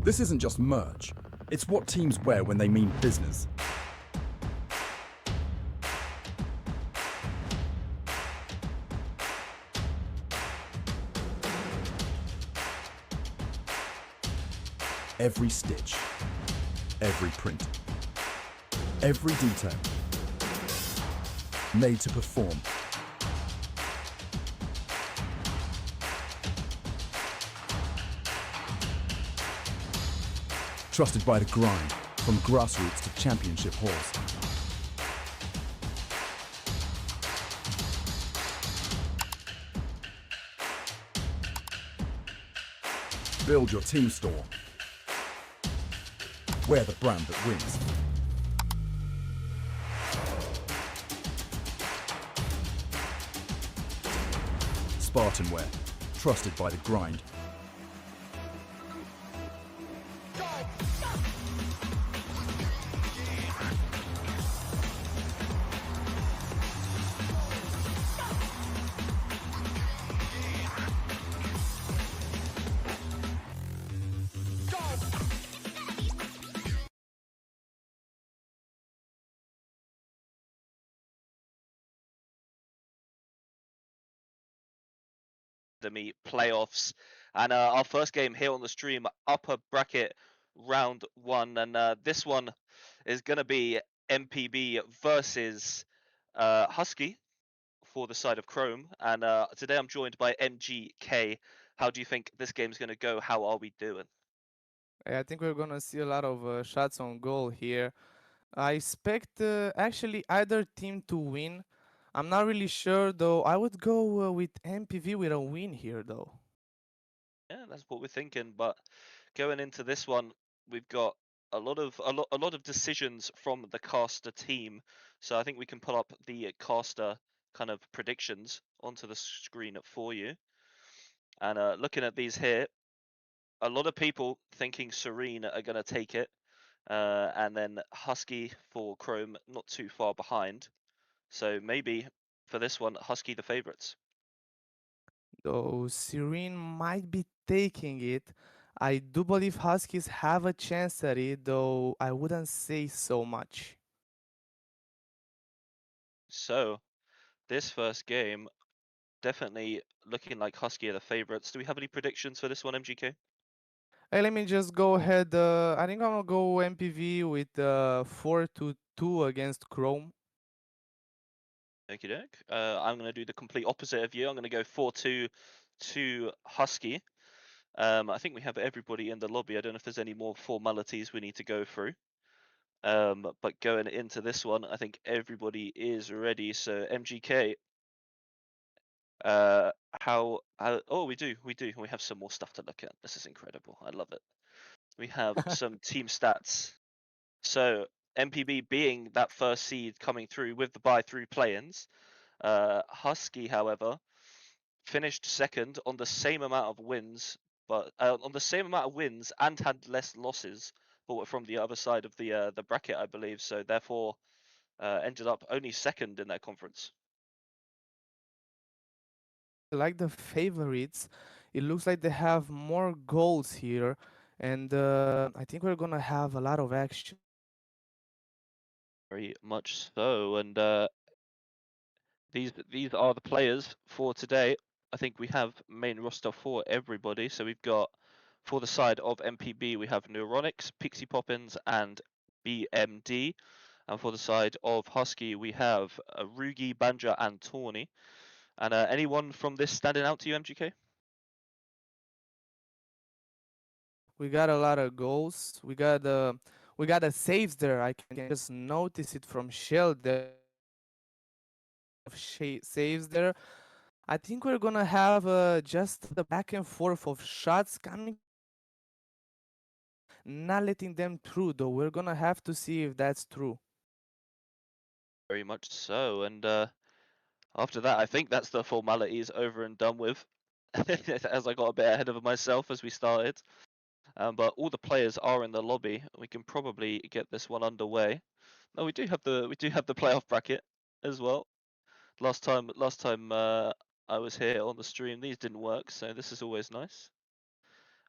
This isn't just merch. It's what teams wear when they mean business. Every stitch, every print, every detail, made to perform. Trusted by the grind, from grassroots to championship halls. Build your team store. Wear the brand that wins. SpartanWare, trusted by the grind. Academy playoffs, and our first game here on the stream, upper bracket round 1, and this one is going to be MPB versus Husky for the side of Chrome, and today I'm joined by MGK. How do you think this game's going to go? How are we doing? I think we're gonna see a lot of shots on goal here. I expect actually either team to win. I'm not really sure though. I would go with MPV with a win here though. Yeah, that's what we're thinking. But going into this one, we've got a lot of decisions from the caster team. So I think we can pull up the caster kind of predictions onto the screen for you. And looking at these here, a lot of people thinking Serene are going to take it, and then Husky for Chrome not too far behind. So maybe for this one, Husky the favorites. Though Serene might be taking it. I do believe Huskies have a chance at it, though I wouldn't say so much. So this first game, definitely looking like Husky are the favorites. Do we have any predictions for this one, MGK? Hey, let me just go ahead. I think I'm gonna go MPV with 4-2 against Chrome. Okie doke. I'm going to do the complete opposite of you. I'm going to go 4-2 to Husky. I think we have everybody in the lobby. I don't know if there's any more formalities we need to go through. But going into this one, I think everybody is ready. So MGK, oh, we do. We have some more stuff to look at. This is incredible. I love it. We have some team stats. So MPB being that first seed coming through with the buy through play-ins. Husky, however, finished second on the same amount of wins, but on the same amount of wins and had less losses, but were from the other side of the bracket, I believe. So therefore, ended up only second in that conference. I like the favorites. It looks like they have more goals here, and I think we're gonna have a lot of action. Very much so, and these are the players for today. I think we have main roster for everybody. So we've got for the side of MPB, we have Neuronics, Pixie Poppins, and BMD. And for the side of Husky, we have Rugi, Banja, and Tawny. And anyone from this standing out to you, MGK? We got a lot of goals. We got a saves there. I can just notice it from Shell there. Saves there. I think we're gonna have just the back and forth of shots coming, not letting them through. Though we're gonna have to see if that's true. Very much so. And after that, I think that's the formalities over and done with. As I got a bit ahead of myself as we started. But all the players are in the lobby. We can probably get this one underway. No, we do have the playoff bracket as well. Last time I was here on the stream, these didn't work, so this is always nice.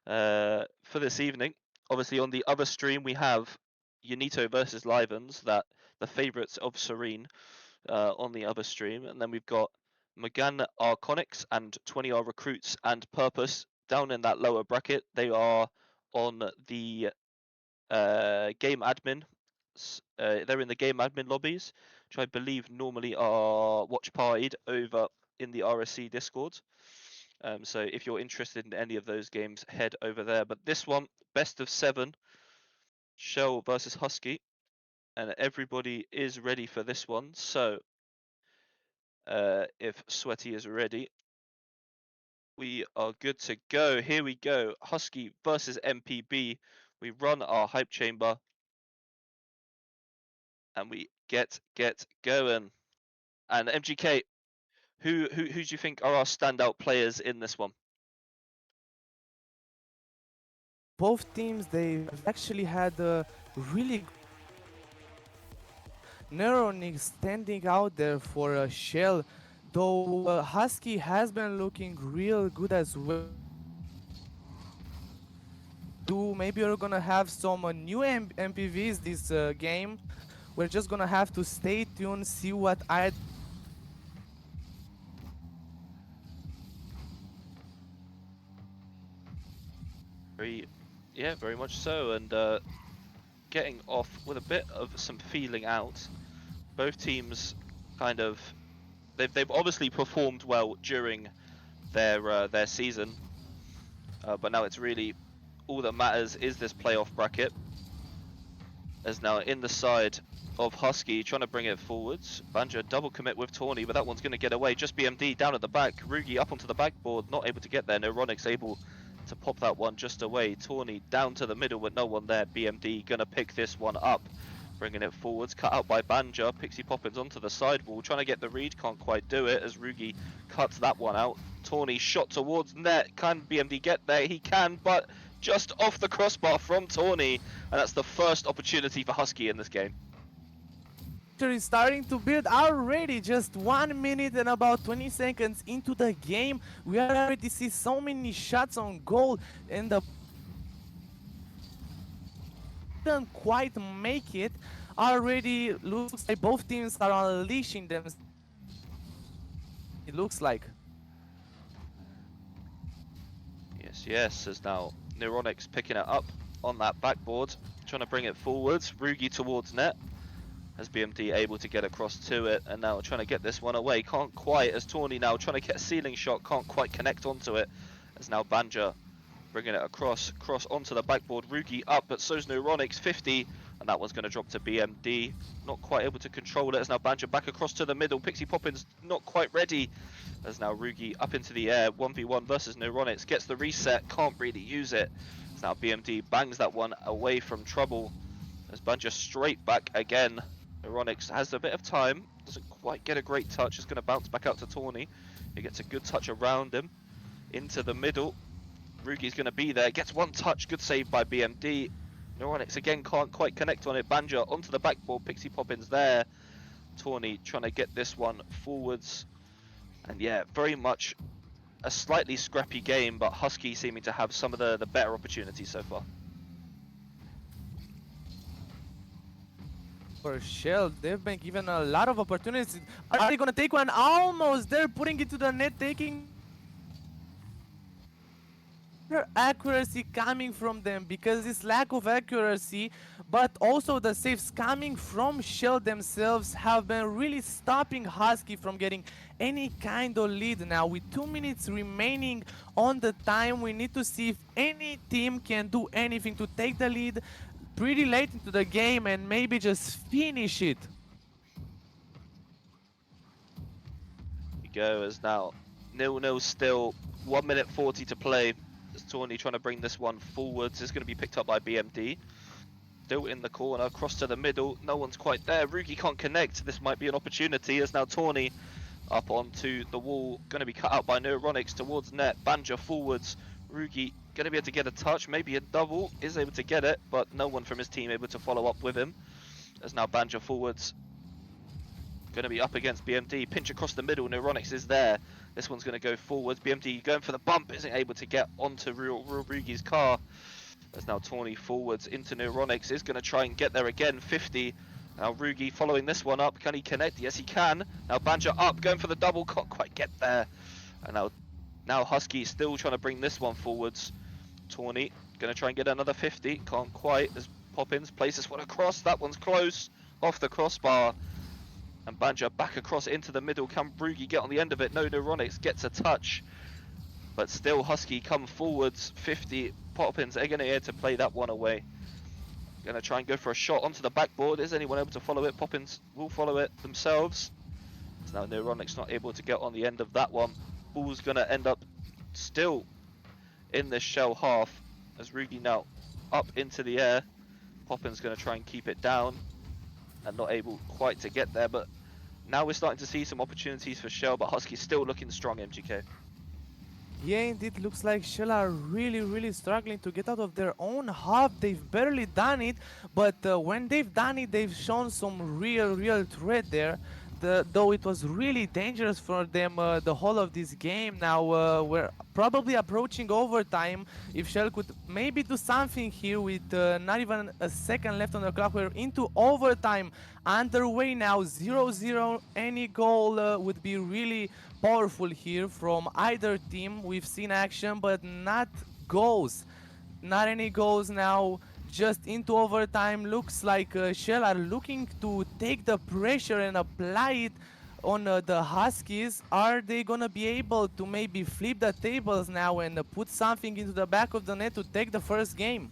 For this evening, Obviously, on the other stream, we have Unito versus Livens, that the favourites of Serene on the other stream. And then we've got Magan Arconics and 20R Recruits and Purpose down in that lower bracket. They are on the game admin. They're in the game admin lobbies, which I believe normally are watch partied over in the RSC Discord. So if you're interested in any of those games, head over there. But this one, best of 7, Shell versus Husky, and everybody is ready for this one. So if Sweaty is ready, we are good to go. Here we go. Husky versus MPB. We run our hype chamber and we get going. And MGK, who do you think are our standout players in this one? Both teams, they've actually had a really Neuronix standing out there for a Shell, though Husky has been looking real good as well. Maybe we're gonna have some new MPVs this game. We're just gonna have to stay tuned, see what I Very much so. And getting off with a bit of some feeling out. Both teams kind of they've obviously performed well during their season, but now it's really all that matters is this playoff bracket. As now in the side of Husky, trying to bring it forwards. Banjo double commit with Tawny, but that one's going to get away. Just BMD down at the back. Rugi up onto the backboard, not able to get there. Neuronix able to pop that one just away. Tawny down to the middle with no one there. BMD going to pick this one up. Bringing it forwards, cut out by Banja. Pixie Poppins onto the sidewall, trying to get the read, can't quite do it as Rugi cuts that one out. Tawny shot towards net, can BMD get there? He can, but just off the crossbar from Tawny, and that's the first opportunity for Husky in this game. is starting to build already. Just 1 minute and about 20 seconds into the game, we already see so many shots on goal, and the didn't quite make it. Already looks like both teams are unleashing them. It looks like. Yes, as now Neuronix picking it up on that backboard, trying to bring it forwards. Rugi towards net. As BMD able to get across to it, and now trying to get this one away, can't quite, as Tawny now trying to get a ceiling shot, can't quite connect onto it, as now Banja bringing it across onto the backboard. Rugi up, but so's Neuronix, 50, and that one's going to drop to BMD, not quite able to control it, as now Banja back across to the middle. Pixie Poppins not quite ready, as now Rugi up into the air, 1v1 versus Neuronix, gets the reset, can't really use it, as now BMD bangs that one away from trouble, as Banja straight back again. Neuronix has a bit of time, doesn't quite get a great touch, it's going to bounce back out to Tawny. He gets a good touch around him, into the middle. Rugi's going to be there, gets one touch, good save by BMD. Neuronix again can't quite connect on it. Banja onto the backboard, Pixie Poppins there. Tawny trying to get this one forwards. And yeah, very much a slightly scrappy game, but Husky seeming to have some of the better opportunities so far. For Shell, they've been given a lot of opportunities. Are they gonna take one? Almost! They're putting it to the net, taking accuracy coming from them, because this lack of accuracy, but also the saves coming from Shell themselves, have been really stopping Husky from getting any kind of lead. Now with 2 minutes remaining on the time, we need to see if any team can do anything to take the lead pretty late into the game and maybe just finish it. We go as now 0-0 still, 1 minute 40 to play. As Tawny trying to bring this one forwards, is going to be picked up by BMD. Still in the corner, across to the middle, no one's quite there. Rugi can't connect, this might be an opportunity as now Tawny up onto the wall, going to be cut out by Neuronix towards net. Banja forwards, Rugi going to be able to get a touch, maybe a double, is able to get it, but no one from his team able to follow up with him. As now Banja forwards, going to be up against BMD, pinch across the middle, Neuronix is there. This one's going to go forwards, BMD going for the bump, isn't able to get onto Rugi's car. There's now Tawny forwards into Neuronix, is going to try and get there again, 50. Now Rugi following this one up, can he connect? Yes he can. Now Banja up, going for the double, can't quite get there. And now Husky still trying to bring this one forwards. Tawny going to try and get another 50, can't quite, as Poppins places one across, that one's close, off the crossbar. And Banja back across into the middle, can Rugi get on the end of it? No, Neuronix gets a touch. But still Husky come forwards, 50. Poppins are going to here to play that one away. Going to try and go for a shot onto the backboard. Is anyone able to follow it? Poppins will follow it themselves. So now Neuronix not able to get on the end of that one. Ball's going to end up still in the shell half as Rugi now up into the air. Poppins going to try and keep it down and not able quite to get there. But now we're starting to see some opportunities for Shell, but Husky's still looking strong, MGK. Yeah, indeed, looks like Shell are really struggling to get out of their own half. They've barely done it, but when they've done it, they've shown some real threat there. Though it was really dangerous for them the whole of this game. Now we're probably approaching overtime. If Shell could maybe do something here with not even a second left on the clock, we're into overtime. Underway now, 0-0. Any goal would be really powerful here from either team. We've seen action, but not goals. Not any goals now, just into overtime. Looks like Shell are looking to take the pressure and apply it on the Huskies. Are they gonna be able to maybe flip the tables now and put something into the back of the net to take the first game?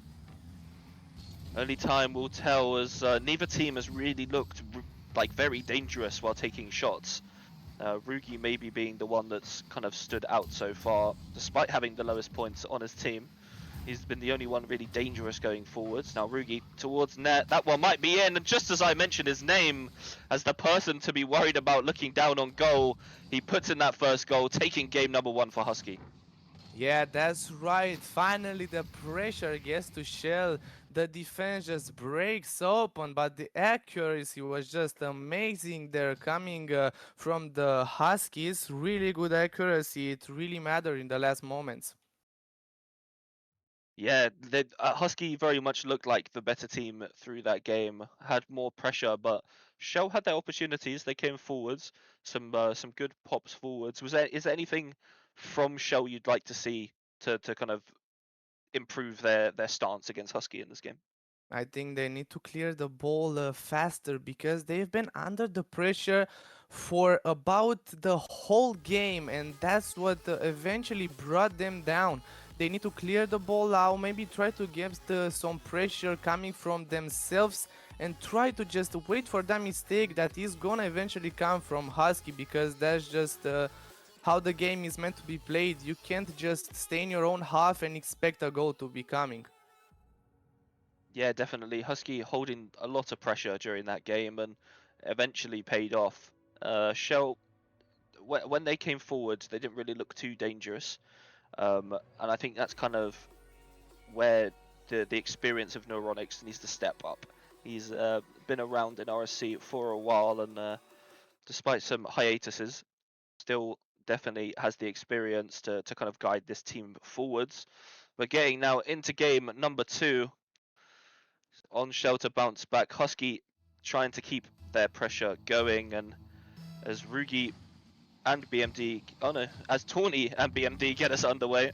Only time will tell, as neither team has really looked like very dangerous while taking shots. Rugi maybe being the one that's kind of stood out so far, despite having the lowest points on his team. He's been the only one really dangerous going forwards. Now Rugi towards net, that one might be in, and just as I mentioned his name as the person to be worried about looking down on goal, he puts in that first goal, taking game number 1 for Husky. Yeah, that's right. Finally, the pressure gets to Shell. The defense just breaks open, but the accuracy was just amazing. They're coming from the Huskies. Really good accuracy. It really mattered in the last moments. Yeah, Husky very much looked like the better team through that game. Had more pressure, but Shell had their opportunities. They came forwards, some good pops forwards. Is there anything from Shell you'd like to see to kind of improve their stance against Husky in this game? I think they need to clear the ball faster because they've been under the pressure for about the whole game, and that's what eventually brought them down. They need to clear the ball out, maybe try to get some pressure coming from themselves and try to just wait for that mistake that is gonna eventually come from Husky, because that's just how the game is meant to be played. You can't just stay in your own half and expect a goal to be coming. Yeah, definitely. Husky holding a lot of pressure during that game and eventually paid off. Shell, when they came forward, they didn't really look too dangerous. And I think that's kind of where the experience of Neuronix needs to step up. He's been around in RSC for a while, and despite some hiatuses, still definitely has the experience to kind of guide this team forwards. We're getting now into game number 2. On Shell to bounce back. Husky trying to keep their pressure going, and as Rugi and BMD, oh no, as Tawny and BMD get us underway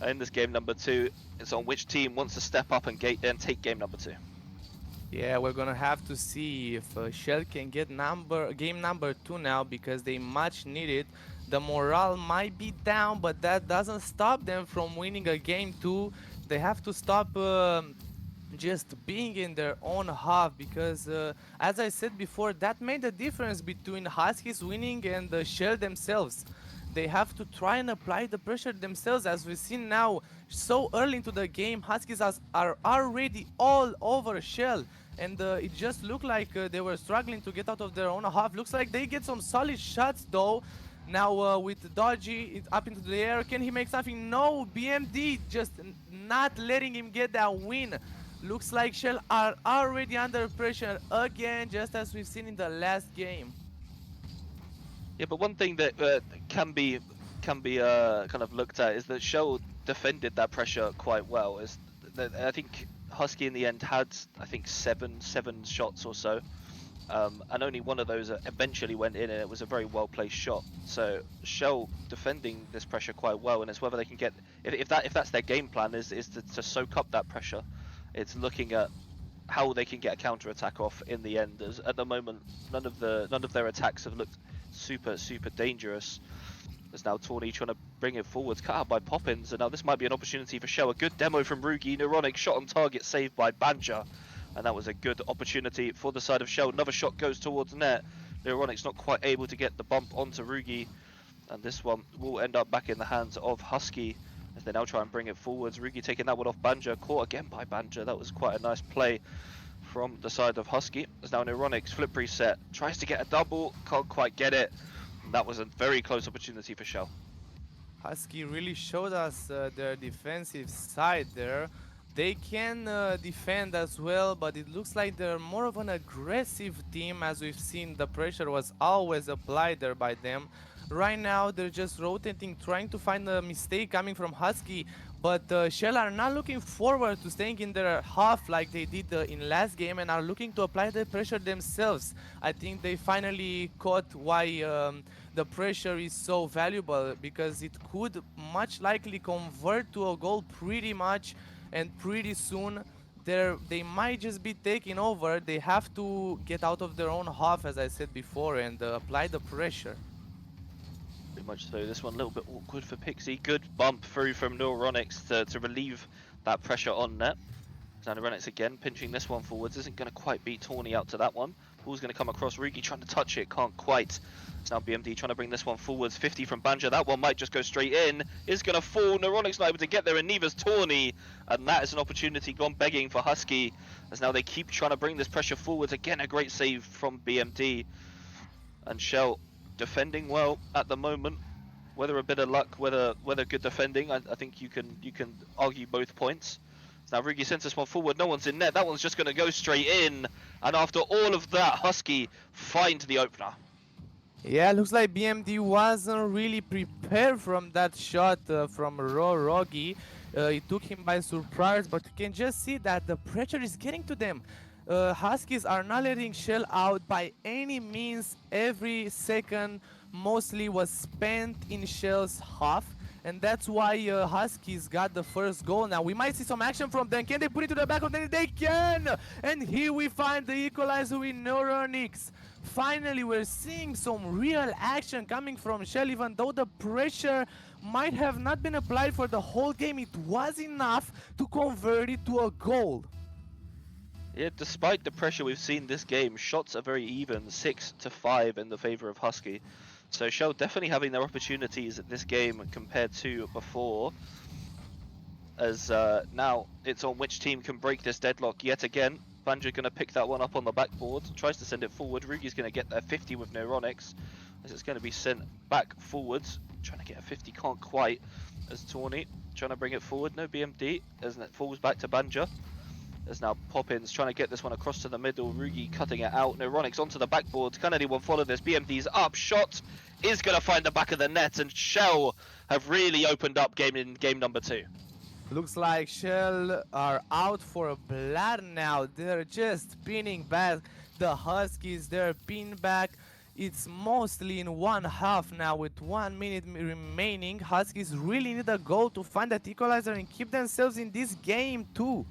in this game number 2, it's on which team wants to step up and take game number 2. Yeah, we're gonna have to see if Shell can get game number 2 now, because they much need it. The morale might be down, but that doesn't stop them from winning a game 2. They have to stop just being in their own half, because as I said before, that made a difference between Huskies winning and Shell themselves. They have to try and apply the pressure themselves. As we've seen now, so early into the game, Huskies are already all over Shell, and it just looked like they were struggling to get out of their own half. Looks like they get some solid shots though. Now with Dodgy, it's up into the air. Can he make something? No, BMD just not letting him get that win. Looks like Shell are already under pressure again, just as we've seen in the last game. Yeah, but one thing that can be kind of looked at is that Shell defended that pressure quite well. Is I think Husky in the end had, I think, seven shots or so. And only one of those eventually went in, and it was a very well placed shot. So Shell defending this pressure quite well, and it's whether they can get, if that's their game plan, is to soak up that pressure. It's looking at how they can get a counter attack off in the end. As at the moment, none of their attacks have looked super dangerous. There's now Tawny trying to bring it forwards, cut out by Poppins, and now this might be an opportunity for Shell. A good demo from Rugi, Neuronic shot on target, saved by Banja. And that was a good opportunity for the side of Shell. Another shot goes towards net. Neuronic's not quite able to get the bump onto Rugi. And this one will end up back in the hands of Husky as they now try and bring it forwards. Rugi taking that one off Banja, caught again by Banja. That was quite a nice play from the side of Husky. As now Neuronic's flip reset, tries to get a double, can't quite get it. That was a very close opportunity for Shell. Husky really showed us their defensive side there. They can defend as well, but it looks like they're more of an aggressive team. As we've seen, the pressure was always applied there by them. Right now, they're just rotating, trying to find a mistake coming from Husky, but Shell are not looking forward to staying in their half like they did in last game and are looking to apply the pressure themselves. I think they finally caught why the pressure is so valuable, because it could much likely convert to a goal pretty much, and pretty soon they might just be taking over. They have to get out of their own half, as I said before, and apply the pressure. Pretty much so. This one a little bit awkward for Pixie. Good bump through from Neuronics to relieve that pressure on net. Now Neuronics again pinching this one forwards. Isn't going to quite beat Tawny out to that one. Ball's going to come across. Rugi trying to touch it, can't quite. It's now BMD trying to bring this one forwards. 50 from Banja. That one might just go straight in. Is going to fall. Neuronics not able to get there, and neither's Tawny. And that is an opportunity gone begging for Husky. As now they keep trying to bring this pressure forwards. Again, a great save from BMD. And Shell defending well at the moment. Whether a bit of luck, whether good defending, I think you can argue both points. Now Rugi sends this one forward, no one's in net, that one's just going to go straight in. And after all of that, Husky find the opener. Yeah, looks like BMD wasn't really prepared from that shot from Rogi. It took him by surprise, but you can just see that the pressure is getting to them. Huskies are not letting Shell out by any means. Every second mostly was spent in Shell's half, and that's why Huskies got the first goal. Now we might see some action from them. Can they put it to the back of the net? They can! And here we find the equalizer with Neuronix. Finally, we're seeing some real action coming from Shell. Even though the pressure might have not been applied for the whole game, it was enough to convert it to a goal. Yeah, despite the pressure we've seen this game, shots are very even, 6-5 in the favor of Husky. So Shell definitely having their opportunities at this game compared to before. As now it's on which team can break this deadlock yet again. Banja going to pick that one up on the backboard, tries to send it forward. Rugi's going to get there 50 with Neuronics, as it's going to be sent back forwards. Trying to get a 50, can't quite, as Tawny trying to bring it forward. No BMD, as it falls back to Banja. There's now Poppins trying to get this one across to the middle. Rugi cutting it out. Neuronics onto the backboard. Can anyone follow this? BMD's up. Shot is going to find the back of the net. And Shell have really opened up game number 2. Looks like Shell are out for blood now. They're just pinning back the Huskies. They're pinned back. It's mostly in one half now with 1 minute remaining. Huskies really need a goal to find that equalizer and keep themselves in this game too.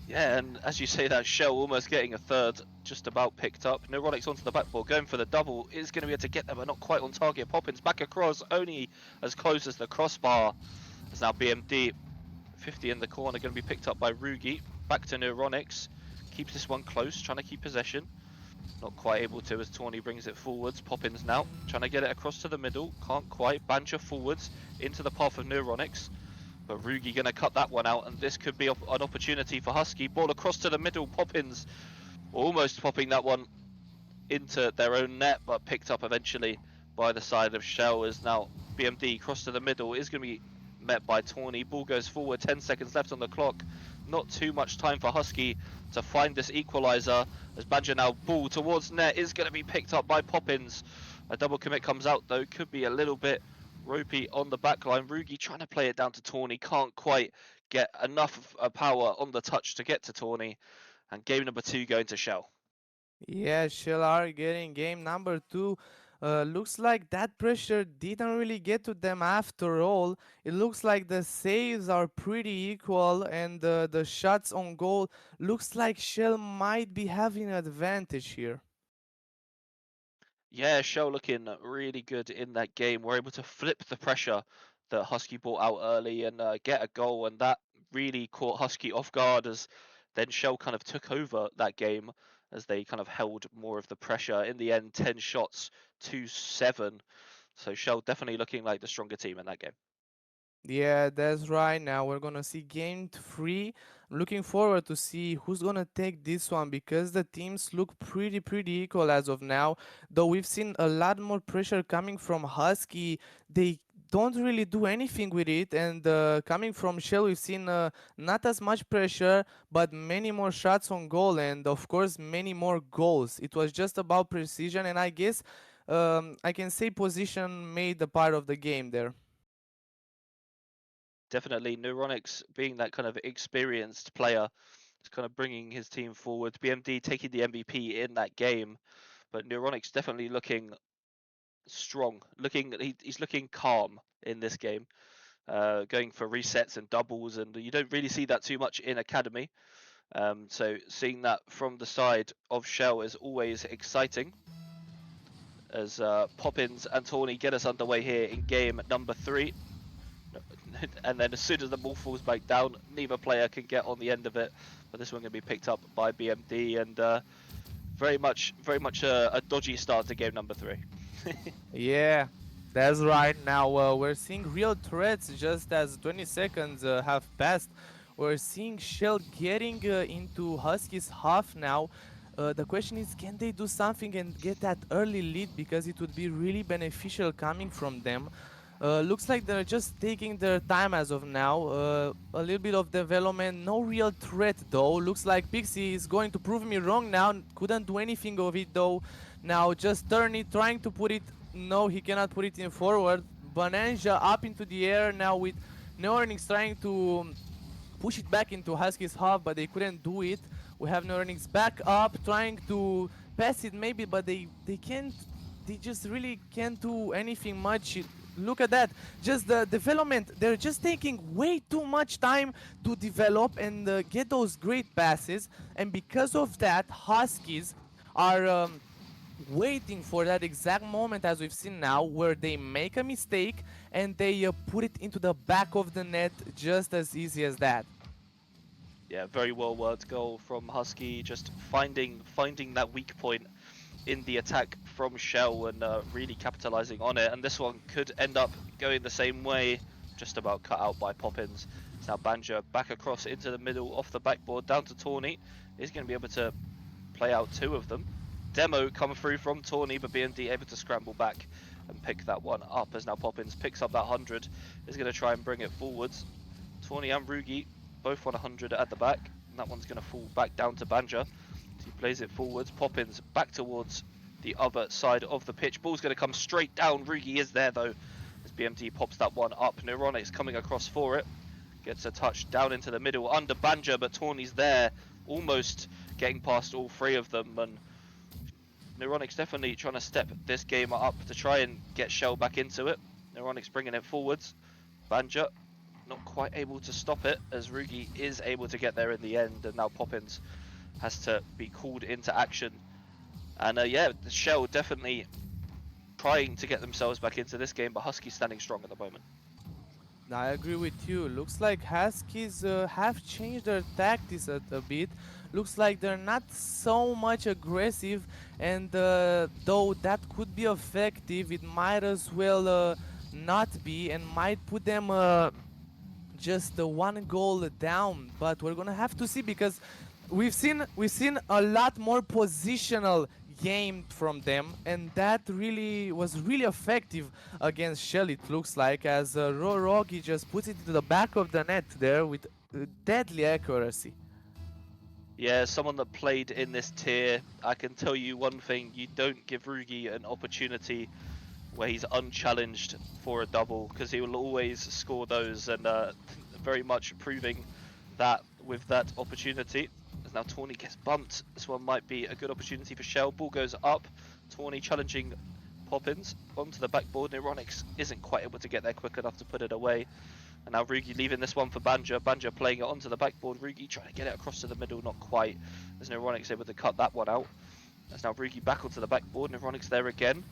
Yeah, and as you say that, Shell almost getting a third, just about picked up. Neuronics onto the backboard, going for the double, is going to be able to get there, but not quite on target. Poppins back across, only as close as the crossbar. As now BMD, 50 in the corner, going to be picked up by Rugi. Back to Neuronics, keeps this one close, trying to keep possession. Not quite able to as Tawny brings it forwards. Poppins now, trying to get it across to the middle, can't quite. Banja forwards, into the path of Neuronics. But Rugi going to cut that one out, and this could be an opportunity for Husky. Ball across to the middle, Poppins almost popping that one into their own net, but picked up eventually by the side of Shell. As now BMD cross to the middle is going to be met by Tawny. Ball goes forward, 10 seconds left on the clock. Not too much time for Husky to find this equalizer, as Banja now ball towards net is going to be picked up by Poppins. A double commit comes out though, could be a little bit ropey on the back line. Rugi trying to play it down to Tawny, can't quite get enough power on the touch to get to Tawny, and game number 2 going to Shell. Yeah, Shell are getting game number 2. Looks like that pressure didn't really get to them after all. It looks like the saves are pretty equal, and the shots on goal looks like Shell might be having an advantage here. Yeah, Shell looking really good in that game. We're able to flip the pressure that Husky brought out early and get a goal, and that really caught Husky off guard as then Shell kind of took over that game as they kind of held more of the pressure. In the end, 10 shots to 7. So Shell definitely looking like the stronger team in that game. Yeah, that's right. Now we're gonna see game 3. I'm looking forward to see who's gonna take this one because the teams look pretty equal as of now. Though we've seen a lot more pressure coming from Husky, they don't really do anything with it. And coming from Shell, we've seen not as much pressure, but many more shots on goal, and of course many more goals. It was just about precision, and I guess I can say position made a part of the game there. Definitely, Neuronix being that kind of experienced player is kind of bringing his team forward. BMD taking the MVP in that game, but Neuronix definitely looking strong. He's looking calm in this game, going for resets and doubles, and you don't really see that too much in academy. So seeing that from the side of Shell is always exciting. As Poppins and Tawny get us underway here in game number 3. And then as soon as the ball falls back down, neither player can get on the end of it. But this one going to be picked up by BMD, and very much a dodgy start to game number 3. Yeah, that's right. Now we're seeing real threats just as 20 seconds have passed. We're seeing Shell getting into Husky's half now. The question is, can they do something and get that early lead, because it would be really beneficial coming from them. Looks like they're just taking their time as of now. A little bit of development, no real threat though. Looks like Pixie is going to prove me wrong now. Couldn't do anything of it though. Now just turn it, trying to put it. No, he cannot put it in forward. Bonanza up into the air now with No Earnings trying to push it back into Husky's half, but they couldn't do it. We have No Earnings back up, trying to pass it maybe, but they can't. They just really can't do anything much. Look at that, just the development. They're just taking way too much time to develop and get those great passes, and because of that, Huskies are waiting for that exact moment, as we've seen now, where they make a mistake and they put it into the back of the net just as easy as that. Yeah, very well worked goal from Husky, just finding that weak point in the attack from Shell and really capitalizing on it. And this one could end up going the same way, just about cut out by Poppins. It's now Banjo back across into the middle off the backboard down to Tawny. He's going to be able to play out 2 of them. Demo come through from Tawny, but BMD able to scramble back and pick that one up, as now Poppins picks up that 100. Is going to try and bring it forwards. Tawny and Rugi both on 100 at the back, and that one's going to fall back down to Banja. He plays it forwards. Poppins back towards the other side of the pitch. Ball's going to come straight down. Rugi is there though, as BMD pops that one up. Neuronix coming across for it. Gets a touch down into the middle under Banja, but Tawny's there, almost getting past all 3 of them. And Neuronix definitely trying to step this game up to try and get Shell back into it. Neuronix bringing it forwards. Banja not quite able to stop it, as Rugi is able to get there in the end, and now Poppins has to be called into action. And yeah, the Shell definitely trying to get themselves back into this game, but Husky standing strong at the moment. I agree with you. Looks like Huskies have changed their tactics a bit. Looks like they're not so much aggressive, and though that could be effective, it might as well not be, and might put them just 1 goal down. But we're gonna have to see, because we've seen a lot more positional game from them, and that really was really effective against Shell, it looks like, as Rorogi just puts it into the back of the net there with deadly accuracy. Yeah, someone that played in this tier, I can tell you one thing: you don't give Rugi an opportunity where he's unchallenged for a double, because he will always score those. And very much proving that with that opportunity. As now Tawny gets bumped. This one might be a good opportunity for Shell. Ball goes up. Tawny challenging Poppins onto the backboard. Neuronix isn't quite able to get there quick enough to put it away. And now Rugi leaving this one for Banja. Banja playing it onto the backboard. Rugi trying to get it across to the middle, not quite. As Neuronix able to cut that one out. As now Rugi back onto the backboard. Neuronix there again.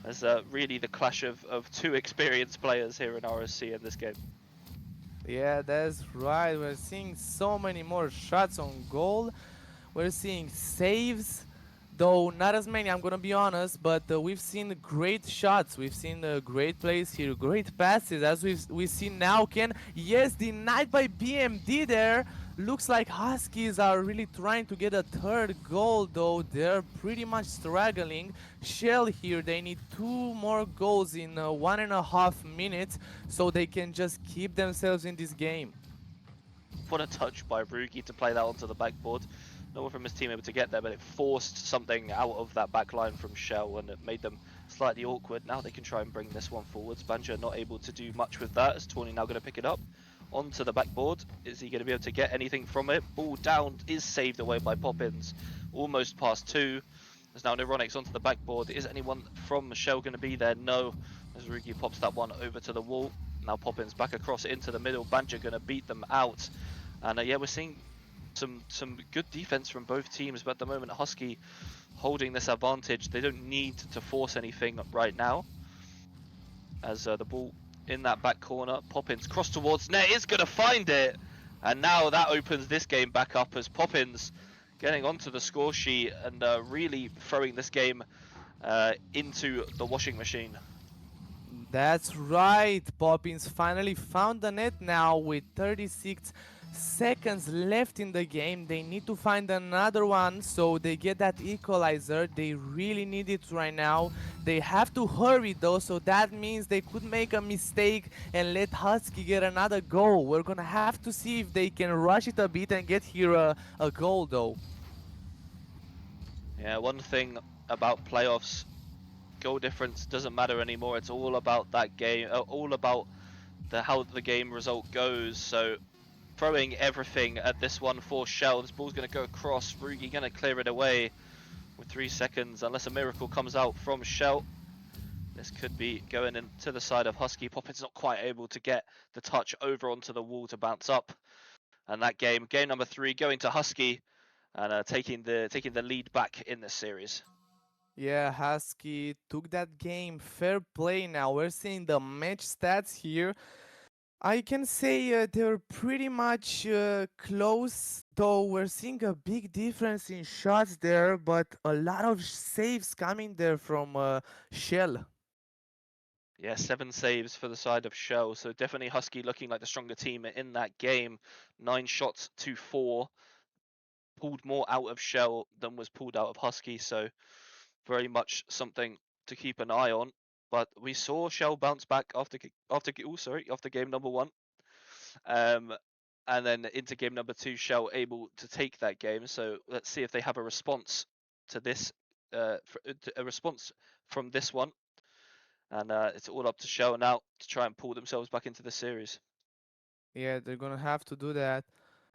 As really the clash of two experienced players here in RSC in this game. Yeah, that's right. We're seeing so many more shots on goal. We're seeing saves, though not as many, I'm gonna be honest, but we've seen great shots. We've seen great plays here, great passes, as we see now, Ken. Yes, denied by BMD there. Looks like Huskies are really trying to get a third goal, though they're pretty much struggling. Shell here, they need 2 more goals in 1.5 minutes, so they can just keep themselves in this game. What a touch by Rugi to play that onto the backboard. No one from his team able to get there, but it forced something out of that back line from Shell and it made them slightly awkward. Now they can try and bring this one forwards. Banja not able to do much with that as Tawny now going to pick it up onto the backboard. Is he going to be able to get anything from it? Ball down is saved away by Poppins. Almost past 2. There's now Neuronix onto the backboard. Is anyone from Shell going to be there? No. As Rugi pops that one over to the wall. Now Poppins back across into the middle. Banja going to beat them out. And yeah, we're seeing some good defense from both teams, but at the moment Husky holding this advantage. They don't need to force anything right now. As the ball in that back corner, Poppins cross towards net is going to find it. And now that opens this game back up as Poppins getting onto the score sheet and really throwing this game into the washing machine. That's right, Poppins finally found the net now with 36 seconds left in the game. They need to find another one so they get that equalizer. They really need it right now. They have to hurry though, so that means they could make a mistake and let Husky get another goal. We're gonna have to see if they can rush it a bit and get here a goal though. Yeah, one thing about playoffs, goal difference doesn't matter anymore. It's all about that game, all about how the game result goes. So throwing everything at this one for Shell. This ball's going to go across. Rugi going to clear it away with 3 seconds unless a miracle comes out from Shell. This could be going into the side of Husky. Poppin's not quite able to get the touch over onto the wall to bounce up. And that game number 3, going to Husky and taking the lead back in this series. Yeah, Husky took that game. Fair play now. We're seeing the match stats here. I can say they're pretty much close, though we're seeing a big difference in shots there, but a lot of saves coming there from Shell. Yeah, 7 saves for the side of Shell, so definitely Husky looking like the stronger team in that game. 9 shots to 4. Pulled more out of Shell than was pulled out of Husky, so very much something to keep an eye on. But we saw Shell bounce back after game number 1, and then into game number 2, Shell able to take that game. So let's see if they have a response to this, a response from this one, and it's all up to Shell now to try and pull themselves back into the series. Yeah, they're gonna have to do that.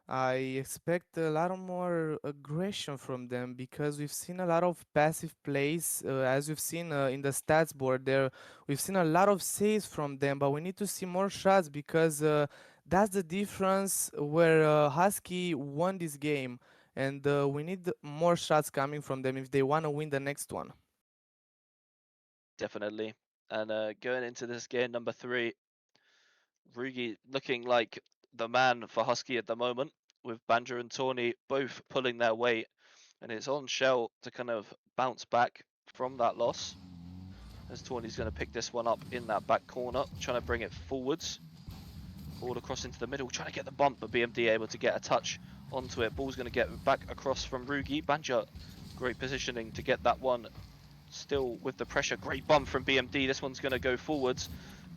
I expect a lot of more aggression from them because we've seen a lot of passive plays, as we've seen in the stats board there. We've seen a lot of saves from them, but we need to see more shots because that's the difference where Husky won this game, and we need more shots coming from them if they want to win the next one. Definitely. And going into this game number 3, Rugi looking like the man for Husky at the moment, with Banja and Tawny both pulling their weight, and it's on Shell to kind of bounce back from that loss. As Tawny's going to pick this one up in that back corner, trying to bring it forwards. Ball across into the middle, trying to get the bump, but BMD able to get a touch onto it. Ball's going to get back across from Rugi. Banja, great positioning to get that one. Still with the pressure, great bump from BMD. This one's going to go forwards.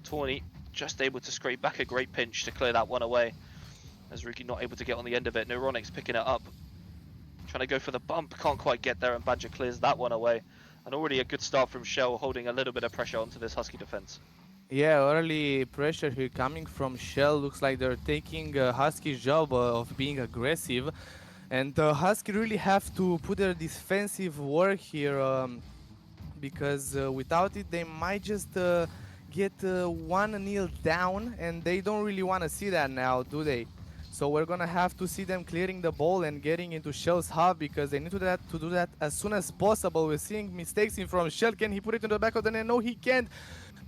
Tawny just able to scrape back a great pinch to clear that one away. As Rugi not able to get on the end of it. Neuronix picking it up. Trying to go for the bump, can't quite get there, and Banja clears that one away. And already a good start from Shell, holding a little bit of pressure onto this Husky defense. Yeah, early pressure here coming from Shell. Looks like they're taking Husky's job of being aggressive. And Husky really have to put their defensive work here. Because without it they might just get 1-0 down, and they don't really want to see that now, do they? So we're gonna have to see them clearing the ball and getting into Shell's hub, because they need to do that as soon as possible. We're seeing mistakes in from Shell. Can he put it into the back of the net? No, he can't.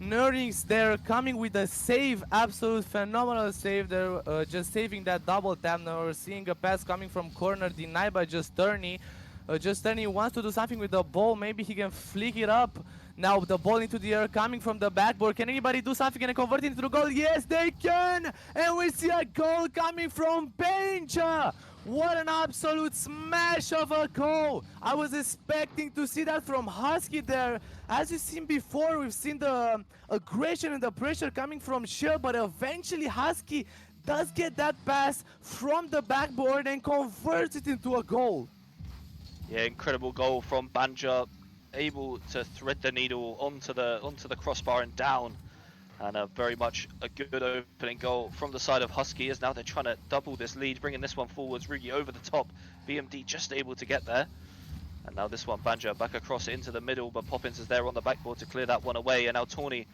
Nerdings, they're coming with a save, absolute phenomenal save. They're just saving that double tap. Now we're seeing a pass coming from corner, denied by Justerney. Justerney wants to do something with the ball. Maybe he can flick it up. Now the ball into the air coming from the backboard. Can anybody do something and convert it into the goal? Yes, they can! And we see a goal coming from Benja! What an absolute smash of a goal! I was expecting to see that from Husky there. As you've seen before, we've seen the aggression and the pressure coming from Shell, but eventually Husky does get that pass from the backboard and converts it into a goal. Yeah, incredible goal from Banja, able to thread the needle onto the crossbar and down. And very much a good opening goal from the side of Husky, as now they're trying to double this lead, bringing this one forwards. Rugi over the top, BMD just able to get there. And now this one, Banja back across into the middle, but Poppins is there on the backboard to clear that one away. And now Tawny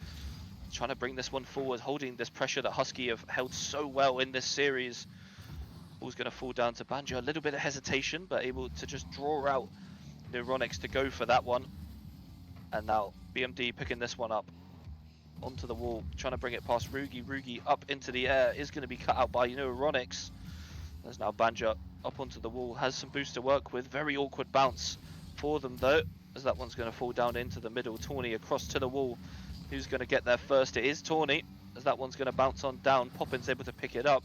trying to bring this one forward, holding this pressure that Husky have held so well in this series. Ball's going to fall down to Banja. A little bit of hesitation, but able to just draw out Neuronix to go for that one. And now BMD picking this one up onto the wall, trying to bring it past Rugi. Rugi up into the air, is going to be cut out by Neuronix. There's now Banja up onto the wall, has some boost to work with. Very awkward bounce for them though, as that one's going to fall down into the middle. Tawny across to the wall. Who's going to get there first? It is Tawny, as that one's going to bounce on down. Poppins able to pick it up.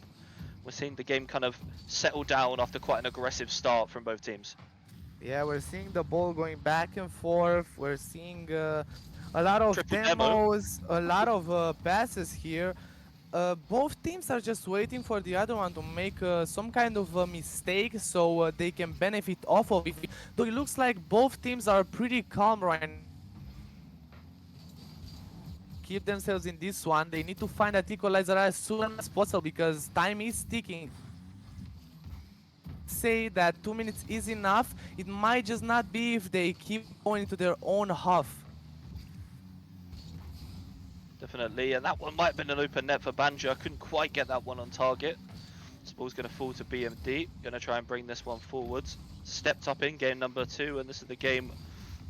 We're seeing the game kind of settle down after quite an aggressive start from both teams. Yeah, we're seeing the ball going back and forth. We're seeing a lot of Triple demo. demos, a lot of passes here. Both teams are just waiting for the other one to make some kind of a mistake, so they can benefit off of it. Though it looks like both teams are pretty calm right now. Keep themselves in this one. They need to find that equalizer as soon as possible, because time is ticking. Say that 2 minutes is enough. It might just not be if they keep going into their own half. Definitely, and that one might have been an open net for Banja. Couldn't quite get that one on target. This ball's going to fall to BMD. Going to try and bring this one forwards. Stepped up in game number 2, and this is the game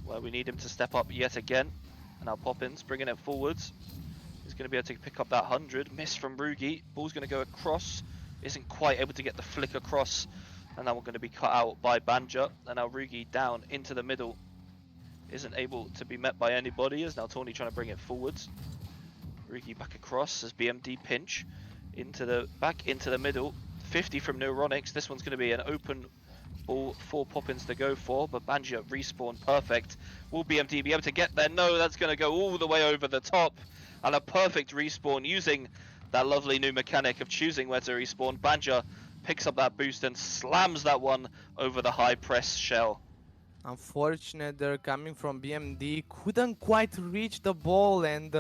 where we need him to step up yet again. And now Poppins bringing it forwards. He's going to be able to pick up that 100. Miss from Rugi. Ball's going to go across. Isn't quite able to get the flick across. And that one going to be cut out by Banja. And now Rugi down into the middle. Isn't able to be met by anybody, as now Tawny trying to bring it forwards. Rugi back across as BMD pinch back into the middle. 50 from Neuronix. This one's going to be an open ball for Poppins to go for, but Banja respawn perfect. Will BMD be able to get there? No, that's going to go all the way over the top. And a perfect respawn using that lovely new mechanic of choosing where to respawn. Banja picks up that boost and slams that one over the high press shell. Unfortunate, they're coming from BMD, couldn't quite reach the ball, and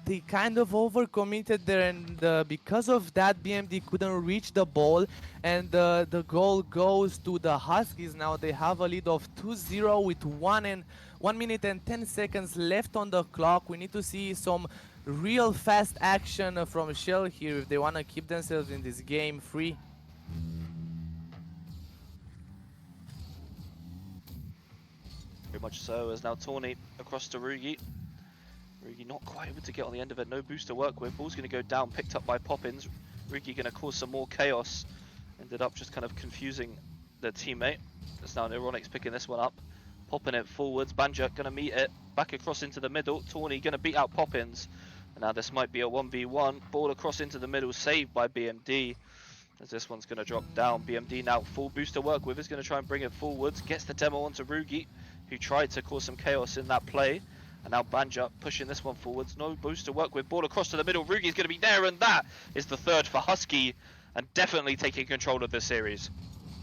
they kind of overcommitted there, and because of that BMD couldn't reach the ball, and the goal goes to the Huskies. Now they have a lead of 2-0 with 1 minute and 10 seconds left on the clock. We need to see some real fast action from Shell here if they want to keep themselves in this game free. Very much so, as now Tawny across to Rugi. Rugi not quite able to get on the end of it, no boost to work with. Ball's going to go down, picked up by Poppins. Rugi going to cause some more chaos. Ended up just kind of confusing the teammate. It's now Neuronix picking this one up. Popping it forwards, Banja going to meet it. Back across into the middle, Tawny going to beat out Poppins. And now this might be a 1v1. Ball across into the middle, saved by BMD. As this one's going to drop down. BMD now full boost to work with, is going to try and bring it forwards. Gets the demo onto Rugi, who tried to cause some chaos in that play. And now Banja pushing this one forwards. No boost to work with. Ball across to the middle. Rugi's going to be there, and that is the third for Husky, and definitely taking control of this series.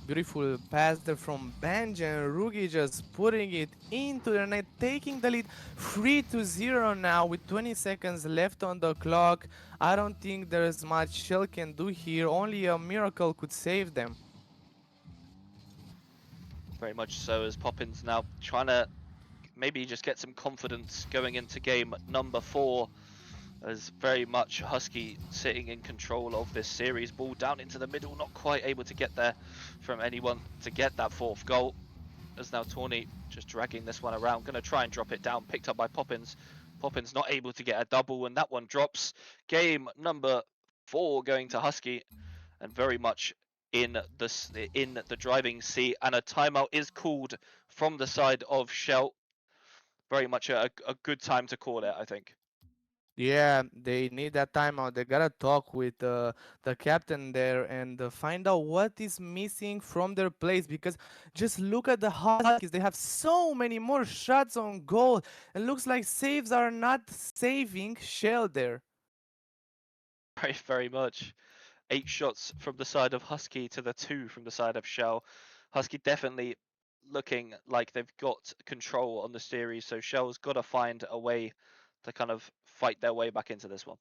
Beautiful pass there from Benji and Rugi just putting it into the net, taking the lead 3-0 now with 20 seconds left on the clock. I don't think there's much Shell can do here. Only a miracle could save them. Very much so, as Poppins now trying to maybe just get some confidence going into game number 4, as very much Husky sitting in control of this series. Ball down into the middle, not quite able to get there from anyone to get that 4th goal. As now Tawny just dragging this one around, going to try and drop it down, picked up by Poppins. Poppins not able to get a double, and that one drops. Game number 4 going to Husky, and very much in the driving seat, and a timeout is called from the side of Shell. Very much a good time to call it, I think. Yeah, they need that timeout. They gotta talk with the captain there and find out what is missing from their plays. Because just look at the Huskies. They have so many more shots on goal. It looks like saves are not saving Shell there. Very much. 8 shots from the side of Husky to the 2 from the side of Shell. Husky definitely looking like they've got control on the series, so Shell's got to find a way to kind of fight their way back into this one.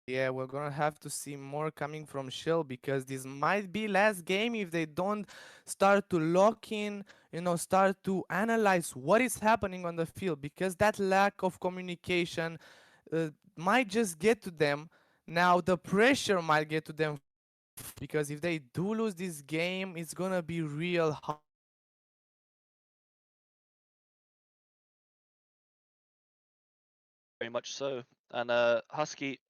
Yeah, we're gonna have to see more coming from Shell because this might be last game if they don't start to lock in, start to analyze what is happening on the field, because that lack of communication might just get to them. Now the pressure might get to them because if they do lose this game, it's gonna be real hard. Very much so. And Husky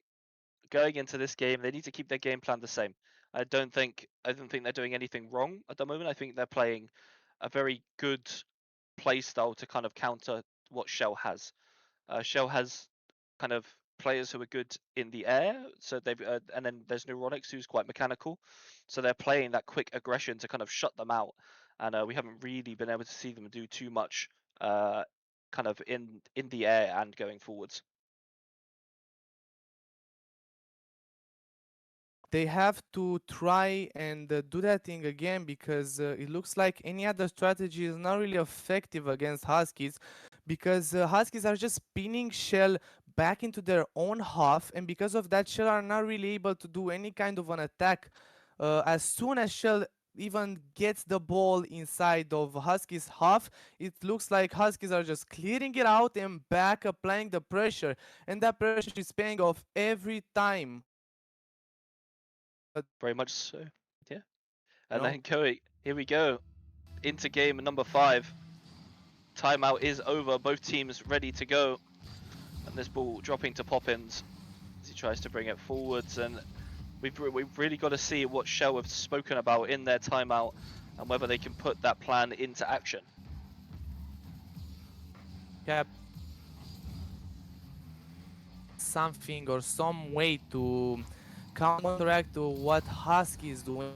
going into this game, they need to keep their game plan the same. I don't think they're doing anything wrong at the moment. I think they're playing a very good play style to kind of counter what Shell has. Shell has kind of players who are good in the air, so they've and then there's Neuronics who's quite mechanical, so they're playing that quick aggression to kind of shut them out, and we haven't really been able to see them do too much, kind of in the air and going forwards. They have to try and do that thing again because it looks like any other strategy is not really effective against Huskies, because Huskies are just pinning Shell back into their own half, and because of that Shell are not really able to do any kind of an attack. As soon as Shell even gets the ball inside of Huskies half, it looks like Huskies are just clearing it out and back applying the pressure, and that pressure is paying off every time. Very much so, yeah. And No. then here we go into game number 5. Timeout is over. Both teams ready to go, and this ball dropping to Poppins as he tries to bring it forwards. And we've really got to see what Shell have spoken about in their timeout and whether they can put that plan into action. Yeah, something or some way to counteract to what Husky is doing.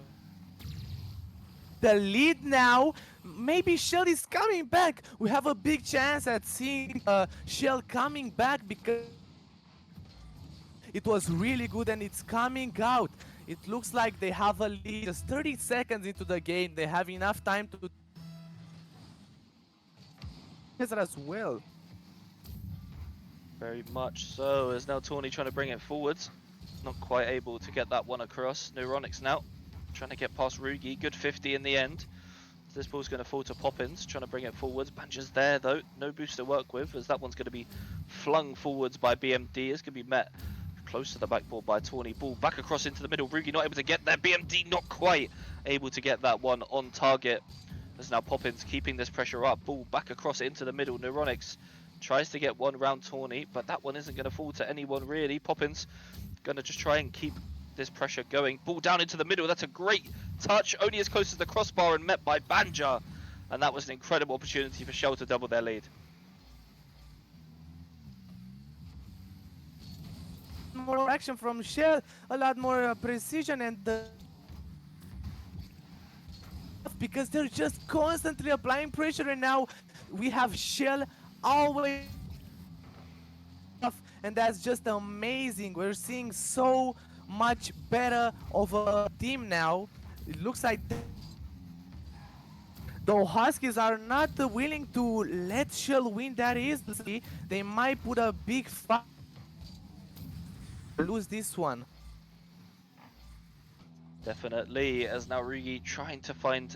The lead now. Maybe Shell is coming back. We have a big chance at seeing Shell coming back because it was really good and it's coming out. It looks like they have a lead just 30 seconds into the game. They have enough time to as well. Very much so, as now Tawny trying to bring it forwards. Not quite able to get that one across. Neuronics now trying to get past Rugi. Good 50 in the end. This ball's going to fall to Poppins, trying to bring it forwards. Banja's there though, no boost to work with, as that one's going to be flung forwards by BMD. It's going to be met close to the backboard by Tawny. Ball back across into the middle. Rugi not able to get there. BMD not quite able to get that one on target. As now Poppins keeping this pressure up. Ball back across into the middle. Neuronics tries to get one round Tawny, but that one isn't going to fall to anyone really. Poppins going to just try and keep this pressure going. Ball down into the middle. That's a great touch, only as close as the crossbar and met by Banja. And that was an incredible opportunity for Shell to double their lead. More action from Shell, a lot more precision, and because they're just constantly applying pressure, and now we have Shell always, and that's just amazing. We're seeing so much better of a team now. It looks like Though Huskies are not willing to let Shell win that easily, they might put a big fight, lose this one. Definitely, as now Rugi trying to find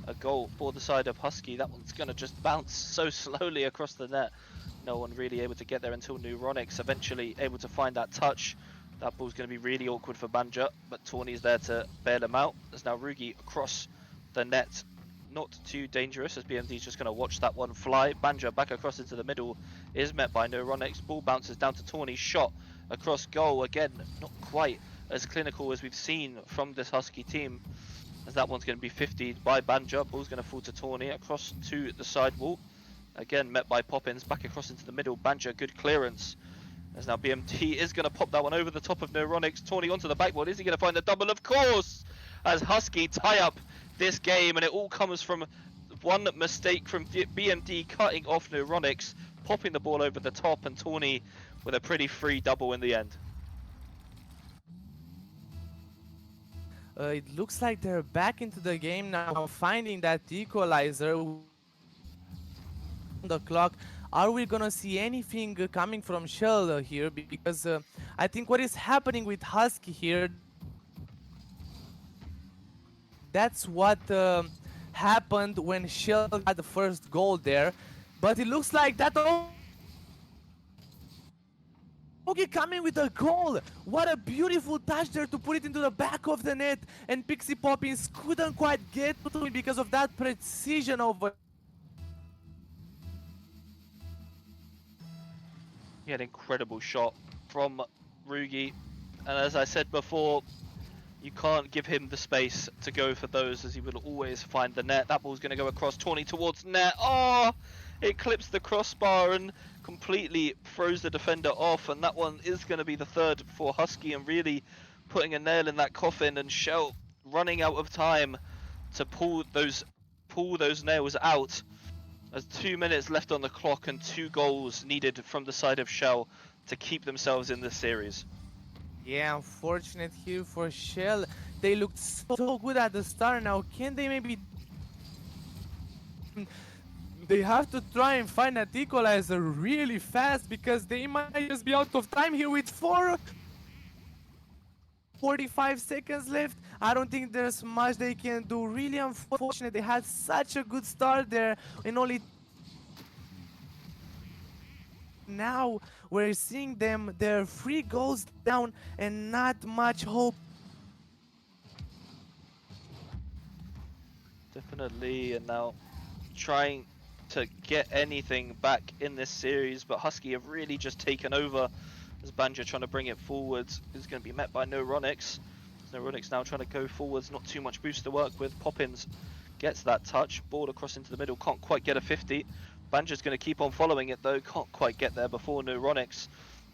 a goal for the side of Husky. That one's going to just bounce so slowly across the net. No one really able to get there until Neuronix eventually able to find that touch. That ball's going to be really awkward for Banja, but Tawny's there to bail him out. There's now Rugi across the net. Not too dangerous as BMD's just going to watch that one fly. Banja back across into the middle is met by Neuronix. Ball bounces down to Tawny. Shot across goal. Again, not quite as clinical as we've seen from this Husky team, as that one's going to be 50'd by Banja. Ball's going to fall to Tawny across to the side wall. Again, met by Poppins, back across into the middle. Banja, good clearance. As now BMT is going to pop that one over the top of Neuronix. Tawny onto the backboard. Is he going to find the double? Of course! As Husky tie up this game, and it all comes from one mistake from BMD cutting off Neuronix, popping the ball over the top, and Tawny with a pretty free double in the end. It looks like they're back into the game now, finding that equalizer on the clock. Are we gonna see anything coming from Shell here? Because I think what is happening with Husky here, that's what happened when Shell got the first goal there. But it looks like that Okay, coming with a goal. What a beautiful touch there to put it into the back of the net. And Pixie Poppins couldn't quite get to it because of that precision over. He had an incredible shot from Rugi. And as I said before, you can't give him the space to go for those, as he will always find the net. That ball's going to go across Tawny towards net. Oh, it clips the crossbar and completely throws the defender off. And that one is going to be the third for Husky, and really putting a nail in that coffin. And Shell running out of time to pull those nails out. There's 2 minutes left on the clock and 2 goals needed from the side of Shell to keep themselves in this series. Yeah, unfortunate here for Shell. They looked so good at the start. Now, can they maybe... They have to try and find that equalizer really fast, because they might just be out of time here with 45 seconds left. I don't think there's much they can do. Really unfortunate. They had such a good start there, and only now we're seeing them, they're 3 goals down and not much hope. Definitely, and now trying to get anything back in this series, but Husky have really just taken over as Banja trying to bring it forwards is going to be met by Neuronix. Neuronix now trying to go forwards, not too much boost to work with. Poppins gets that touch, ball across into the middle, can't quite get a 50. Banja's going to keep on following it though, can't quite get there before Neuronix.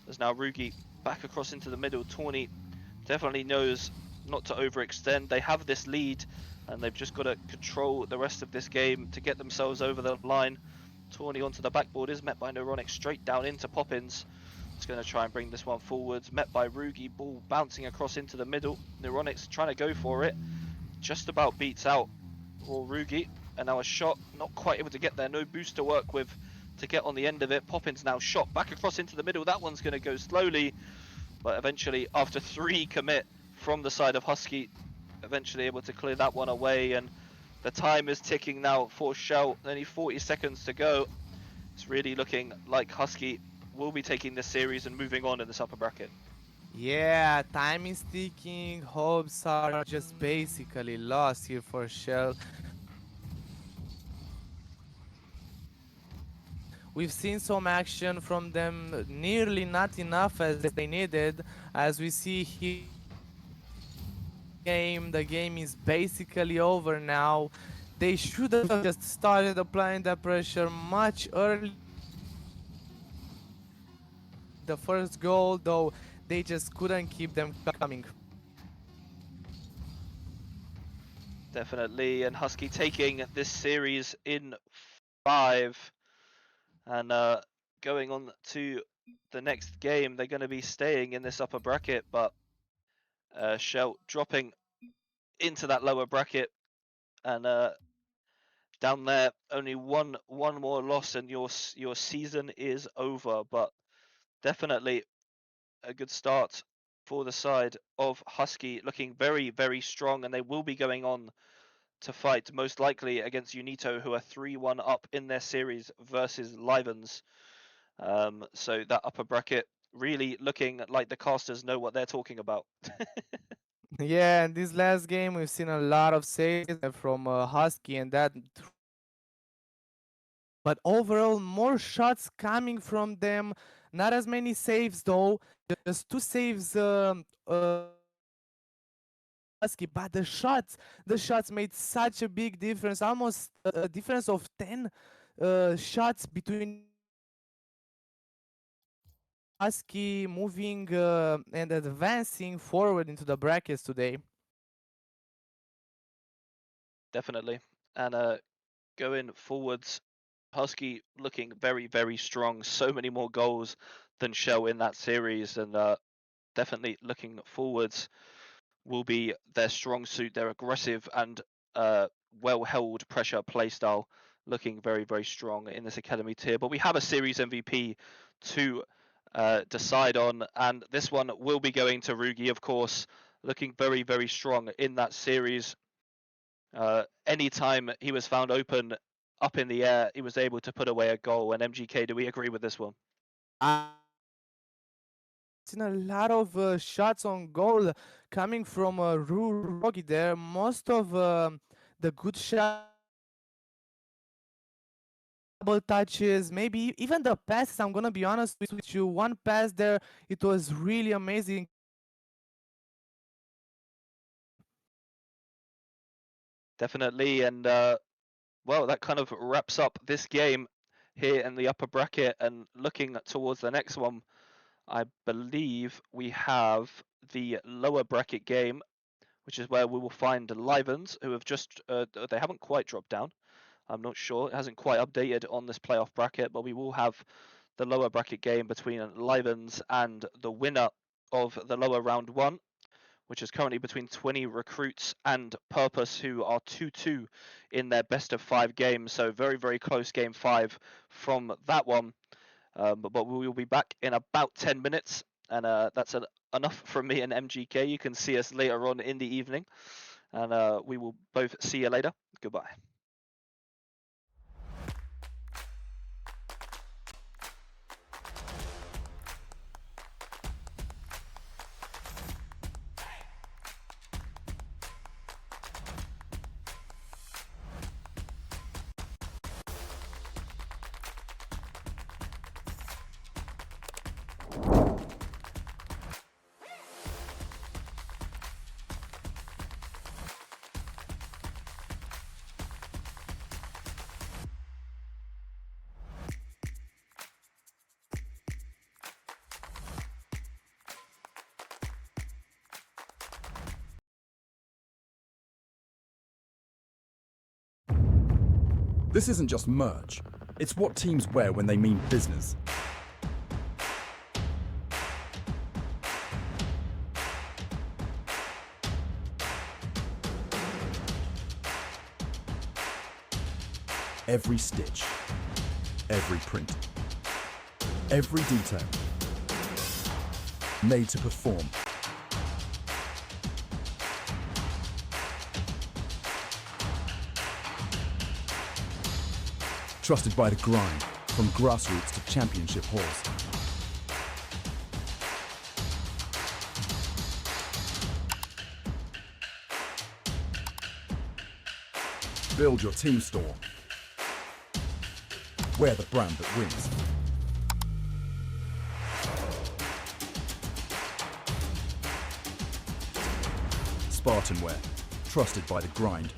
There's now Rugi back across into the middle. Tawny definitely knows not to overextend. They have this lead, and they've just got to control the rest of this game to get themselves over the line. Tawny onto the backboard is met by Neuronix straight down into Poppins. It's going to try and bring this one forwards, met by Rugi, ball bouncing across into the middle. Neuronix trying to go for it, just about beats out Rugi, and now a shot, not quite able to get there, no boost to work with to get on the end of it. Poppins now shot back across into the middle. That one's going to go slowly, but eventually after 3 commit from the side of Husky, eventually able to clear that one away. And the time is ticking now for Shell, only 40 seconds to go. It's really looking like Husky will be taking this series and moving on in this upper bracket. Yeah, time is ticking. Hopes are just basically lost here for Shell. We've seen some action from them, nearly not enough as they needed. As we see here, the game is basically over now. They should have just started applying that pressure much earlier. The first goal, though, they just couldn't keep them coming. Definitely, and Husky taking this series in 5. And going on to the next game, they're going to be staying in this upper bracket, but Shell dropping into that lower bracket, and down there. Only one more loss, and your season is over. But definitely a good start for the side of Husky, looking very, very strong, and they will be going on to fight most likely against Unito, who are 3-1 up in their series versus Livens. So that upper bracket really looking like the casters know what they're talking about. Yeah, in this last game, we've seen a lot of saves from Husky, and that. But overall, more shots coming from them. Not as many saves though. Just two saves. Husky, but the shots made such a big difference. Almost a difference of 10 shots between Husky moving and advancing forward into the brackets today. Definitely. And going forwards, Husky looking very, very strong. So many more goals than Shell in that series, and definitely looking forwards will be their strong suit, their aggressive and well-held pressure playstyle, looking very, very strong in this academy tier. But we have a series MVP to decide on, and this one will be going to Rugi, of course, looking very, very strong in that series. Anytime he was found open up in the air, he was able to put away a goal. And MGK, do we agree with this one? Seen a lot of shots on goal coming from Rogi there. Most of the good shots, double touches, maybe even the passes. I'm gonna be honest with you. One pass there, it was really amazing. Definitely. And well, that kind of wraps up this game here in the upper bracket. And looking towards the next one, I believe we have the lower bracket game, which is where we will find Livens, who have just, they haven't quite dropped down. I'm not sure. It hasn't quite updated on this playoff bracket, but we will have the lower bracket game between Livens and the winner of the lower round one, which is currently between 20 Recruits and Purpose, who are 2-2 in their best of 5 games. So very, very close game 5 from that one. But we will be back in about 10 minutes, and that's enough from me and MGK. You can see us later on in the evening, and we will both see you later. Goodbye. This isn't just merch, it's what teams wear when they mean business. Every stitch, every print, every detail, made to perform. Trusted by the grind, from grassroots to championship halls. Build your team store. Wear the brand that wins. SpartanWare, trusted by the grind.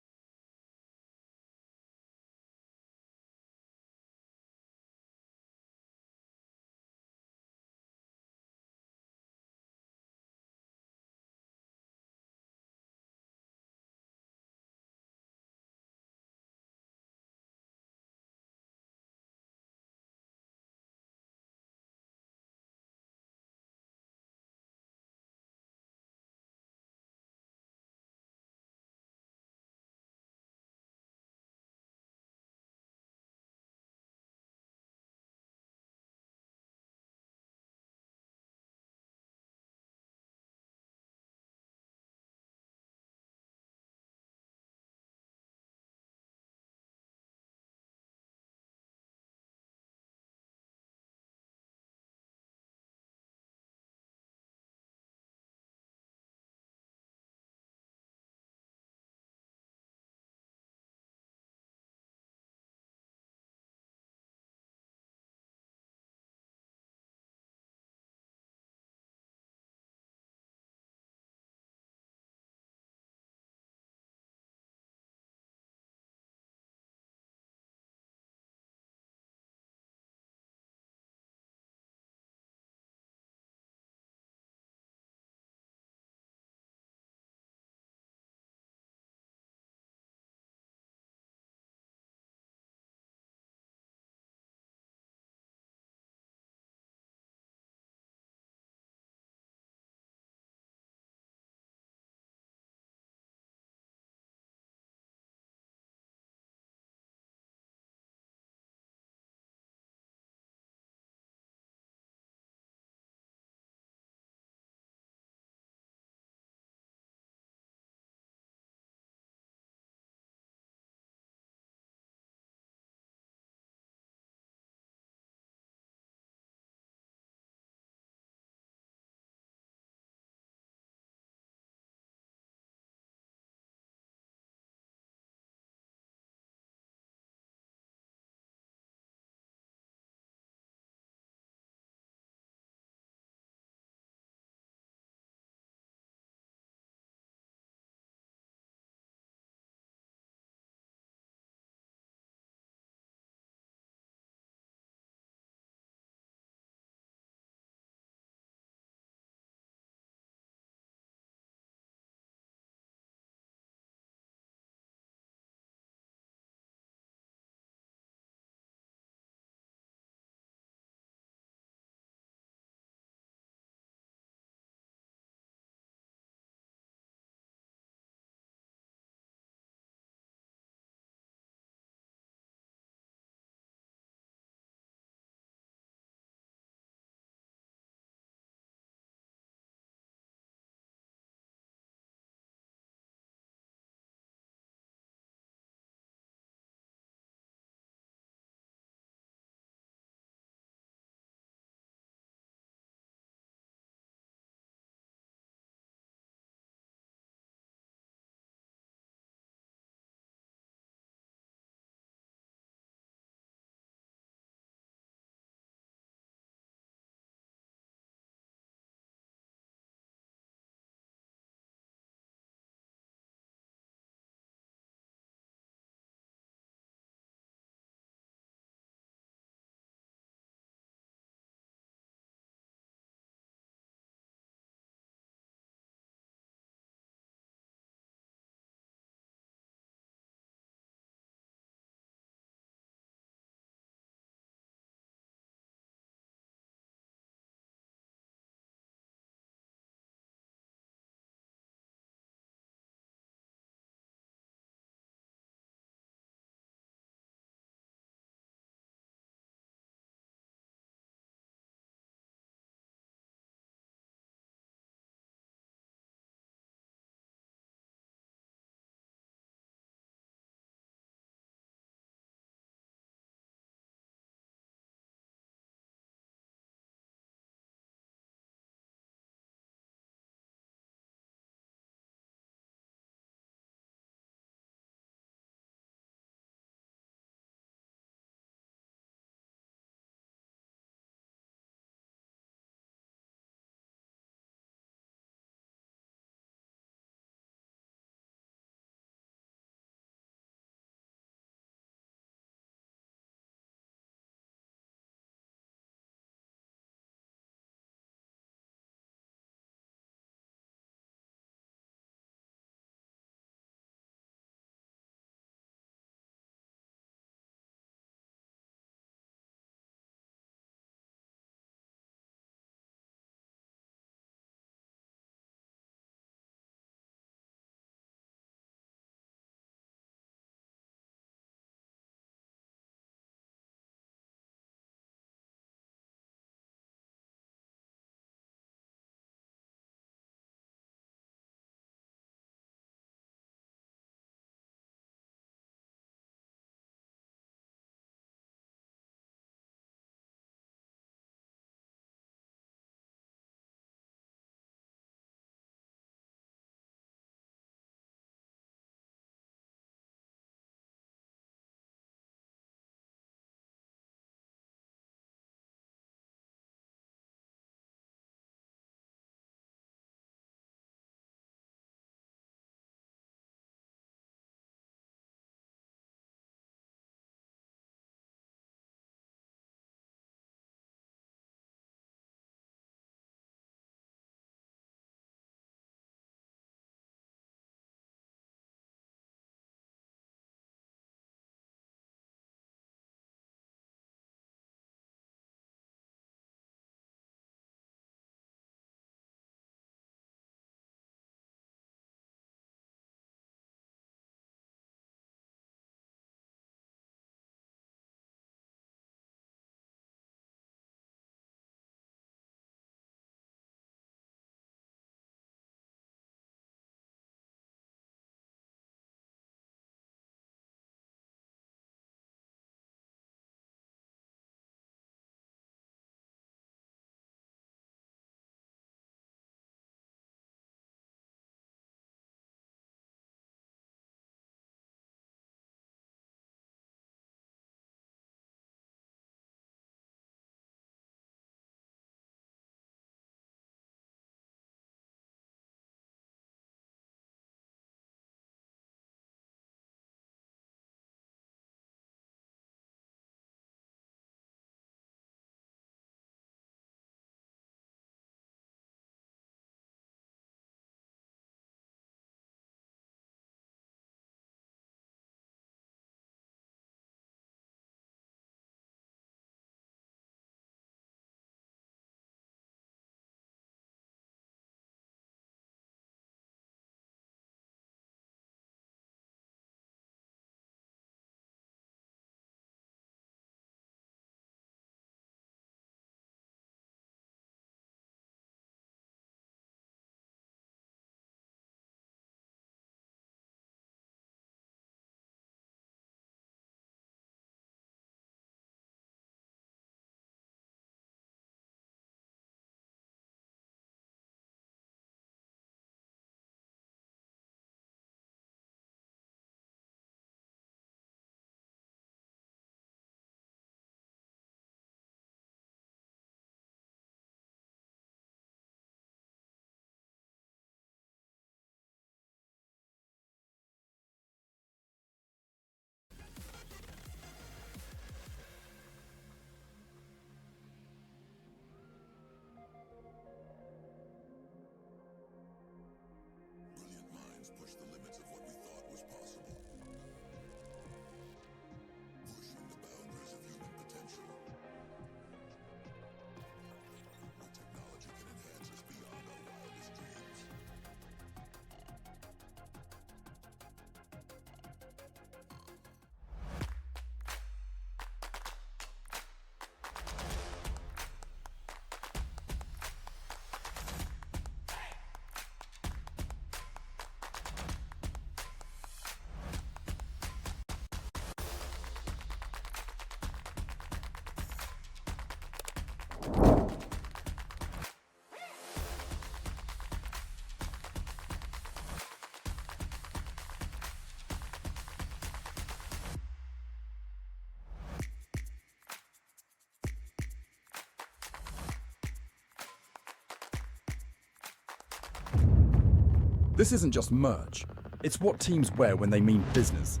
This isn't just merch, it's what teams wear when they mean business.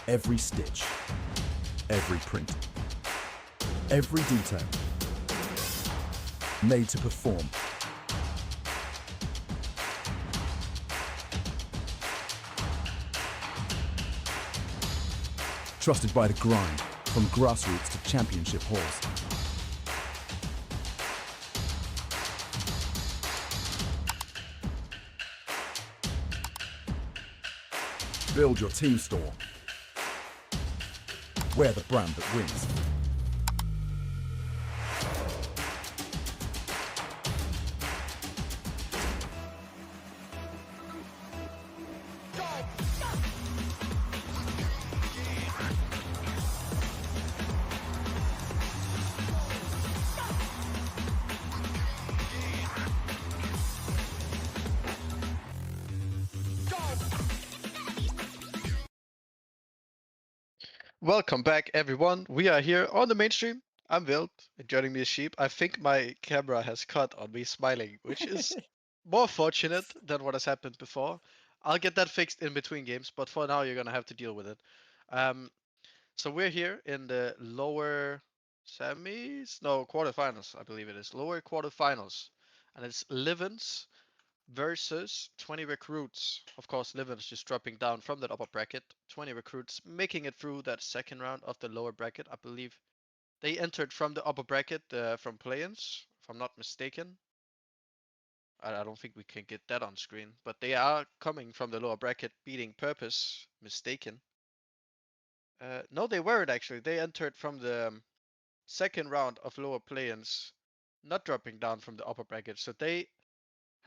Every stitch, every print, every detail, made to perform. Trusted by the grind, from grassroots to championship halls. Build your team store. Wear the brand that wins. Welcome back, everyone. We are here on the mainstream. I'm Wild, and joining me is Sheep. I think my camera has cut on me smiling, which is more fortunate than what has happened before. I'll get that fixed in between games, but for now, you're gonna have to deal with it. So we're here in the lower semis, no, quarterfinals, I believe it is. Lower quarterfinals, and it's Livens versus 20 recruits. Of course, Livens just dropping down from that upper bracket. 20 recruits making it through that second round of the lower bracket. I believe they entered from the upper bracket from play-ins, if I'm not mistaken. I don't think we can get that on screen, but they are coming from the lower bracket, beating Purpose, mistaken. No, they weren't actually. They entered from the second round of lower play-ins, not dropping down from the upper bracket. So they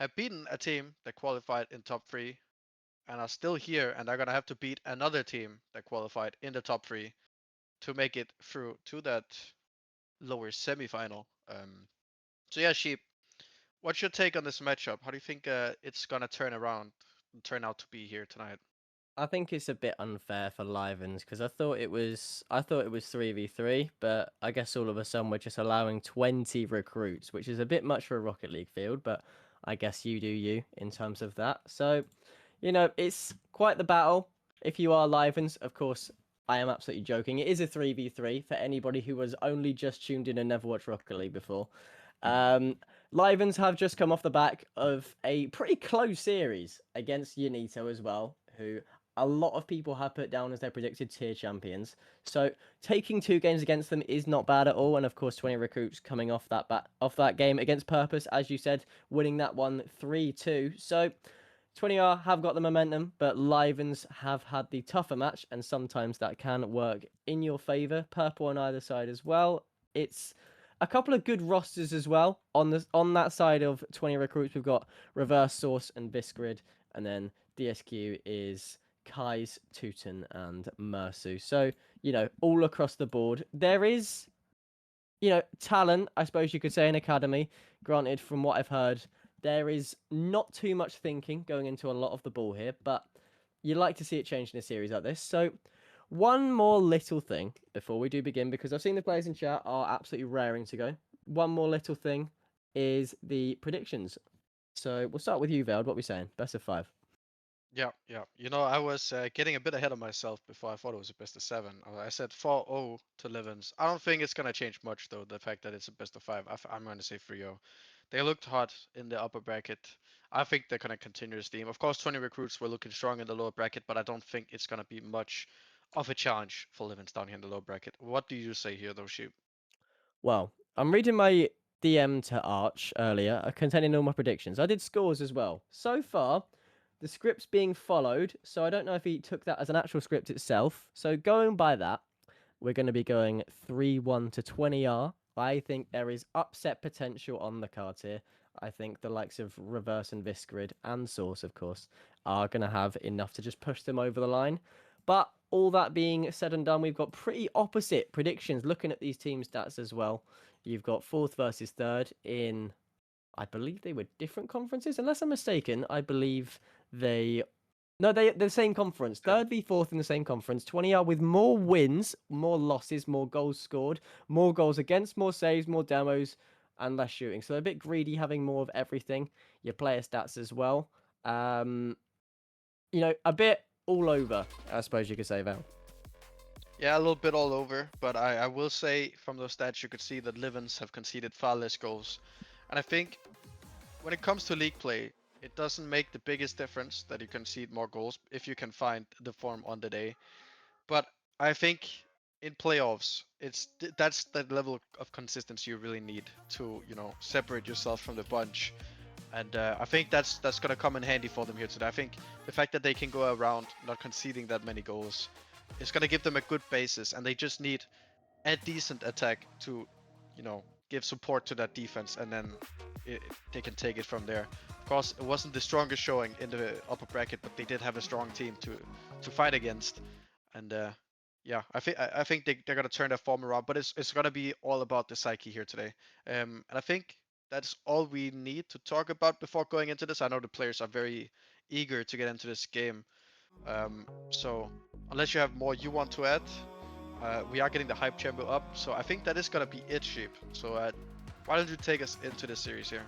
have beaten a team that qualified in top 3 and are still here, and are going to have to beat another team that qualified in the top 3 to make it through to that lower semifinal. So yeah, Sheep, what's your take on this matchup? How do you think it's going to turn out to be here tonight? I think it's a bit unfair for Livens because I thought it was 3v3, but I guess all of a sudden we're just allowing 20 recruits, which is a bit much for a Rocket League field, but I guess you do you in terms of that. So, it's quite the battle. If you are Livens, of course, I am absolutely joking. It is a 3v3 for anybody who was only just tuned in and never watched Rocket League before. Livens have just come off the back of a pretty close series against Unito as well, who a lot of people have put down as their predicted tier champions. So taking 2 games against them is not bad at all. And of course, 20 recruits coming off that game against Purpose, as you said, winning that one 3-2. So 20R have got the momentum, but Livens have had the tougher match, and sometimes that can work in your favour. Purple on either side as well. It's a couple of good rosters as well. On that side of 20 recruits, we've got Reverse Source and Visgrid, and then DSQ is Kai's, Teuton, and Mersu. So, all across the board. There is, talent, I suppose you could say, in Academy. Granted, from what I've heard, there is not too much thinking going into a lot of the ball here, but you like to see it change in a series like this. So, one more little thing before we do begin, because I've seen the players in chat are absolutely raring to go. One more little thing is the predictions. So, we'll start with you, Veld. What are we saying? Best of 5. Yeah. I was getting a bit ahead of myself before. I thought it was a best of 7. I said 4-0 to Livens. I don't think it's going to change much, though, the fact that it's a best of 5. I'm going to say 3-0. They looked hot in the upper bracket. I think they're going to continue this theme. Of course, 20 recruits were looking strong in the lower bracket, but I don't think it's going to be much of a challenge for Livens down here in the lower bracket. What do you say here, though, Sheep? Well, I'm reading my DM to Arch earlier, containing all my predictions. I did scores as well. So far, the script's being followed, so I don't know if he took that as an actual script itself. So going by that, we're going to be going 3-1 to 20R. I think there is upset potential on the cards here. I think the likes of Reverse and Visgrid and Source, of course, are going to have enough to just push them over the line. But all that being said and done, we've got pretty opposite predictions looking at these team stats as well. You've got 4th versus 3rd in, I believe they were different conferences. Unless I'm mistaken, I believe they No, they're the same conference. Third v fourth in the same conference. 20R with more wins, more losses, more goals scored, more goals against, more saves, more demos, and less shooting. So they're a bit greedy, having more of everything. Your player stats as well. A bit all over, I suppose you could say, Val. Yeah, a little bit all over, but I will say from those stats you could see that Livens have conceded far less goals. And I think when it comes to league play, it doesn't make the biggest difference that you concede more goals if you can find the form on the day. But I think in playoffs, that's the level of consistency you really need to, separate yourself from the bunch. And I think that's gonna come in handy for them here today. I think the fact that they can go around not conceding that many goals is gonna give them a good basis, and they just need a decent attack to, give support to that defense, and then they can take it from there. Of course, it wasn't the strongest showing in the upper bracket, but they did have a strong team to fight against. And yeah, I think they're gonna turn their form around, but it's gonna be all about the psyche here today. And I think that's all we need to talk about before going into this. I know the players are very eager to get into this game. So unless you have more you want to add, we are getting the hype chamber up. So I think that is gonna be it, Sheep. So why don't you take us into this series here?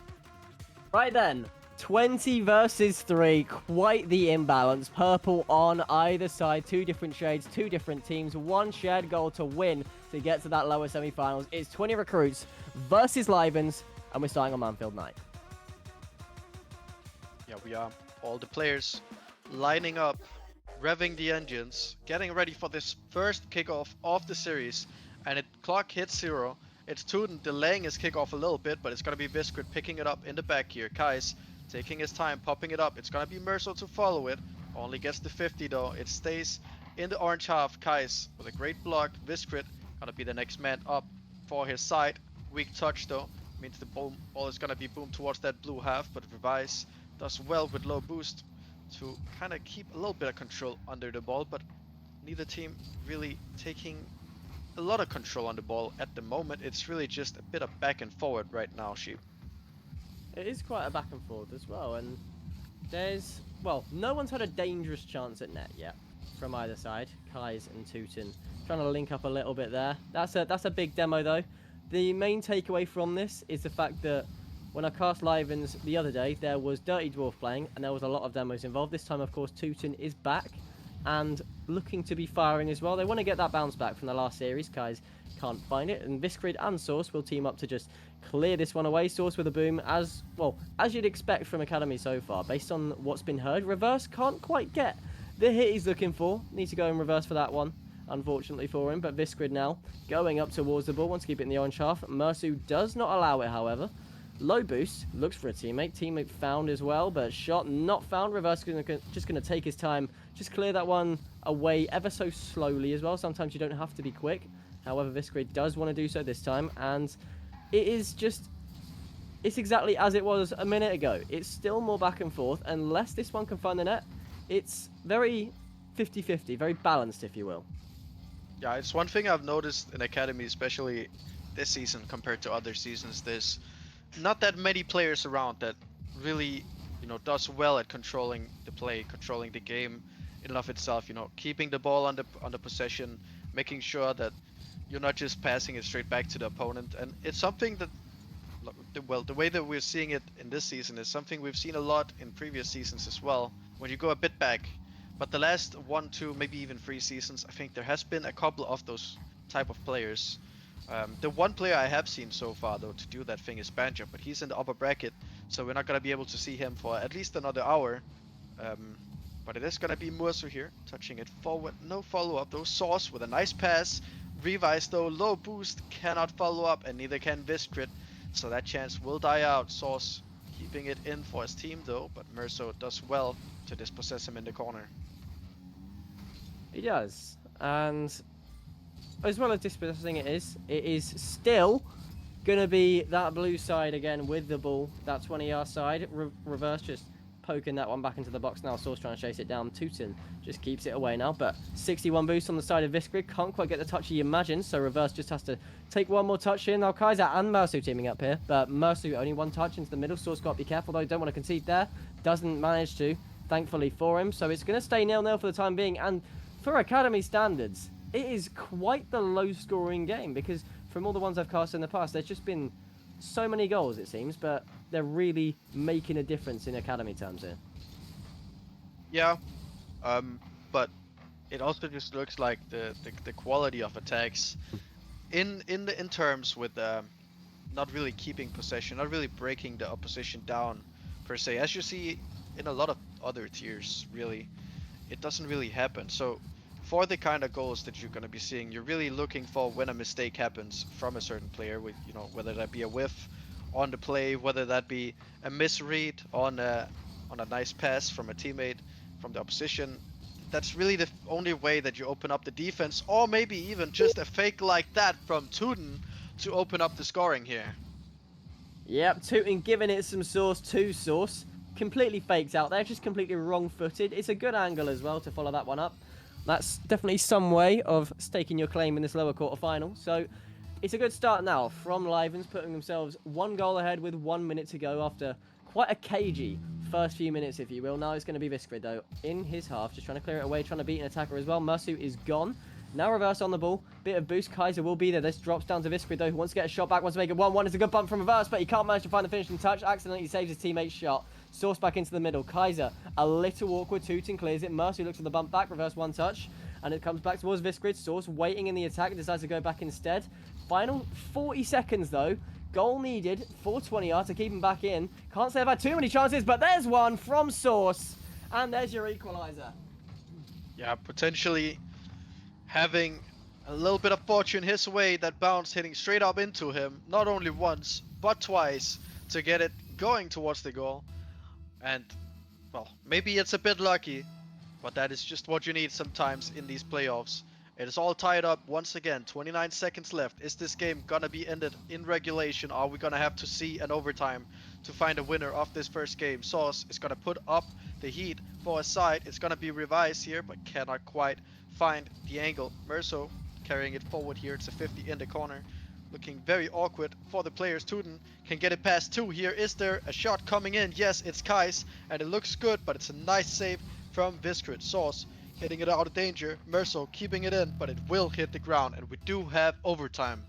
Right then, 20 versus 3, quite the imbalance. Purple on either side, 2 different shades, 2 different teams, 1 shared goal to win to get to that lower semi-finals. It's 20 recruits versus Livens, and we're starting on Manfield night. Yeah, we are all the players lining up, revving the engines, getting ready for this first kickoff of the series, and clock hits 0. It's Tuden delaying his kickoff a little bit, but it's gonna be Viscrid picking it up in the back here. Kais taking his time, popping it up. It's gonna be Merso to follow it. Only gets the 50 though. It stays in the orange half. Kais with a great block. Viscrid gonna be the next man up for his side. Weak touch though. Means the ball is gonna be boomed towards that blue half, but Revise does well with low boost to kind of keep a little bit of control under the ball, but neither team really taking a lot of control on the ball at the moment. It's really just a bit of back and forward right now, Sheep. It is quite a back and forth as well, and no one's had a dangerous chance at net yet from either side. Kais and Tuten trying to link up a little bit there. That's a big demo though. The main takeaway from this is the fact that when I cast Livens the other day, there was Dirty Dwarf playing, and there was a lot of demos involved. This time, of course, Tuten is back and looking to be firing as well. They want to get that bounce back from the last series. Kais can't find it, and Viscrid and Source will team up to just clear this one away. Source with a boom, as you'd expect from Academy so far, based on what's been heard. Reverse can't quite get the hit he's looking for. Needs to go in reverse for that one, unfortunately for him. But Viscrid now going up towards the ball, wants to keep it in the orange half. Mersu does not allow it, however. Low boost, looks for a teammate. Teammate found as well, but shot not found. Reverse just going to take his time, just clear that one away ever so slowly as well. Sometimes you don't have to be quick. However, Viscrid does want to do so this time, and it's exactly as it was a minute ago. It's still more back and forth. Unless this one can find the net, it's very 50-50, very balanced, if you will. Yeah, it's one thing I've noticed in Academy, especially this season compared to other seasons. There's not that many players around that really, does well at controlling the play, controlling the game in and of itself. Keeping the ball on the possession, making sure that you're not just passing it straight back to the opponent. And it's something that, the way that we're seeing it in this season is something we've seen a lot in previous seasons as well. When you go a bit back, but the last 1, 2, maybe even 3 seasons, I think there has been a couple of those type of players. The one player I have seen so far though to do that thing is Banjo, but he's in the upper bracket, so we're not gonna be able to see him for at least another hour. But it is gonna be Mursu here, touching it forward, no follow-up though. Source with a nice pass. Revise though, low boost, cannot follow up, and neither can Viscrid, so that chance will die out. Source keeping it in for his team though, but Merso does well to dispossess him in the corner. He does, and as well as dispossessing it is still going to be that blue side again with the ball. That 20-yard side. Reverse just poking that one back into the box now. Source trying to chase it down. Tuten just keeps it away now, but 61 boost on the side of Viscrid. Can't quite get the touch he imagined, so Reverse just has to take one more touch here. Now Kaiser and Mersu teaming up here, but Mersu only one touch into the middle. Source got to be careful though, don't want to concede there. Doesn't manage to. thankfully for him. So it's going to stay 0-0 for the time being. And for Academy standards, it is quite the low-scoring game because from all the ones I've cast in the past, there's just been so many goals, it seems, but they're really making a difference in Academy terms here. Yeah, but it also just looks like the quality of attacks in terms with not really keeping possession, not really breaking the opposition down per se, as you see in a lot of other tiers. Really, it doesn't really happen. So for the kind of goals that you're going to be seeing, you're really looking for when a mistake happens from a certain player, with whether that be a whiff on the play, whether that be a misread on a nice pass from a teammate from the opposition. That's really the only way that you open up the defense, or maybe even just a fake like that from Tuden to open up the scoring here. Yep, Tooting giving it some sauce to Sauce. Completely faked out there, just completely wrong-footed. It's a good angle as well to follow that one up. That's definitely some way of staking your claim in this lower quarter-final. So it's a good start now from Livens, putting themselves 1 goal ahead with 1 minute to go after quite a cagey first few minutes, if you will. Now it's going to be Viscrid, though, in his half, just trying to clear it away, trying to beat an attacker as well. Mersu is gone. Now Reverse on the ball. Bit of boost. Kaiser will be there. This drops down to Viscrid, though, who wants to get a shot back, wants to make it 1-1. It's a good bump from Reverse, but he can't manage to find the finishing touch. Accidentally saves his teammate's shot. Source back into the middle. Kaiser, a little awkward. Tooting clears it. Mercy looks for the bump back. Reverse 1 touch. And it comes back towards Viscrid. Source waiting in the attack. Decides to go back instead. Final 40 seconds, though. Goal needed for 20R to keep him back in. Can't say I've had too many chances, but there's one from Source. And there's your equalizer. Yeah, potentially having a little bit of fortune his way, that bounce hitting straight up into him, not only once, but twice, to get it going towards the goal. And, well, maybe it's a bit lucky, but that is just what you need sometimes in these playoffs. It is all tied up once again, 29 seconds left. Is this game gonna be ended in regulation? Are we gonna have to see an overtime to find a winner of this first game? Sauce is gonna put up the heat for a side. It's gonna be revised here, but cannot quite find the angle. Merso carrying it forward here. It's a 50 in the corner. Looking very awkward for the players. Tuden can get it past 2 here. Is there a shot coming in? Yes, it's Kais, and it looks good, but it's a nice save from Viscrid. Sauce hitting it out of danger. Merso keeping it in, but it will hit the ground, and we do have overtime.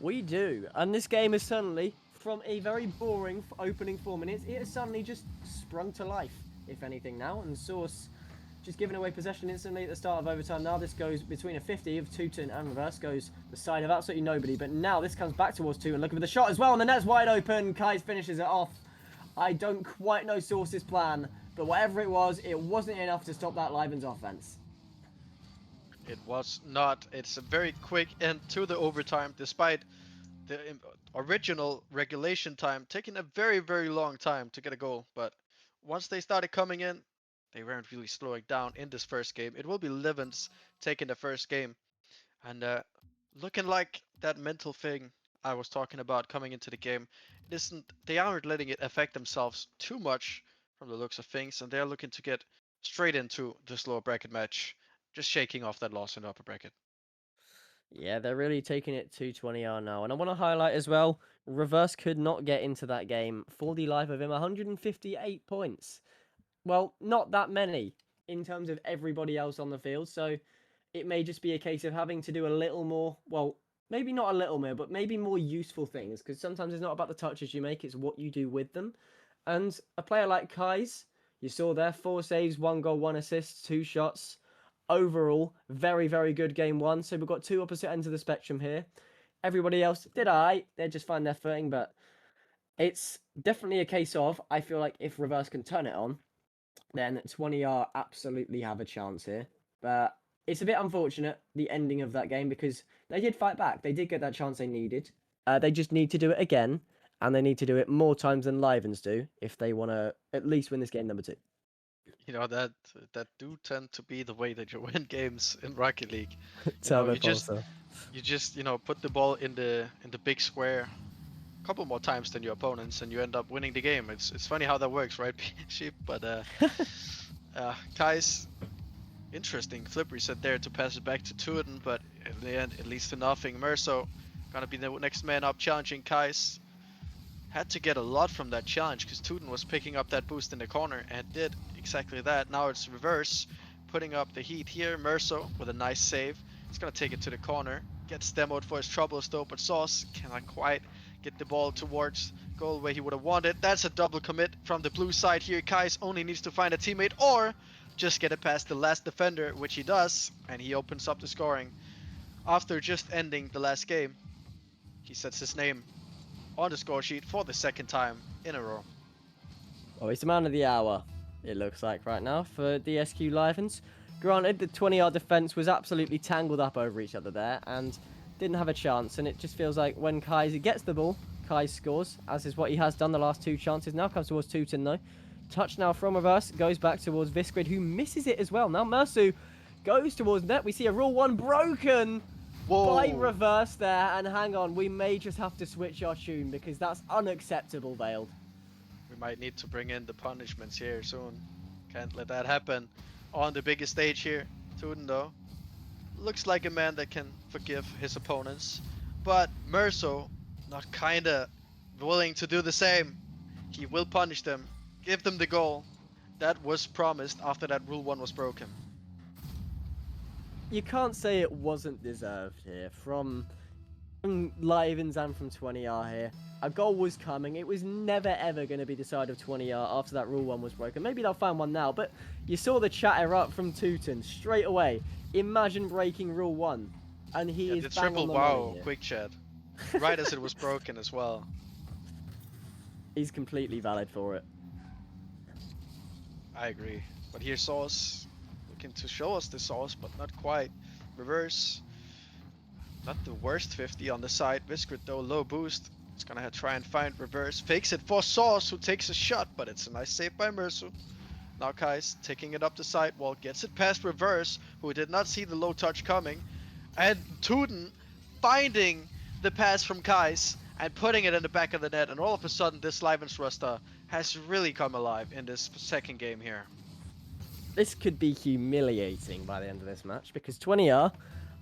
We do, and this game is suddenly, from a very boring opening 4 minutes, it has suddenly just sprung to life, if anything now, and Source just giving away possession instantly at the start of overtime. Now this goes between a 50 of Tootin and Reverse, goes the side of absolutely nobody, but now this comes back towards Tootin, looking for the shot as well, and the net's wide open. Kais finishes it off. I don't quite know Source's plan, but whatever it wasn't enough to stop that Livens offense. It was not. It's a very quick end to the overtime, despite the original regulation time taking a very, very long time to get a goal. But once they started coming in, they weren't really slowing down in this first game. It will be Livens taking the first game. And looking like that mental thing I was talking about coming into the game, they aren't letting it affect themselves too much from the looks of things, and they're looking to get straight into this lower bracket match, just shaking off that loss in the upper bracket. Yeah, they're really taking it to 20R now. And I want to highlight as well, Reverse could not get into that game for the life of him. 158 points. Well, not that many in terms of everybody else on the field. So it may just be a case of having to do a little more, well, maybe not a little more, but maybe more useful things. Because sometimes it's not about the touches you make, it's what you do with them. And a player like Kais, you saw there, 4 saves, 1 goal, 1 assist, 2 shots. Overall, very, very good game 1. So we've got 2 opposite ends of the spectrum here. Everybody else did alright. They just find their footing, but it's definitely a case of, I feel like if Reverse can turn it on, then 20R absolutely have a chance here. But it's a bit unfortunate, the ending of that game, because they did fight back. They did get that chance they needed. They just need to do it again, and they need to do it more times than Livens do if they want to at least win this game number 2. You know, that do tend to be the way that you win games in Rocket League. You just put the ball in the big square a couple more times than your opponents, and you end up winning the game. It's funny how that works, right, Sheep? But Kais, interesting flip reset there to pass it back to Tuden, but in the end it leads to nothing. Merso gonna be the next man up challenging Kais. had to get a lot from that challenge because Tuden was picking up that boost in the corner and did exactly that. Now it's reverse, putting up the heat here. Merso with a nice save. He's going to take it to the corner. Gets demoed for his troubles though, but Sauce cannot quite get the ball towards goal where he would have wanted. That's a double commit from the blue side here. Kais only needs to find a teammate or just get it past the last defender, which he does, and he opens up the scoring. After just ending the last game, he sets his name on the score sheet for the second time in a row. Well, he's the man of the hour, it looks like right now for DSQ Livens. Granted, the 20-yard defense was absolutely tangled up over each other there and didn't have a chance, and it just feels like when Kaiser gets the ball, Kai scores, as is what he has done the last 2 chances. Now comes towards Tuten though. Touch now from reverse, goes back towards Visquid, who misses it as well. Now Mersu goes towards net. We see a Rule 1 broken by reverse there, and hang on, we may just have to switch our tune because that's unacceptable, Veiled. We might need to bring in the punishments here soon. Can't let that happen on the biggest stage here. Tuden though looks like a man that can forgive his opponents, but Merso not kinda willing to do the same. He will punish them, give them the goal that was promised after that Rule 1 was broken. You can't say it wasn't deserved here from Livens and from 20R here. A goal was coming. It was never ever going to be the side of 20R after that Rule 1 was broken. Maybe they'll find one now, but you saw the chat erupt from Tuten straight away. Imagine breaking Rule 1. And he is the bang triple on the wow money here. quick chat. Right as it was broken as well. He's completely valid for it. I agree. But here's Sauce looking to show us the sauce, but not quite. Reverse. Not the worst 50 on the side. Visquid though, low boost. It's gonna try and find reverse. Fakes it for Sauce, who takes a shot, but it's a nice save by Mersu. Now Kais taking it up the sidewall, gets it past reverse, who did not see the low touch coming. And Tuden finding the pass from Kais and putting it in the back of the net. And all of a sudden, this Livens roster has really come alive in this second game here. This could be humiliating by the end of this match because 20R,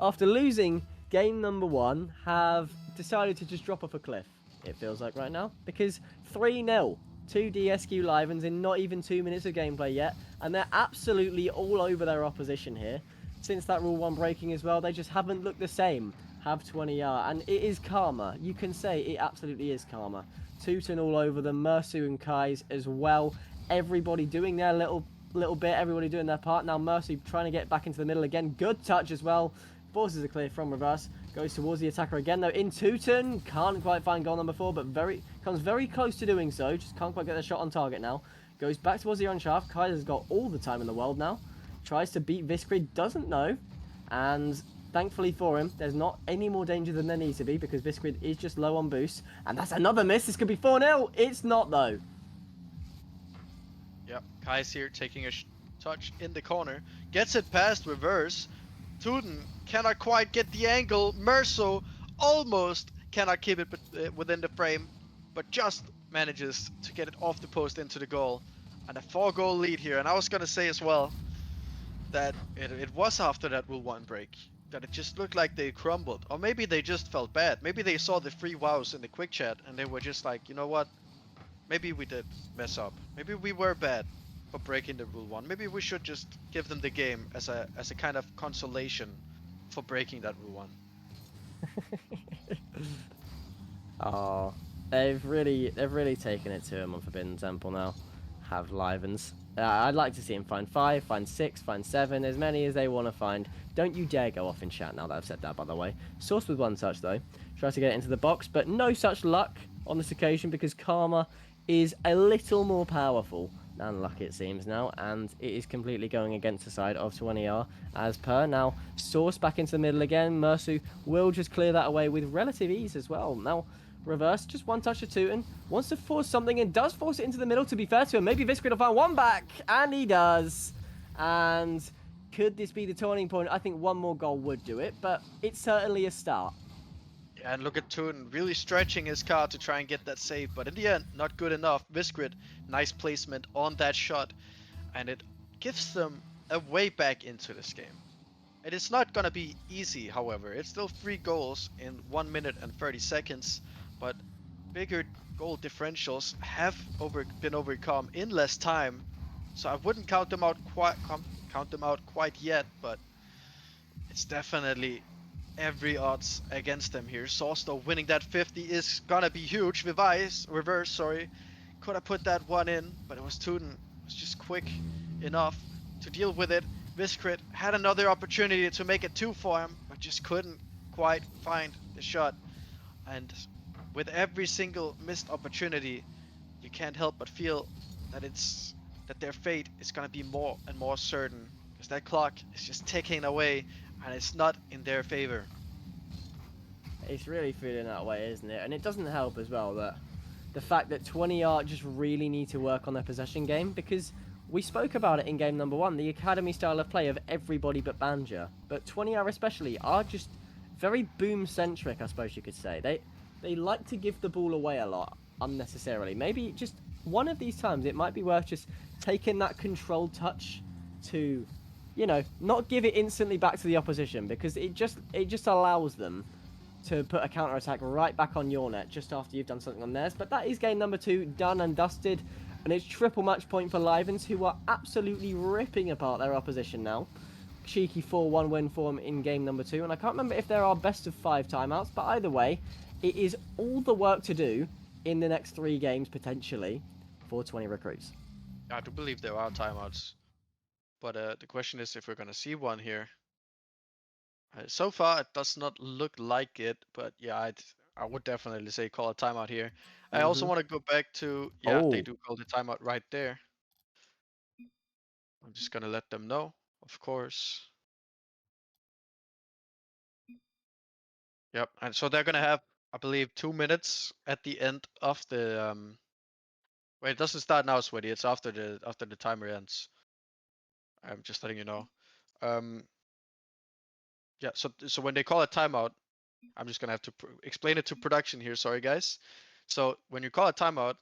after losing game number 1, have decided to just drop off a cliff, it feels like right now, because 3-0 to DSQ Livens in not even 2 minutes of gameplay yet, and they're absolutely all over their opposition here. Since that Rule 1 breaking as well, they just haven't looked the same, have 20R, and it is karma. You can say it absolutely is karma. Tuten all over them, Mersu and Kais as well, everybody doing their little bit, everybody doing their part. Now Mercy trying to get back into the middle again. Good touch as well. Forces a clear from reverse. Goes towards the attacker again though. In Tuten. Can't quite find goal number 4, but comes very close to doing so. Just can't quite get the shot on target now. Goes back towards the on shaft. Kaiser's got all the time in the world now. Tries to beat Visquid. Doesn't know. And thankfully for him, there's not any more danger than there needs to be because Visquid is just low on boost. And that's another miss. This could be 4-0. It's not though. Yep, Kais here taking a touch in the corner. Gets it past reverse. Tuden cannot quite get the angle. Merso almost cannot keep it within the frame, but just manages to get it off the post into the goal. And a 4-goal lead here. And I was going to say as well that it was after that Rule 1 break that it just looked like they crumbled. Or maybe they just felt bad. Maybe they saw the 3 wows in the quick chat and they were just like, you know what? Maybe we did mess up. Maybe we were bad for breaking the Rule 1. Maybe we should just give them the game as a kind of consolation for breaking that Rule 1. Oh, they've really taken it to him on Forbidden Temple now. Have Livens. I'd like to see him find 5, find 6, find 7, as many as they want to find. Don't you dare go off in chat now that I've said that, by the way. Source with 1 touch though. Tries to get it into the box, but no such luck on this occasion because Karma is a little more powerful than luck it seems now, and it is completely going against the side of 20R as per. Now Source back into the middle again. Mersu will just clear that away with relative ease as well. Now reverse, just 1 touch to Tuten, wants to force something and does force it into the middle, to be fair to him. Maybe Visquid will find 1 back, and he does. And could this be the turning point? I think 1 more goal would do it, but it's certainly a start. And look at Tuden really stretching his car to try and get that save, but in the end, not good enough. Visquid, nice placement on that shot, and it gives them a way back into this game. It is not gonna be easy, however. It's still 3 goals in 1 minute and 30 seconds, but bigger goal differentials have been overcome in less time. So I wouldn't count them out quite yet, but it's definitely every odds against them here. Sausto winning that 50 is gonna be huge. Reverse, sorry. Could have put that one in, but it was Tuden was just quick enough to deal with it. Viscrit had another opportunity to make it two for him, but just couldn't quite find the shot. And with every single missed opportunity, you can't help but feel that their fate is gonna be more and more certain because that clock is just ticking away and it's not in their favor. It's really feeling that way, isn't it? And it doesn't help as well that the fact that 20R just really need to work on their possession game, because we spoke about it in game number 1, the academy style of play of everybody but Banja. But 20R especially are just very boom centric, I suppose you could say. They like to give the ball away a lot unnecessarily. Maybe just one of these times it might be worth just taking that controlled touch to, you know, not give it instantly back to the opposition, because it just allows them to put a counter attack right back on your net just after you've done something on theirs. But that is game number 2 done and dusted, and it's triple match point for Livens, who are absolutely ripping apart their opposition now. Cheeky 4-1 win for them in game number 2, and I can't remember if there are best of 5 timeouts, but either way, it is all the work to do in the next 3 games potentially for 20 recruits. I do believe there are timeouts, but the question is if we're gonna see one here. So far, it does not look like it, but yeah, I would definitely say call a timeout here. I also want to go back to, yeah, they Oh. do call the timeout right there. I'm just gonna let them know, of course. Yep, and so they're gonna have, I believe, 2 minutes at the end of the wait, it doesn't start now, Sweaty. It's after the timer ends. I'm just letting you know. Yeah, so when they call a timeout, I'm just gonna have to explain it to production here. Sorry, guys. So when you call a timeout,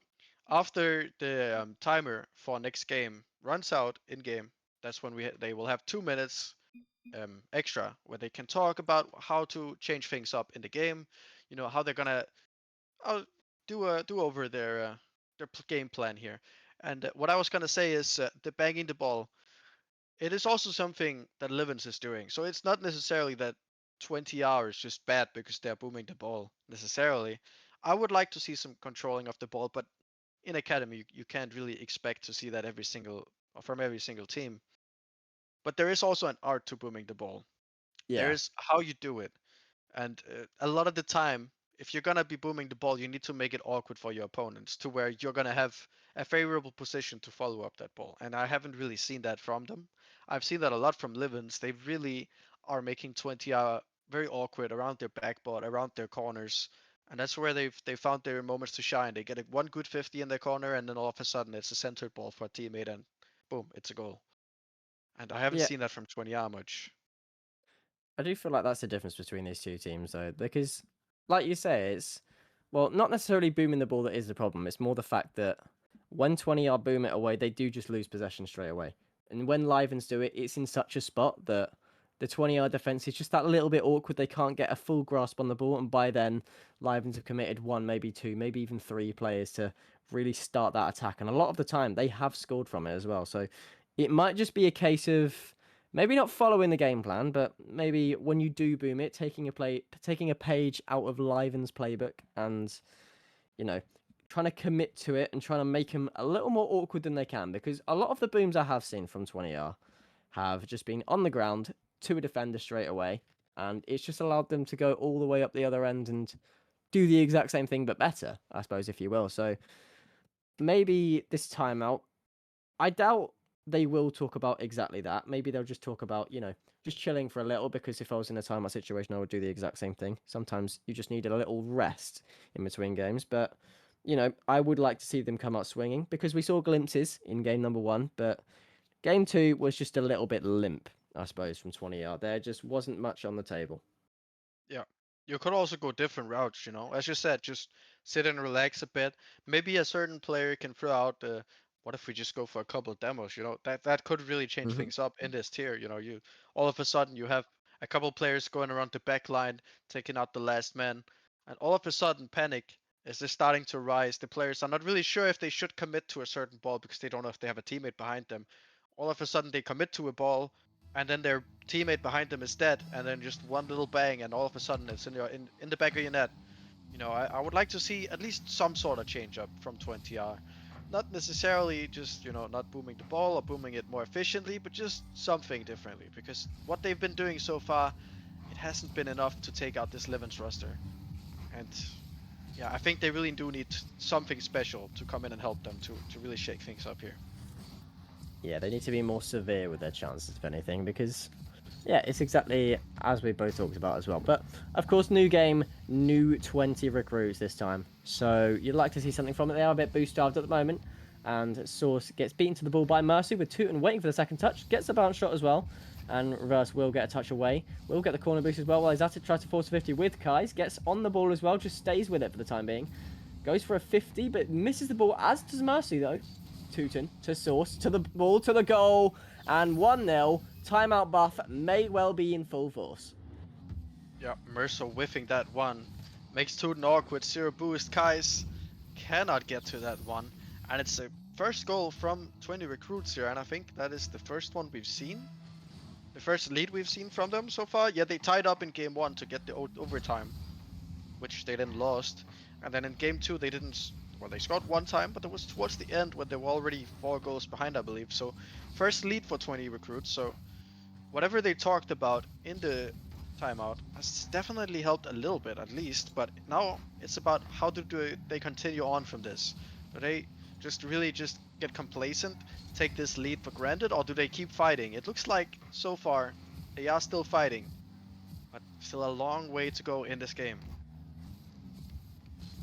after the timer for next game runs out in game, that's when they will have 2 minutes extra where they can talk about how to change things up in the game. You know how they're gonna do over their game plan here. And what I was gonna say is the banging the ball. It is also something that Livens is doing. So it's not necessarily that 20 hours just bad because they're booming the ball necessarily. I would like to see some controlling of the ball, but in academy you can't really expect to see that from every single team. But there is also an art to booming the ball. There Yeah. is how you do it. And a lot of the time, if you're going to be booming the ball, you need to make it awkward for your opponents to where you're going to have a favorable position to follow up that ball. And I haven't really seen that from them. I've seen that a lot from Livens. They really are making 20 very awkward around their backboard, around their corners. And that's where they found their moments to shine. They get one good 50 in their corner, and then all of a sudden it's a centered ball for a teammate, and boom, it's a goal. And I haven't Yeah. seen that from 20R much. I do feel like that's the difference between these two teams, though, because, like you say, it's, well, not necessarily booming the ball that is the problem. It's more the fact that when 20R boom it away, they do just lose possession straight away. And when Livens do it, it's in such a spot that the 20R defense is just that little bit awkward. They can't get a full grasp on the ball, and by then, Livens have committed 1, maybe 2, maybe even 3 players to really start that attack. And a lot of the time, they have scored from it as well. So it might just be a case of maybe not following the game plan, but maybe when you do boom it, taking a page out of Liven's playbook and, you know, trying to commit to it and trying to make them a little more awkward than they can, because a lot of the booms I have seen from 20R have just been on the ground to a defender straight away, and it's just allowed them to go all the way up the other end and do the exact same thing but better, I suppose, if you will. So maybe this timeout, I doubt they will talk about exactly that. Maybe they'll just talk about, you know, just chilling for a little, because if I was in a timeout situation, I would do the exact same thing. Sometimes you just need a little rest in between games. But, you know, I would like to see them come out swinging, because we saw glimpses in game number 1, but game 2 was just a little bit limp, I suppose, from 20R. There just wasn't much on the table. Yeah. You could also go different routes, you know. As you said, just sit and relax a bit. Maybe a certain player can throw out what if we just go for a couple of demos, you know? That could really change things up in this tier, you know. You all of a sudden you have a couple players going around the back line, taking out the last man, and all of a sudden Panic is they're starting to rise. The players are not really sure if they should commit to a certain ball because they don't know if they have a teammate behind them. All of a sudden they commit to a ball, and then their teammate behind them is dead, and then just one little bang, and all of a sudden it's in the back of your net. I would like to see at least some sort of change up from 20R. Not necessarily just, not booming the ball or booming it more efficiently, but just something differently. Because what they've been doing so far, it hasn't been enough to take out this Livens roster. And yeah, I think they really do need something special to come in and help them to really shake things up here. Yeah, they need to be more severe with their chances, if anything, because, yeah, it's exactly as we both talked about as well. But, of course, new game, new 20 recruits this time. So you'd like to see something from it. They are a bit boost-starved at the moment. And Source gets beaten to the ball by Mercy with Tootin waiting for the second touch. Gets the bounce shot as well. And Reverse will get a touch away. Will get the corner boost as well, while he's at it, tries to force a 50 with Kais. Gets on the ball as well, just stays with it for the time being. Goes for a 50, but misses the ball, as does Mercy, though. Tootin to Source, to the ball, to the goal, and 1-0. Timeout buff may well be in full force. Yeah, Mercer whiffing that one. Makes Tootin awkward, 0 boost. Kais cannot get to that one. And it's the first goal from 20 recruits here, and I think that is the first one we've seen. The first lead we've seen from them so far. Yeah, they tied up in game 1 to get the overtime, which they then lost. And then in game 2 they didn't... Well, they scored one time, but it was towards the end when they were already 4 goals behind, I believe. So, first lead for 20 recruits. So, whatever they talked about in the timeout has definitely helped a little bit, at least. But now it's about how do they continue on from this. Do they really just get complacent, take this lead for granted, or do they keep fighting? It looks like, so far, they are still fighting. But still a long way to go in this game.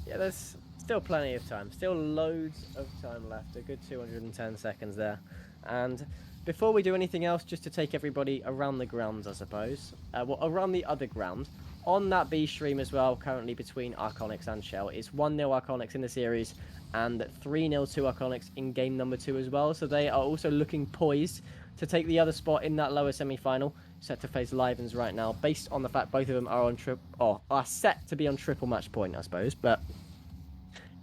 Yeah, there's still plenty of time. Still loads of time left. A good 210 seconds there. And before we do anything else, just to take everybody around the grounds, I suppose. Well, around the other ground. On that B stream as well, currently between Arconyx and Shell. It's 1-0 Arconyx in the series and 3-0 to Arconyx in game number 2 as well. So they are also looking poised to take the other spot in that lower semi-final. Set to face Livens right now, based on the fact both of them are on are set to be on triple match point, I suppose. But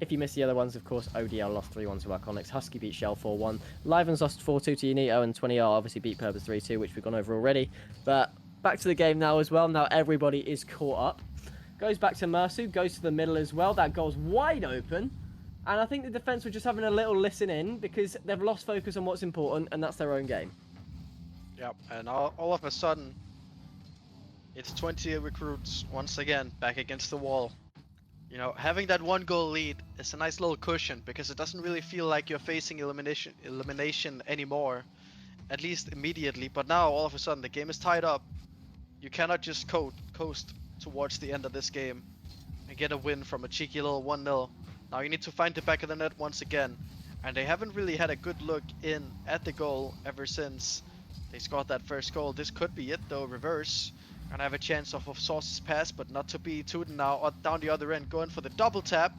if you miss the other ones, of course, ODL lost 3-1 to Arconyx, Husky beat Shell 4-1, Livens lost 4-2 to Unito, and 20R obviously beat Purpose 3-2, which we've gone over already. But back to the game now as well. Now everybody is caught up. Goes back to Mersu, goes to the middle as well. That goal's wide open. And I think the defence were just having a little listen in because they've lost focus on what's important, and that's their own game. Yep, and all of a sudden, it's 20 recruits once again back against the wall. Having that 1-goal lead is a nice little cushion because it doesn't really feel like you're facing elimination anymore, at least immediately. But now, all of a sudden, the game is tied up. You cannot just coast towards the end of this game and get a win from a cheeky little 1-0. Now you need to find the back of the net once again, and they haven't really had a good look in at the goal ever since they scored that first goal. This could be it though. Reverse. And I have a chance of Sauce's pass, but not to be. Tootin now down the other end, going for the double tap.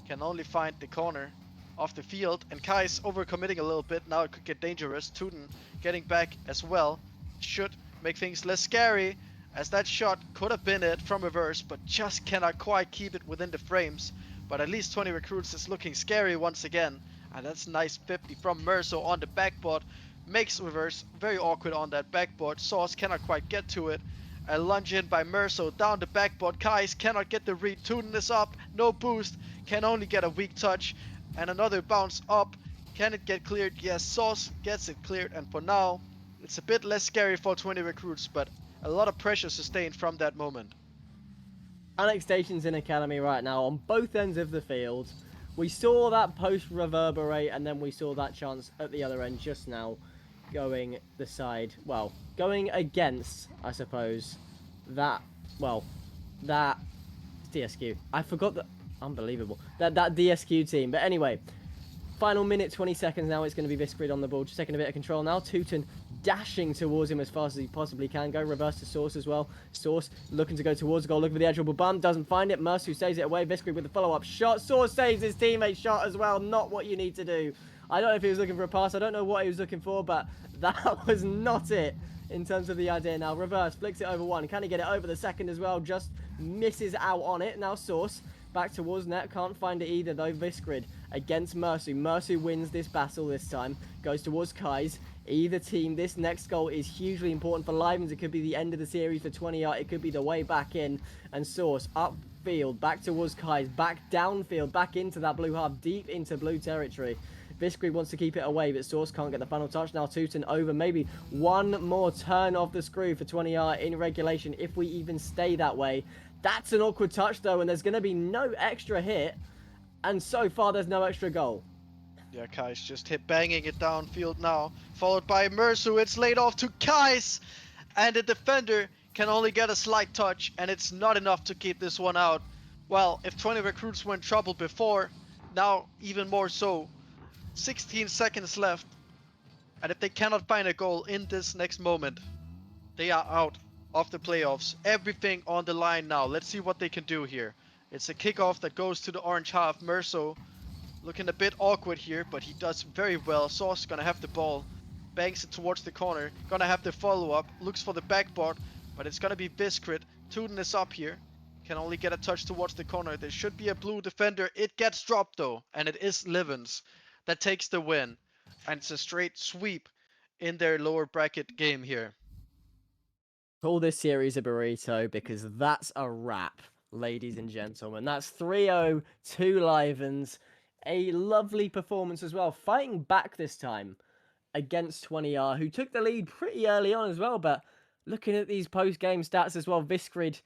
Can only find the corner off the field. And Kai's overcommitting a little bit. Now it could get dangerous. Tootin getting back as well. Should make things less scary, as that shot could have been it from Reverse, but just cannot quite keep it within the frames. But at least 20 recruits is looking scary once again. And that's a nice 50 from Merso on the backboard. Makes Reverse very awkward on that backboard. Sauce cannot quite get to it. A lunge in by Merso down the backboard. Kais cannot get the read. Tootin is up. No boost. Can only get a weak touch. And another bounce up. Can it get cleared? Yes, Sauce gets it cleared. And for now, it's a bit less scary for 20 recruits, but a lot of pressure sustained from that moment. Annex Station's in Academy right now on both ends of the field. We saw that post reverberate, and then we saw that chance at the other end just now going the side, well, going against, I suppose, that DSQ. I forgot that, unbelievable, that DSQ team. But anyway, final minute, 20 seconds now. It's going to be Viscrid on the ball, just taking a bit of control now. Tootin dashing towards him as fast as he possibly can go. Reverse to Source as well. Source looking to go towards the goal, looking for the edge of a bump, doesn't find it. Merce who saves it away. Viscrid with the follow-up shot. Source saves his teammate's shot as well. Not what you need to do. I don't know if he was looking for a pass. I don't know what he was looking for, but that was not it in terms of the idea. Now Reverse flicks it over one. Can he get it over the second as well? Just misses out on it. Now Source back towards net. Can't find it either, though. Visgrid against Mercy. Mercy wins this battle this time. Goes towards Kai's. Either team, this next goal is hugely important for Livens. It could be the end of the series for 20R. It could be the way back in. And Source upfield, back towards Kai's. Back downfield, back into that blue half, deep into blue territory. Visgrid wants to keep it away, but Source can't get the final touch. Now Tootin over. Maybe one more turn of the screw for 20R in regulation, if we even stay that way. That's an awkward touch, though, and there's going to be no extra hit. And so far, there's no extra goal. Yeah, Kais just hit banging it downfield now, followed by Mersu. It's laid off to Kais, and the defender can only get a slight touch, and it's not enough to keep this one out. Well, if 20 recruits were in trouble before, now even more so. 16 seconds left, and if they cannot find a goal in this next moment, they are out of the playoffs. Everything on the line now. Let's see what they can do here. It's a kickoff that goes to the orange half. Merso looking a bit awkward here, but he does very well. Sauce gonna have the ball, bangs it towards the corner, gonna have the follow-up, looks for the backboard, but it's gonna be Viscrit. Tuden is up here, can only get a touch towards the corner. There should be a blue defender. It gets dropped though, and it is Livens that takes the win, and it's a straight sweep in their lower bracket game here. Call this series a burrito, because that's a wrap, ladies and gentlemen. That's 3-0 to Livens. A lovely performance as well, fighting back this time against 20R, who took the lead pretty early on as well. But looking at these post-game stats as well, Visgrid,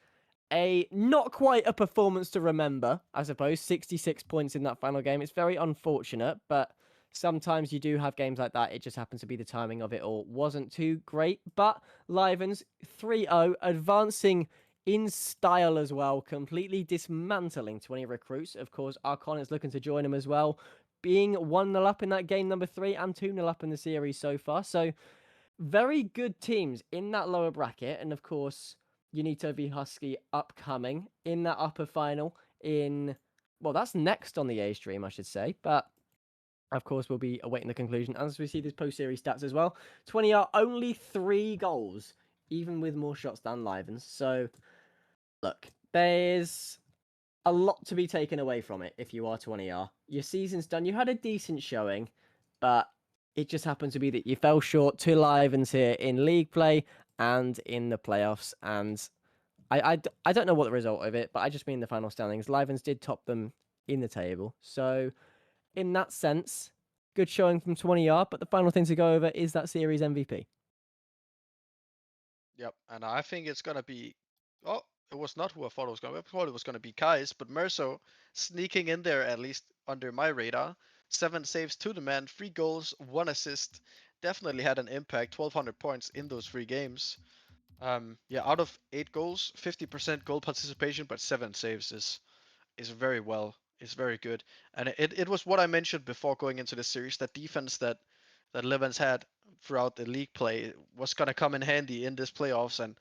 not quite a performance to remember, I suppose. 66 points in that final game. It's very unfortunate, but sometimes you do have games like that. It just happens to be the timing of it all wasn't too great. But Livens 3-0, advancing in style as well, completely dismantling 20 recruits. Of course, Archon is looking to join him as well, being 1-0 up in that game number 3 and 2-0 up in the series so far. So very good teams in that lower bracket. And of course, Unito v Husky upcoming in that upper final in, well, that's next on the A stream, I should say. But of course, we'll be awaiting the conclusion as we see this post-series stats as well. 20 are only 3 goals, even with more shots than Livens. So, look, there's a lot to be taken away from it if you are 20R. Your season's done. You had a decent showing, but it just happened to be that you fell short to Livens here in league play and in the playoffs. And I don't know what the result of it, but I just mean the final standings. Livens did top them in the table. So, in that sense, good showing from 20R, but the final thing to go over is that series MVP. Yep, and I think it's gonna be, oh, it was not who I thought it was gonna be. I thought it was gonna be Kais, but Merso sneaking in there, at least under my radar. 7 saves to the man, 3 goals, 1 assist. Definitely had an impact, 1,200 points in those 3 games. Yeah, out of 8 goals, 50% goal participation, but 7 saves is very well. It's very good. And it was what I mentioned before going into the series, that defense that Livens had throughout the league play was gonna come in handy in this playoffs. And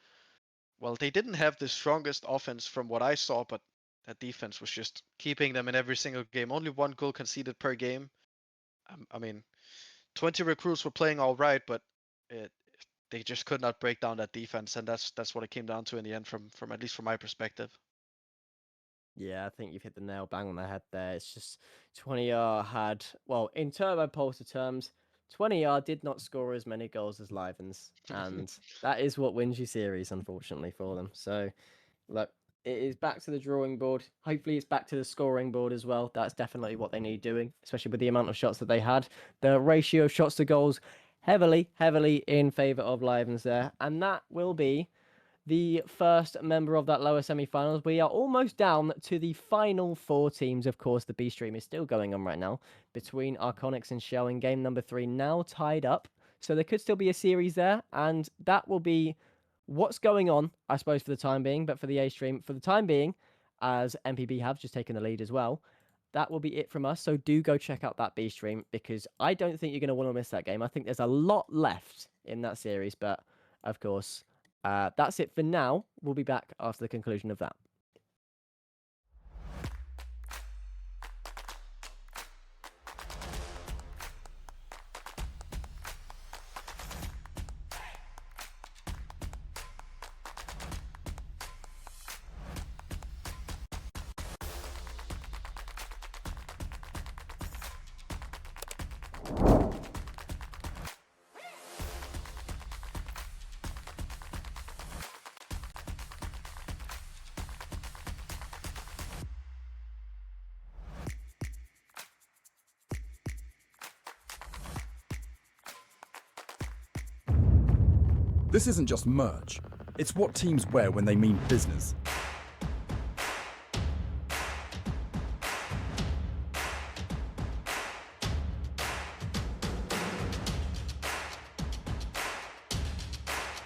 well, they didn't have the strongest offense from what I saw, but that defense was just keeping them in every single game. Only 1 goal conceded per game. I mean, 20 recruits were playing all right, but they just could not break down that defense, and that's what it came down to in the end, from at least from my perspective. Yeah, I think you've hit the nail bang on the head there. It's just 20R had, well, in Turbo Pulsar terms, 20R did not score as many goals as Livens, and that is what wins you series, unfortunately, for them. So, look, it is back to the drawing board. Hopefully it's back to the scoring board as well. That's definitely what they need doing, especially with the amount of shots that they had. The ratio of shots to goals heavily in favour of Livens there, and that will be the first member of that lower semi-finals. We are almost down to the final 4 teams. Of course, the B stream is still going on right now between Arconics and Shell in game number 3, now tied up. So there could still be a series there, and that will be what's going on, I suppose, for the time being. But for the A stream, for the time being, as MPB have just taken the lead as well, that will be it from us. So do go check out that B stream, because I don't think you're going to want to miss that game. I think there's a lot left in that series, but of course, that's it for now. We'll be back after the conclusion of that. This isn't just merch, it's what teams wear when they mean business.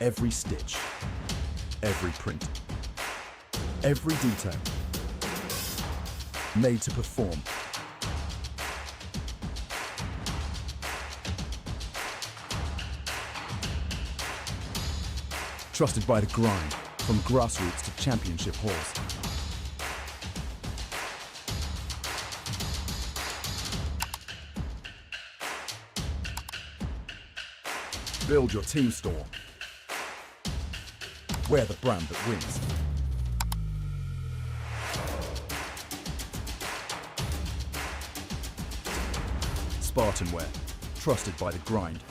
Every stitch, every print, every detail, made to perform. Trusted by the grind, from grassroots to championship halls. Build your team store. Wear the brand that wins. SpartanWare, trusted by the grind.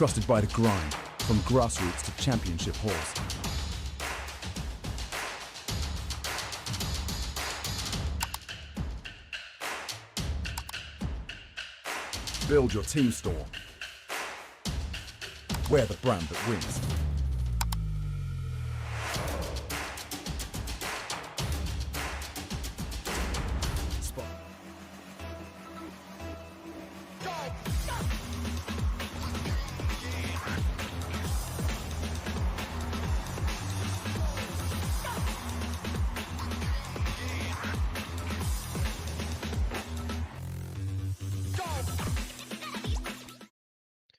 Trusted by the grind, from grassroots to championship halls. Build your team store. We're the brand that wins.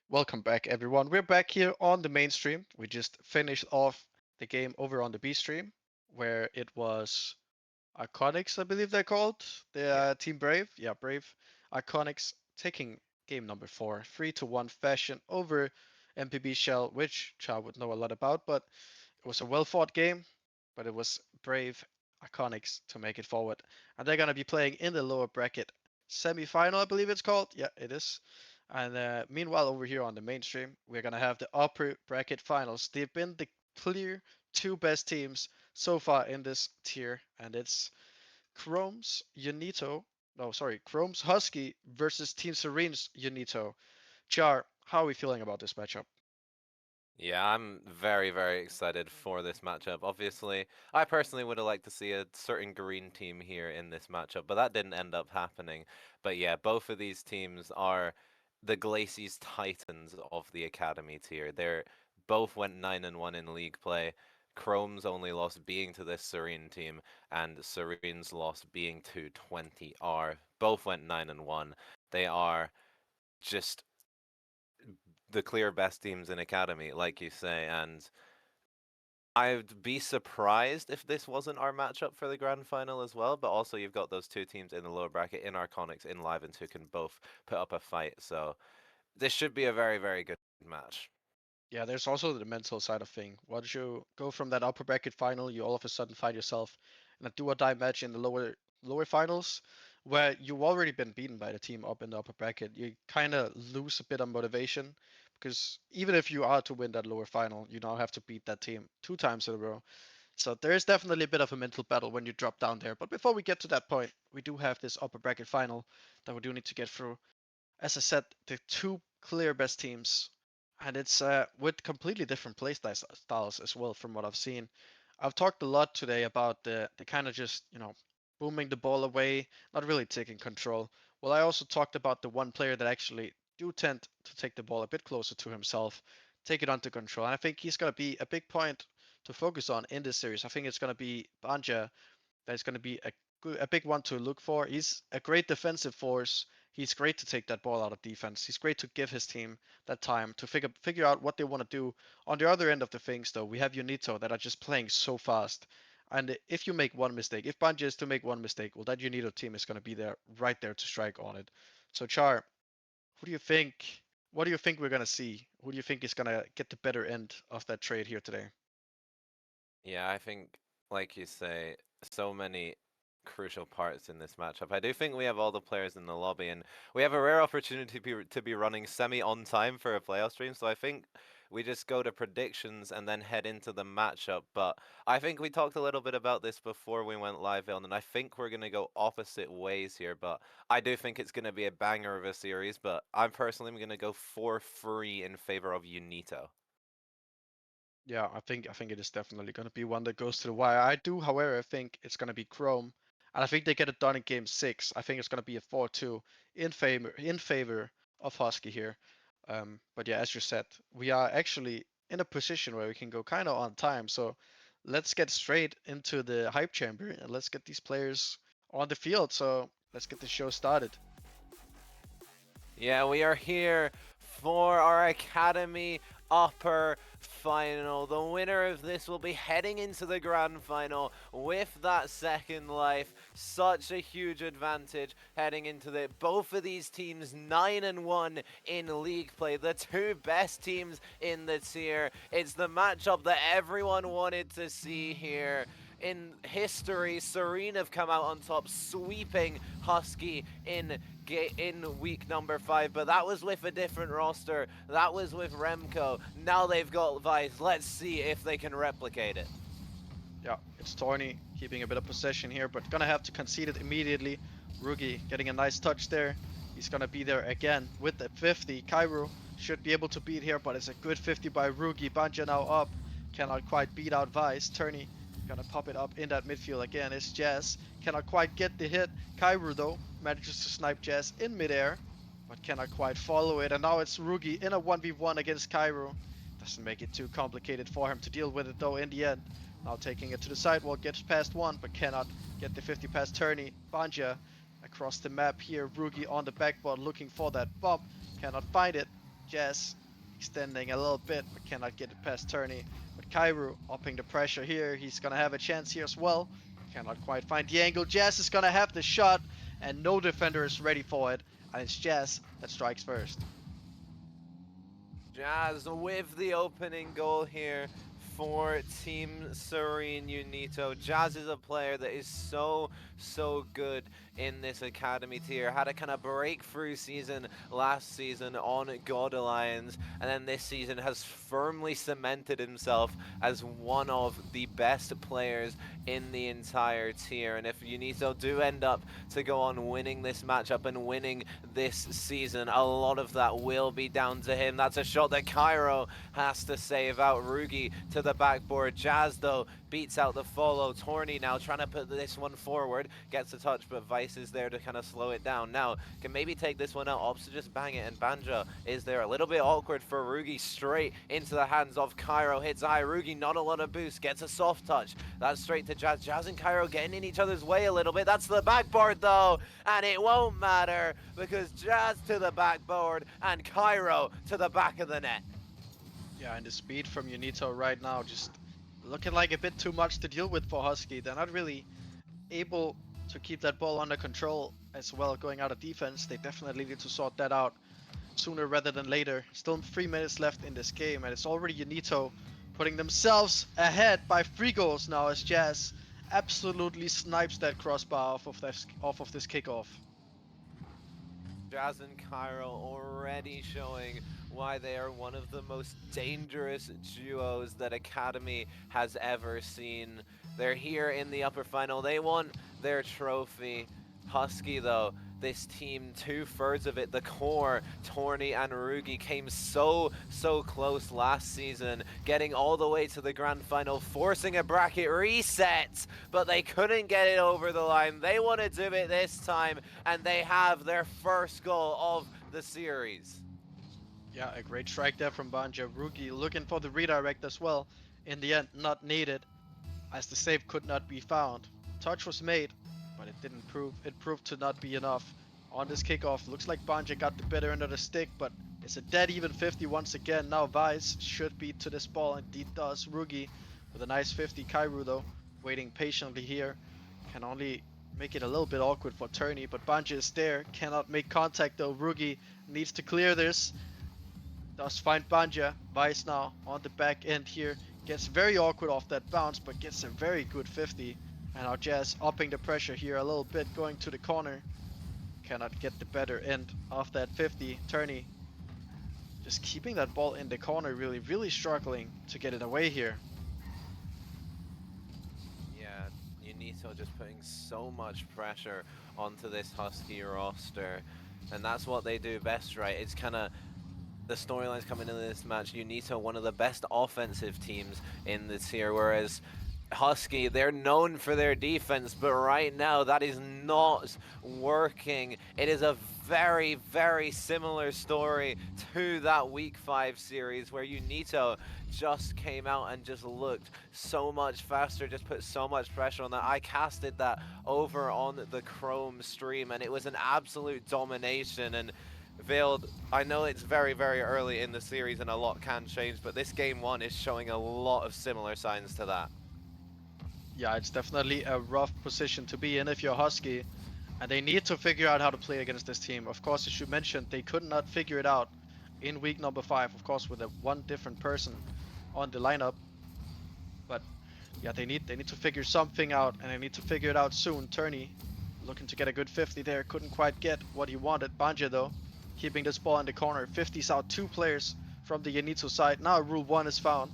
Welcome back, everyone. We're back here on the main stream. We just finished off the game over on the B stream, where it was Iconics, I believe they're called. The Team Brave. Yeah, Brave. Iconics taking game number 4, 3-1 fashion over MPB Shell, which Char would know a lot about, but it was a well-fought game, but it was Brave Iconics to make it forward. And they're going to be playing in the lower bracket semi-final, I believe it's called. Yeah, it is. And meanwhile, over here on the mainstream, we're going to have the upper bracket finals. They've been the clear 2 best teams so far in this tier, and it's Chrome's Chrome's Husky versus Team Serene's Unito. Char, how are we feeling about this matchup? Yeah, I'm very, very excited for this matchup. Obviously, I personally would have liked to see a certain green team here in this matchup, but that didn't end up happening. But yeah, both of these teams are the Glacies Titans of the Academy tier. They're both went 9-1 in league play. Chrome's only loss being to this Serene team, and Serene's loss being to 20R. Both went 9-1. They are just the clear best teams in Academy, like you say, and I'd be surprised if this wasn't our matchup for the grand final as well, but also you've got those 2 teams in the lower bracket, in Arconics, in Livens, who can both put up a fight, so this should be a very, very good match. Yeah, there's also the mental side of thing. Once you go from that upper bracket final, you all of a sudden find yourself in a do-or-die match in the lower finals, where you've already been beaten by the team up in the upper bracket. You kind of lose a bit of motivation, because even if you are to win that lower final, you now have to beat that team 2 times in a row. So there is definitely a bit of a mental battle when you drop down there. But before we get to that point, we do have this upper bracket final that we do need to get through. As I said, the 2 clear best teams, and it's with completely different styles as well from what I've seen. I've talked a lot today about the kind of just, booming the ball away, not really taking control. Well, I also talked about the one player that actually do tend to take the ball a bit closer to himself, take it under control. And I think he's going to be a big point to focus on in this series. I think it's going to be Banja that's going to be a big one to look for. He's a great defensive force. He's great to take that ball out of defense. He's great to give his team that time to figure out what they want to do. On the other end of the things, though, we have Unito that are just playing so fast. And if you make one mistake, if Banja is to make one mistake, well, that Unito team is going to be there, right there to strike on it. So, Char, who do you think? What do you think we're going to see? Who do you think is going to get the better end of that trade here today? Yeah, I think, like you say, so many crucial parts in this matchup. I do think we have all the players in the lobby, and we have a rare opportunity to be running semi on time for a playoff stream. So I think we just go to predictions and then head into the matchup. But I think we talked a little bit about this before we went live, and I think we're going to go opposite ways here. But I do think it's going to be a banger of a series. But I'm personally going to go 4-3 in favor of Unito. Yeah, I think it is definitely going to be one that goes to the wire. I do, however, think it's going to be Chrome, and I think they get it done in game 6. I think it's going to be a 4-2 in favor of Husky here. But yeah, as you said, we are actually in a position where we can go kind of on time. So let's get straight into the hype chamber and let's get these players on the field. So let's get the show started. Yeah, we are here for our Academy Upper Final. The winner of this will be heading into the Grand Final with that second life. Such a huge advantage heading into the both of these teams 9-1 in league play. The 2 best teams in the tier. It's the matchup that everyone wanted to see here. In history, Serene have come out on top, sweeping Husky in in week number 5, but that was with a different roster. That was with Remco. Now they've got Vice. Let's see if they can replicate it. Yeah, it's Torny keeping a bit of possession here, but gonna have to concede it immediately. Rugi getting a nice touch there. He's gonna be there again with the 50. Kairu should be able to beat here, but it's a good 50 by Rugi. Banja now up. Cannot quite beat out Vice. Turney gonna pop it up in that midfield again. It's Jazz. Cannot quite get the hit. Kairu though manages to snipe Jazz in midair, but cannot quite follow it. And now it's Rugi in a 1v1 against Kairu. Doesn't make it too complicated for him to deal with it though in the end. Now taking it to the sidewall, gets past one, but cannot get the 50 past Turney. Banja across the map here. Rugi on the backboard looking for that bump. Cannot find it. Jazz extending a little bit, but cannot get it past Turney. But Kairu upping the pressure here. He's gonna have a chance here as well. Cannot quite find the angle. Jazz is gonna have the shot, and no defender is ready for it. And it's Jazz that strikes first. Jazz with the opening goal here for Team Serene Unito. Jazz is a player that is so good in this academy tier. Had a kind of breakthrough season last season on God Alliance, and then this season has firmly cemented himself as one of the best players in the entire tier. And if Unito do end up to go on winning this matchup and winning this season, a lot of that will be down to him. That's a shot that Cairo has to save out. Rugi to the backboard. Jazz though beats out the follow. Torny now trying to put this one forward, gets a touch, but Vice is there to kind of slow it down. Now can maybe take this one out, opts to just bang it, and Banja is there. A little bit awkward for Rugi, straight into the hands of Cairo. Hits high. Rugi not a lot of boost, gets a soft touch. That's straight to Jazz. Jazz and Cairo getting in each other's way a little bit. That's the backboard though, and it won't matter because Jazz to the backboard and Cairo to the back of the net. Yeah, and the speed from Unito right now just looking like a bit too much to deal with for Husky. They're not really able to keep that ball under control as well going out of defense. They definitely need to sort that out sooner rather than later. Still 3 minutes left in this game, and it's already Unito putting themselves ahead by 3 goals now as Jazz absolutely snipes that crossbar off of this kickoff. Jazz and Cairo already showing why they are one of the most dangerous duos that Academy has ever seen. They're here in the upper final. They won their trophy. Husky though, this team, 2/3 of it, the core, Torny and Rugi, came so close last season, getting all the way to the grand final, forcing a bracket reset, but they couldn't get it over the line. They want to do it this time, and they have their first goal of the series. Yeah, a great strike there from Banja. Rugi looking for the redirect as well. In the end, not needed, as the save could not be found. Touch was made, but it proved to not be enough. On this kickoff, looks like Banja got the better end of the stick, but it's a dead even 50 once again. Now Vice should beat to this ball, indeed does. Rugi with a nice 50. Kairu though, waiting patiently here. Can only make it a little bit awkward for Turney, but Banja is there. Cannot make contact though. Rugi needs to clear this. Does find Banja. Vice now on the back end here. Gets very awkward off that bounce, but gets a very good 50. And now Jazz upping the pressure here a little bit, going to the corner. Cannot get the better end of that 50. Turney just keeping that ball in the corner, really struggling to get it away here. Yeah, Unito just putting so much pressure onto this Husky roster, and that's what they do best, right? It's kind of the storylines coming into this match. Unito, one of the best offensive teams in the tier, whereas Husky, they're known for their defense, but right now that is not working. It is a very similar story to that week 5 series where Unito just came out and just looked so much faster, just put so much pressure on that. I casted that over on the Chrome stream and it was an absolute domination. And Veiled, I know it's very early in the series and a lot can change, but this game 1 is showing a lot of similar signs to that. Yeah, it's definitely a rough position to be in if you're Husky, and they need to figure out how to play against this team. Of course, as you mentioned, they could not figure it out in week number 5, of course, with one different person on the lineup. But yeah, they need to figure something out, and they need to figure it out soon. Turney looking to get a good 50 there. Couldn't quite get what he wanted. Banja though, keeping this ball in the corner. 50's out 2 players from the Yanito side. Now rule 1 is found.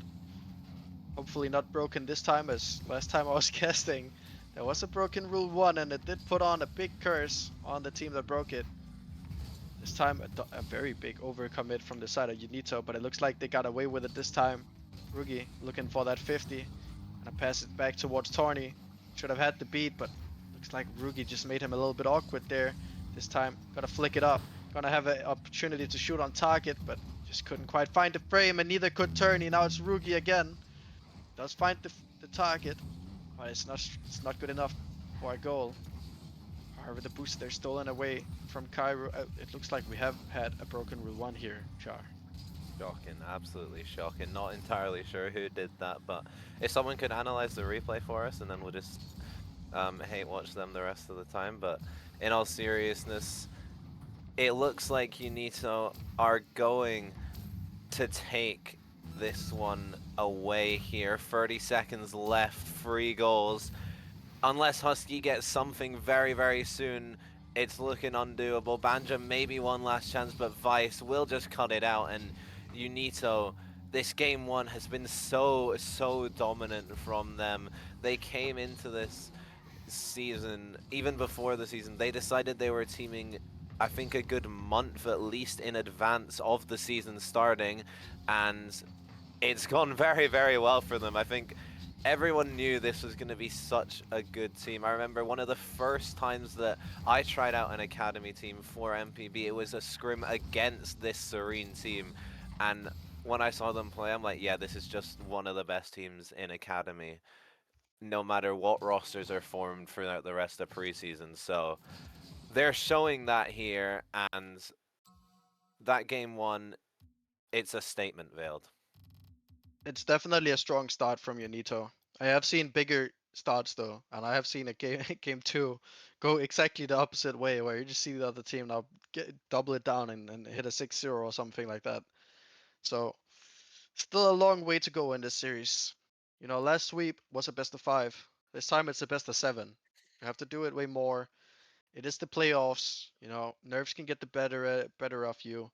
Hopefully not broken this time, as last time I was casting, there was a broken rule 1 and it did put on a big curse on the team that broke it. This time a very big overcommit from the side of Unito, but it looks like they got away with it this time. Rugi looking for that 50. And I pass it back towards Torny. Should have had the beat, but looks like Rugi just made him a little bit awkward there. This time, gotta flick it up. Gonna have an opportunity to shoot on target, but just couldn't quite find the frame, and neither could Torny. Now it's Rugi again. Does find the target, but it's not good enough for a goal. However, the boost there stolen away from Cairo. It looks like we have had a broken rule 1 here, Char. Shocking, absolutely shocking. Not entirely sure who did that, but if someone could analyze the replay for us, and then we'll just hate watch them the rest of the time. But in all seriousness, it looks like Unito are going to take this one away here. 30 seconds left, 3 goals. Unless Husky gets something very, very soon, it's looking undoable. Banja maybe one last chance, but Vice will just cut it out. And Unito, this game 1 has been so dominant from them. They came into this season, even before the season, they decided they were teaming, I think, a good month at least in advance of the season starting, and it's gone very, very well for them. I think everyone knew this was going to be such a good team. I remember one of the first times that I tried out an academy team for MPB, it was a scrim against this Serene team, and when I saw them play, I'm like, yeah, this is just one of the best teams in academy, no matter what rosters are formed throughout the rest of preseason. So they're showing that here, and that game 1, it's a statement, Veiled. It's definitely a strong start from Unito. I have seen bigger starts though, and I have seen a game 2 go exactly the opposite way, where you just see the other team now double it down and hit a 6-0 or something like that. So still a long way to go in this series. You know, last sweep was a best of 5. This time it's a best of 7. You have to do it way more. It is the playoffs. You know, nerves can get the better of you.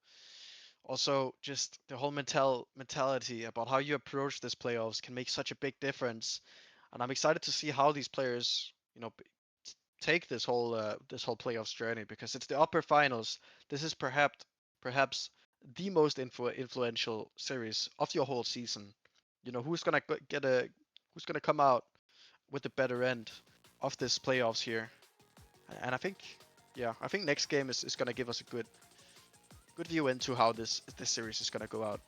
Also, just the whole mentality about how you approach this playoffs can make such a big difference. And I'm excited to see how these players, you know, take this whole playoffs journey, because it's the upper finals. This is perhaps the most influential series of your whole season. You know, who's gonna who's gonna come out with the better end of this playoffs here. And I think, yeah, I think next game is gonna give us a good view into how this series is gonna go out.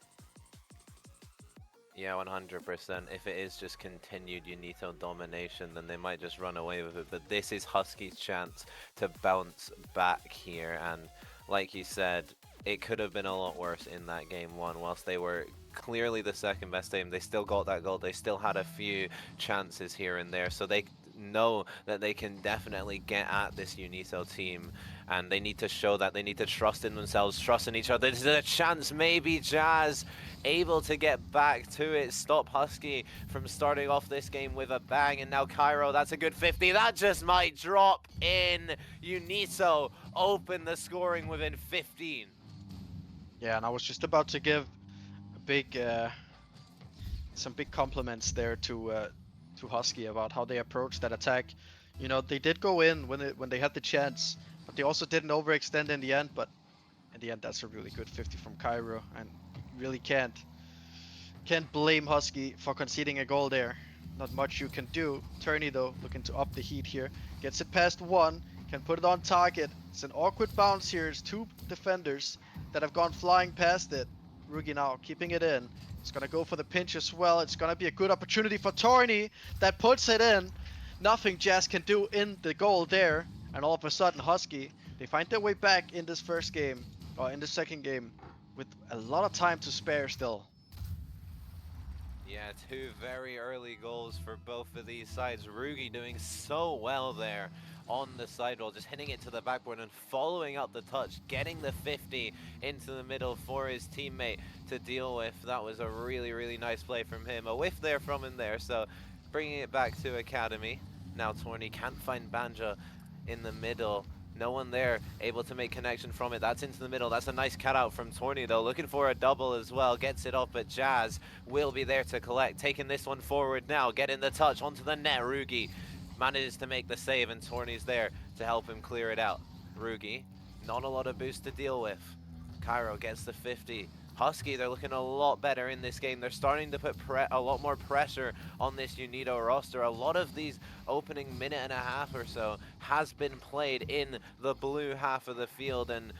Yeah, 100%. If it is just continued Unito domination, then they might just run away with it. But this is Husky's chance to bounce back here. And like you said, it could have been a lot worse in that game 1. Whilst they were clearly the second best team, they still got that goal. They still had a few chances here and there. So they know that they can definitely get at this Unito team, and they need to show that. They need to trust in themselves, trust in each other. This is a chance. Maybe Jazz able to get back to it, stop Husky from starting off this game with a bang. And now Cairo, that's a good 50. That just might drop in. Unito open the scoring within 15. Yeah, and I was just about to give a big some big compliments there to Husky about how they approached that attack. You know, they did go in when they had the chance, but they also didn't overextend in the end. But in the end, that's a really good 50 from Cairo, and you really can't blame Husky for conceding a goal there. Not much you can do. Turney though, looking to up the heat here, gets it past 1, can put it on target. It's an awkward bounce here. It's 2 defenders that have gone flying past it. Rugi now keeping it in. It's gonna go for the pinch as well. It's gonna be a good opportunity for Torny that puts it in. Nothing Jazz can do in the goal there, and all of a sudden Husky, they find their way back in this first game, or in the second game, with a lot of time to spare still. Yeah, 2 very early goals for both of these sides. Rugi doing so well there on the sidewall, just hitting it to the backboard and following up the touch, getting the 50 into the middle for his teammate to deal with. That was a really, really nice play from him. A whiff there from him there, so bringing it back to Academy. Now Torny can't find Banja. in the middle. No one there able to make connection from it. That's into the middle. That's a nice cut out from Torny though. Looking for a double as well. Gets it off, but Jazz will be there to collect. Taking this one forward now. Getting the touch onto the net. Rugi manages to make the save, and Torny's there to help him clear it out. Rugi, not a lot of boost to deal with. Cairo gets the 50. Husky, they're looking a lot better in this game. They're starting to put a lot more pressure on this UNITO roster. A lot of these opening minute and a half or so has been played in the blue half of the field, and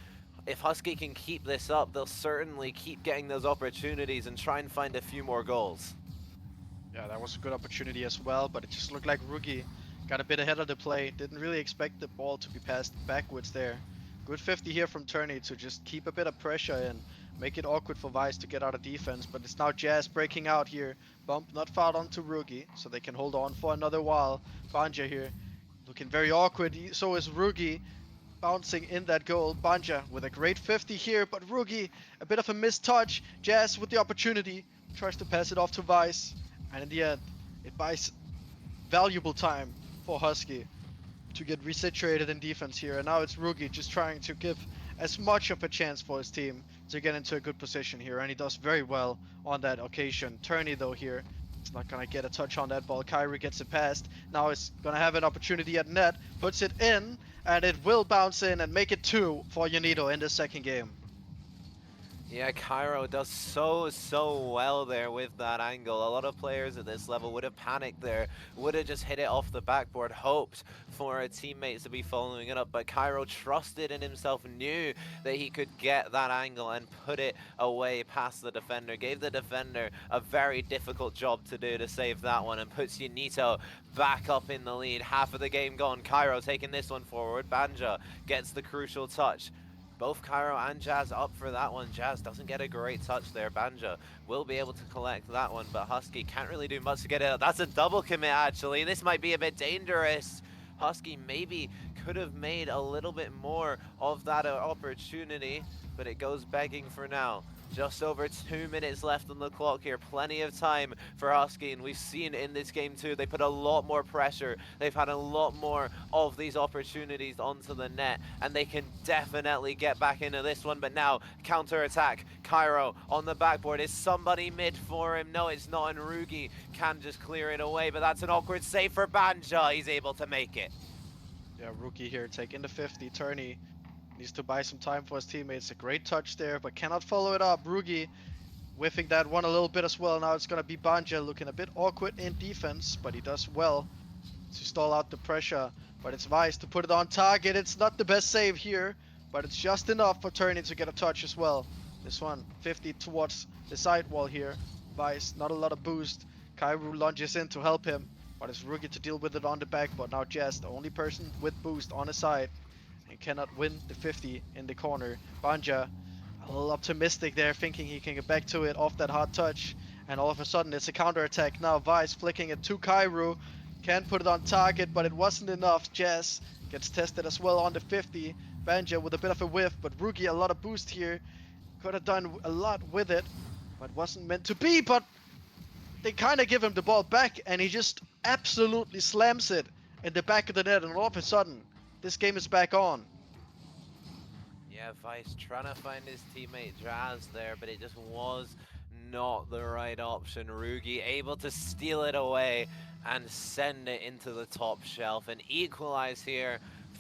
if Husky can keep this up, they'll certainly keep getting those opportunities and try and find a few more goals. Yeah, that was a good opportunity as well, but it just looked like Rugi got a bit ahead of the play. Didn't really expect the ball to be passed backwards there. Good 50 here from Turney to just keep a bit of pressure and make it awkward for Vice to get out of defense, but it's now Jazz breaking out here. Bump not fouled onto Rugi, so they can hold on for another while. Banja here looking very awkward, so is Rugi bouncing in that goal. Banja with a great 50 here, but Rugi a bit of a missed touch. Jazz with the opportunity, tries to pass it off to Vice, and in the end it buys valuable time for Husky to get resituated in defense here, and now it's Rugi just trying to give as much of a chance for his team to get into a good position here, and he does very well on that occasion. Turney though here, it's not gonna get a touch on that ball. Kyrie gets it past, now he's gonna have an opportunity at net, puts it in, and it will bounce in and make it 2 for UNITO in the second game. Yeah, Cairo does so well there with that angle. A lot of players at this level would have panicked there, would have just hit it off the backboard, hoped for a teammates to be following it up, but Cairo trusted in himself, knew that he could get that angle and put it away past the defender, gave the defender a very difficult job to do to save that one, and puts UNITO back up in the lead. Half of the game gone. Cairo taking this one forward. Banja gets the crucial touch. Both Cairo and Jazz up for that one. Jazz doesn't get a great touch there. Banja will be able to collect that one, but Husky can't really do much to get it out. That's a double commit, actually. This might be a bit dangerous. Husky maybe could have made a little bit more of that opportunity, but it goes begging for now. Just over 2 minutes left on the clock here. Plenty of time for Husky, and we've seen in this game too, they put a lot more pressure. They've had a lot more of these opportunities onto the net, and they can definitely get back into this one. But now, counter-attack. Cairo on the backboard. Is somebody mid for him? No, it's not, and Rugi can just clear it away, but that's an awkward save for Banja. He's able to make it. Yeah, Rookie here taking the 50. Turney needs to buy some time for his teammates. A great touch there, but cannot follow it up. Rugi whiffing that one a little bit as well. Now it's going to be Banja looking a bit awkward in defense, but he does well to stall out the pressure. But it's Vice to put it on target. It's not the best save here, but it's just enough for Turney to get a touch as well. This one, 50 towards the sidewall here. Vice, not a lot of boost. Kairu lunges in to help him, but it's Rugi to deal with it on the backboard. Now Jazz, the only person with boost on his side, and cannot win the 50 in the corner. Banja, a little optimistic there, thinking he can get back to it off that hard touch, and all of a sudden it's a counter attack. Now Vice flicking it to Kairu, can put it on target, but it wasn't enough. Jazz gets tested as well on the 50. Banja with a bit of a whiff, but Rugi a lot of boost here. Could have done a lot with it, but wasn't meant to be. But they kind of give him the ball back, and he just absolutely slams it in the back of the net, and all of a sudden this game is back on. Yeah, Vice trying to find his teammate Jazz there, but it just was not the right option. Rugi able to steal it away and send it into the top shelf and equalize here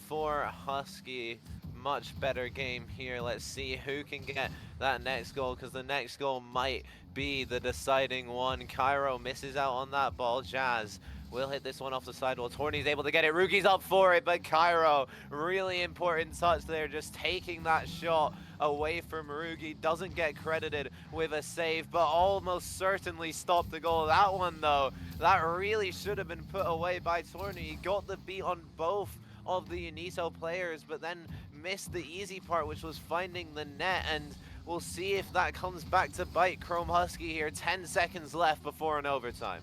for Husky. Much better game here. Let's see who can get that next goal, because the next goal might be the deciding one. Cairo misses out on that ball. Jazz will hit this one off the sidewall. Torney's able to get it. Rugi's up for it, but Cairo, really important touch there, just taking that shot away from Rugi. Doesn't get credited with a save, but almost certainly stopped the goal. That one, though, that really should have been put away by Torney. He got the beat on both of the UNITO players, but then missed the easy part, which was finding the net, and we'll see if that comes back to bite Chrome Husky here. 10 seconds left before an overtime.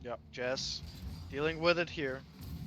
Yep, Jazz dealing with it here.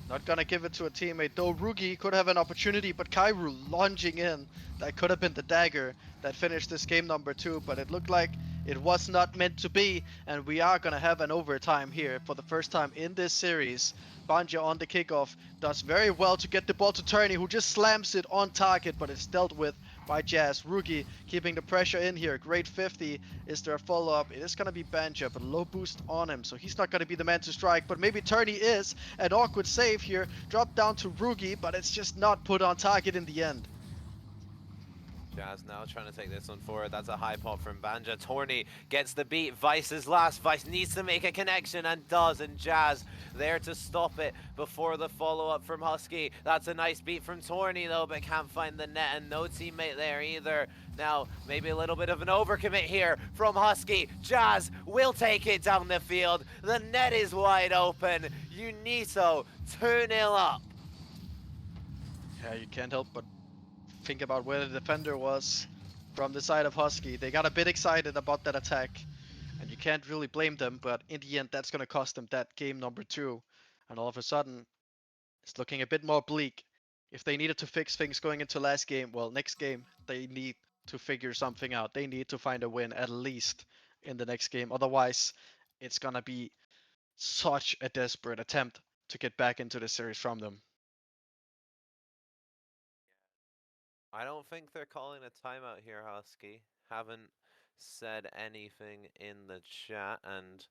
Not gonna give it to a teammate, though Rugi could have an opportunity, but Kairu lunging in. That could have been the dagger that finished this game number 2, but it looked like It was not meant to be, and we are gonna have an overtime here for the first time in this series. Banja on the kickoff does very well to get the ball to Turney, who just slams it on target, but it's dealt with by Jazz. Rookie keeping the pressure in here. Great 50. Is there a follow-up? It is gonna be Banja, but low boost on him, so he's not gonna be the man to strike, but maybe Turney is. An awkward save here. Drop down to Rookie, but it's just not put on target in the end. Jazz now trying to take this one forward. That's a high pop from Banja. Torny gets the beat. Vice is last. Vice needs to make a connection and does. And Jazz there to stop it before the follow-up from Husky. That's a nice beat from Torny though, but can't find the net and no teammate there either. Now, maybe a little bit of an overcommit here from Husky. Jazz will take it down the field. The net is wide open. Unito 2-0 up. Yeah, you can't help but think about where the defender was from the side of Husky. They got a bit excited about that attack, and you can't really blame them, but in the end, that's going to cost them that game number 2. And all of a sudden, it's looking a bit more bleak. If they needed to fix things going into last game, well, next game, they need to figure something out. They need to find a win at least in the next game. Otherwise, it's going to be such a desperate attempt to get back into the series from them. I don't think they're calling a timeout here, Husky. Haven't said anything in the chat, and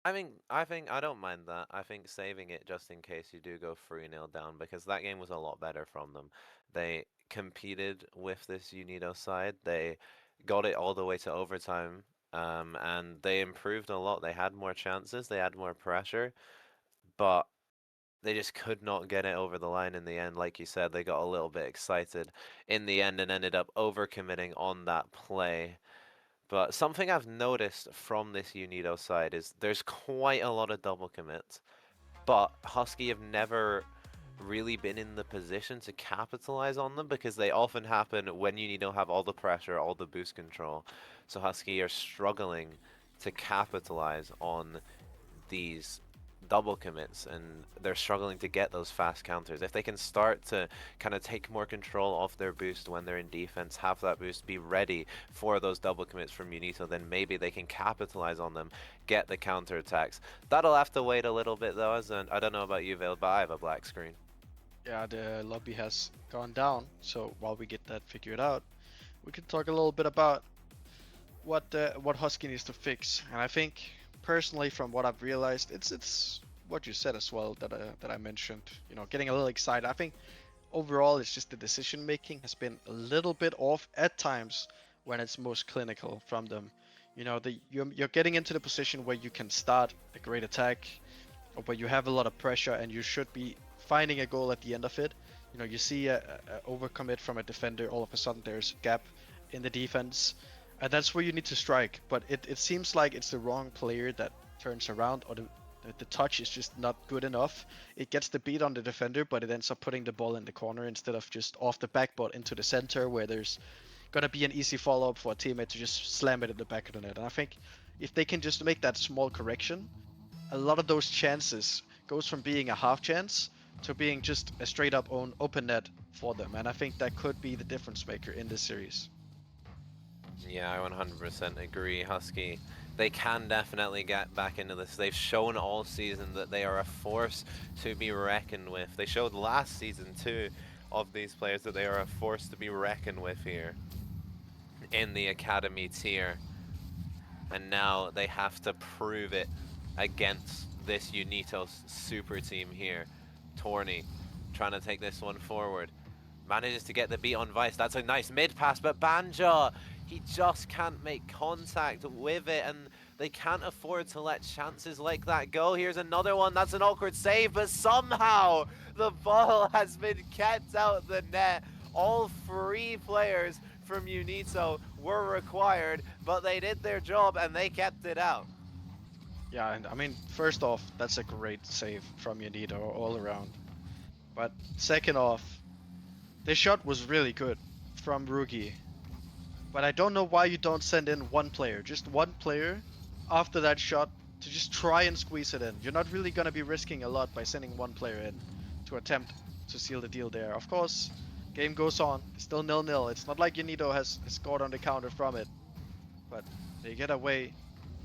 I think I don't mind that. I think saving it just in case you do go 3-0 down, because that game was a lot better from them. They competed with this Unido side. They got it all the way to overtime, and they improved a lot. They had more chances. They had more pressure, but they just could not get it over the line in the end. Like you said, they got a little bit excited in the end and ended up overcommitting on that play. But something I've noticed from this Unido side is there's quite a lot of double commits, but Husky have never really been in the position to capitalize on them because they often happen when Unido have all the pressure, all the boost control. So Husky are struggling to capitalize on these double commits, and they're struggling to get those fast counters. If they can start to kind of take more control off their boost when they're in defense, have that boost be ready for those double commits from Unito, then maybe they can capitalize on them, get the counter attacks. That'll have to wait a little bit though, as I don't know about you, Vale, but I have a black screen. Yeah, the lobby has gone down, so while we get that figured out, we can talk a little bit about what Husky needs to fix. And I think personally, from what I've realized, it's what you said as well that I mentioned. You know, getting a little excited. I think overall, it's just the decision making has been a little bit off at times when it's most clinical from them. You know, you're getting into the position where you can start a great attack, or where you have a lot of pressure and you should be finding a goal at the end of it. You know, you see a overcommit from a defender, all of a sudden there's a gap in the defense, and that's where you need to strike. But it seems like it's the wrong player that turns around, or the touch is just not good enough. It gets the beat on the defender, but it ends up putting the ball in the corner instead of just off the backboard into the center, where there's gonna be an easy follow-up for a teammate to just slam it in the back of the net. And I think if they can just make that small correction, a lot of those chances goes from being a half chance to being just a straight up open net for them. And I think that could be the difference maker in this series. Yeah, I 100% agree, Husky. They can definitely get back into this. They've shown all season that they are a force to be reckoned with. They showed last season too of these players that they are a force to be reckoned with here in the academy tier. And now they have to prove it against this Unitos super team here. Torny trying to take this one forward. Manages to get the beat on Vice. That's a nice mid pass, but Banja, he just can't make contact with it, and they can't afford to let chances like that go. Here's another one. That's an awkward save, but somehow the ball has been kept out the net. All 3 players from Unito were required, but they did their job and they kept it out. Yeah, and I mean, first off, that's a great save from Unito all around. But second off, the shot was really good from Rugi. But I don't know why you don't send in one player, just one player after that shot to just try and squeeze it in. You're not really going to be risking a lot by sending one player in to attempt to seal the deal there. Of course, game goes on. It's still 0-0. It's not like Unito has scored on the counter from it. But They get away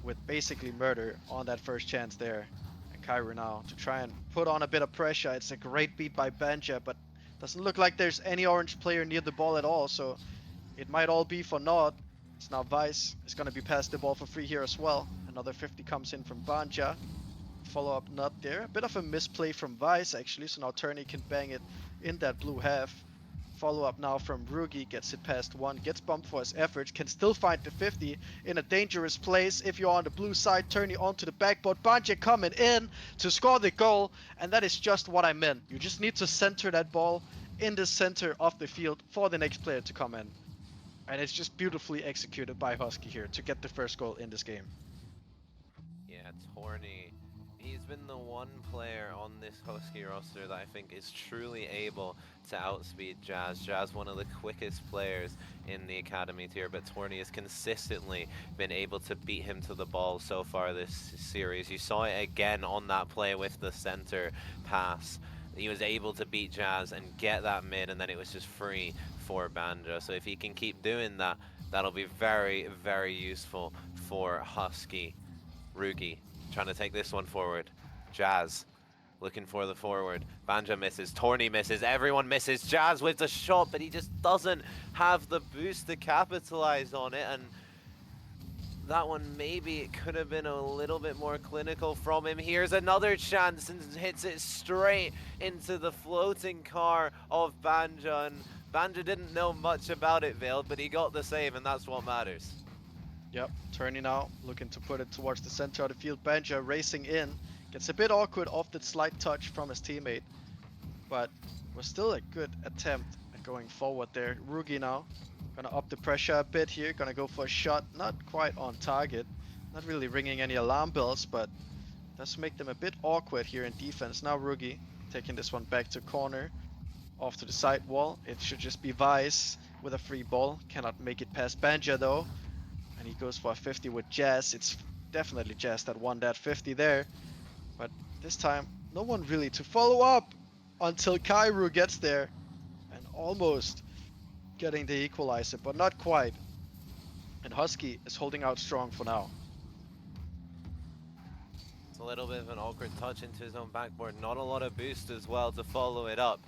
with basically murder on that first chance there. And Kyra now to try and put on a bit of pressure. It's a great beat by Banja, but doesn't look like there's any orange player near the ball at all, so it might all be for naught. It's now Vice is going to be passed the ball for free here as well. Another 50 comes in from Banja. Follow up not there. A bit of a misplay from Vice actually, so now Turney can bang it in that blue half. Follow up now from Rugi, gets it past one, gets bumped for his efforts, can still find the 50 in a dangerous place. If you're on the blue side, Turney onto the backboard, Banja coming in to score the goal, and that is just what I meant. You just need to center that ball in the center of the field for the next player to come in. And it's just beautifully executed by Husky here to get the first goal in this game. Yeah, Torny. He's been the one player on this Husky roster that I think is truly able to outspeed Jazz. Jazz, one of the quickest players in the academy tier, but Torny has consistently been able to beat him to the ball so far this series. You saw it again on that play with the center pass. He was able to beat Jazz and get that mid, and then it was just free for Banja. So if he can keep doing that, that'll be very, very useful for Husky. Rugi trying to take this one forward. Jazz looking for the forward. Banja misses, Torny misses, everyone misses. Jazz with the shot, but he just doesn't have the boost to capitalize on it. And that one, maybe it could have been a little bit more clinical from him. Here's another chance and hits it straight into the floating car of Banja. And Banja didn't know much about it, Veiled, but he got the save, and that's what matters. Yep, Turney now looking to put it towards the center of the field. Banja racing in. Gets a bit awkward off that slight touch from his teammate. But was still a good attempt at going forward there. Rugi now gonna up the pressure a bit here. Gonna go for a shot. Not quite on target. Not really ringing any alarm bells, but does make them a bit awkward here in defense. Now Rugi taking this one back to corner. Off to the side wall. It should just be Vice with a free ball. Cannot make it past Banja though. And he goes for a 50 with Jazz. It's definitely Jazz that won that 50 there. But this time, no one really to follow up until Kairu gets there and almost getting the equalizer, but not quite. And Husky is holding out strong for now. It's a little bit of an awkward touch into his own backboard. Not a lot of boost as well to follow it up.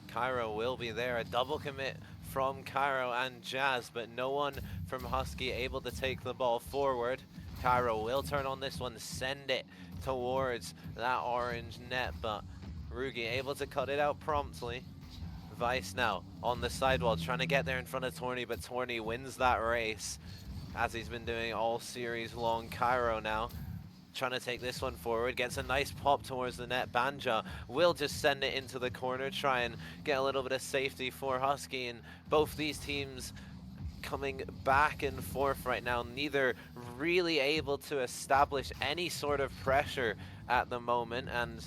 Cairo will be there. A double commit from Cairo and Jazz, but no one from Husky able to take the ball forward. Cairo will turn on this one, send it towards that orange net, but Rugi able to cut it out promptly. Vice now on the sidewall, trying to get there in front of Torny, but Torny wins that race, as he's been doing all series long. Cairo now trying to take this one forward, gets a nice pop towards the net. Banja will just send it into the corner, try and get a little bit of safety for Husky, and both these teams coming back and forth right now, neither really able to establish any sort of pressure at the moment. And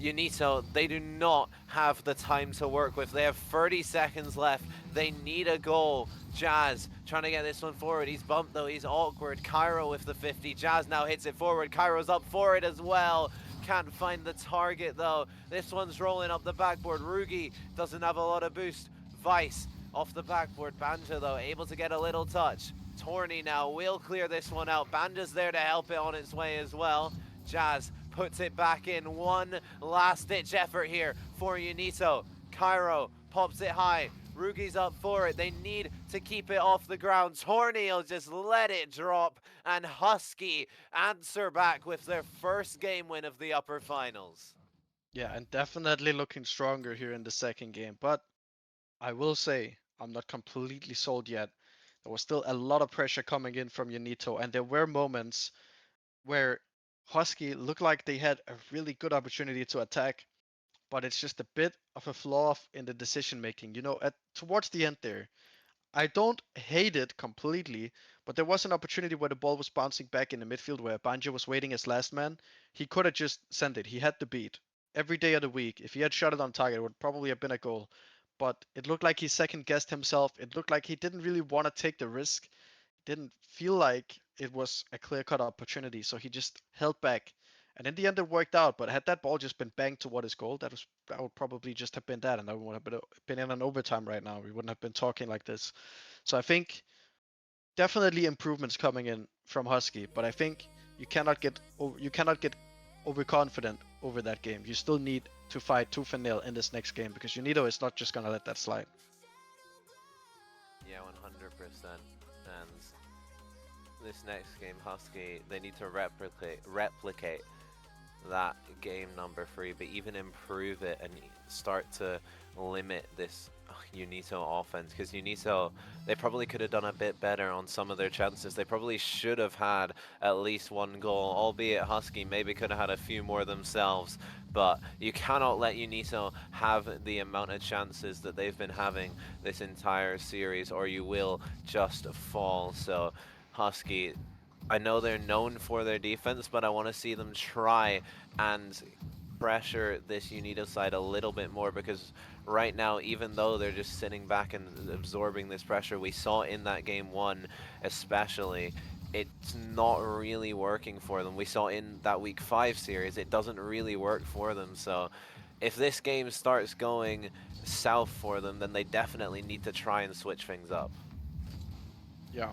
Unito, they do not have the time to work with. They have 30 seconds left. They need a goal. Jazz trying to get this one forward. He's bumped though, he's awkward. Cairo with the 50. Jazz now hits it forward. Cairo's up for it as well. Can't find the target though. This one's rolling up the backboard. Rugi doesn't have a lot of boost. Vice off the backboard. Banja though, able to get a little touch. Torny now will clear this one out. Banja's there to help it on its way as well. Jazz puts it back in. One last ditch effort here for Unito. Cairo pops it high. Rugi's up for it. They need to keep it off the ground. Torny will just let it drop, and Husky answer back with their first game win of the upper finals. Yeah, and definitely looking stronger here in the second game. But I will say, I'm not completely sold yet. There was still a lot of pressure coming in from Unito, and there were moments where Husky looked like they had a really good opportunity to attack, but it's just a bit of a flaw in the decision making. You know, at towards the end there, I don't hate it completely, but there was an opportunity where the ball was bouncing back in the midfield where Banjo was waiting as last man. He could have just sent it. He had the beat every day of the week. If he had shot it on target, it would probably have been a goal. But it looked like he second guessed himself. It looked like he didn't really want to take the risk. Didn't feel like it was a clear cut opportunity, so he just held back. And in the end, it worked out. But had that ball just been banged toward his goal, that would probably just have been that, and that would have been in an overtime right now. We wouldn't have been talking like this. So I think definitely improvements coming in from Husky, but I think you cannot get overconfident over that game. You still need to fight tooth and nail in this next game because Unido is not just gonna let that slide. Yeah, 100%. And this next game, Husky, they need to replicate that game number 3, but even improve it and start to limit this Unito offense, because Unito, they probably could have done a bit better on some of their chances. They probably should have had at least 1 goal, albeit Husky maybe could have had a few more themselves, but you cannot let Unito have the amount of chances that they've been having this entire series, or you will just fall. So Husky, I know they're known for their defense, but I want to see them try and pressure this Unido side a little bit more, because right now, even though they're just sitting back and absorbing this pressure, we saw in that game 1 especially, it's not really working for them. We saw in that week 5 series, it doesn't really work for them. So if this game starts going south for them, then they definitely need to try and switch things up. Yeah.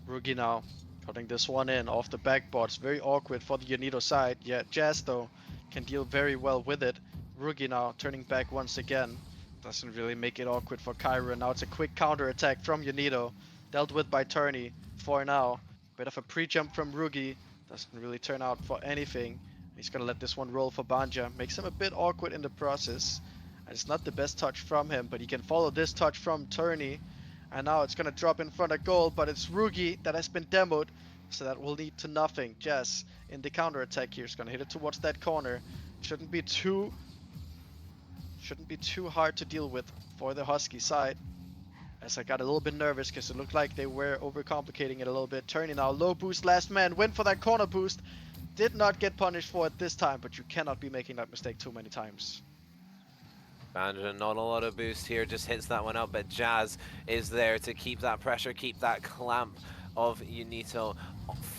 Rugi now cutting this one in off the backboard. It's very awkward for the Unido side. Yeah, Jazz though can deal very well with it. Rugi now turning back once again. Doesn't really make it awkward for Kyra. Now it's a quick counter attack from Unido. Dealt with by Turney for now. Bit of a pre-jump from Rugi. Doesn't really turn out for anything. He's gonna let this one roll for Banja. Makes him a bit awkward in the process. And it's not the best touch from him, but he can follow this touch from Turney. And now it's gonna drop in front of goal, but it's Rugi that has been demoed, so that will lead to nothing. Jess in the counter attack here is gonna hit it towards that corner. Shouldn't be too hard to deal with for the Husky side. As I got a little bit nervous because it looked like they were overcomplicating it a little bit. Turning now, low boost, last man, went for that corner boost. Did not get punished for it this time, but you cannot be making that mistake too many times. Banja, not a lot of boost here, just hits that one out, but Jazz is there to keep that pressure, keep that clamp of Unito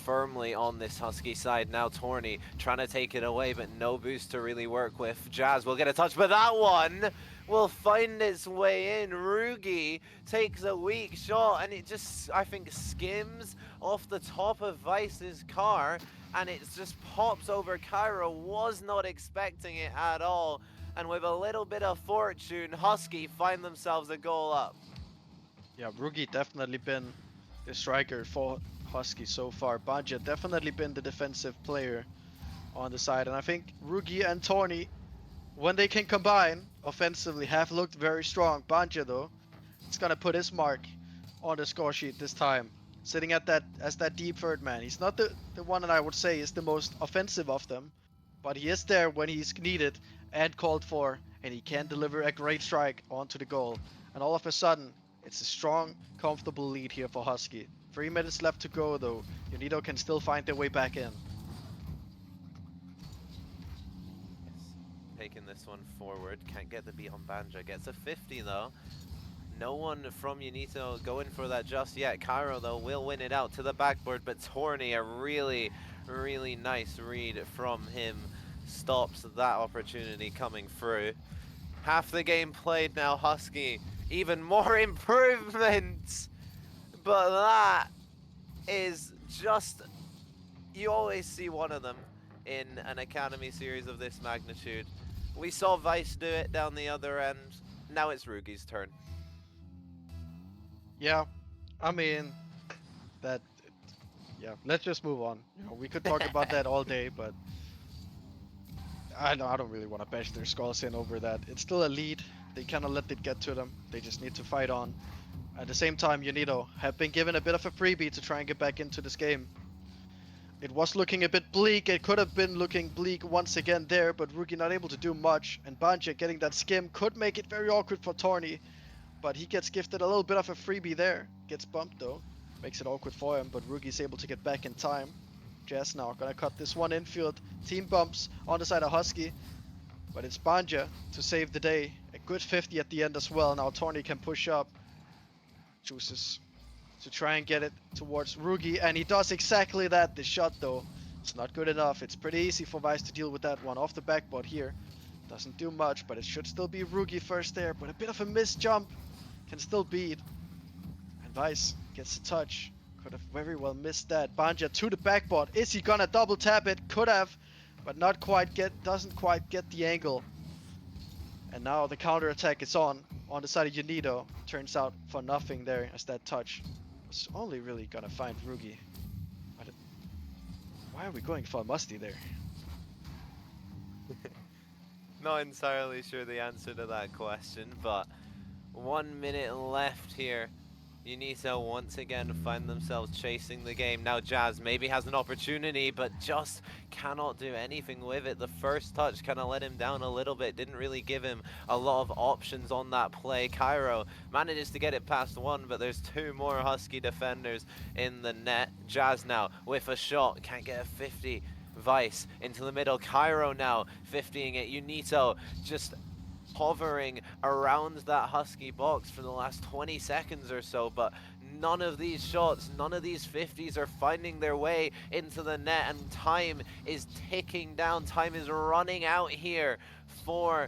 firmly on this Husky side. Now Torny trying to take it away, but no boost to really work with. Jazz will get a touch, but that one will find its way in. Rugi takes a weak shot, and it just, I think, skims off the top of Vice's car, and it just pops over. Cairo was not expecting it at all. And with a little bit of fortune, Husky find themselves a goal up. Yeah, Rugi definitely been the striker for Husky so far. Banja definitely been the defensive player on the side. And I think Rugi and Torny, when they can combine offensively, have looked very strong. Banja, though, is going to put his mark on the score sheet this time. Sitting at that as that deep third man. He's not the one that I would say is the most offensive of them, but he is there when he's needed and called for, and he can deliver a great strike onto the goal. And all of a sudden, it's a strong, comfortable lead here for Husky. 3 minutes left to go, though. Unido can still find their way back in. Taking this one forward, can't get the beat on Banja, gets a 50 though. No one from Unito going for that just yet. Cairo though will win it out to the backboard, but Torny, a really, really nice read from him, stops that opportunity coming through. Half the game played now, Husky. Even more improvements, but that is just, you always see one of them in an Academy series of this magnitude. We saw Vice do it down the other end. Now it's Rugi's turn. Yeah, I mean, yeah, let's just move on. You know, we could talk about that all day, but I don't really want to bash their skulls in over that. It's still a lead. They cannot let it get to them. They just need to fight on. At the same time, Unido have been given a bit of a freebie to try and get back into this game. It was looking a bit bleak. It could have been looking bleak once again there, but Rugi not able to do much. And Banja getting that skim could make it very awkward for Torny, but he gets gifted a little bit of a freebie there. Gets bumped though. Makes it awkward for him, but Rugi's able to get back in time. Jazz now gonna cut this one infield. Team bumps on the side of Husky, but it's Banja to save the day. A good 50 at the end as well. Now Torny can push up. Chooses to try and get it towards Rugi, and he does exactly that. The shot though, it's not good enough. It's pretty easy for Vice to deal with that one off the backboard here. Doesn't do much, but it should still be Rugi first there, but a bit of a missed jump can still beat. And Vice gets a touch. Could have very well missed that. Banja to the backboard. Is he gonna double tap it? Could have, but not quite doesn't quite get the angle. And now the counter attack is on the side of Unito. Turns out for nothing there, as that touch was only really gonna find Rugi. But why are we going for a musty there? Not entirely sure the answer to that question, but 1 minute left here. Unito once again find themselves chasing the game. Now Jazz maybe has an opportunity, but just cannot do anything with it. The first touch kind of let him down a little bit, didn't really give him a lot of options on that play. Cairo manages to get it past one, but there's two more Husky defenders in the net. Jazz now with a shot, can't get a 50. Vice into the middle. Cairo now 50ing it. Unito just hovering around that Husky box for the last 20 seconds or so, but none of these shots, none of these 50s are finding their way into the net, and time is ticking down. Time is running out here for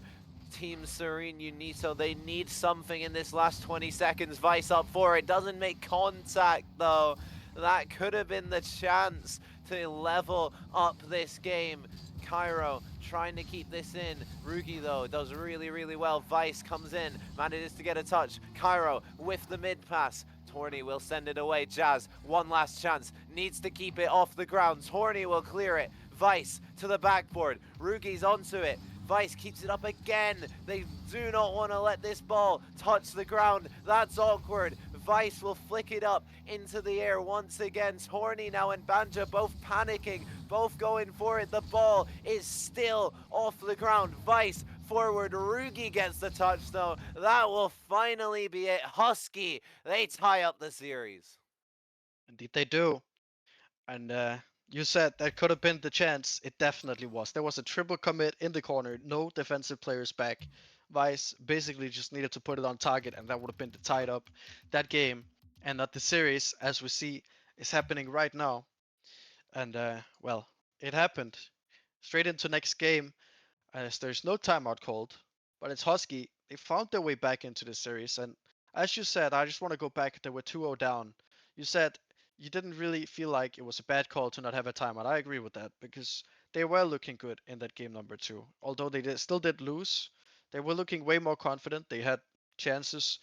Team Serene Unito. They need something in this last 20 seconds. Vice up for it, doesn't make contact though. That could have been the chance to level up this game. Cairo trying to keep this in. Rugi though does really well. Vice comes in, manages to get a touch. Cairo with the mid pass. Torny will send it away. Jazz, one last chance, needs to keep it off the ground. Torny will clear it. Vice to the backboard. Rugi's onto it. Vice keeps it up again. They do not want to let this ball touch the ground. That's awkward. Vice will flick it up into the air once again. Torny now and Banja both panicking, both going for it. The ball is still off the ground. Vice forward. Rugi gets the touch though. That will finally be it. Husky, they tie up the series. Indeed they do. And you said that could have been the chance. It definitely was. There was a triple commit in the corner. No defensive players back. Vice basically just needed to put it on target, and that would have been tied up that game, and not the series, as we see is happening right now. And well, it happened. Straight into next game, as there's no timeout called, but it's Husky. They found their way back into the series, and as you said, I just want to go back. They were 2-0 down. You said you didn't really feel like it was a bad call to not have a timeout. I agree with that, because they were looking good in that game number 2. Although they still did lose, they were looking way more confident. They had chances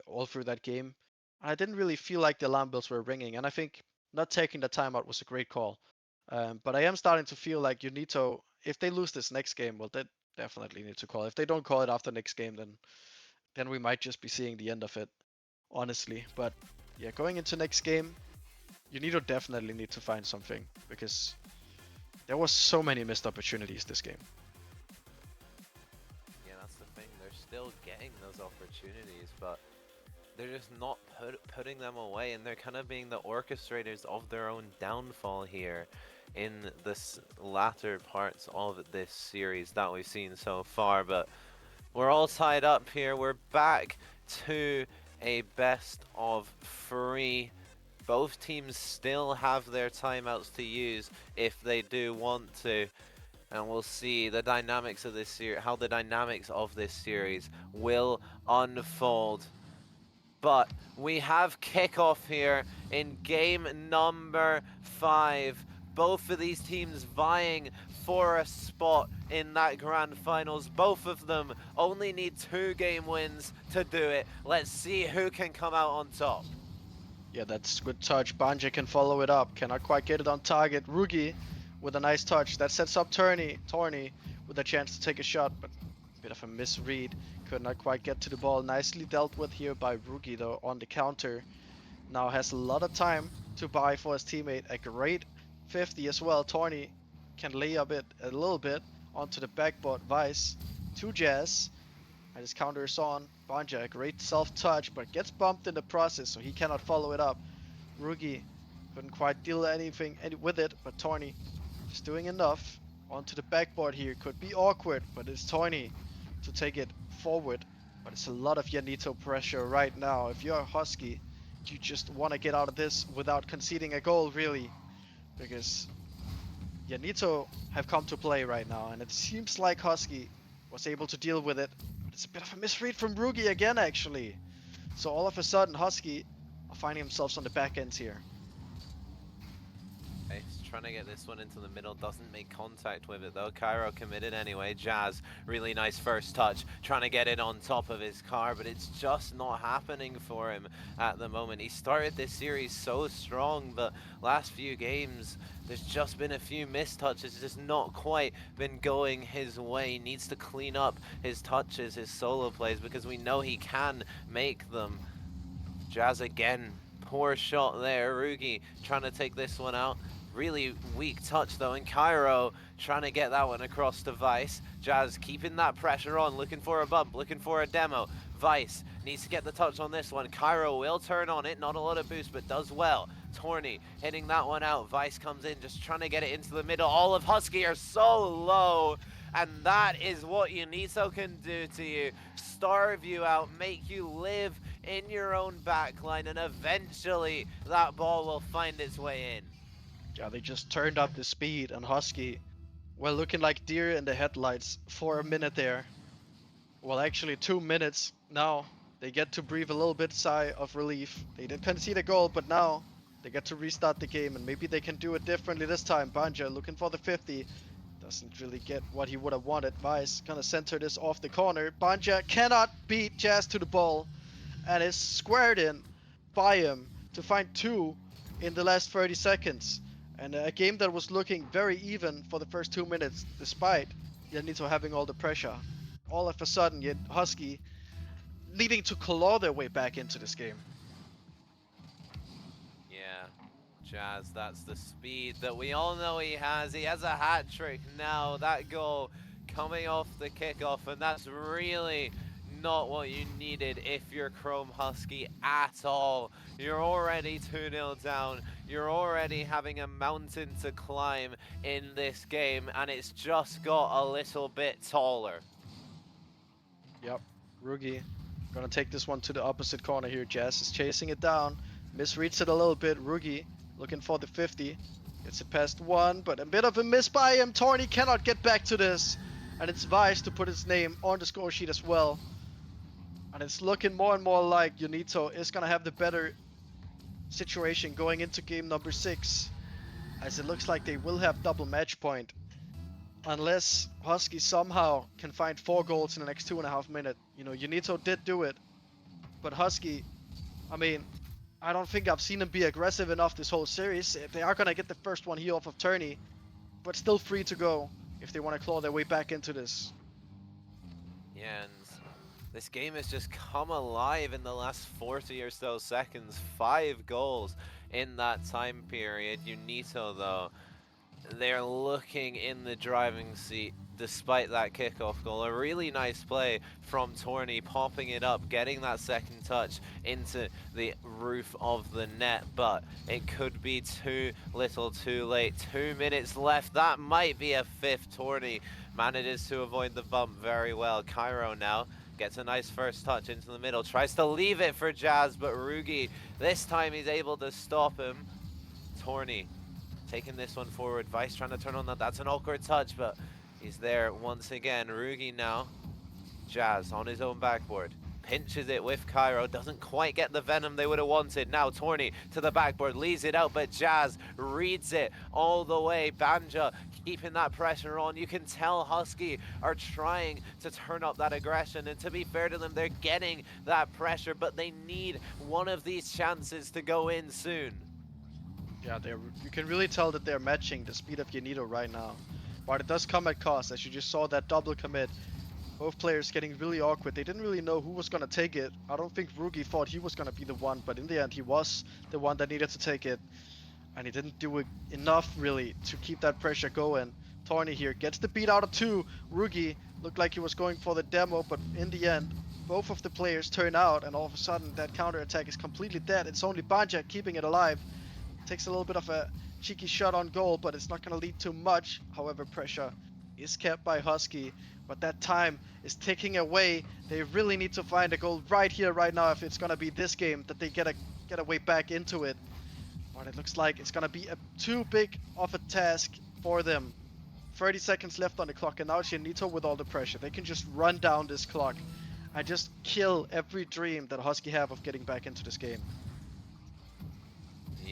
all through that game. I didn't really feel like the alarm bells were ringing, and I think not taking the timeout was a great call. But I am starting to feel like Unito, if they lose this next game, well, they definitely need to call. If they don't call it after next game, then we might just be seeing the end of it, honestly. But yeah, going into next game, Unito definitely need to find something, because there was so many missed opportunities this game. Yeah, that's the thing. They're still getting those opportunities, but they're just not putting them away, and they're kind of being the orchestrators of their own downfall here in this latter parts of this series that we've seen so far. But we're all tied up here. We're back to a best of 3. Both teams still have their timeouts to use if they do want to. And we'll see the dynamics of this series, how the dynamics of this series will unfold. But we have kickoff here in game number 5. Both of these teams vying for a spot in that grand finals. Both of them only need 2 game wins to do it. Let's see who can come out on top. Yeah, that's good touch. Banja can follow it up. Cannot quite get it on target. Rugi with a nice touch. That sets up Torny with a chance to take a shot, but a bit of a misread. Could not quite get to the ball. Nicely dealt with here by Rugi though on the counter. Now has a lot of time to buy for his teammate. A great 50 as well. Torny can lay up it a little bit onto the backboard. Vice to Jazz. And his counter is on. Banja, a great self-touch, but gets bumped in the process, so he cannot follow it up. Rugi couldn't quite deal anything with it, but Torny just doing enough. Onto the backboard here. Could be awkward, but it's Torny to take it forward. But it's a lot of Yanito pressure right now. If you're a Husky, you just want to get out of this without conceding a goal, really. Because Yanito have come to play right now, and it seems like Husky was able to deal with it. But it's a bit of a misread from Rugi again, actually. So all of a sudden, Husky finding themselves on the back ends here. He's trying to get this one into the middle, doesn't make contact with it though. Cairo committed anyway. Jazz, really nice first touch, trying to get it on top of his car, but it's just not happening for him at the moment. He started this series so strong, the last few games, there's just been a few missed touches, just not quite been going his way. He needs to clean up his touches, his solo plays, because we know he can make them. Jazz again, poor shot there. Rugi trying to take this one out. Really weak touch though, and Cairo trying to get that one across to Vice. Jazz keeping that pressure on, looking for a bump, looking for a demo. Vice needs to get the touch on this one. Cairo will turn on it, not a lot of boost, but does well. Torny hitting that one out. Vice comes in, just trying to get it into the middle. All of Husky are so low, and that is what Unito can do to you. Starve you out, make you live in your own backline, and eventually that ball will find its way in. Yeah, they just turned up the speed, and Husky, well, looking like deer in the headlights for a minute there. Well, actually 2 minutes now. They get to breathe a little bit sigh of relief. They did concede a goal, but now they get to restart the game, and maybe they can do it differently this time. Banja looking for the 50. Doesn't really get what he would have wanted. Vice gonna center this off the corner. Banja cannot beat Jazz to the ball, and is squared in by him to find 2 in the last 30 seconds. And a game that was looking very even for the first 2 minutes, despite Yanito having all the pressure. All of a sudden, yet Husky needing to claw their way back into this game. Yeah, Jazz, that's the speed that we all know he has. He has a hat trick now. That goal coming off the kickoff, and that's really not what you needed if you're Chrome Husky at all. You're already 2-0 down. You're already having a mountain to climb in this game, and it's just got a little bit taller. Yep, Rugi gonna take this one to the opposite corner here. Jazz is chasing it down, misreads it a little bit. Rugi looking for the 50. Gets it past 1, but a bit of a miss by him. Torny cannot get back to this, and it's Vice to put his name on the score sheet as well. And it's looking more and more like Unito is gonna have the better situation going into game number 6, as it looks like they will have double match point, unless Husky somehow can find 4 goals in the next 2.5 minutes. You know, Unito did do it, but Husky, I mean, I don't think I've seen them be aggressive enough this whole series. They are gonna get the first one here off of Turney, but still free to go if they want to claw their way back into this. Yeah, and this game has just come alive in the last 40 or so seconds. 5 goals in that time period. Unito, though, they're looking in the driving seat despite that kickoff goal. A really nice play from Torny, popping it up, getting that second touch into the roof of the net, but it could be too little too late. 2 minutes left. That might be a 5th. Torny manages to avoid the bump very well. Cairo now gets a nice first touch into the middle, tries to leave it for Jazz, but Rugi, this time he's able to stop him. Torny taking this one forward. Vice trying to turn on that. That's an awkward touch, but he's there once again. Rugi now. Jazz on his own backboard. Pinches it with Cairo. Doesn't quite get the venom they would have wanted. Now Torny to the backboard. Leaves it out, but Jazz reads it all the way. Banja keeping that pressure on. You can tell Husky are trying to turn up that aggression. And to be fair to them, they're getting that pressure, but they need one of these chances to go in soon. Yeah, you can really tell that they're matching the speed of Yanito right now. But it does come at cost, as you just saw that double commit. Both players getting really awkward. They didn't really know who was going to take it. I don't think Rugi thought he was going to be the one, but in the end he was the one that needed to take it. And he didn't do it enough really to keep that pressure going. Torny here gets the beat out of 2. Rugi looked like he was going for the demo, but in the end both of the players turn out, and all of a sudden that counter attack is completely dead. It's only Banja keeping it alive. Takes a little bit of a cheeky shot on goal, but it's not going to lead to much. However, pressure is kept by Husky, but that time is ticking away. They really need to find a goal right here, right now, if it's going to be this game that they get a way back into it. But it looks like it's going to be too big of a task for them. 30 seconds left on the clock, and now it's Yanito with all the pressure. They can just run down this clock and just kill every dream that Husky have of getting back into this game.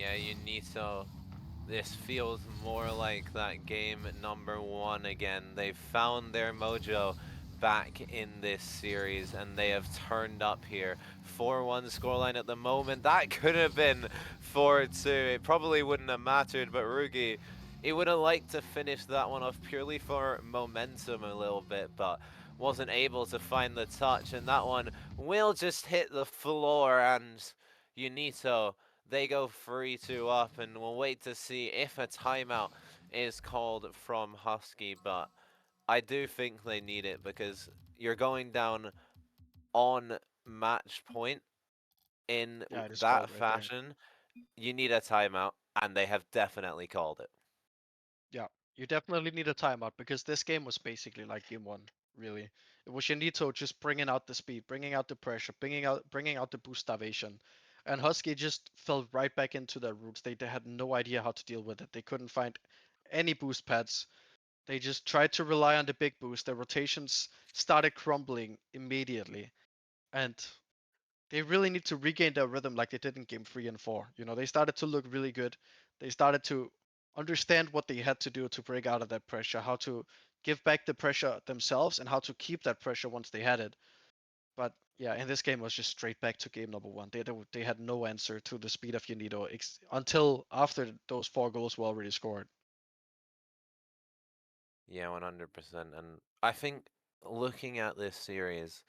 Yeah, Unito. This feels more like that game number 1 again. They've found their mojo back in this series and they have turned up here. 4-1 scoreline at the moment. That could have been 4-2. It probably wouldn't have mattered, but Rugi, he would have liked to finish that one off purely for momentum a little bit, but wasn't able to find the touch, and that one will just hit the floor, and Unito, they go 3-2 up, and we'll wait to see if a timeout is called from Husky, but I do think they need it because you're going down on match point in Yeah, it is that called right there. fashion. You need a timeout, and they have definitely called it. Yeah, you definitely need a timeout because this game was basically like game 1, really. It was Shinito just bringing out the speed, bringing out the pressure, bringing out the boost starvation. And Husky just fell right back into their roots. They had no idea how to deal with it. They couldn't find any boost pads. They just tried to rely on the big boost. Their rotations started crumbling immediately. And they really need to regain their rhythm like they did in game 3 and 4. You know, they started to look really good. They started to understand what they had to do to break out of that pressure, how to give back the pressure themselves, and how to keep that pressure once they had it. But yeah, in this game it was just straight back to game number 1. They had no answer to the speed of Unito until after those 4 goals were already scored. Yeah, 100%. And I think looking at this series,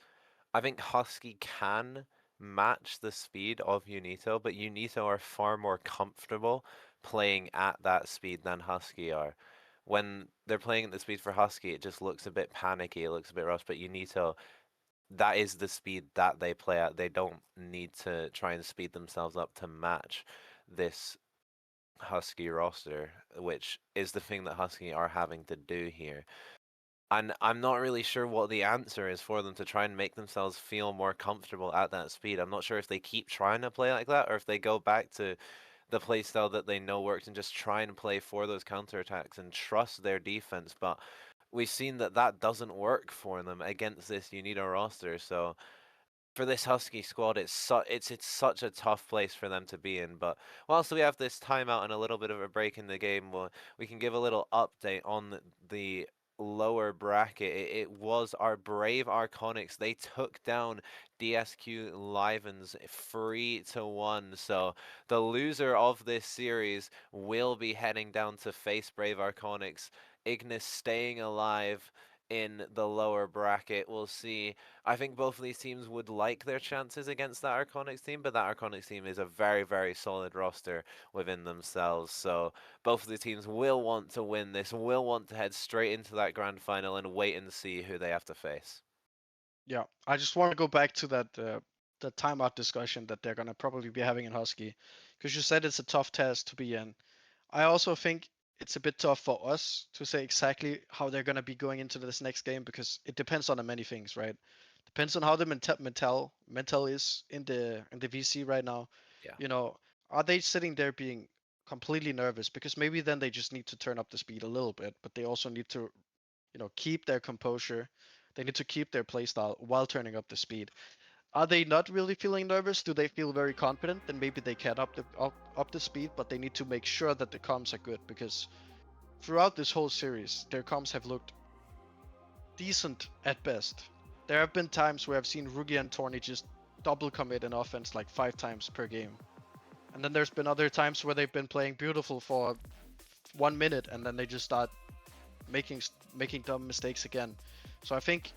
I think Husky can match the speed of Unito, but Unito are far more comfortable playing at that speed than Husky are. When they're playing at the speed for Husky, it just looks a bit panicky, it looks a bit rushed, but Unito, that is the speed that they play at. They don't need to try and speed themselves up to match this Husky roster, which is the thing that Husky are having to do here. And I'm not really sure what the answer is for them to try and make themselves feel more comfortable at that speed. I'm not sure if they keep trying to play like that or if they go back to the playstyle that they know works and just try and play for those counterattacks and trust their defense. But we've seen that that doesn't work for them against this Unito roster. So for this Husky squad, it's such a tough place for them to be in. But whilst we have this timeout and a little bit of a break in the game, we can give a little update on the lower bracket. It was our brave Arconics. They took down DSQ Livens 3-1. So the loser of this series will be heading down to face brave Arconics. Ignis staying alive in the lower bracket. We'll see. I think both of these teams would like their chances against that Arconics team, but that Arconics team is a very, very solid roster within themselves. So both of the teams will want to win this, will want to head straight into that grand final and wait and see who they have to face. Yeah, I just want to go back to that the timeout discussion that they're gonna probably be having in Husky, because you said it's a tough task to be in. I also think it's a bit tough for us to say exactly how they're gonna be going into this next game because it depends on many things, right? Depends on how the mental is in the VC right now. Yeah. You know, are they sitting there being completely nervous? Because maybe then they just need to turn up the speed a little bit, but they also need to, keep their composure. They need to keep their playstyle while turning up the speed. Are they not really feeling nervous? Do they feel very confident? Then maybe they can up the speed, but they need to make sure that the comms are good because throughout this whole series, their comms have looked decent at best. There have been times where I've seen Rugi and Torny just double commit in offense like 5 times per game. And then there's been other times where they've been playing beautiful for 1 minute and then they just start making dumb mistakes again. So I think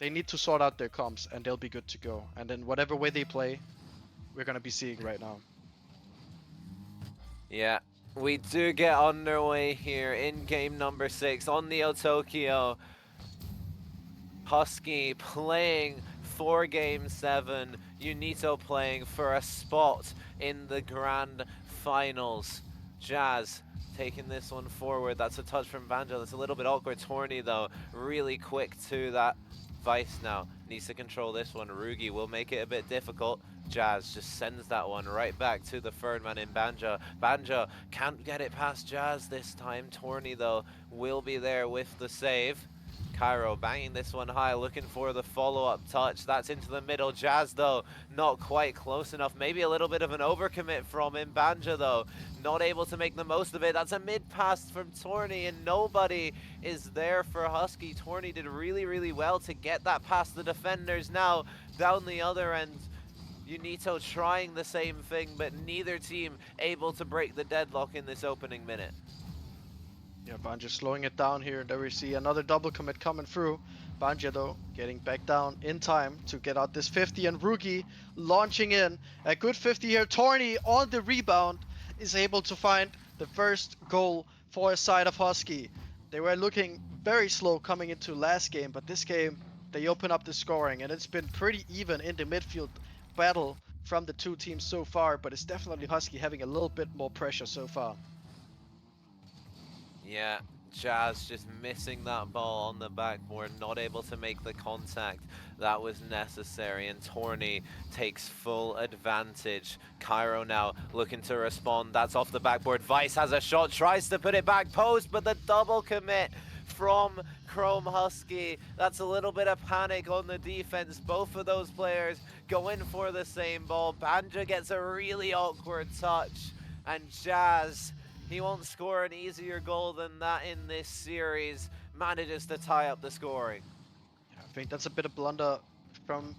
they need to sort out their comps and they'll be good to go. And then whatever way they play, we're gonna be seeing right now. Yeah, we do get underway here in game number 6 on Neo Tokyo. Husky playing for game 7, Unito playing for a spot in the grand finals. Jazz taking this one forward. That's a touch from Banjo. That's a little bit awkward. Torny though, really quick to that Vice now. Needs to control this one. Rugi will make it a bit difficult. Jazz just sends that one right back to the third man in Banjo. Banjo can't get it past Jazz this time. Torny though will be there with the save. Cairo banging this one high, looking for the follow-up touch. That's into the middle. Jazz, though, not quite close enough. Maybe a little bit of an overcommit from him. Banja, though, not able to make the most of it. That's a mid-pass from Torny, and nobody is there for Husky. Torny did really, really well to get that past the defenders. Now, down the other end, Unito trying the same thing, but neither team able to break the deadlock in this opening minute. Yeah, Banja slowing it down here. There we see another double commit coming through. Banja, though, getting back down in time to get out this 50, and Rugi launching in. A good 50 here. Torny on the rebound is able to find the first goal for a side of Husky. They were looking very slow coming into last game, but this game they open up the scoring, and it's been pretty even in the midfield battle from the two teams so far, but it's definitely Husky having a little bit more pressure so far. Yeah, Jazz just missing that ball on the backboard, not able to make the contact that was necessary, and Torny takes full advantage. Cairo now looking to respond. That's off the backboard. Vice has a shot, tries to put it back post, but the double commit from Chrome Husky. That's a little bit of panic on the defense. Both of those players go in for the same ball. Banja gets a really awkward touch, and Jazz, he won't score an easier goal than that in this series, manages to tie up the scoring. I think that's a bit of blunder from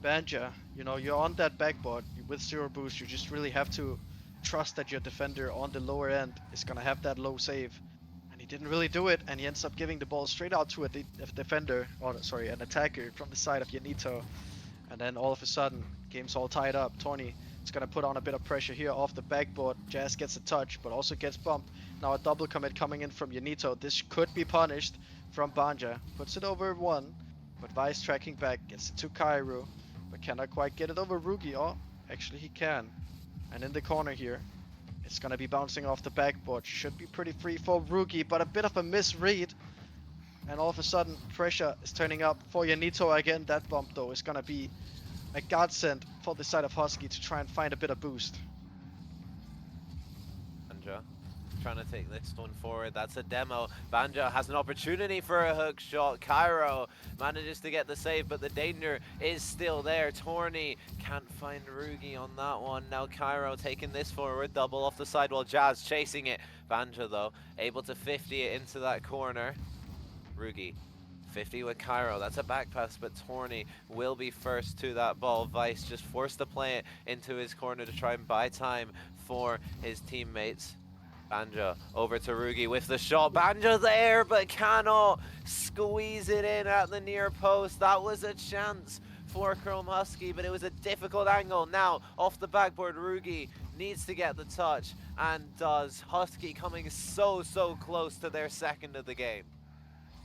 Banja. You know, you're on that backboard with zero boost. You just really have to trust that your defender on the lower end is going to have that low save. And he didn't really do it, and he ends up giving the ball straight out to a defender, or sorry, an attacker from the side of Yanito. And then all of a sudden, game's all tied up. Torny is going to put on a bit of pressure here off the backboard. Jazz gets a touch, but also gets bumped. Now a double commit coming in from Yanito. This could be punished from Banja. Puts it over one, but Vice tracking back, gets it to Cairo, but cannot quite get it over Rugi. Oh, actually he can. And in the corner here, it's going to be bouncing off the backboard. Should be pretty free for Rugi, but a bit of a misread. And all of a sudden, pressure is turning up for Yanito again. That bump, though, is going to be a godsend for the side of Husky to try and find a bit of boost. Banja trying to take this one forward. That's a demo. Banja has an opportunity for a hook shot. Cairo manages to get the save, but the danger is still there. Torny can't find Rugi on that one. Now Cairo taking this forward. Double off the side while Jazz chasing it. Banja, though, able to 50 it into that corner. Rugi 50 with Cairo. That's a back pass, but Torny will be first to that ball. Vice just forced to play it into his corner to try and buy time for his teammates. Banja over to Rugi with the shot. Banja there, but cannot squeeze it in at the near post. That was a chance for Chrome Husky, but it was a difficult angle. Now off the backboard, Rugi needs to get the touch and does. Husky coming so close to their second of the game.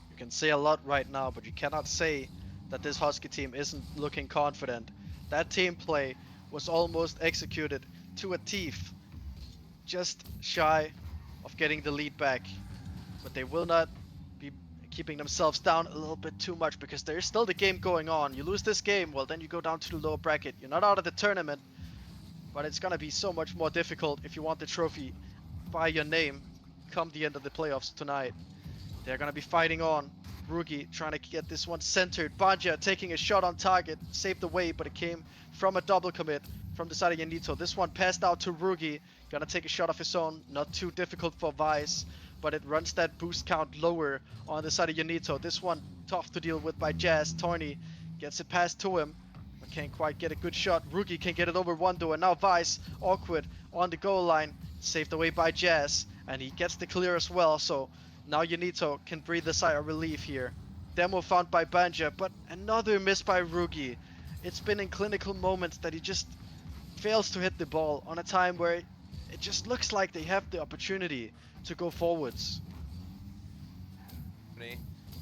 You can say a lot right now, but you cannot say that this Husky team isn't looking confident. That team play was almost executed to a teeth, just shy of getting the lead back. But they will not be keeping themselves down a little bit too much, because there is still the game going on. You lose this game, well, then you go down to the lower bracket. You're not out of the tournament, but it's gonna be so much more difficult if you want the trophy by your name come the end of the playoffs tonight. They're gonna be fighting on. Rugi trying to get this one centered. Banja taking a shot on target, saved away, but it came from a double commit from the side of Yanito. This one passed out to Rugi. Gonna take a shot of his own. Not too difficult for Vice, but it runs that boost count lower on the side of Yanito. This one tough to deal with by Jazz. Torny gets it past to him, but can't quite get a good shot. Rugi can get it over one though, and now Vice, awkward on the goal line, saved away by Jazz, and he gets the clear as well. So now Yanito can breathe a sigh of relief here. Demo found by Banja, but another miss by Rugi. It's been in clinical moments that he just fails to hit the ball on a time where it just looks like they have the opportunity to go forwards.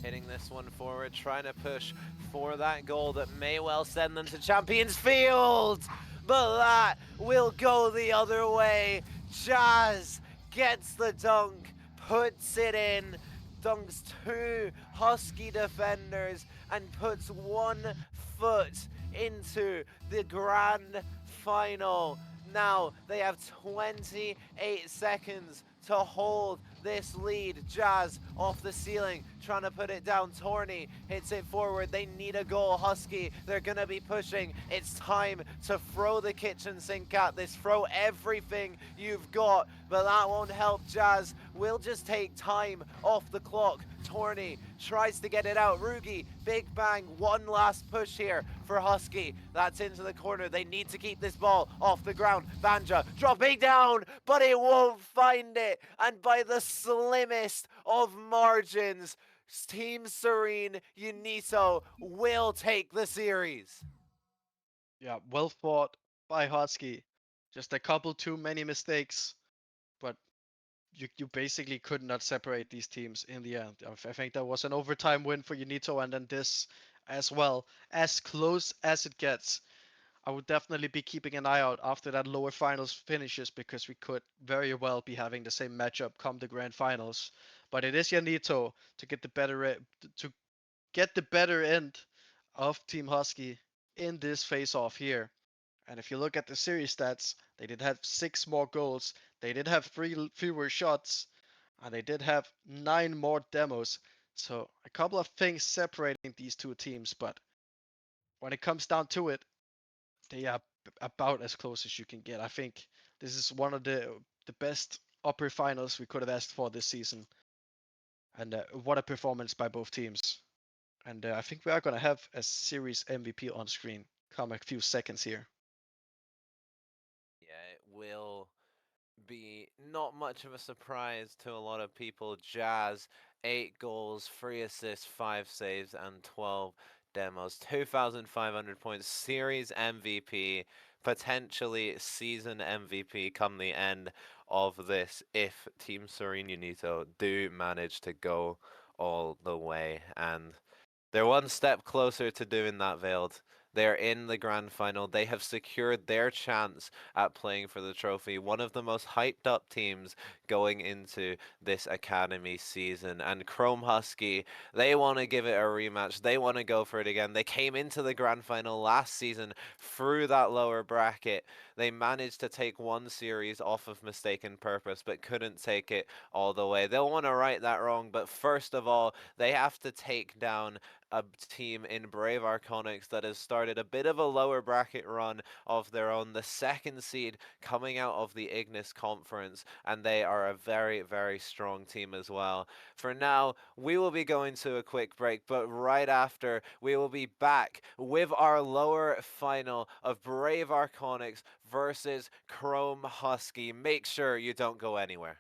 Hitting this one forward, trying to push for that goal that may well send them to Champions Field, but that will go the other way. Jazz gets the dunk, puts it in, dunks two Husky defenders, and puts 1 foot into the grand final. Now they have 28 seconds to hold this lead. Jazz off the ceiling, trying to put it down. Torny hits it forward. They need a goal. Husky, they're going to be pushing. It's time to throw the kitchen sink at this. Throw everything you've got, but that won't help Jazz. We'll just take time off the clock. Torny tries to get it out. Rugi, big bang, one last push here for Husky. That's into the corner. They need to keep this ball off the ground. Banja dropping down, but it won't find it. And by the slimmest of margins, Team Serene Unito will take the series. Yeah, well fought by Husky. Just a couple too many mistakes, but you basically could not separate these teams in the end. I think that was an overtime win for Unito, and then this as well. As close as it gets. I would definitely be keeping an eye out after that lower finals finishes, because we could very well be having the same matchup come the grand finals. But it is Yanito to get the better end of Team Husky in this face-off here. And if you look at the series stats, they did have 6 more goals, they did have 3 fewer shots, and they did have 9 more demos. So a couple of things separating these two teams, but when it comes down to it, they are about as close as you can get. I think this is one of the best upper finals we could have asked for this season. And what a performance by both teams. And I think we are going to have a series MVP on screen come a few seconds here. Yeah, it will be not much of a surprise to a lot of people. Jazz, 8 goals, 3 assists, 5 saves, and 12 demos. 2,500 points, series MVP, potentially season MVP come the end of this if Team Serene Unito do manage to go all the way. And they're one step closer to doing that, Veiled. They're in the grand final. They have secured their chance at playing for the trophy. One of the most hyped up teams going into this academy season. And Chrome Husky, they want to give it a rematch. They want to go for it again. They came into the grand final last season through that lower bracket. They managed to take one series off of mistaken purpose, but couldn't take it all the way. They'll want to right that wrong, but first of all, they have to take down a team in Brave Arconics that has started a bit of a lower bracket run of their own, the second seed coming out of the Ignis Conference, and they are a very, very strong team as well. For now, we will be going to a quick break, but right after, we will be back with our lower final of Brave Arconics versus Chrome Husky. Make sure you don't go anywhere.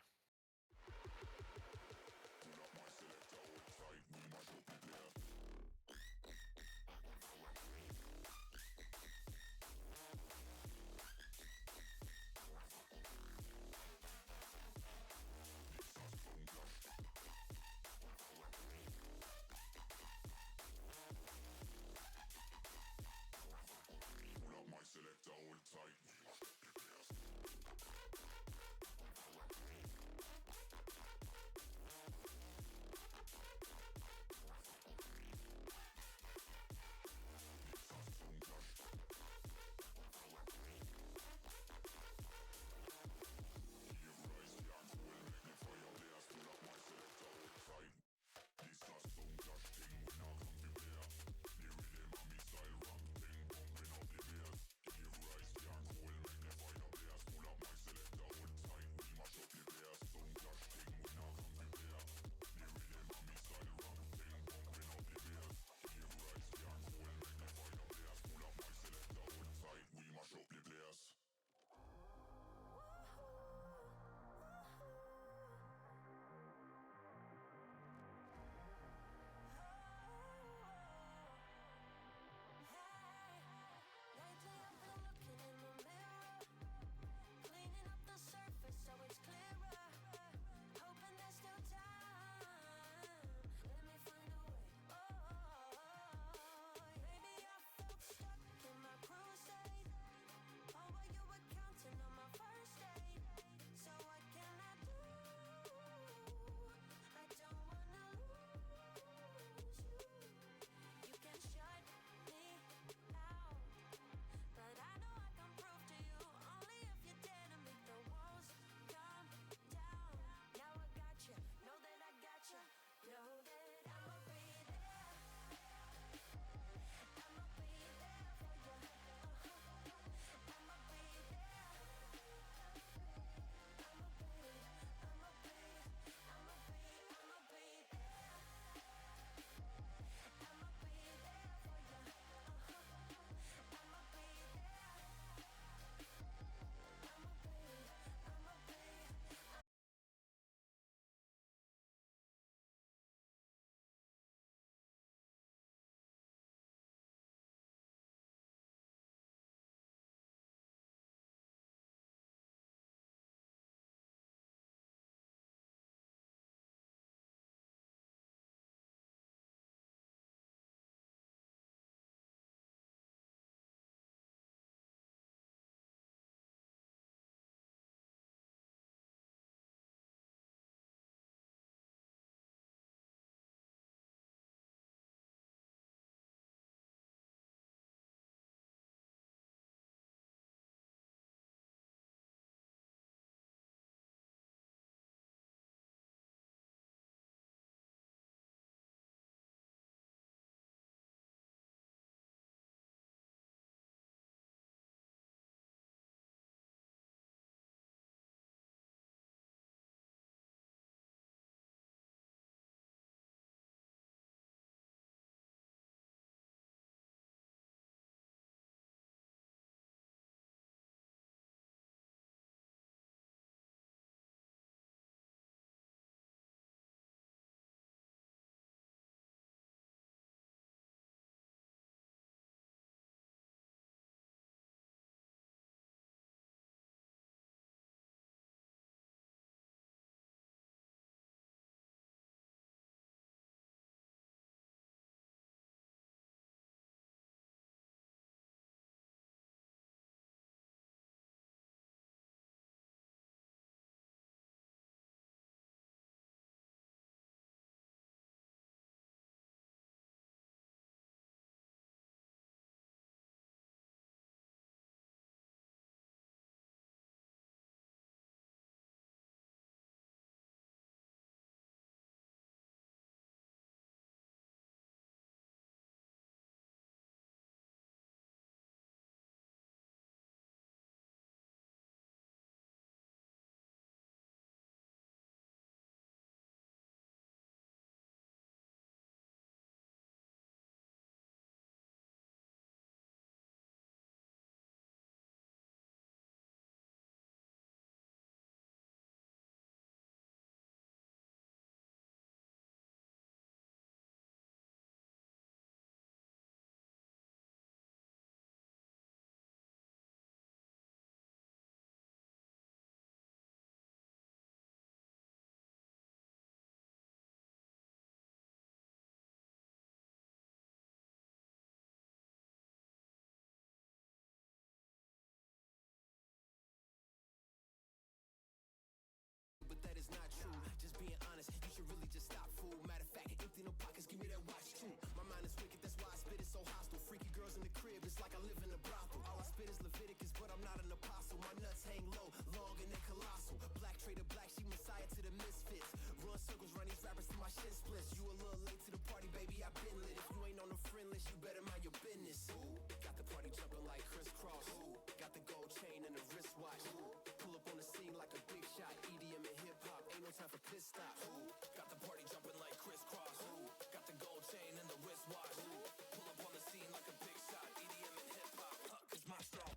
honest, you should really just stop, fool. Matter of fact, empty no pockets, give me that watch too. My mind is wicked, that's why I spit it so hostile. Freaky girls in the crib, it's like I live in a brothel. All I spit is Leviticus, but I'm not an apostle. My nuts hang low, long and they colossal. Black trader black, she messiah to the misfits. Run circles, run these rappers to my shin splits. You a little late to the party, baby, I've been lit. If you ain't on the friend list, you better mind your business. Ooh, got the party jumping like crisscross. Ooh, got the gold chain and the wristwatch. Ooh, pull up on the scene like a big shot. EDM and hip hop, ain't no time for pit stops. Ooh, got the party jumping like crisscross. Ooh, got the gold chain and the wristwatch. Ooh, pull up on the scene like a big shot. EDM and hip hop, cause my strong.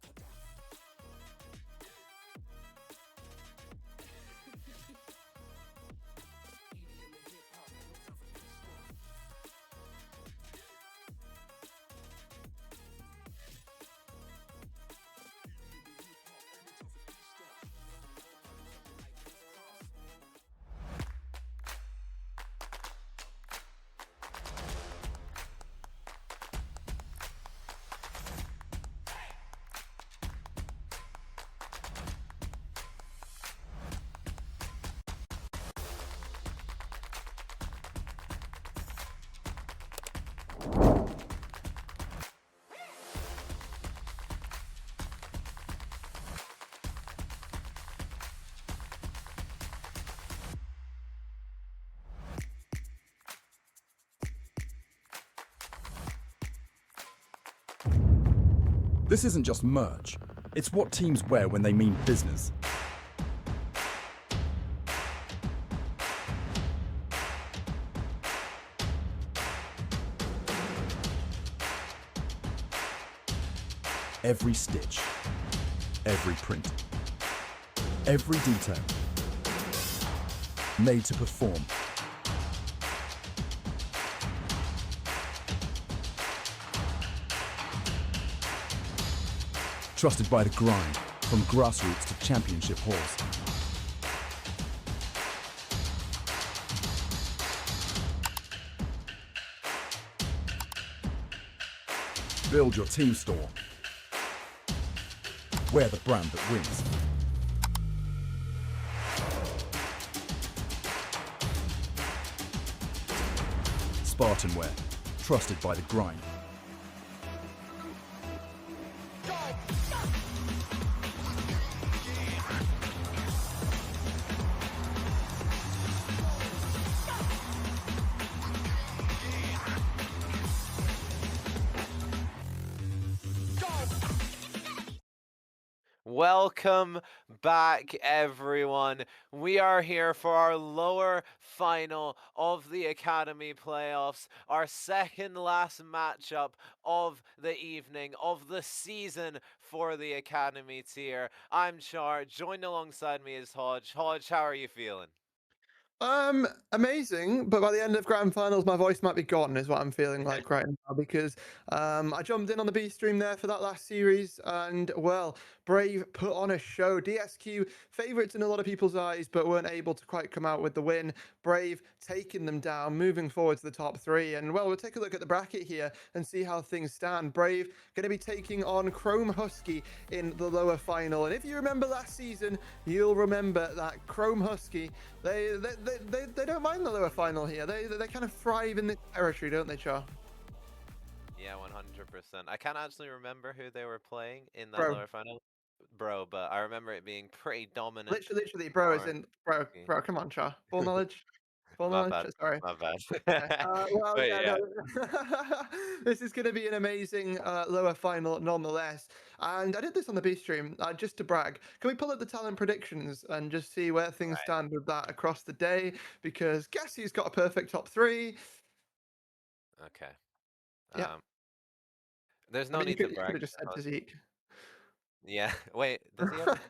This isn't just merch, it's what teams wear when they mean business. Every stitch, every print, every detail, made to perform. Trusted by the grind, from grassroots to championship halls. Build your team store. Wear the brand that wins. SpartanWare, trusted by the grind. Welcome back, everyone. We are here for our lower final of the Academy playoffs, our second last matchup of the evening, of the season for the Academy tier. I'm Char, joined alongside me is Hodge. Hodge, how are you feeling? Amazing, but by the end of grand finals, my voice might be gone, is what I'm feeling like right now, because I jumped in on the B stream there for that last series, and well, Brave put on a show. DSQ favourites in a lot of people's eyes, but weren't able to quite come out with the win. Brave taking them down, moving forward to the top three, and well, we'll take a look at the bracket here and see how things stand. Brave going to be taking on Chrome Husky in the lower final, and if you remember last season, you'll remember that Chrome Husky, they don't mind the lower final here. They kind of thrive in this territory, don't they, Char? Yeah, 100%. I can't actually remember who they were playing in that Bro. lower final, bro, but I remember it being pretty dominant. Literally, bro, as for- in, bro, come on, Char. Full knowledge. Full My knowledge. bad. Sorry. My bad. Well, But yeah, yeah. no. This is going to be an amazing lower final nonetheless. And I did this on the B stream just to brag. Can we pull up the talent predictions and just see where things stand with that across the day? Because guess who's got a perfect top three? Okay. Yeah. There's I no mean, you need to could brag. have just said to Zeke. Yeah. Wait, does he have a...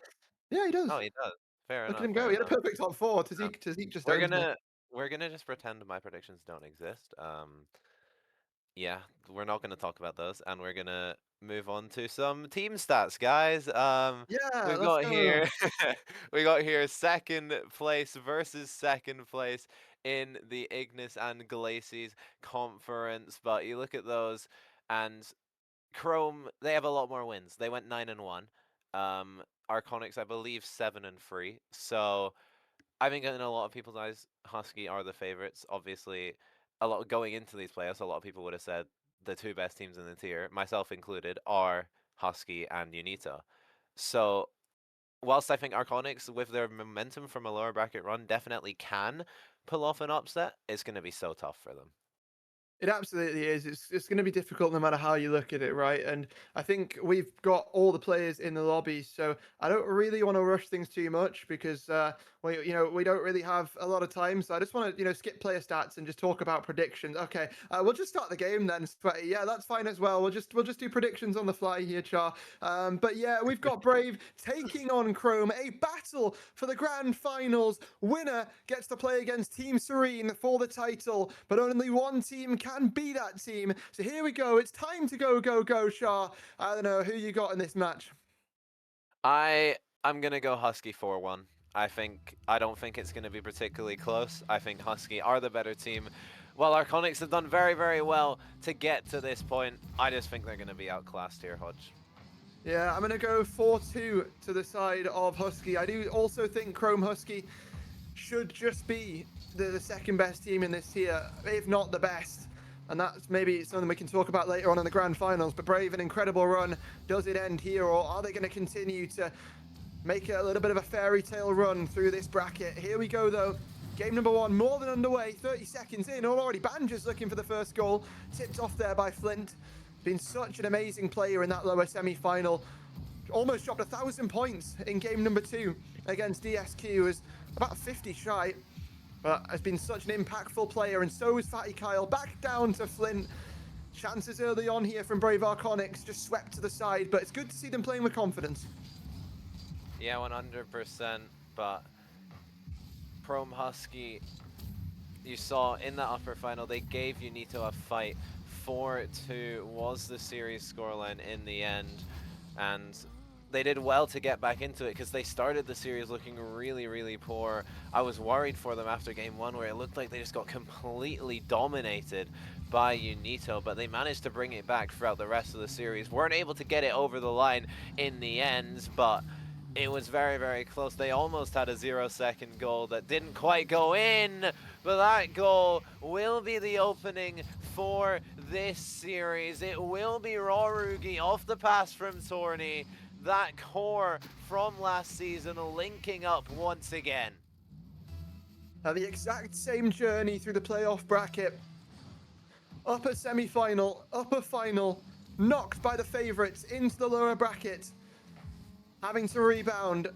Yeah, he does. Oh, he does. Fair Look at enough. him go. Fair He had a enough. perfect top four. Tazeke just We're owns me. gonna just pretend my predictions don't exist. Yeah, we're not gonna talk about those, and we're gonna move on to some team stats, guys. Yeah, We've let's got go. here we got here second place versus second place in the Ignis and Glacies conference. But you look at those, and Chrome, they have a lot more wins. They went 9-1. Arconics, I believe, 7-3. So I think in a lot of people's eyes, Husky are the favorites. Obviously, a lot going into these playoffs, a lot of people would have said the two best teams in the tier, myself included, are Husky and Unita. So whilst I think Arconyx, with their momentum from a lower bracket run, definitely can pull off an upset, it's going to be so tough for them. It absolutely is. It's going to be difficult no matter how you look at it, right? And I think we've got all the players in the lobby, so I don't really want to rush things too much because we don't really have a lot of time. So I just want to skip player stats and just talk about predictions. Okay, we'll just start the game then, Sweaty. Yeah, that's fine as well. We'll just do predictions on the fly here, Char. But yeah, we've got Brave taking on Chrome, a battle for the grand finals. Winner gets to play against Team Serene for the title, but only one team can be that team. So here we go. It's time to go, Shah. I don't know who you got in this match. I'm gonna go Husky 4-1. I don't think it's gonna be particularly close. I think Husky are the better team. While Arconyx have done very, very well to get to this point, I just think they're gonna be outclassed here, Hodge. Yeah, I'm gonna go 4-2 to the side of Husky. I do also think Chrome Husky should just be the second best team in this tier, if not the best. And that's maybe something we can talk about later on in the grand finals. But Brave, an incredible run. Does it end here, or are they going to continue to make a little bit of a fairy tale run through this bracket? Here we go, though. Game number one, more than underway. 30 seconds in already. Banja's looking for the first goal. Tipped off there by Flint. Been such an amazing player in that lower semi-final. Almost dropped 1,000 points in game number 2 against DSQ. Is about 50 shy. But has been such an impactful player, and so is Fatty Kyle. Back down to Flint. Chances early on here from Brave Arconyx, just swept to the side, but it's good to see them playing with confidence. Yeah, 100%, but Chrome Husky, you saw in that upper final, they gave Unito a fight. 4-2 was the series scoreline in the end, and they did well to get back into it because they started the series looking really, really poor. I was worried for them after game 1 where it looked like they just got completely dominated by Unito, but they managed to bring it back throughout the rest of the series. Weren't able to get it over the line in the end, but it was very, very close. They almost had a 0-second goal that didn't quite go in, but that goal will be the opening for this series. It will be Rorugi off the pass from Torny. That core from last season linking up once again. The exact same journey through the playoff bracket. Upper semi-final, upper final, knocked by the favourites into the lower bracket. Having to rebound.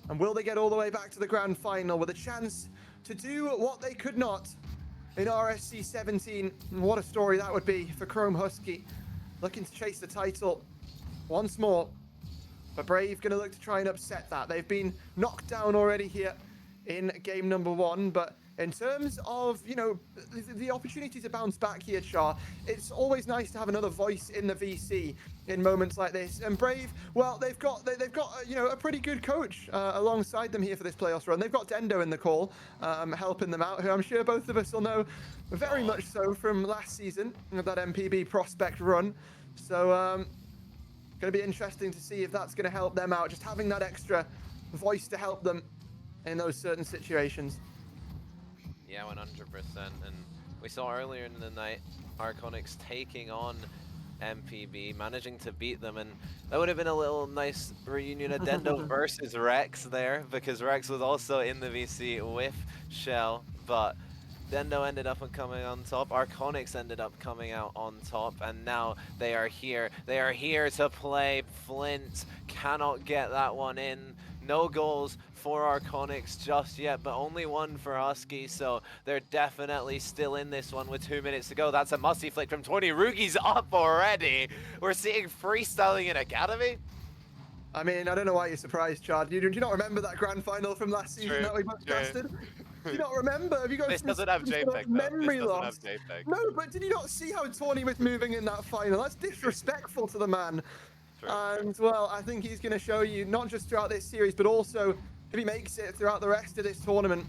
And will they get all the way back to the grand final with a chance to do what they could not in RSC 17? What a story that would be for Chrome Husky. Looking to chase the title once more. But Brave going to look to try and upset that. They've been knocked down already here in game number 1. But in terms of, the opportunity to bounce back here, Char, it's always nice to have another voice in the VC in moments like this. And Brave, well, they've got a pretty good coach alongside them here for this playoffs run. They've got Dendo in the call, helping them out, who I'm sure both of us will know very much so from last season, that MPB prospect run. So, going to be interesting to see if that's going to help them out, just having that extra voice to help them in those certain situations. Yeah, 100%. And we saw earlier in the night Arconyx taking on MPB, managing to beat them, and that would have been a little nice reunion of Dendo versus Rex there, because Rex was also in the VC with Shell, but Dendo ended up coming on top, Arconyx ended up coming out on top, and now they are here. They are here to play. Flint cannot get that one in. No goals for Arconyx just yet, but only one for Husky, so they're definitely still in this one with 2 minutes to go. That's a musty flick from Tony. Rugi's up already. We're seeing freestyling in Academy. I mean, I don't know why you're surprised, Chad. Do you not remember that grand final from last season that we podcasted? Do you not remember? Have you got This doesn't have JPEG, memory though. loss? This doesn't have JPEG. No, but did you not see how Tawny was moving in that final? That's disrespectful to the man. True. And, well, I think he's going to show you, not just throughout this series, but also if he makes it throughout the rest of this tournament,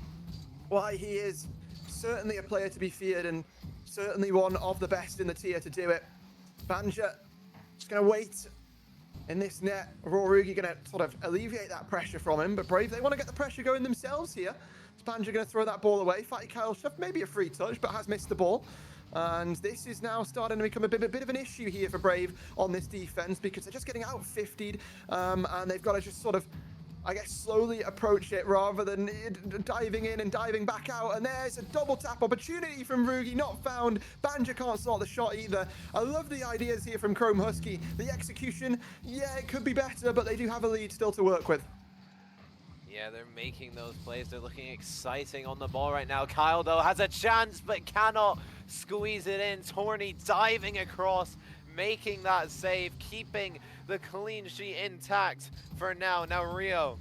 why he is certainly a player to be feared and certainly one of the best in the tier to do it. Banja just going to wait in this net. Rorugi going to sort of alleviate that pressure from him, but Brave, they want to get the pressure going themselves here. Spanja going to throw that ball away. Fighty Kyle Shuff, maybe a free touch, but has missed the ball. And this is now starting to become a bit of an issue here for Brave on this defense because they're just getting out 50'd, and they've got to just sort of, I guess, slowly approach it rather than diving in and diving back out. And there's a double tap opportunity from Rugi, not found. Banja can't sort the shot either. I love the ideas here from Chrome Husky. The execution, yeah, it could be better, but they do have a lead still to work with. Yeah, they're making those plays. They're looking exciting on the ball right now. Kyle, though, has a chance, but cannot squeeze it in. Torny diving across, making that save, keeping the clean sheet intact for now. Now Rio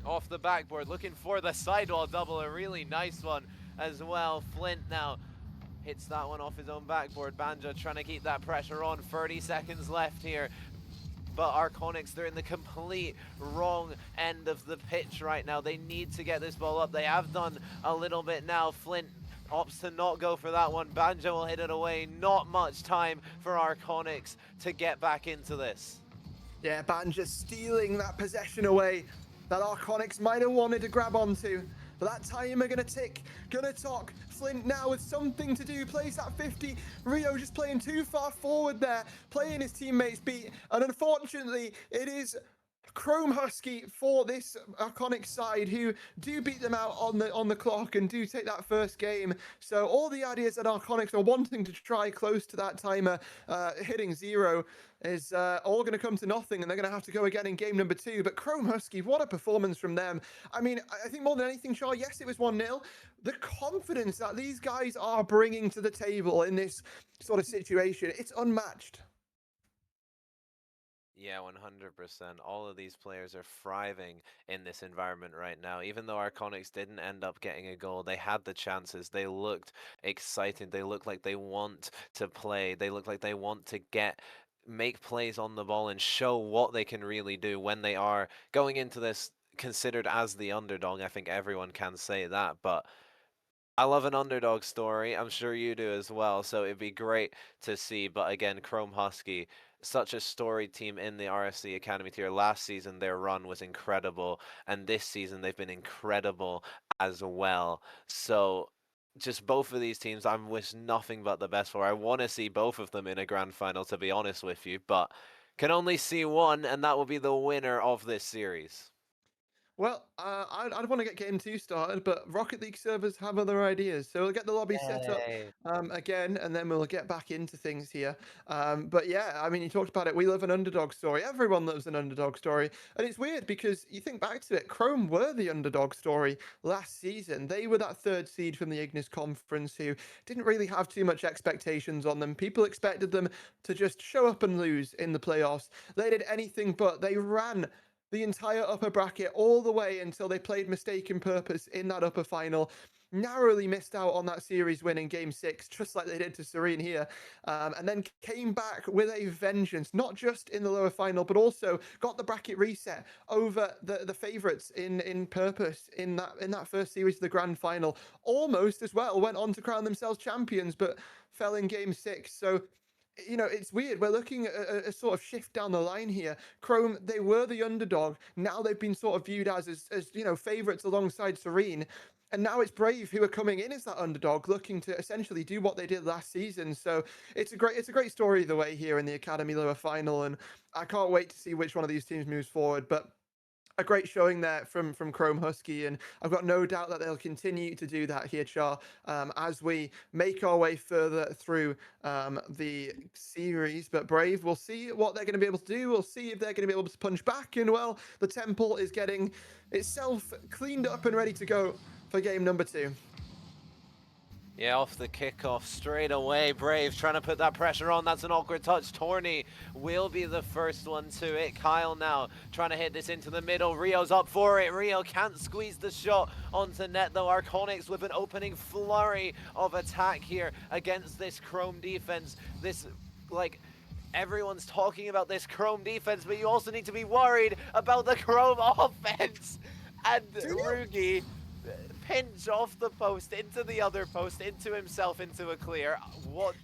off the backboard, looking for the sidewall double, a really nice one as well. Flint now hits that one off his own backboard. Banja trying to keep that pressure on. 30 seconds left here. But Arconics, they're in the complete wrong end of the pitch right now. They need to get this ball up. They have done a little bit now. Flint opts to not go for that one. Banja will hit it away. Not much time for Arconics to get back into this. Yeah, Banja stealing that possession away that Arconics might have wanted to grab onto. But that timer gonna tick, gonna talk. Flint now with something to do, plays that 50. Rio just playing too far forward there, playing his teammates beat. And unfortunately, it is Chrome Husky for this Arconic side who do beat them out on the clock and do take that first game. So all the ideas that Arconics are wanting to try close to that timer, hitting 0, is all going to come to nothing, and they're going to have to go again in game number 2. But Chrome Husky, what a performance from them. I mean, I think more than anything, Char, yes, it was 1-0. The confidence that these guys are bringing to the table in this sort of situation, it's unmatched. Yeah, 100%. All of these players are thriving in this environment right now. Even though Arconics didn't end up getting a goal, they had the chances. They looked excited. They look like they want to play. They look like they want to make plays on the ball and show what they can really do when they are going into this considered as the underdog. I think everyone can say that, but I love an underdog story. I'm sure you do as well, so it'd be great to see. But again, Chrome Husky, such a storied team in the RSC Academy tier. Last season, their run was incredible, and this season, they've been incredible as well. So just both of these teams, I wish nothing but the best for. I want to see both of them in a grand final, to be honest with you, but can only see one, and that will be the winner of this series. Well, I'd want to get game 2 started, but Rocket League servers have other ideas. So we'll get the lobby set up again, and then we'll get back into things here. But yeah, I mean, you talked about it. We love an underdog story. Everyone loves an underdog story. And it's weird because you think back to it, Chrome were the underdog story last season. They were that 3rd seed from the Ignis Conference who didn't really have too much expectations on them. People expected them to just show up and lose in the playoffs. They did anything but. They ran the entire upper bracket all the way until they played Mistaken Purpose in that upper final. Narrowly missed out on that series win in game 6, just like they did to Serene here, and then came back with a vengeance, not just in the lower final, but also got the bracket reset over the favourites in Purpose in that first series of the grand final. Almost as well went on to crown themselves champions, but fell in game 6. So, you know, it's weird. We're looking at a sort of shift down the line here. Chrome, they were the underdog. Now they've been sort of viewed as you know, favourites alongside Serene. And now it's Brave who are coming in as that underdog, looking to essentially do what they did last season. So it's a great story either way here in the Academy lower final. And I can't wait to see which one of these teams moves forward. But a great showing there from Chrome Husky, and I've got no doubt that they'll continue to do that here, Char, as we make our way further through the series. But Brave, we'll see what they're going to be able to do. We'll see if they're going to be able to punch back, and well, the Temple is getting itself cleaned up and ready to go for game number 2. Yeah, off the kickoff straight away. Brave trying to put that pressure on. That's an awkward touch. Torny will be the first one to it. Kyle now trying to hit this into the middle. Rio's up for it. Rio can't squeeze the shot onto net though. Arconics with an opening flurry of attack here against this Chrome defense. This, like, everyone's talking about this Chrome defense, but you also need to be worried about the Chrome offense. And Rugi pinch off the post into the other post, into himself, into a clear. What?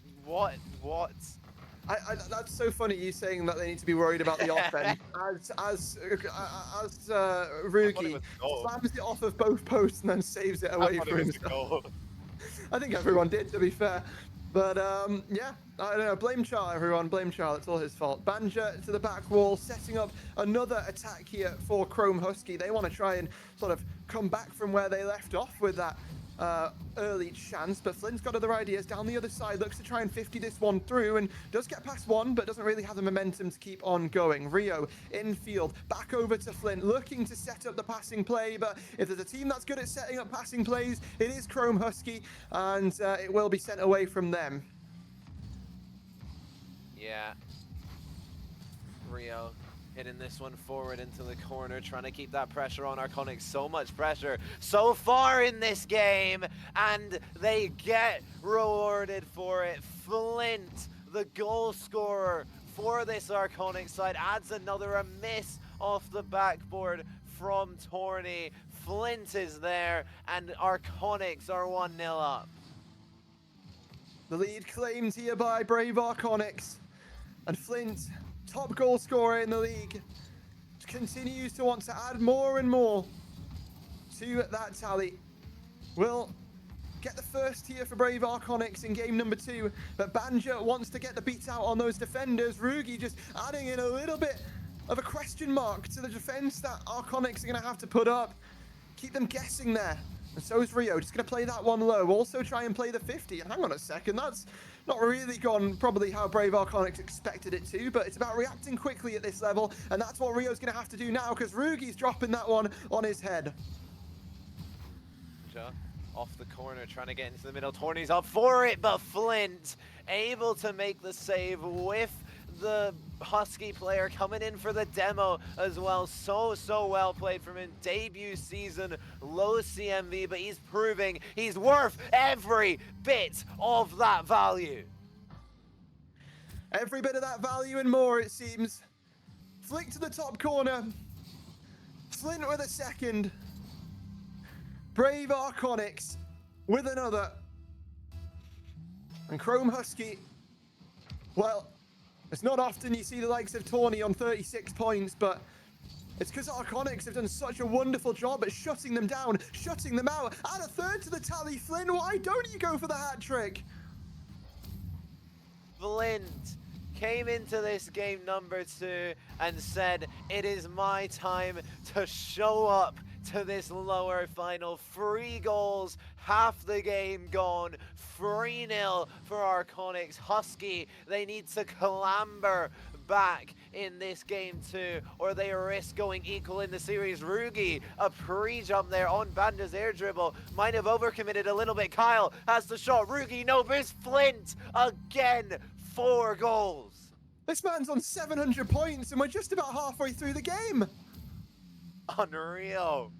That's so funny, you saying that they need to be worried about the offense. As Rugi slams it off of both posts and then saves it away from himself. I think everyone did, to be fair. But yeah, I don't know. Blame Char, everyone. Blame Char. It's all his fault. Banja to the back wall, setting up another attack here for Chrome Husky. They want to try and sort of come back from where they left off with that early chance. But Flint's got other ideas. Down the other side, looks to try and 50 this one through and does get past one, but doesn't really have the momentum to keep on going. Rio infield, back over to Flint, looking to set up the passing play. But if there's a team that's good at setting up passing plays, it is Chrome Husky, and it will be sent away from them. Yeah. Rio hitting this one forward into the corner, trying to keep that pressure on Arconic. So much pressure so far in this game, and they get rewarded for it. Flint, the goal scorer for this Arconic side, adds another miss off the backboard from Torny. Flint is there, and Arconics are 1-0 up. The lead claimed here by Brave Arconics, and Flint, top goal scorer in the league, continues to want to add more and more to that tally. Will get the first here for Brave Arconics in game number 2, but Banja wants to get the beat out on those defenders. Rugi just adding in a little bit of a question mark to the defense that Arconics are going to have to put up. Keep them guessing there. And so is Rio, just going to play that one low. Also try and play the 50. And hang on a second, that's not really gone probably how Brave Arconics expected it to, but it's about reacting quickly at this level, and that's what Rio's going to have to do now, because Rugi's dropping that one on his head. Off the corner, trying to get into the middle. Torny's up for it, but Flint able to make the save with the Husky player coming in for the demo as well. So well played from him. Debut season, low CMV, but he's proving he's worth every bit of that value. Every bit of that value and more, it seems. Flick to the top corner. Flint with a second. Brave Arconics with another. And Chrome Husky, well, it's not often you see the likes of Tawny on 36 points, but it's because Arconics have done such a wonderful job at shutting them down, shutting them out. Add a third to the tally. Flynn, why don't you go for the hat trick? Flint came into this game number 2 and said, it is my time to show up to this lower final. 3 goals, half the game gone. 3-0 for Arconics. Husky, they need to clamber back in this game 2, or they risk going equal in the series. Rugi, a pre-jump there on Banda's air dribble. Might have overcommitted a little bit. Kyle has the shot. Rugi, no, but it's Flint again. 4 goals. This man's on 700 points, and we're just about halfway through the game. Unreal.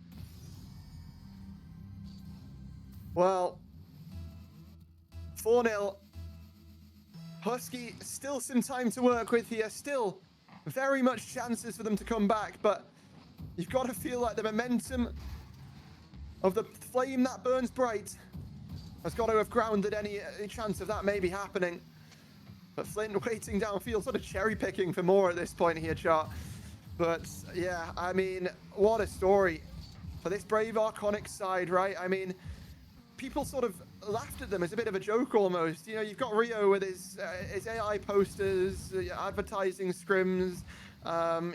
Well, 4-0. Husky, still some time to work with here. Still very much chances for them to come back, but you've got to feel like the momentum of the flame that burns bright has got to have grounded any chance of that maybe happening. But Flint waiting downfield, sort of cherry picking for more at this point here, Chart. But yeah, I mean, what a story for this Brave Arconic side, right? I mean, people sort of laughed at them as a bit of a joke almost. You know, you've got Rio with his AI posters, advertising scrims.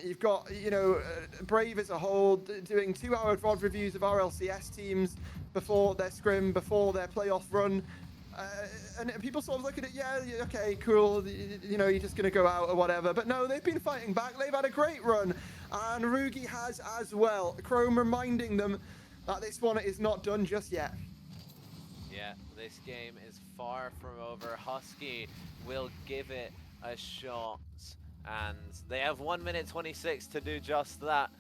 You've got, you know, Brave as a whole doing 2-hour VOD reviews of RLCS teams before their scrim, before their playoff run. And people sort of look at it, yeah, okay, cool, you know, you're just going to go out or whatever. But no, they've been fighting back. They've had a great run. And Rugi has as well. Chrome reminding them that this one is not done just yet. Yeah, this game is far from over. Husky will give it a shot. And they have 1 minute 26 to do just that.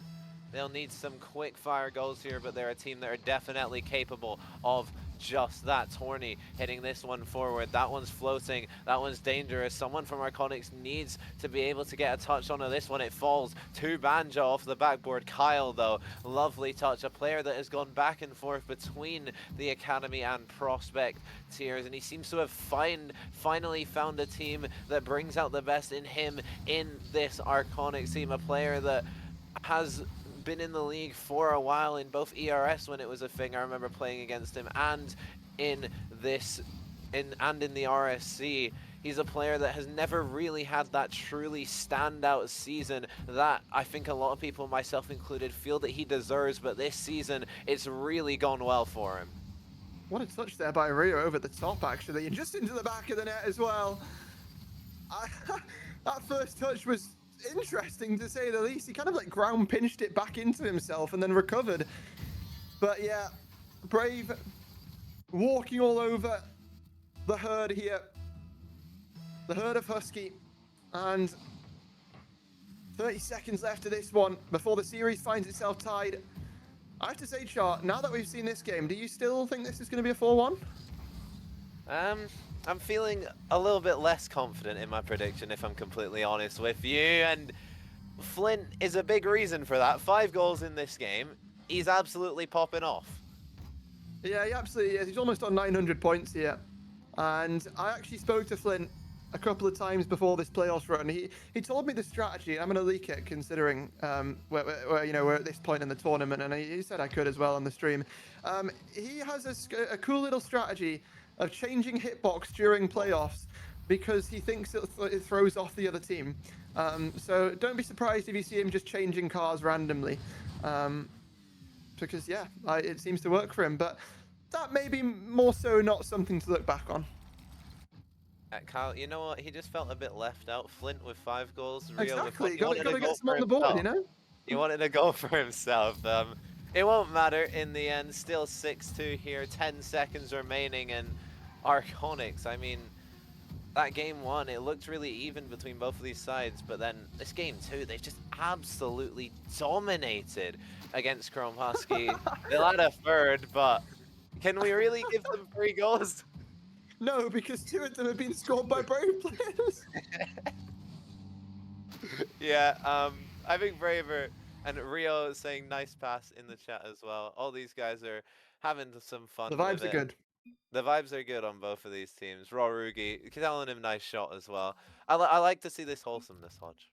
They'll need some quick fire goals here, but they're a team that are definitely capable of just that. Torny hitting this one forward. That one's floating. That one's dangerous. Someone from Arconics needs to be able to get a touch onto this one. It falls to Banja off the backboard. Kyle, though, lovely touch. A player that has gone back and forth between the Academy and Prospect tiers, and he seems to have finally found a team that brings out the best in him in this Arconics team. A player that has been in the league for a while in both ERS when it was a thing. I remember playing against him, and in the RSC. He's a player that has never really had that truly standout season that I think a lot of people, myself included, feel that he deserves, but this season it's really gone well for him. What a touch there by Rio over the top, actually, and just into the back of the net as well. That first touch was interesting, to say the least. He kind of like ground pinched it back into himself and then recovered. But yeah, Brave walking all over the herd here. The herd of Husky. And 30 seconds left of this one before the series finds itself tied. I have to say, Chart, now that we've seen this game, do you still think this is going to be a 4-1? I'm feeling a little bit less confident in my prediction, if I'm completely honest with you, and Flint is a big reason for that. 5 goals in this game. He's absolutely popping off. Yeah, he absolutely is. He's almost on 900 points here. And I actually spoke to Flint a couple of times before this playoffs run. He told me the strategy. I'm going to leak it, considering we're at this point in the tournament, and he said I could as well on the stream. He has a cool little strategy of changing hitbox during playoffs because he thinks it throws off the other team. So don't be surprised if you see him just changing cars randomly, because yeah, it seems to work for him. But that may be more so not something to look back on. Kyle, you know what? He just felt a bit left out. Flint with 5 goals. Rio Exactly, with got to get some on the board, you know? He wanted to go for himself. It won't matter in the end. Still 6-2 here. 10 seconds remaining, and Arconics, I mean, that game 1, it looked really even between both of these sides, but then this game 2, they've just absolutely dominated against Chrome Husky. They'll add a third, but can we really give them 3 goals? No, because 2 of them have been scored by Brave players. Yeah, I think Braver and Rio is saying nice pass in the chat as well. All these guys are having some fun. The vibes are good. The vibes are good on both of these teams. Rugi telling him nice shot as well. I like to see this wholesomeness, Hodge.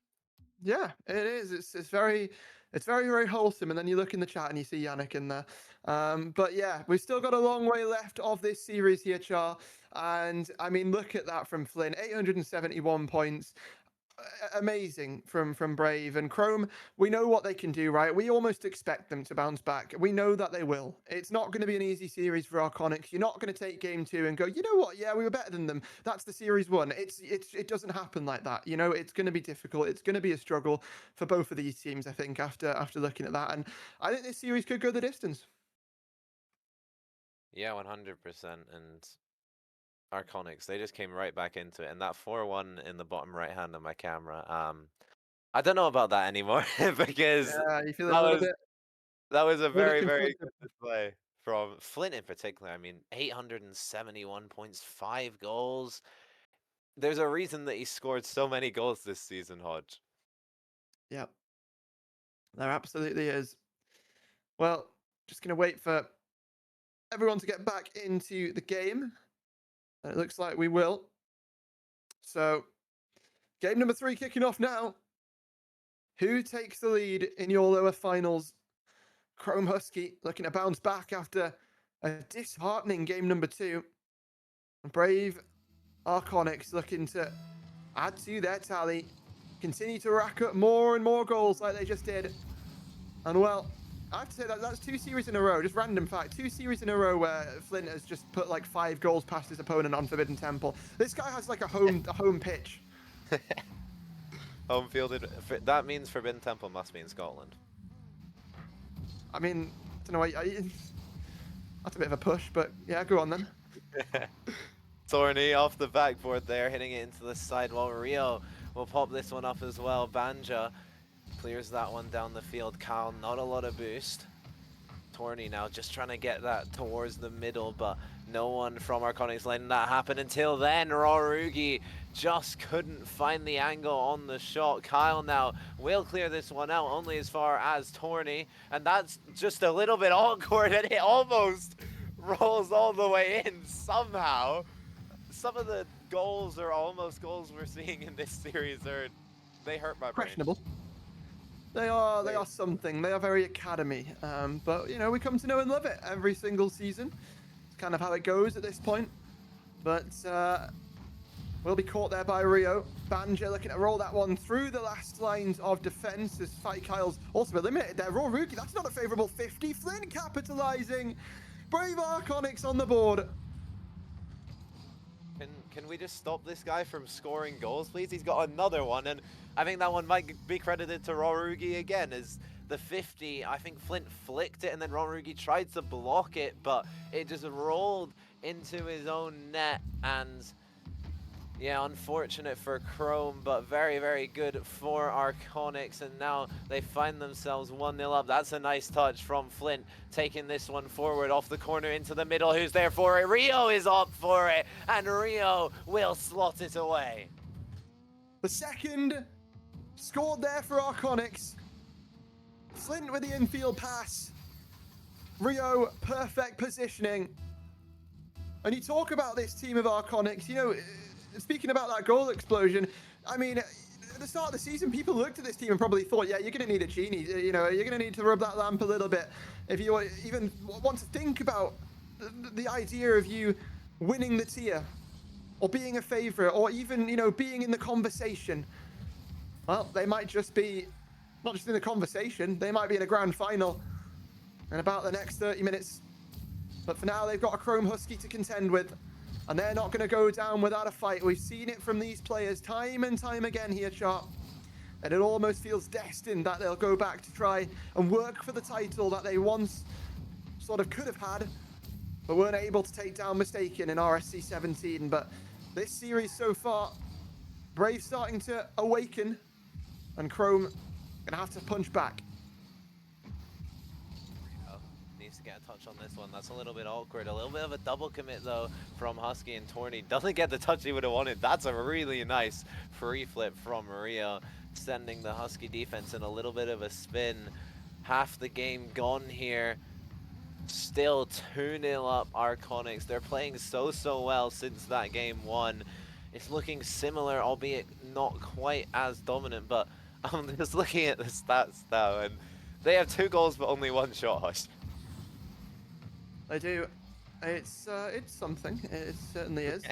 Yeah, it is. It's very, very wholesome. And then you look in the chat and you see Yannick in there. But yeah, we've still got a long way left of this series here, Char. And I mean, look at that from Flynn, 871 points. Amazing from Brave and Chrome. We know what they can do, right? We almost expect them to bounce back. We know that they will. It's not going to be an easy series for Arconics. You're not going to take game 2 and go, you know what? Yeah, we were better than them. That's the series 1. It doesn't happen like that. You know, it's going to be difficult. It's going to be a struggle for both of these teams, I think, after looking at that. And I think this series could go the distance. Yeah, 100%. And Arconics, they just came right back into it, and that 4-1 in the bottom right hand of my camera, I don't know about that anymore because you feel a little bit, that was a very good display from Flint in particular. I mean, 871 points, 5 goals. There's a reason that he scored so many goals this season, Hodge. Yeah, there absolutely is. Well, just gonna wait for everyone to get back into the game. And it looks like we will. So, game number 3 kicking off now. Who takes the lead in your lower finals? Chrome Husky looking to bounce back after a disheartening game number 2. Brave Arconics looking to add to their tally. Continue to rack up more and more goals like they just did. And well, I have to say that's 2 series in a row, just random fact, 2 series in a row where Flint has just put like 5 goals past his opponent on Forbidden Temple. This guy has like a home pitch. Home fielded. That means Forbidden Temple must be in Scotland. I mean, I don't know. That's a bit of a push, but yeah, go on then. Torny off the backboard there, hitting it into the sidewall. Rio will pop this one up as well. Banja clears that one down the field. Kyle, not a lot of boost. Torny now just trying to get that towards the middle, but No one from Arconics letting that happen until then. Rorugi just couldn't find the angle on the shot. Kyle now will clear this one out only as far as Torny, and that's just a little bit awkward, and it almost rolls all the way in somehow. Some of the goals or almost goals we're seeing in this series they hurt my brain. Questionable. They are something. They are very academy. But you know, we come to know and love it every single season. It's kind of how it goes at this point. But we'll be caught there by Rio. Banja looking to roll that one through the last lines of defense as Fight Kyle's also eliminated there. Rorugi, that's not a favorable 50. Flynn capitalizing. Brave Arconics on the board. Can we just stop this guy from scoring goals, please? He's got another one, and I think that one might be credited to Rorugi again, as the 50, I think Flint flicked it, and then Rorugi tried to block it, but it just rolled into his own net, and yeah, unfortunate for Chrome, but very, very good for Arconics, and now they find themselves 1-0 up. That's a nice touch from Flint, taking this one forward off the corner into the middle. Who's there for it? Rio is up for it, and Rio will slot it away. The second scored there for Arconics. Flint with the infield pass. Rio, perfect positioning. And you talk about this team of Arconics, you know, speaking about that goal explosion, I mean, at the start of the season, people looked at this team and probably thought, yeah, you're going to need a genie. You know, you're going to need to rub that lamp a little bit if you even want to think about the idea of you winning the tier or being a favorite or even, you know, being in the conversation. Well, they might just be not just in the conversation, they might be in a grand final in about the next 30 minutes. But for now, they've got a Chrome Husky to contend with. And they're not going to go down without a fight. We've seen it from these players time and time again here, Chart. And it almost feels destined that they'll go back to try and work for the title that they once sort of could have had, but weren't able to take down Mistaken in RSC 17. But this series so far, Brave starting to awaken, and Chrome going to have to punch back. Needs to get a touch on this one. That's a little bit awkward. A little bit of a double commit though from Husky, and Torny doesn't get the touch he would have wanted. That's a really nice free flip from Maria, sending the Husky defense in a little bit of a spin. Half the game gone here. Still 2-0 up Arconics. They're playing so well since that game one. It's looking similar, albeit not quite as dominant, but I'm just looking at the stats now, and they have 2 goals but only 1 shot, Hush. They do. It's something. It certainly is.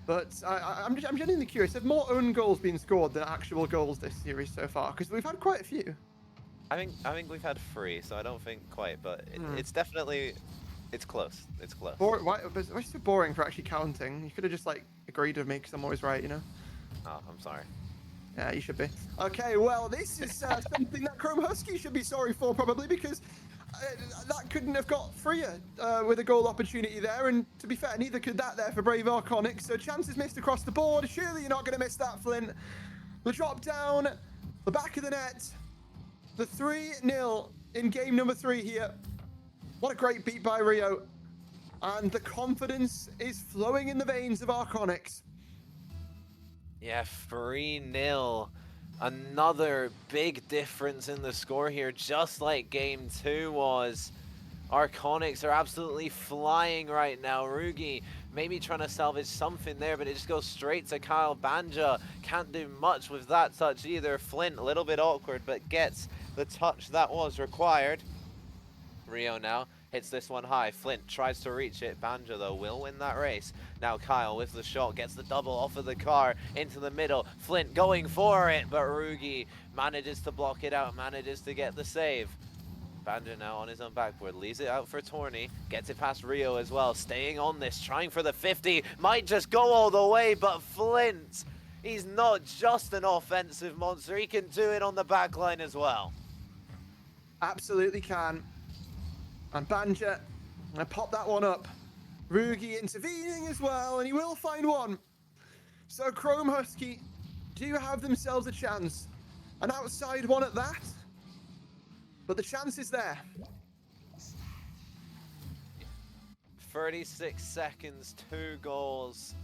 But I'm genuinely curious. Have more own goals been scored than actual goals this series so far? Because we've had quite a few. I think we've had 3, so I don't think quite, but it's definitely it's close. It's close. Why it's so boring for actually counting? You could have just like agreed with me because I'm always right, you know. Oh, I'm sorry. Yeah, you should be. Okay, well, this is something that Chrome Husky should be sorry for probably, because that couldn't have got freer with a goal opportunity there, and to be fair, neither could that there for Brave Arconics. So chances missed across the board. Surely you're not going to miss that, Flint. The drop down, the back of the net, the 3-0 in game number 3 here. What a great beat by Rio, and the confidence is flowing in the veins of Arconics. Yeah, 3-0. Another big difference in the score here, just like game 2 was. Arconics are absolutely flying right now. Rugi maybe trying to salvage something there, but it just goes straight to Kyle. Banja can't do much with that touch either. Flint, a little bit awkward, but gets the touch that was required. Rio now hits this one high. Flint tries to reach it. Banja, though, will win that race. Now Kyle with the shot, gets the double off of the car into the middle. Flint going for it, but Rugi manages to block it out, manages to get the save. Banja now on his own backboard, leaves it out for Torny, gets it past Rio as well, staying on this, trying for the 50, might just go all the way, but Flint, he's not just an offensive monster, he can do it on the back line as well. Absolutely can. And Banja, gonna pop that one up. Rugi intervening as well, and he will find one. So Chrome Husky do have themselves a chance. An outside one at that. But the chance is there. 36 seconds, 2 goals.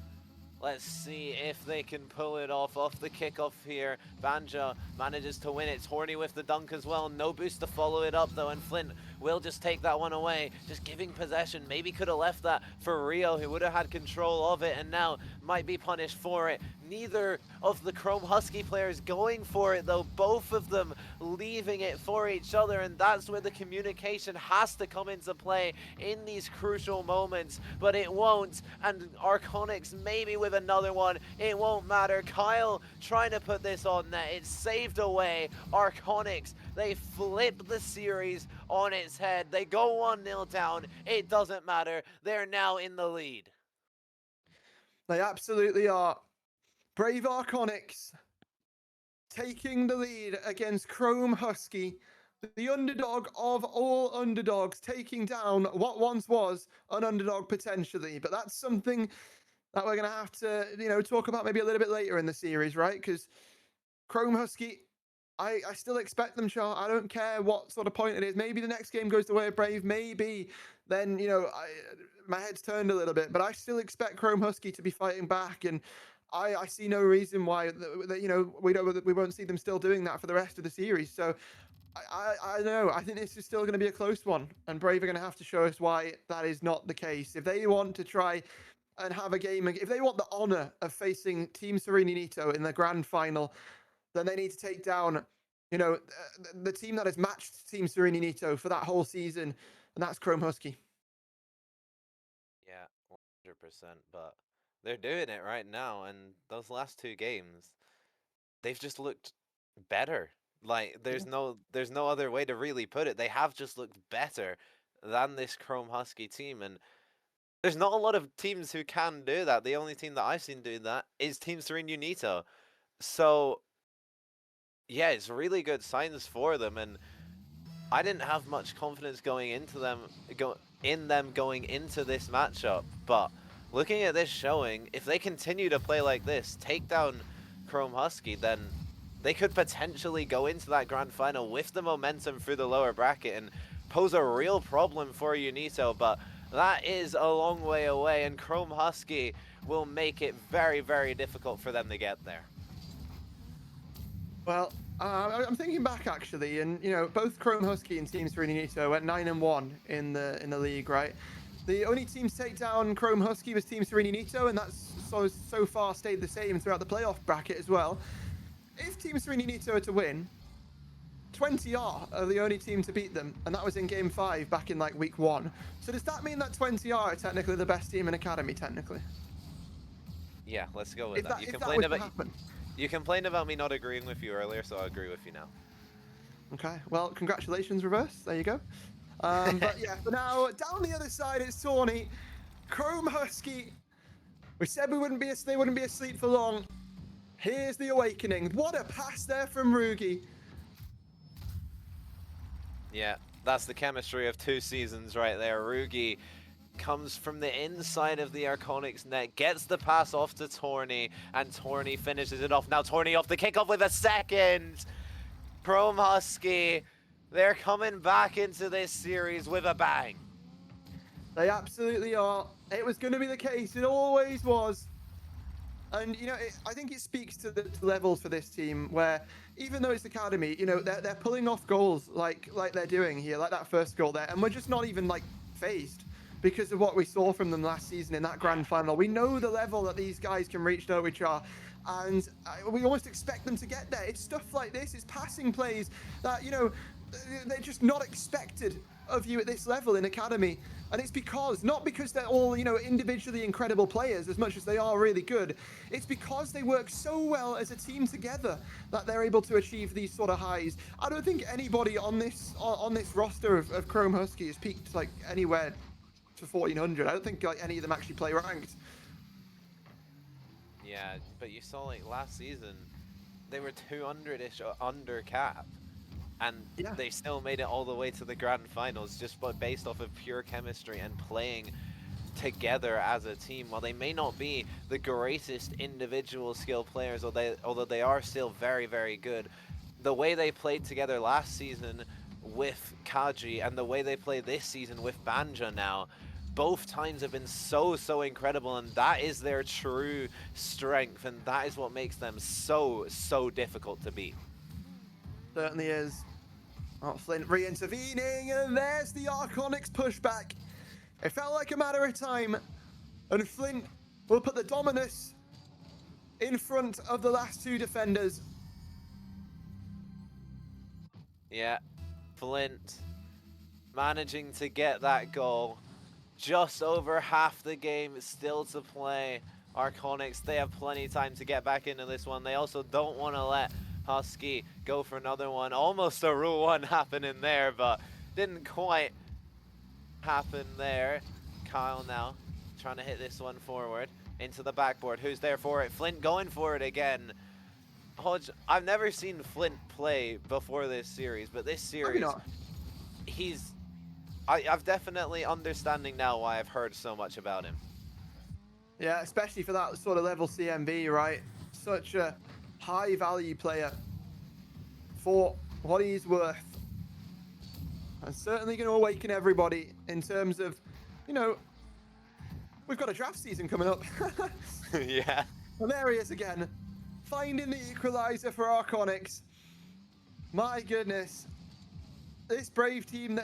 Let's see if they can pull it off the kickoff here. Banja manages to win it. Torny with the dunk as well. No boost to follow it up though, and Flint will just take that one away. Just giving possession. Maybe could have left that for Rio, who would have had control of it and now might be punished for it. Neither of the Chrome Husky players going for it though. Both of them leaving it for each other, and that's where the communication has to come into play in these crucial moments, but it won't. And Arconyx maybe with another one, it won't matter. Kyle trying to put this on net, it's saved away. Arconyx, they flip the series on its head. They go 1-0 down, it doesn't matter. They're now in the lead. They absolutely are. Brave Arconyx taking the lead against Chrome Husky, the underdog of all underdogs, taking down what once was an underdog potentially. But that's something that we're going to have to, talk about maybe a little bit later in the series, right? Because Chrome Husky, I still expect them, Char. I don't care what sort of point it is. Maybe the next game goes the way of Brave. Maybe then, my head's turned a little bit. But I still expect Chrome Husky to be fighting back. And I see no reason why, we won't see them still doing that for the rest of the series. So I know. I think this is still going to be a close one. And Brave are going to have to show us why that is not the case. If they want to try and have a game, if they want the honor of facing Team Serenity in the grand final, then they need to take down, the team that has matched Team Serenity for that whole season, and that's Chrome Husky. Yeah, 100%, but they're doing it right now, and those last 2 games, they've just looked better. Like, there's no other way to really put it. They have just looked better than this Chrome Husky team, and there's not a lot of teams who can do that. The only team that I've seen do that is Team Serene Unito. So, yeah, it's really good signs for them, and I didn't have much confidence going into them going into this matchup. But looking at this showing, if they continue to play like this, take down Chrome Husky, then they could potentially go into that grand final with the momentum through the lower bracket and pose a real problem for Unito. But that is a long way away, and Chrome Husky will make it very, very difficult for them to get there. Well, I'm thinking back actually, and both Chrome Husky and Team Serenity went 9-1 in the league, right? The only team to take down Chrome Husky was Team Serenity, and that's so far stayed the same throughout the playoff bracket as well. If Team Serenity are to win, 20R are the only team to beat them, and that was in Game 5 back in week 1. So does that mean that 20R are technically the best team in Academy, technically? Yeah, let's go with that. You complained about me not agreeing with you earlier, so I'll agree with you now. Okay, well, congratulations, Reverse. There you go. But yeah, for now, down the other side, it's Tawny. Chrome Husky. We said they wouldn't be asleep for long. Here's the awakening. What a pass there from Rugi. Yeah, that's the chemistry of 2 seasons right there. Rugi comes from the inside of the Arconyx net, gets the pass off to Torny, and Torny finishes it off. Now Torny off the kickoff with a second. Chrome Husky, they're coming back into this series with a bang. They absolutely are. It was going to be the case. It always was. And, I think it speaks to the levels for this team where, even though it's Academy, they're pulling off goals like they're doing here, like that first goal there. And we're just not even, phased because of what we saw from them last season in that grand final. We know the level that these guys can reach, don't we, Char? And we almost expect them to get there. It's stuff like this. It's passing plays that, they're just not expected of you at this level in Academy. And it's not because they're all, individually incredible players as much as they are really good. It's because they work so well as a team together that they're able to achieve these sort of highs. I don't think anybody on this roster of Chrome Husky has peaked anywhere to 1400. I don't think any of them actually play ranked. Yeah, but you saw last season, they were 200-ish under cap. And they still made it all the way to the grand finals just based off of pure chemistry and playing together as a team. While they may not be the greatest individual skill players, although they are still very, very good, the way they played together last season with Kaji and the way they play this season with Banja now, both times have been so incredible, and that is their true strength, and that is what makes them so difficult to beat. Certainly is. Oh, Flint re-intervening, and there's the Arconics pushback. It felt like a matter of time, and Flint will put the Dominus in front of the last two defenders. Yeah, Flint managing to get that goal. Just over half the game still to play. Arconics, they have plenty of time to get back into this one. They also don't want to let Husky go for another one. Almost a rule one happening there, but didn't quite happen there. Kyle now trying to hit this one forward into the backboard. Who's there for it? Flint going for it again. Hodge, I've never seen Flint play before this series, but this series, I've definitely understanding now why I've heard so much about him. Yeah, especially for that sort of level CMB, right? Such a high value player for what he's worth. And certainly going to awaken everybody in terms of, you know, we've got a draft season coming up. Yeah. And there he is again, finding the equalizer for Arconics. My goodness. This Brave team,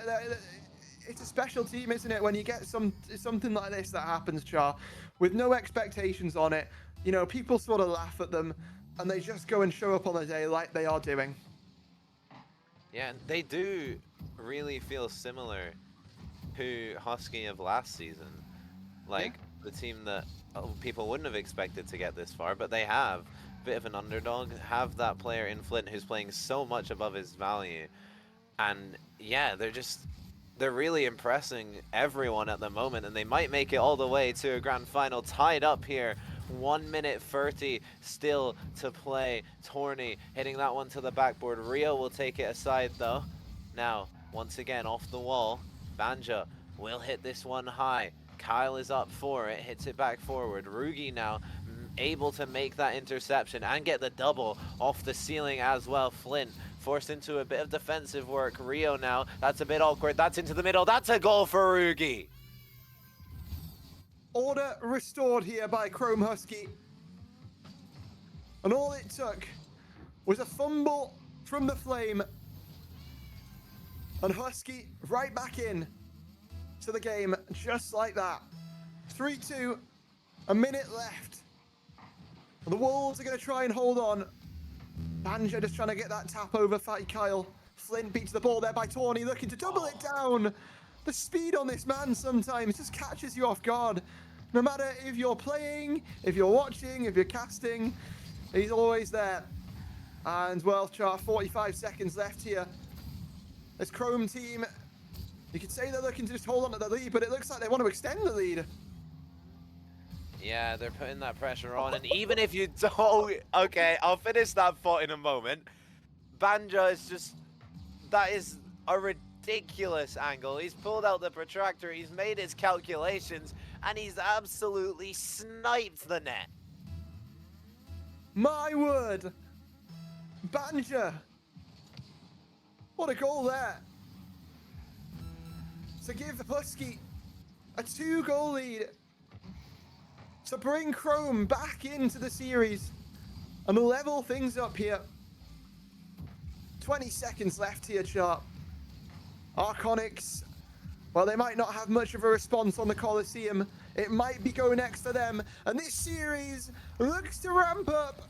it's a special team, isn't it? When you get something like this that happens, Char, with no expectations on it, you know, people sort of laugh at them and they just go and show up on the day like they are doing. Yeah, they do really feel similar to Husky of last season. Like, the team that people wouldn't have expected to get this far, but they have. Bit of an underdog, have that player in Flint who's playing so much above his value. And yeah, they're really impressing everyone at the moment, and they might make it all the way to a grand final. Tied up here, 1 minute 30 still to play. Torney hitting that one to the backboard. Rio will take it aside though. Now, once again off the wall, Banja will hit this one high. Kyle is up for it, hits it back forward. Rugi now able to make that interception and get the double off the ceiling as well. Flint forced into a bit of defensive work. Rio now, that's a bit awkward. That's into the middle. That's a goal for Rugi. Order restored here by Chrome Husky. And all it took was a fumble from the Flame. And Husky right back in to the game just like that. 3-2, a minute left. The Wolves are going to try and hold on. Banja just trying to get that tap over Fatty Kyle. Flint beats the ball there by Torney, looking to double it down. The speed on this man sometimes just catches you off guard. No matter if you're playing, if you're watching, if you're casting, he's always there. And well, Char, 45 seconds left here. This Chrome team, you could say they're looking to just hold on to the lead, but it looks like they want to extend the lead. Yeah, they're putting that pressure on, and even if you don't... Okay, I'll finish that thought in a moment. Banja is just... That is a ridiculous angle. He's pulled out the protractor, he's made his calculations, and he's absolutely sniped the net. My word. Banja. What a goal there. To give Husky a 2-goal lead. To bring Chrome back into the series and level things up here. 20 seconds left here, Chart. Arconics, well, they might not have much of a response on the Coliseum. It might be go next for them. And this series looks to ramp up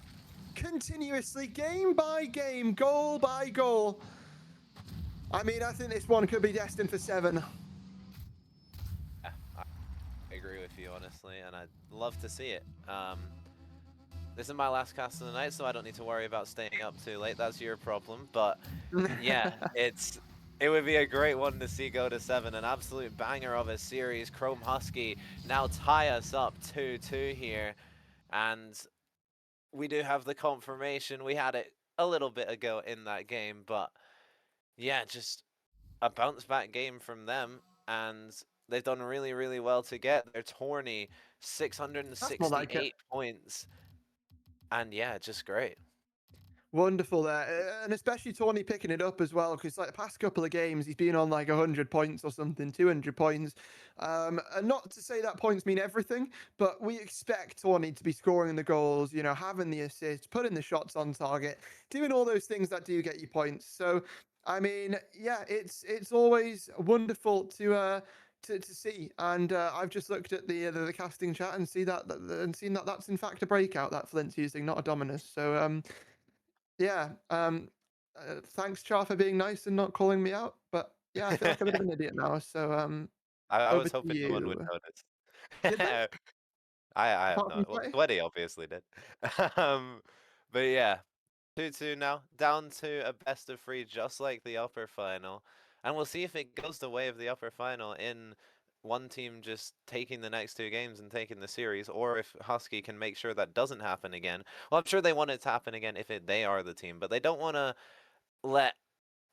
continuously, game by game, goal by goal. I mean, I think this one could be destined for 7. I agree with you, honestly, and I'd love to see it. This is my last cast of the night, so I don't need to worry about staying up too late. That's your problem. But yeah, it would be a great one to see go to 7. An absolute banger of a series. Chrome Husky now tie us up 2-2 here. And we do have the confirmation. We had it a little bit ago in that game, but yeah, just a bounce back game from them. And they've done really, really well to get their tourney, 668 points. And yeah, just great. Wonderful there, and especially Tony picking it up as well, because like the past couple of games he's been on like 100 points or something, 200 points, and not to say that points mean everything, but we expect Tony to be scoring the goals, you know, having the assists, putting the shots on target, doing all those things that do get you points. So I mean, yeah, it's always wonderful to see, and I've just looked at the casting chat and seen that that's in fact a breakout that Flint's using, not a Dominus. So yeah. Thanks, Char, for being nice and not calling me out. But yeah, I feel like I'm a bit of an idiot now. So I over was to hoping no one would you. notice. Did they? I have Apart from not. Well, Sweaty? Sweaty obviously did. um, but yeah, 2-2 now, down to a best of 3, just like the upper final, and we'll see if it goes the way of the upper final in one team just taking the next 2 games and taking the series, or if Husky can make sure that doesn't happen again. Well, I'm sure they want it to happen again if they are the team, but they don't want to let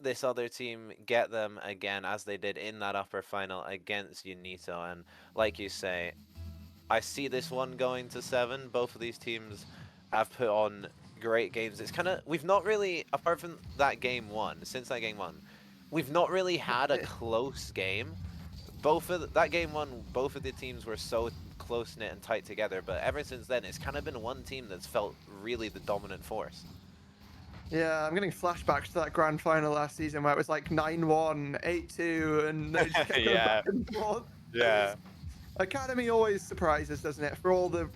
this other team get them again as they did in that upper final against UNITO. And like you say, I see this one going to 7. Both of these teams have put on great games. It's kind of, we've not really, apart from that game 1, since that game 1, we've not really had a close game. That game 1, both of the teams were so close-knit and tight together, but ever since then, it's kind of been one team that's felt really the dominant force. Yeah, I'm getting flashbacks to that grand final last season where it was like 9-1, 8-2, and they just kept going back and forth. Yeah. Academy always surprises, doesn't it? For all the,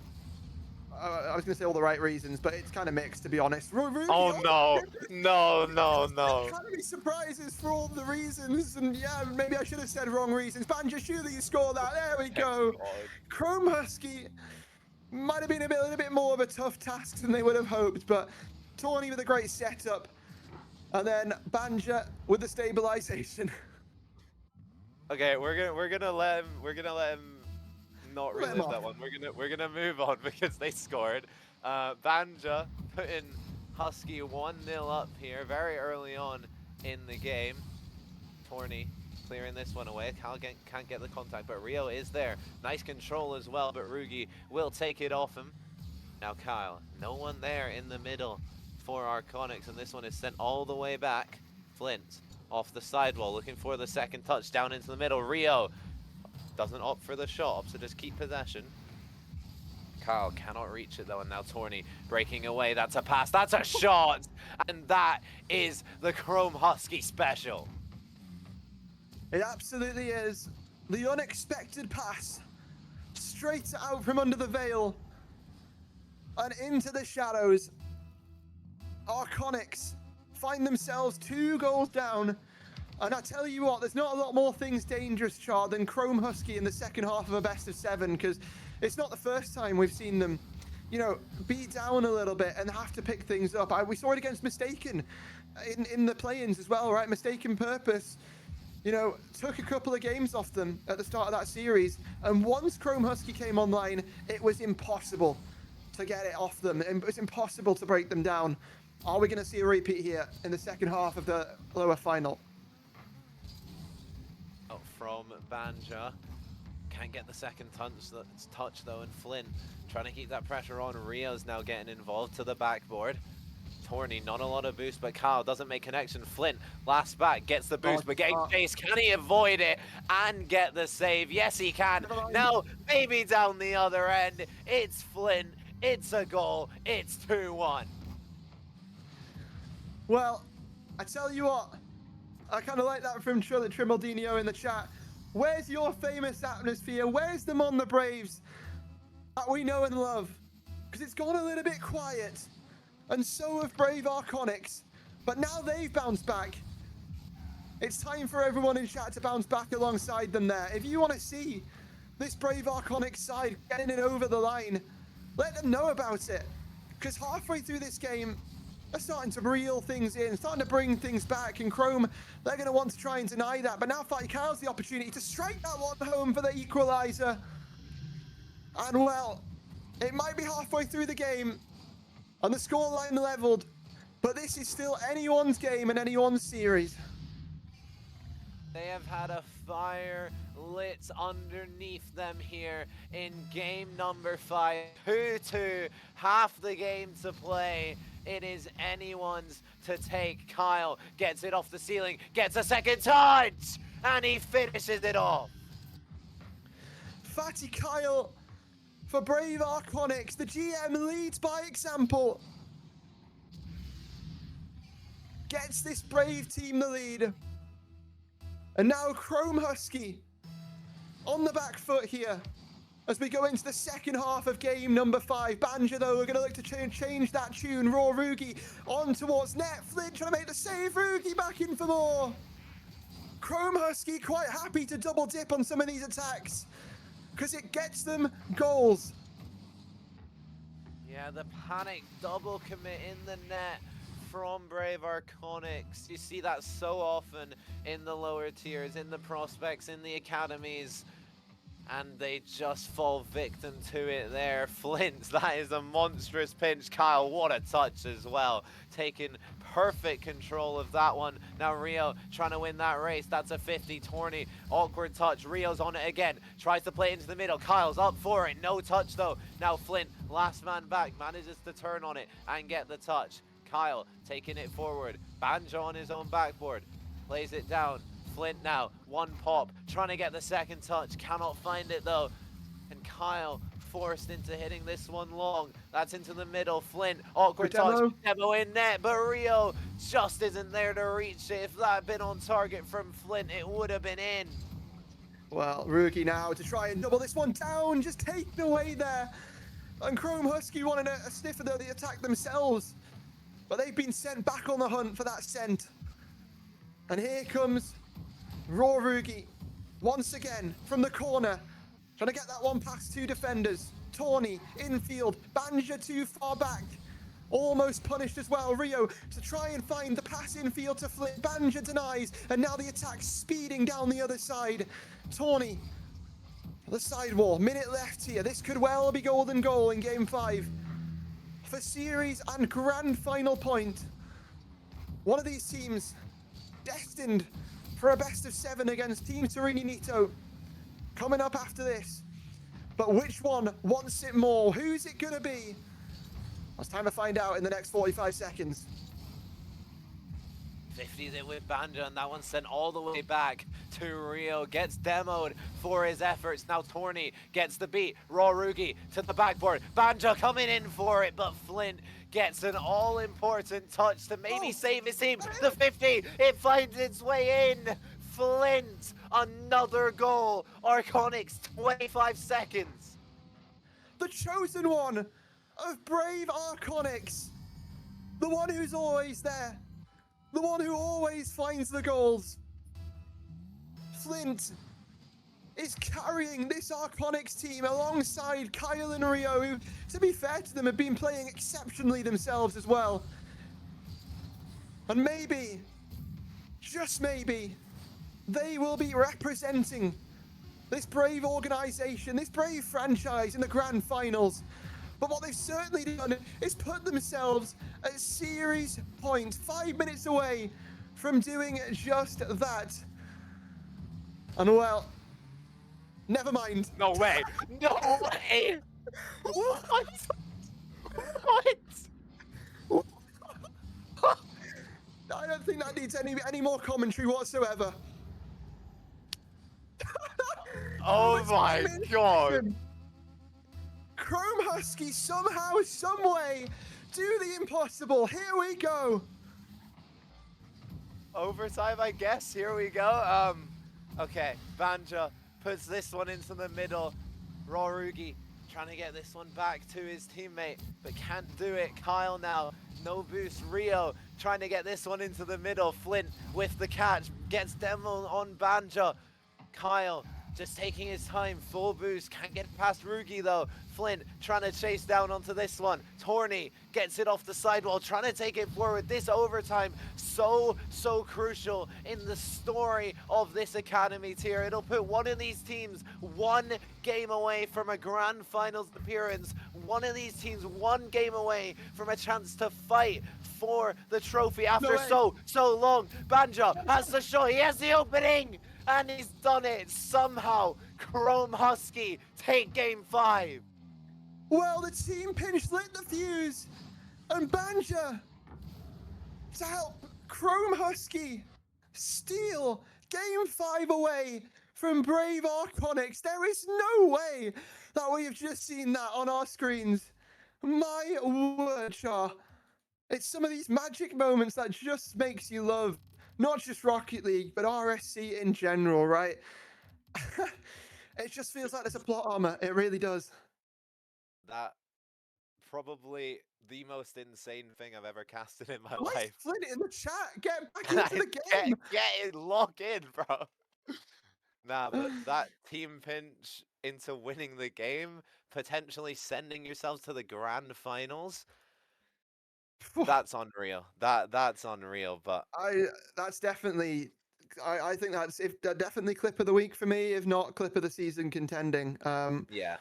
I was going to say all the right reasons, but it's kind of mixed, to be honest. Oh no. Academy surprises for all the reasons, and yeah, maybe I should have said wrong reasons. Banja, that you score that. There we go. Chrome Husky might have been a little bit more of a tough task than they would have hoped, but Tawny with a great setup, and then Banja with the stabilization. Okay, we're gonna let him not Let him relive that off. one. We're gonna move on because they scored. Banja putting Husky 1-0 up here very early on in the game. Torny clearing this one away. Kyle can't get the contact, but Rio is there. Nice control as well, but Rugi will take it off him. Now Kyle, no one there in the middle for Arconics, and this one is sent all the way back. Flint off the sidewall, looking for the second touch down into the middle. Rio doesn't opt for the shot, so just keep possession. Kyle cannot reach it though, and now Torny breaking away. That's a pass, that's a shot, and that is the Chrome Husky special. It absolutely is. The unexpected pass, straight out from under the veil and into the shadows. Arconics find themselves 2 goals down, and I tell you what, there's not a lot more things dangerous, Char, than Chrome Husky in the second half of a best of 7, because it's not the first time we've seen them, you know, beat down a little bit and have to pick things up. We saw it against Mistaken in the play-ins as well, right? Mistaken Purpose, you know, took a couple of games off them at the start of that series, and once Chrome Husky came online, it was impossible to get it off them. It was impossible to break them down. Are we going to see a repeat here in the second half of the lower final? Oh, from Banja. Can't get the second touch though, and Flynn trying to keep that pressure on. Rio's now getting involved to the backboard. Torny, not a lot of boost, but Kyle doesn't make connection. Flint, last back, gets the boost, but getting chased. Can he avoid it and get the save? Yes, he can. Now, maybe down the other end. It's Flint. It's a goal. It's 2-1. Well, I tell you what, I kind of like that from Trimaldinho in the chat. Where's your famous atmosphere? Where's them on the Braves that we know and love? Because it's gone a little bit quiet, and so have Brave Arconics, but now they've bounced back. It's time for everyone in chat to bounce back alongside them there. If you want to see this Brave Arconics side getting it over the line, let them know about it. Because halfway through this game, they're starting to reel things in, starting to bring things back, and Chrome, they're going to want to try and deny that. But now Fight Kyle's the opportunity to strike that one home for the equalizer. And well, it might be halfway through the game, and the scoreline leveled, but this is still anyone's game and anyone's series. They have had a fire lit underneath them here in game number 5. 2-2, half the game to play. It is anyone's to take. Kyle gets it off the ceiling, gets a second touch, and he finishes it off. Fatty Kyle for Brave Arconics. The GM leads by example. Gets this Brave team the lead. And now Chrome Husky on the back foot here as we go into the second half of game number 5. Banjo, though, we're going to look to change that tune. Raw Rugi on towards net. Flint trying to make the save. Rugi back in for more. Chrome Husky quite happy to double dip on some of these attacks because it gets them goals. Yeah, the panic double commit in the net from Brave Arconics. You see that so often in the lower tiers, in the prospects, in the academies, and they just fall victim to it there. Flint, that is a monstrous pinch. Kyle, what a touch as well. Taking perfect control of that one. Now Rio trying to win that race. That's a 50. Torny, awkward touch. Rio's on it again. Tries to play into the middle. Kyle's up for it. No touch though. Now Flint, last man back, manages to turn on it and get the touch. Kyle taking it forward. Banjo on his own backboard. Plays it down. Flint now, one pop, trying to get the second touch, cannot find it though. And Kyle forced into hitting this one long. That's into the middle. Flint, awkward touch, demo in net, but Rio just isn't there to reach it. If that had been on target from Flint, it would have been in. Well, Rugi now to try and double this one down, just taken away there. And Chrome Husky wanted a sniff of the attack themselves, but they've been sent back on the hunt for that scent. And here comes Raw Rugi, once again, from the corner, trying to get that one past 2 defenders. Tawny, infield, Banjo too far back, almost punished as well. Rio to try and find the pass infield to Flint. Banjo denies, and now the attack speeding down the other side. Tawny, the sidewall, minute left here. This could well be golden goal in game 5 for series and grand final point. One of these teams destined for a best of 7 against Team Serini Nito coming up after this. But which one wants it more? Who's it gonna be? It's time to find out in the next 45 seconds. 50s it with Banjo, and that one's sent all the way back to Rio. Gets demoed for his efforts. Now Torny gets the beat. Raw Rugi to the backboard. Banjo coming in for it, but Flint gets an all-important touch to maybe save his team. The 50, it finds its way in. Flint, another goal. Arconics, 25 seconds. The chosen one of Brave Arconics. The one who's always there. The one who always finds the goals. Flint is carrying this Arconics team alongside Kyle and Rio, who, to be fair to them, have been playing exceptionally themselves as well. And maybe, just maybe, they will be representing this Brave organization, this Brave franchise in the grand finals. But what they've certainly done is put themselves at series point, 5 minutes away from doing just that. And well, never mind. No way. No way. What? What? I don't think that needs any more commentary whatsoever. Oh my god. Chrome Husky somehow, some way, do the impossible. Here we go. Overtime, I guess. Here we go. Okay, Banjo puts this one into the middle. Raw Rugi trying to get this one back to his teammate, but can't do it. Kyle now, no boost. Rio trying to get this one into the middle. Flint with the catch, gets demo on Banjo. Kyle just taking his time, full boost, can't get past Rugi though. Flint trying to chase down onto this one. Torny gets it off the sidewall, trying to take it forward. This overtime, so crucial in the story of this Academy tier. It'll put one of these teams one game away from a grand finals appearance. One of these teams one game away from a chance to fight for the trophy after so long. Banjo has the shot, he has the opening! And he's done it somehow. Chrome Husky take game 5. Well, the team pinch lit the fuse, and Banja to help Chrome Husky steal game 5 away from Brave Arconics. There is no way that we have just seen that on our screens. My word, Char. It's some of these magic moments that just makes you love not just Rocket League, but RSC in general, right? It just feels like there's a plot armor. It really does. That probably the most insane thing I've ever casted in my Let's life. flip it in the chat. Get back into the game. Get it, lock in, bro. Nah, but that team pinch into winning the game, potentially sending yourselves to the grand finals. That's unreal. That's unreal. But That's definitely. I think that's definitely clip of the week for me, if not clip of the season contending. yeah.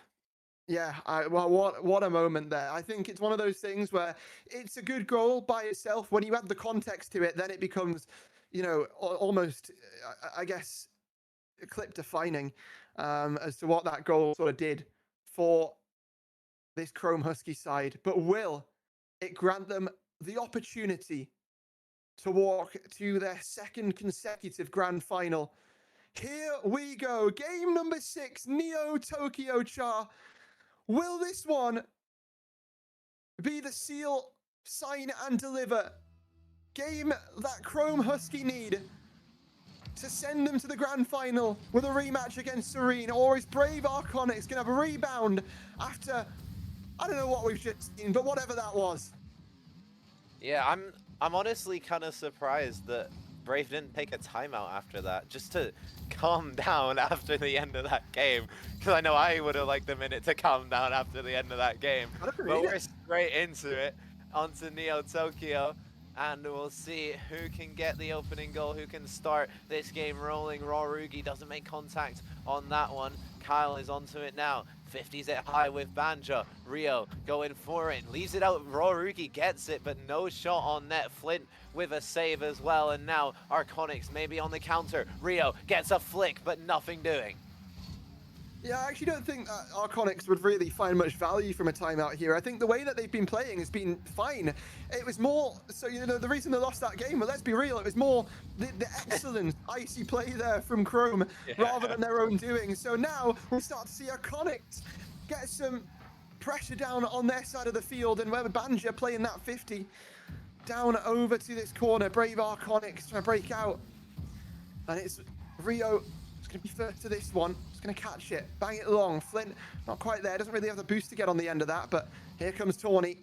Yeah, well, what a moment there. I think it's one of those things where it's a good goal by itself. When you add the context to it, then it becomes, almost, I guess, clip defining as to what that goal sort of did for this Chrome Husky side. But will it grant them the opportunity to walk to their second consecutive grand final? Here we go. Game number 6, Neo Tokyo Char. Will this one be the seal, sign, and deliver game that Chrome Husky need to send them to the grand final with a rematch against Serene? Or is Brave Arconics going to have a rebound after, I don't know what we've just seen, but whatever that was? Yeah, I'm honestly kind of surprised that Brave didn't take a timeout after that, just to calm down after the end of that game. Because I know I would have liked a minute to calm down after the end of that game. But we're straight into it, onto Neo Tokyo, and we'll see who can get the opening goal, who can start this game rolling. Rugi doesn't make contact on that one. Kyle is onto it now. 50s it high with Banja. Rio going for it, leaves it out. Rugi gets it, but no shot on net. Flint with a save as well, and now Arconics maybe on the counter. Rio gets a flick, but nothing doing. Yeah, I actually don't think that Arconics would really find much value from a timeout here. I think the way that they've been playing has been fine. It was more, so, the reason they lost that game, well, let's be real, it was more the excellent icy play there from Chrome rather than their own doing. So now we'll start to see Arconics get some pressure down on their side of the field, and where Banja playing that 50 down over to this corner. Brave Arconics trying to break out. And it's Rio is going to be first to this one. Going to catch it, bang it long. Flint not quite there, doesn't really have the boost to get on the end of that, but here comes Tawny.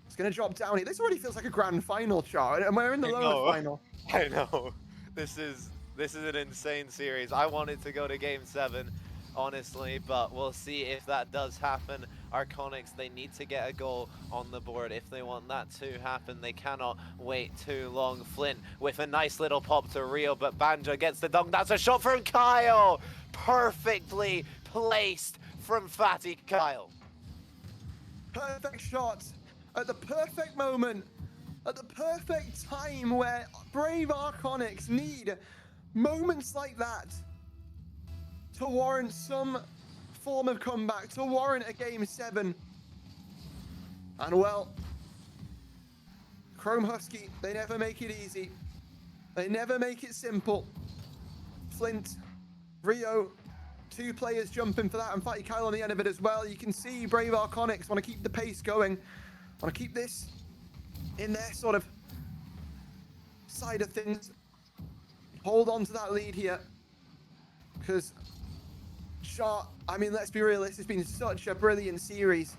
It's going to drop down here. This already feels like a grand final, Char, and we're in the lower final. I know. This is an insane series. I wanted to go to game 7, honestly, but we'll see if that does happen. Arconics, they need to get a goal on the board. If they want that to happen, they cannot wait too long. Flint with a nice little pop to Rio, but Banja gets the dunk. That's a shot from Kyle! Perfectly placed from Fatty Kyle. Perfect shot at the perfect moment, at the perfect time where Brave Arconics need moments like that to warrant some form of comeback, to warrant a game 7. And well, Chrome Husky, they never make it easy. They never make it simple. Flint, Rio, 2 players jumping for that, and Fatty Kyle on the end of it as well. You can see Brave Arconics want to keep the pace going, want to keep this in their sort of side of things. Hold on to that lead here, because I mean, let's be real, this has been such a brilliant series,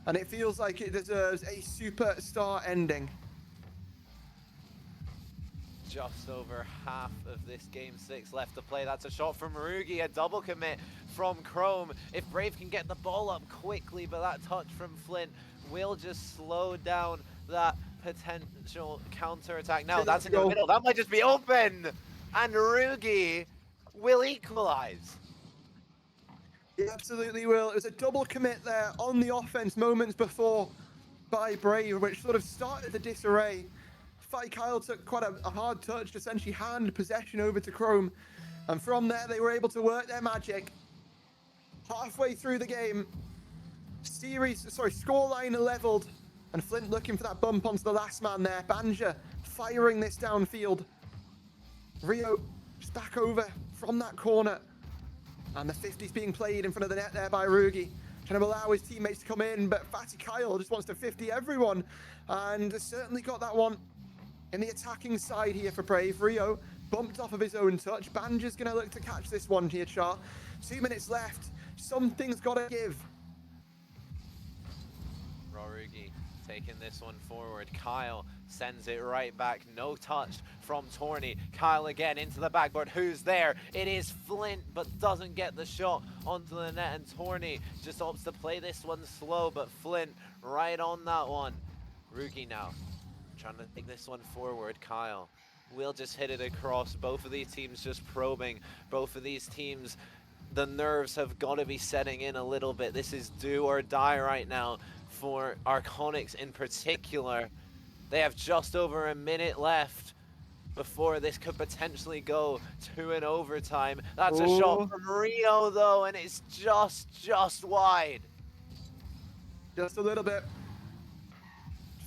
and it feels like it deserves a superstar ending. just over half of this game 6 left to play. That's a shot from Rugi, a double commit from Chrome. If Brave can get the ball up quickly, but that touch from Flint will just slow down that potential counter-attack. Now that's in the middle, that might just be open! And Rugi will equalize. He absolutely will. It was a double commit there on the offense moments before by Brave, which sort of started the disarray. Kyle took quite a hard touch to essentially hand possession over to Chrome. And from there, they were able to work their magic. Halfway through the game, scoreline leveled. And Flint looking for that bump onto the last man there. Banja firing this downfield. Rio just back over from that corner. And the 50's being played in front of the net there by Rugi. Trying to allow his teammates to come in, but Fatty Kyle just wants to 50 everyone. And certainly got that one in the attacking side here for Brave. Rio bumped off of his own touch. Banja's going to look to catch this one here, Char. 2 minutes left. Something's got to give. Rugi taking this one forward. Kyle sends it right back. No touch from Torny. Kyle again into the backboard. Who's there? It is Flint, but doesn't get the shot onto the net. And Torny just opts to play this one slow, but Flint right on that one. Rugi now trying to take this one forward. Kyle will just hit it across. Both of these teams just probing. Both of these teams, the nerves have got to be setting in a little bit. This is do or die right now for Arconyx in particular. They have just over a minute left before this could potentially go to an overtime. That's a shot from Rio though, and it's just wide. Just a little bit.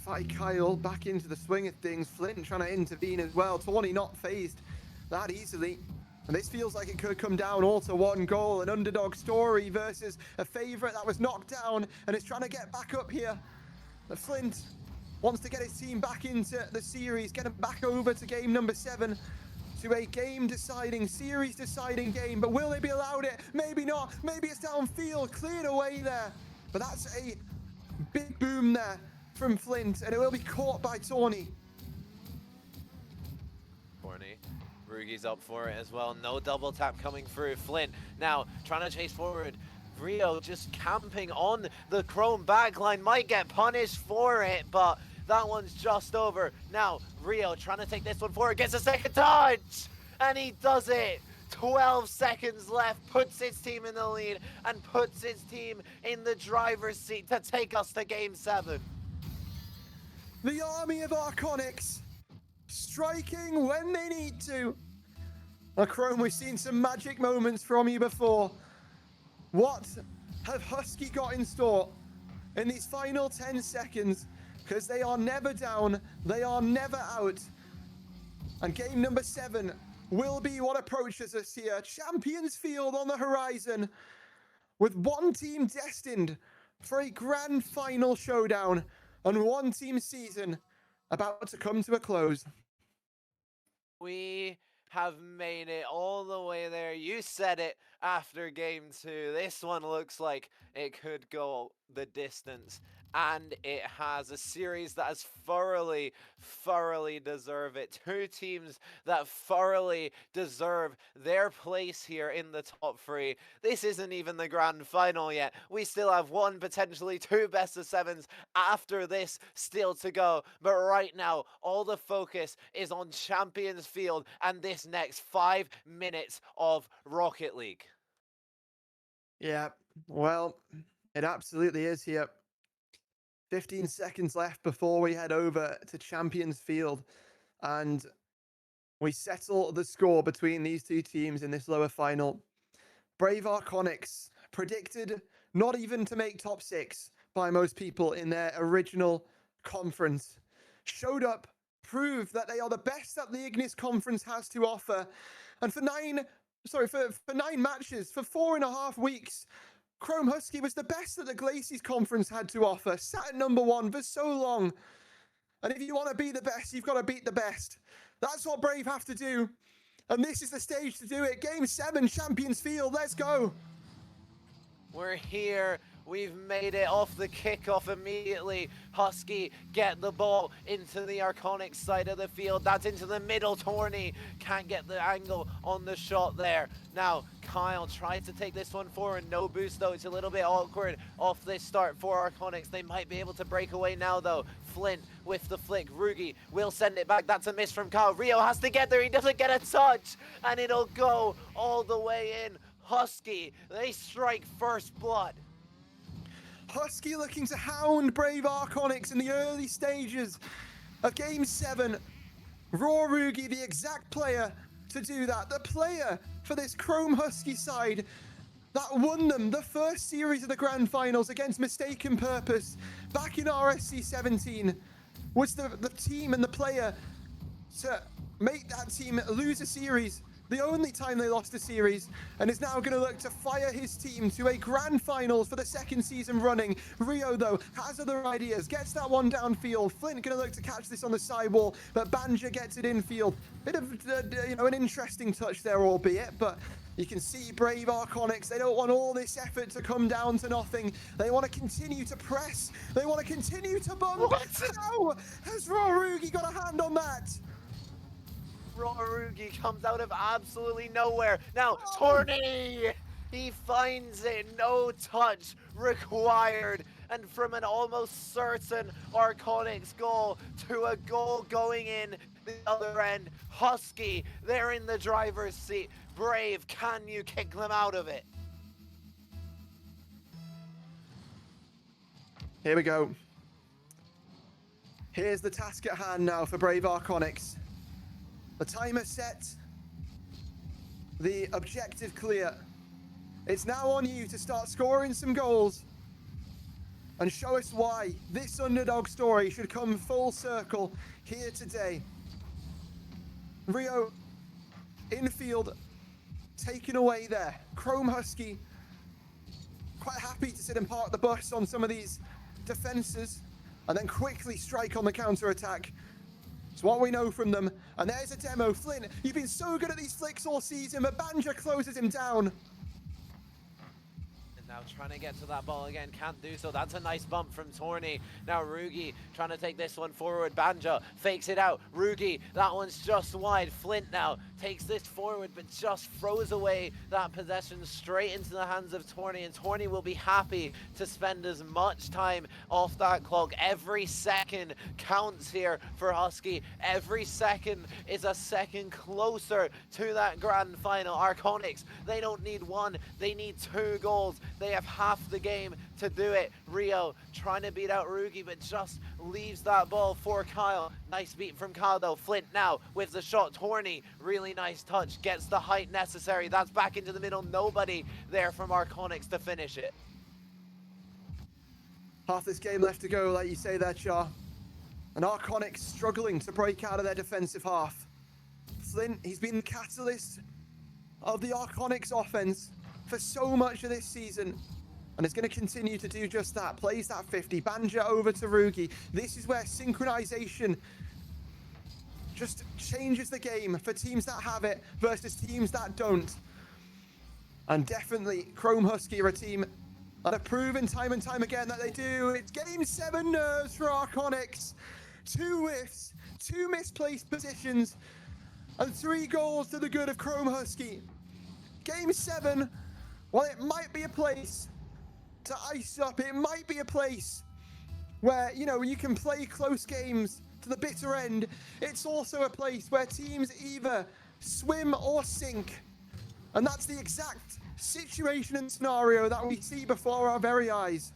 Fight Kyle back into the swing of things. Flint trying to intervene as well. Tawny not phased that easily. And this feels like it could come down all to one goal. An underdog story versus a favourite that was knocked down and is trying to get back up here. But Flint wants to get his team back into the series, get them back over to game number 7, to a game-deciding, series-deciding game. But will they be allowed it? Maybe not. Maybe it's downfield, cleared away there. But that's a big boom there from Flint, and it will be caught by Tawny. Corny. Rugi's up for it as well. No double tap coming through. Flint now trying to chase forward. Rio just camping on the Chrome backline. Might get punished for it, but that one's just over. Now, Rio trying to take this one forward. Gets a second touch! And he does it! 12 seconds left, puts his team in the lead, and puts his team in the driver's seat to take us to game 7. The army of Arconyx striking when they need to. Now, Chrome, we've seen some magic moments from you before. What have Husky got in store in these final 10 seconds? Because they are never down, they are never out. And game number 7 will be what approaches us here. Champions Field on the horizon, with one team destined for a grand final showdown and one team season about to come to a close. We have made it all the way there. You said it after game 2. This one looks like it could go the distance. And it has a series that has thoroughly deserved it. 2 teams that thoroughly deserve their place here in the top 3. This isn't even the grand final yet. We still have 1, potentially 2 best of 7s after this still to go. But right now, all the focus is on Champions Field and this next 5 minutes of Rocket League. Yeah, well, it absolutely is here. 15 seconds left before we head over to Champions Field, and we settle the score between these 2 teams in this lower final. Brave Arconyx predicted not even to make top 6 by most people in their original conference. Showed up, proved that they are the best that the Ignis conference has to offer, and for 9 matches, for 4.5 weeks, Chrome Husky was the best that the Glacies conference had to offer, sat at number 1 for so long. And if you want to be the best, you've got to beat the best. That's what Brave have to do. And this is the stage to do it. Game 7, Champions Field, let's go. We're here We've made it off the kickoff immediately. Husky get the ball into the Arconic side of the field. That's into the middle. Torny can't get the angle on the shot there. Now, Kyle tries to take this one forward. No boost, though. It's a little bit awkward off this start for Arconics. They might be able to break away now, though. Flint with the flick. Rugi will send it back. That's a miss from Kyle. Rio has to get there. He doesn't get a touch, and it'll go all the way in. Husky, they strike first blood. Husky looking to hound Brave Arconics in the early stages of Game 7. Raw Rugi, the exact player to do that. The player for this Chrome Husky side that won them the first series of the Grand Finals against Mistaken Purpose back in RSC 17 was the team and the player to make that team lose a series. The only time they lost a series, and is now going to look to fire his team to a grand finals for the second season running. Rio, though, has other ideas, gets that one downfield. Flint going to look to catch this on the sidewall, but Banja gets it infield. Bit of, an interesting touch there, albeit, but you can see Brave Arconics, they don't want all this effort to come down to nothing. They want to continue to press. They want to continue to bump. How has Raw Rugi got a hand on that? Rugi comes out of absolutely nowhere. Now, Torny! He finds it. No touch required. And from an almost certain Arconics goal to a goal going in the other end. Husky, they're in the driver's seat. Brave, can you kick them out of it? Here we go. Here's the task at hand now for Brave Arconics. The timer set, the objective clear. It's now on you to start scoring some goals and show us why this underdog story should come full circle here today. Rio, infield, taken away there. Chrome Husky, quite happy to sit and park the bus on some of these defenses and then quickly strike on the counter-attack. It's what we know from them. And there's a demo. Flint, you've been so good at these flicks all season, but Banja closes him down. Now trying to get to that ball again, can't do so. That's a nice bump from Torny. Now Rugi trying to take this one forward. Banja fakes it out. Rugi, that one's just wide. Flint now takes this forward, but just throws away that possession straight into the hands of Torny. And Torny will be happy to spend as much time off that clock. Every second counts here for Husky. Every second is a second closer to that grand final. Arconics, they don't need one, they need 2 goals. They have half the game to do it. Rio trying to beat out Rugi, but just leaves that ball for Kyle. Nice beat from Kyle, though. Flint now with the shot. Torny, really nice touch. Gets the height necessary. That's back into the middle. Nobody there from Arconics to finish it. Half this game left to go, like you say there, Char. And Arconics struggling to break out of their defensive half. Flint, he's been the catalyst of the Arconics offense for so much of this season, and is going to continue to do just that. Plays that 50. Banja over to Rugi. This is where synchronization just changes the game for teams that have it versus teams that don't. And definitely Chrome Husky are a team that have proven time and time again that they do. It's Game 7 nerves for Arconics. 2 whiffs, 2 misplaced positions, and 3 goals to the good of Chrome Husky. Game 7, well, it might be a place to ice up. It might be a place where, you can play close games to the bitter end. It's also a place where teams either swim or sink. And that's the exact situation and scenario that we see before our very eyes.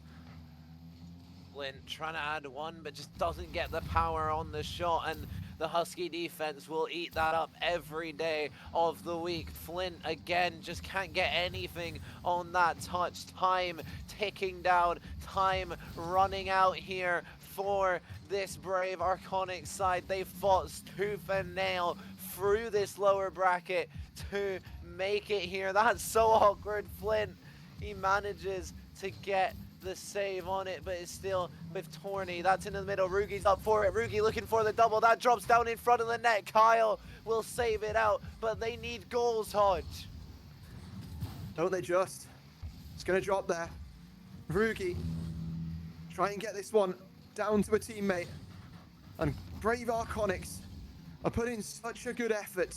Flint trying to add 1, but just doesn't get the power on the shot, and the Husky defense will eat that up every day of the week. Flint, again, just can't get anything on that touch. Time ticking down, time running out here for this Brave Arconic side. They fought tooth and nail through this lower bracket to make it here. That's so awkward. Flint, he manages to get the save on it, but it's still with Torny. That's in the middle. Rugi's up for it. Rugi looking for the double. That drops down in front of the net. Kyle will save it out, but they need goals, Hodge. Don't they just? It's going to drop there. Rugi try and get this one down to a teammate. And Brave Arconics are putting such a good effort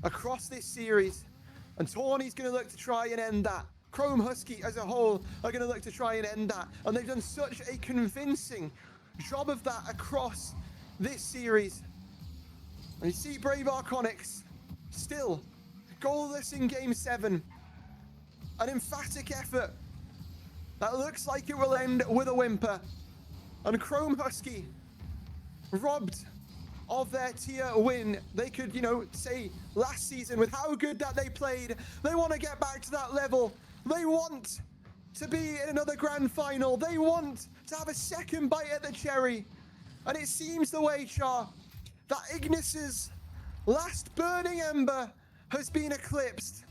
across this series. And Tawny's going to look to try and end that. Chrome Husky as a whole are going to look to try and end that. And they've done such a convincing job of that across this series. And you see Brave Arconics still goalless in Game 7. An emphatic effort that looks like it will end with a whimper. And Chrome Husky robbed of their tier win. They could, say last season with how good that they played, they want to get back to that level. They want to be in another grand final. They want to have a second bite at the cherry. And it seems the way, Char, that Ignis's last burning ember has been eclipsed.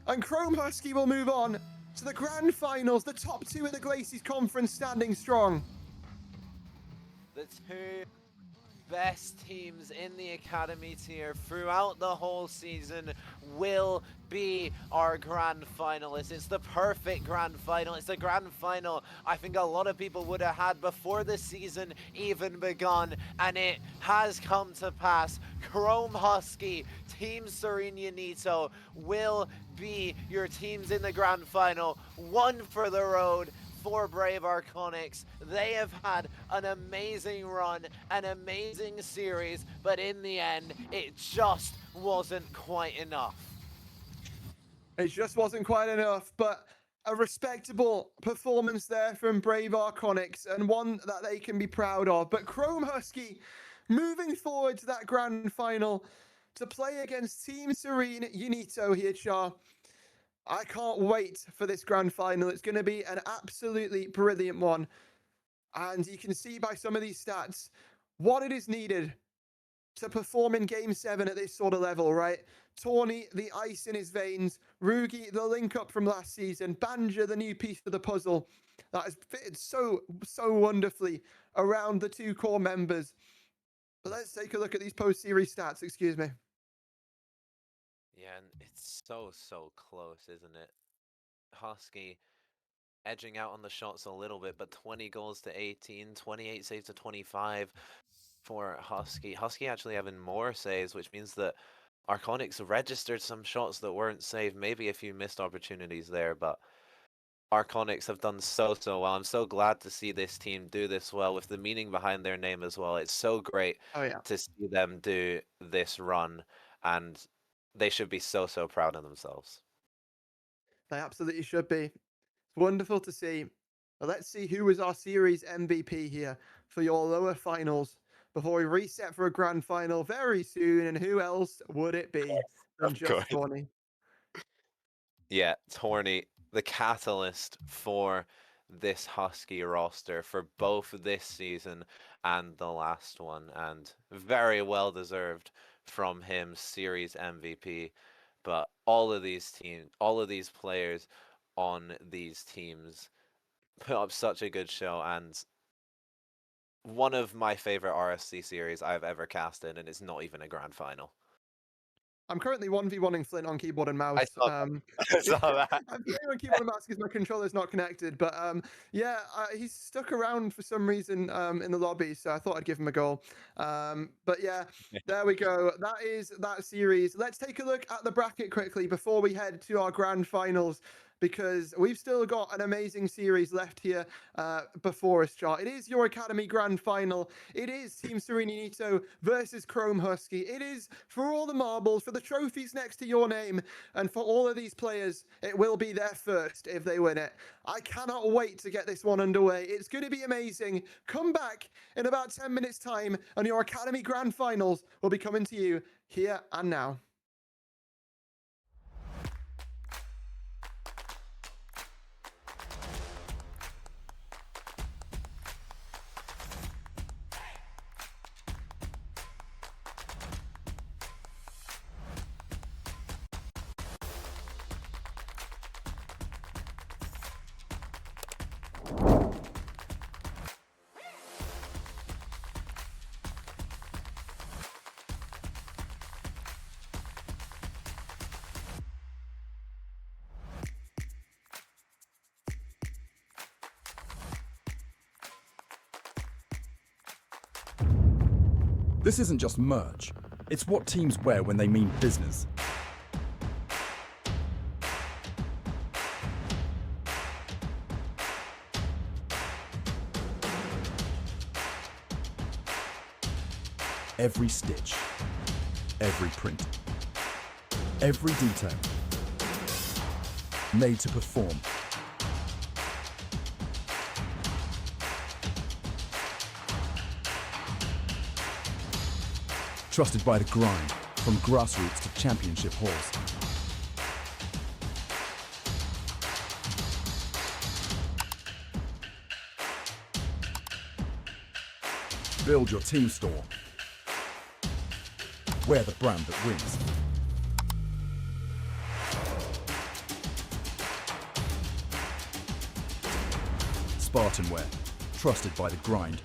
And Chrome Husky will move on to the grand finals, the top 2 of the Glacies Conference standing strong. The 2 best teams in the academy tier throughout the whole season will be our grand finalists. It's the perfect grand final. It's the grand final I think a lot of people would have had before the season even begun, and it has come to pass. Chrome Husky, Team Serene Unito will be your teams in the grand final. One for the road for Brave Arconics. They have had an amazing run, an amazing series, but in the end, it just wasn't quite enough. It just wasn't quite enough, but a respectable performance there from Brave Arconics, and one that they can be proud of. But Chrome Husky moving forward to that grand final to play against Team Serene Unito here, Char. I can't wait for this grand final. It's going to be an absolutely brilliant one. And you can see by some of these stats what it is needed to perform in Game 7 at this sort of level, right? Tawny, the ice in his veins. Rugi, the link up from last season. Banja, the new piece of the puzzle that has fitted so wonderfully around the 2 core members. But let's take a look at these post-series stats, excuse me. Yeah, and it's so close, isn't it? Husky edging out on the shots a little bit, but 20 goals to 18, 28 saves to 25 for Husky. Husky actually having more saves, which means that Arconics registered some shots that weren't saved, maybe a few missed opportunities there, but Arconics have done so well. I'm so glad to see this team do this well with the meaning behind their name as well. It's so great to see them do this run, and they should be so proud of themselves. They absolutely should be. It's wonderful to see. But let's see who was our series MVP here for your lower finals before we reset for a grand final very soon. And who else would it be than just Tawny? Yeah, Tawny, the catalyst for this Husky roster for both this season and the last one, and very well deserved from him, series MVP. But all of these players on these teams put up such a good show, and one of my favorite RSC series I've ever casted, and it's not even a grand final. I'm currently 1v1ing Flint on keyboard and mouse. I saw that. I'm playing on keyboard and mouse because my controller's not connected. But he's stuck around for some reason in the lobby, so I thought I'd give him a goal. But yeah, there we go. That is that series. Let's take a look at the bracket quickly before we head to our grand finals, because we've still got an amazing series left here before us, Char. It is your Academy Grand Final. It is Team Serene Unito versus Chrome Husky. It is for all the marbles, for the trophies next to your name, and for all of these players, it will be their first if they win it. I cannot wait to get this one underway. It's going to be amazing. Come back in about 10 minutes' time, and your Academy Grand Finals will be coming to you here and now. This isn't just merch, it's what teams wear when they mean business. Every stitch, every print, every detail, made to perform. Trusted by the grind, from grassroots to championship halls. Build your team store. Wear the brand that wins. SpartanWare, trusted by the grind.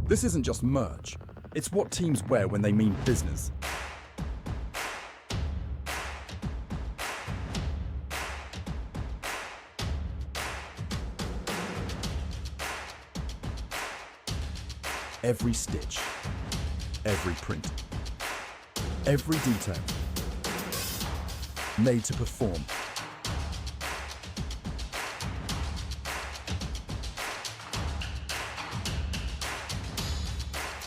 This isn't just merch, it's what teams wear when they mean business. Every stitch, every print, every detail, made to perform.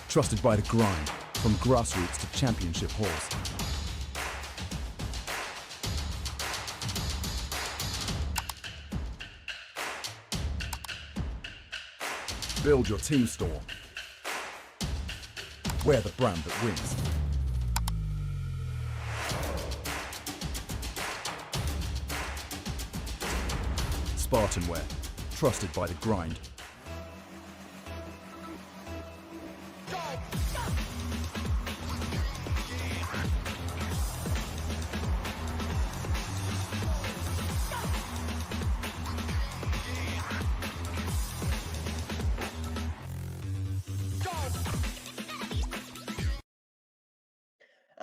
Trusted by the grind, from grassroots to championship halls. Build your team store. Wear the brand that wins. SpartanWare, trusted by the grind.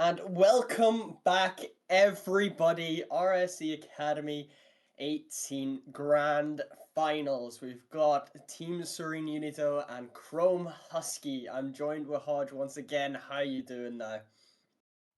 And welcome back, everybody. RSC Academy 18 Grand Finals. We've got Team Serene Unito and Chrome Husky. I'm joined with Hodge once again. How you doing now?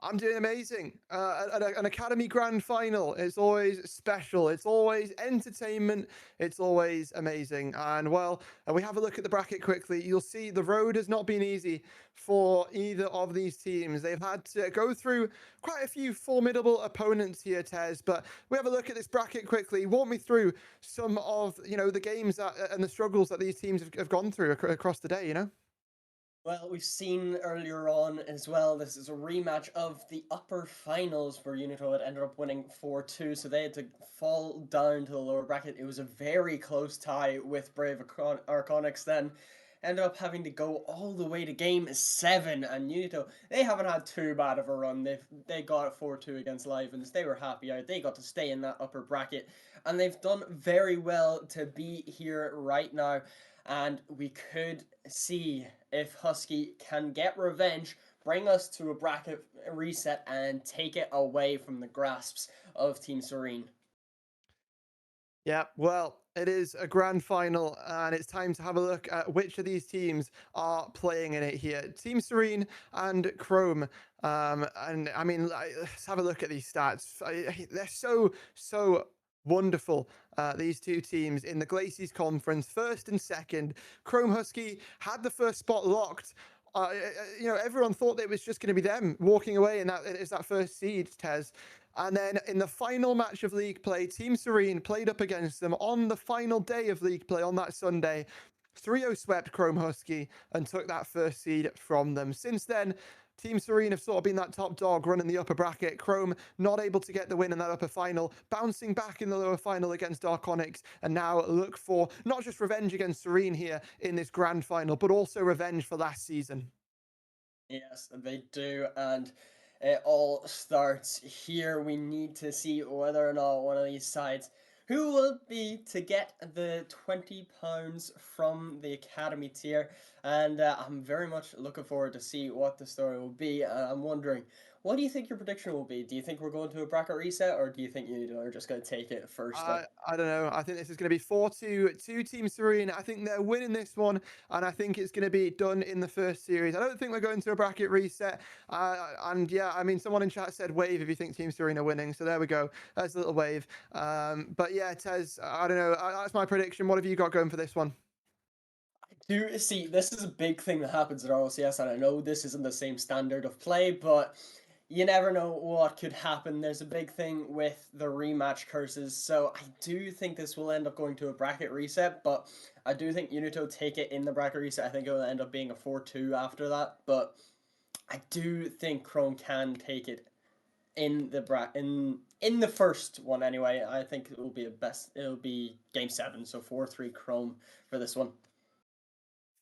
I'm doing amazing. An Academy Grand Final is always special. It's always entertainment. It's always amazing. And well, we have a look at the bracket quickly. You'll see the road has not been easy for either of these teams. They've had to go through quite a few formidable opponents here, Tez. But we have a look at this bracket quickly. Walk me through some of the games and the struggles that these teams have gone through across the day. Well, we've seen earlier on as well, this is a rematch of the upper finals where Unito had ended up winning 4-2, so they had to fall down to the lower bracket. It was a very close tie with Brave Arconics then. Ended up having to go all the way to game 7, and Unito, they haven't had too bad of a run. They got it 4-2 against Livens. They were happy out. They got to stay in that upper bracket, and they've done very well to be here right now. And we could see if Husky can get revenge, bring us to a bracket reset, and take it away from the grasps of Team Serene. Yeah, well, it is a grand final, and it's time to have a look at which of these teams are playing in it here. Team Serene and Chrome. And I mean, let's have a look at these stats. They're so wonderful, these two teams in the Glacies Conference, first and second. Chrome Husky had the first spot locked. Everyone thought it was just going to be them walking away, and that is that first seed, Tez. And then in the final match of league play, Team Serene played up against them on the final day of league play on that Sunday. 3-0 swept Chrome Husky and took that first seed from them. Since then, Team Serene have sort of been that top dog running the upper bracket. Chrome not able to get the win in that upper final, bouncing back in the lower final against Arconics, and now look for not just revenge against Serene here in this grand final, but also revenge for last season. Yes, they do, and it all starts here. We need to see whether or not one of these sides who will be to get the £20 from the Academy tier. And I'm very much looking forward to see what the story will be. I'm wondering, what do you think your prediction will be? Do you think we're going to a bracket reset, or do you think you are just going to take it first? I don't know. I think this is going to be 4-2 to Team Serene. I think they're winning this one, and I think it's going to be done in the first series. I don't think we're going to a bracket reset. And yeah, I mean, someone in chat said wave if you think Team Serene are winning. So there we go. That's a little wave. But yeah, Tez, I don't know. That's my prediction. What have you got going for this one? Do see, this is a big thing that happens at RLCS, and I know this isn't the same standard of play, but you never know what could happen. There's a big thing with the rematch curses, so I do think this will end up going to a bracket reset, but I do think Unito take it in the bracket reset. I think it will end up being a 4-2 after that, but I do think Chrome can take it in the in the first one anyway. I think it will be it'll be game 7, so 4-3 Chrome for this one.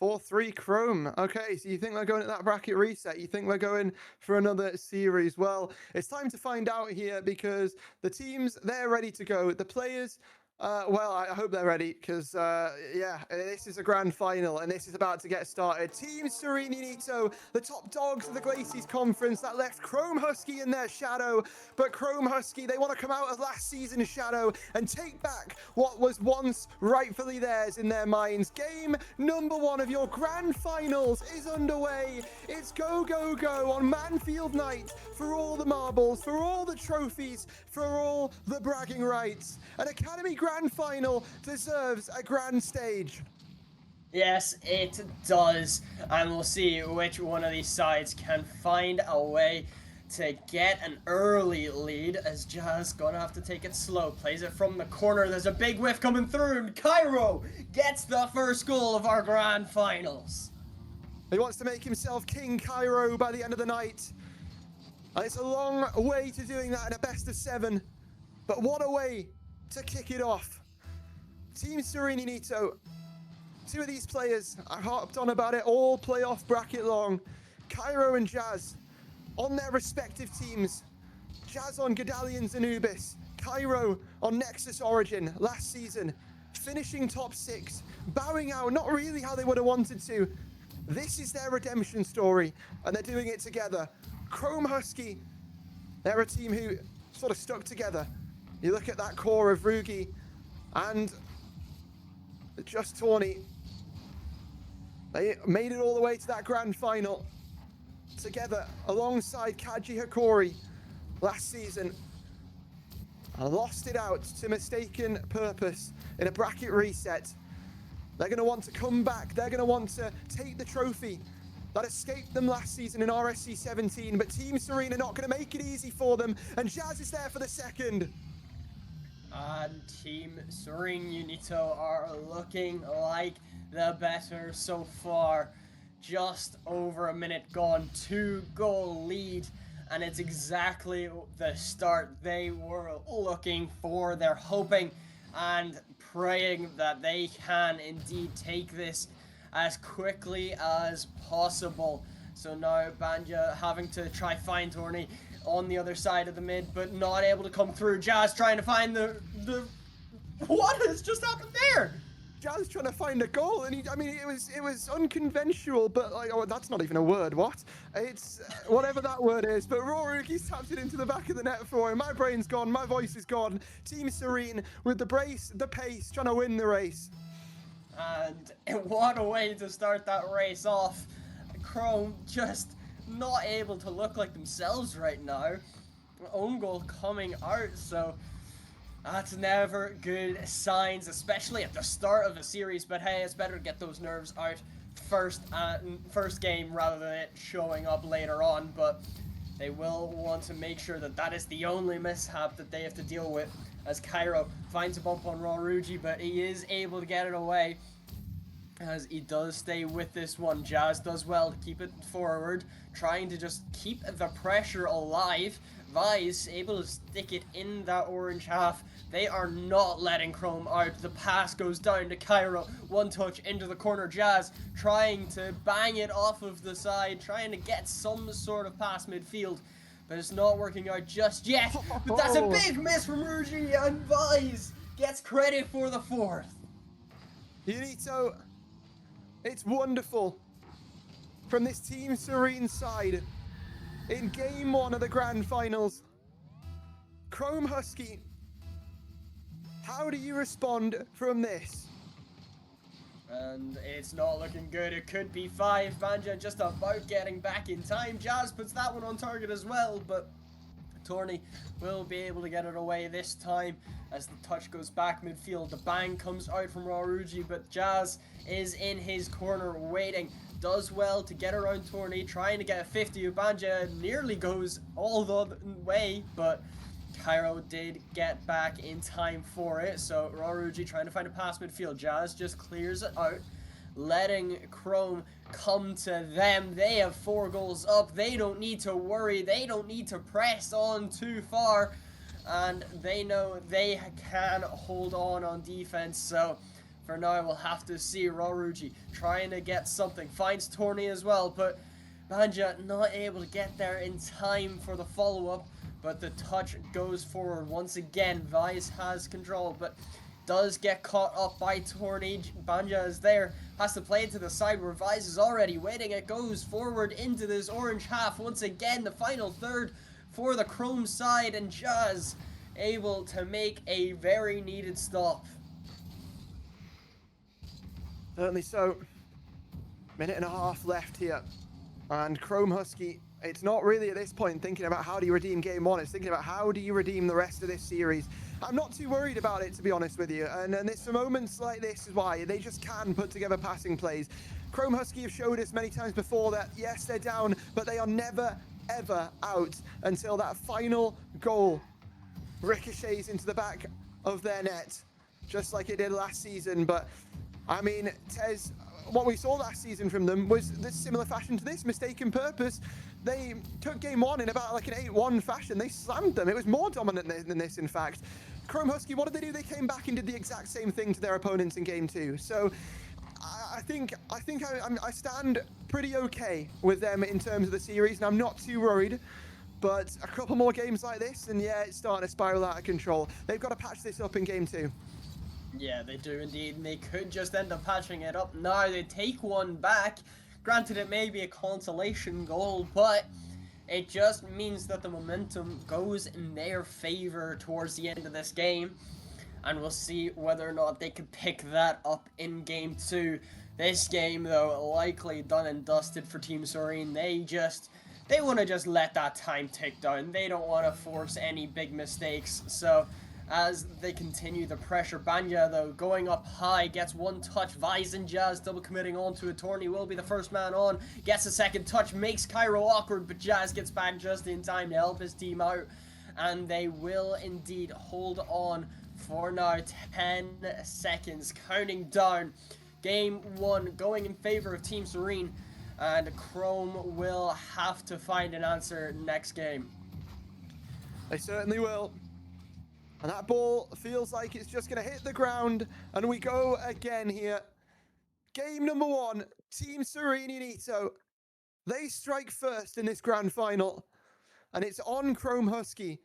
4-3 Chrome. Okay, so you think we're going at that bracket reset? You think we're going for another series? Well, it's time to find out here, because the teams, they're ready to go. The players Well, I hope they're ready because, yeah, this is a grand final and this is about to get started. Team Serenity, the top dogs of the Glacies Conference that left Chrome Husky in their shadow. But Chrome Husky, they want to come out of last season's shadow and take back what was once rightfully theirs in their minds. Game number 1 of your grand finals is underway. It's go, go, go on Manfield night for all the marbles, for all the trophies, for all the bragging rights. An Academy Grand Final deserves a grand stage. Yes, it does, and we'll see which one of these sides can find a way to get an early lead, as Jazz gonna have to take it slow. Plays it from the corner, there's a big whiff coming through, and Cairo gets the first goal of our grand finals. He wants to make himself King Cairo by the end of the night. And it's a long way to doing that in a best of 7, but what a way to kick it off. Team Serenity, 2 of these players, I harped on about it all playoff bracket long. Cairo and Jazz on their respective teams. Jazz on Gadalians Anubis, Cairo on Nexus Origin last season, finishing top 6, bowing out, not really how they would have wanted to. This is their redemption story, and they're doing it together. Chrome Husky, they're a team who sort of stuck together. You look at that core of Rugi and Just Tawny. They made it all the way to that grand final together alongside Kaji Hikori last season. And lost it out to Mistaken Purpose in a bracket reset. They're going to want to come back. They're going to want to take the trophy that escaped them last season in RSC 17. But Team Serena not going to make it easy for them. And Jazz is there for the second. And Team Serene Unito are looking like the better so far. Just over a minute gone, 2-goal lead, and it's exactly the start they were looking for. They're hoping and praying that they can indeed take this as quickly as possible. So now Banja having to try find Torney on the other side of the mid, but not able to come through. Jazz trying to find the what has just happened there? Jazz trying to find a goal, and it was unconventional, but like, oh, that's not even a word. What? It's whatever that word is. But Roruki's tapped it into the back of the net for him. My brain's gone, my voice is gone. Team Serene with the brace, the pace, trying to win the race. And what a way to start that race off. Chrome just not able to look like themselves right now. Own goal coming out, so that's never good signs, especially at the start of a series. But hey, it's better to get those nerves out first game rather than it showing up later on. But they will want to make sure that that is the only mishap that they have to deal with, as Cairo finds a bump on Roruji, but he is able to get it away as he does stay with this one. Jazz does well to keep it forward, trying to just keep the pressure alive. Vice able to stick it in that orange half. They are not letting Chrome out. The pass goes down to Cairo. One touch into the corner. Jazz trying to bang it off of the side, trying to get some sort of pass midfield, but it's not working out just yet. But that's a big miss from Ruji, and Vice gets credit for the fourth. Unito, it's wonderful from this Team Serene side in game 1 of the grand finals. Chrome Husky, how do you respond from this? And it's not looking good. It could be 5. Banja just about getting back in time. Jazz puts that one on target as well, but Torney will be able to get it away this time as the touch goes back midfield. The bang comes out from Roruji, but Jazz is in his corner waiting. Does well to get around Torney, trying to get a 50. Ubanja nearly goes all the way, but Cairo did get back in time for it. So Roruji trying to find a pass midfield. Jazz just clears it out, letting Chrome come to them. They have 4 goals up. They don't need to worry. They don't need to press on too far, and they know they can hold on defense. So for now, we'll have to see. Roruji trying to get something. Finds Torney as well, but Banja not able to get there in time for the follow-up. But the touch goes forward once again. Vice has control, but does get caught up by Torny. Banja is there, has to play it to the side where Vise is already waiting. It goes forward into this orange half. Once again, the final third for the Chrome side, and Jazz able to make a very needed stop. Certainly so. Minute and a half left here. And Chrome Husky, it's not really at this point thinking about how do you redeem game one. It's thinking about how do you redeem the rest of this series. I'm not too worried about it, to be honest with you. And it's for moments like this is why they just can put together passing plays. Chrome Husky have showed us many times before that, yes, they're down, but they are never, ever out until that final goal ricochets into the back of their net, just like it did last season. But, I mean, Tez, what we saw last season from them was this similar fashion to this, mistaken purpose. They took game one in about like an 8-1 fashion. They slammed them. It was more dominant than this, in fact. Chrome Husky, what did they do? They came back and did the exact same thing to their opponents in game two. So I think I stand pretty okay with them in terms of the series, and I'm not too worried. But a couple more games like this, and yeah, it's starting to spiral out of control. They've got to patch this up in game two. Yeah, they do indeed, and they could just end up patching it up now. They take one back. Granted, it may be a consolation goal, but it just means that the momentum goes in their favor towards the end of this game. And we'll see whether or not they can pick that up in game two. This game, though, likely done and dusted for Team Serene. They want to just let that time tick down. They don't want to force any big mistakes. So as they continue the pressure, Banja, though, going up high, gets one touch. Vise and Jazz double committing onto it. Torny will be the first man on, gets a second touch, makes Cairo awkward, but Jazz gets back just in time to help his team out. And they will indeed hold on for now. 10 seconds, counting down. Game one going in favor of Team Serene, and Chrome will have to find an answer next game. They certainly will. And that ball feels like it's just going to hit the ground. And we go again here. Game number one, Team Serene Unito. They strike first in this grand final. And it's on Chrome Husky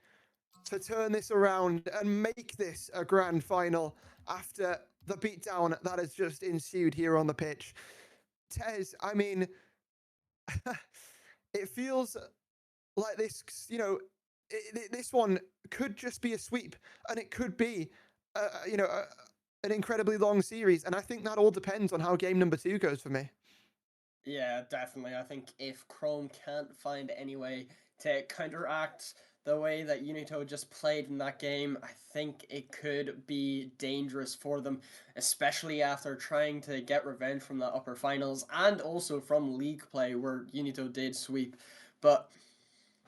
to turn this around and make this a grand final after the beatdown that has just ensued here on the pitch. Tez, I mean, it feels like this, you know, this one could just be a sweep, and it could be, an incredibly long series. And I think that all depends on how game number two goes for me. Yeah, definitely. I think if Chrome can't find any way to counteract the way that Unito just played in that game, I think it could be dangerous for them, especially after trying to get revenge from the upper finals and also from league play where Unito did sweep. But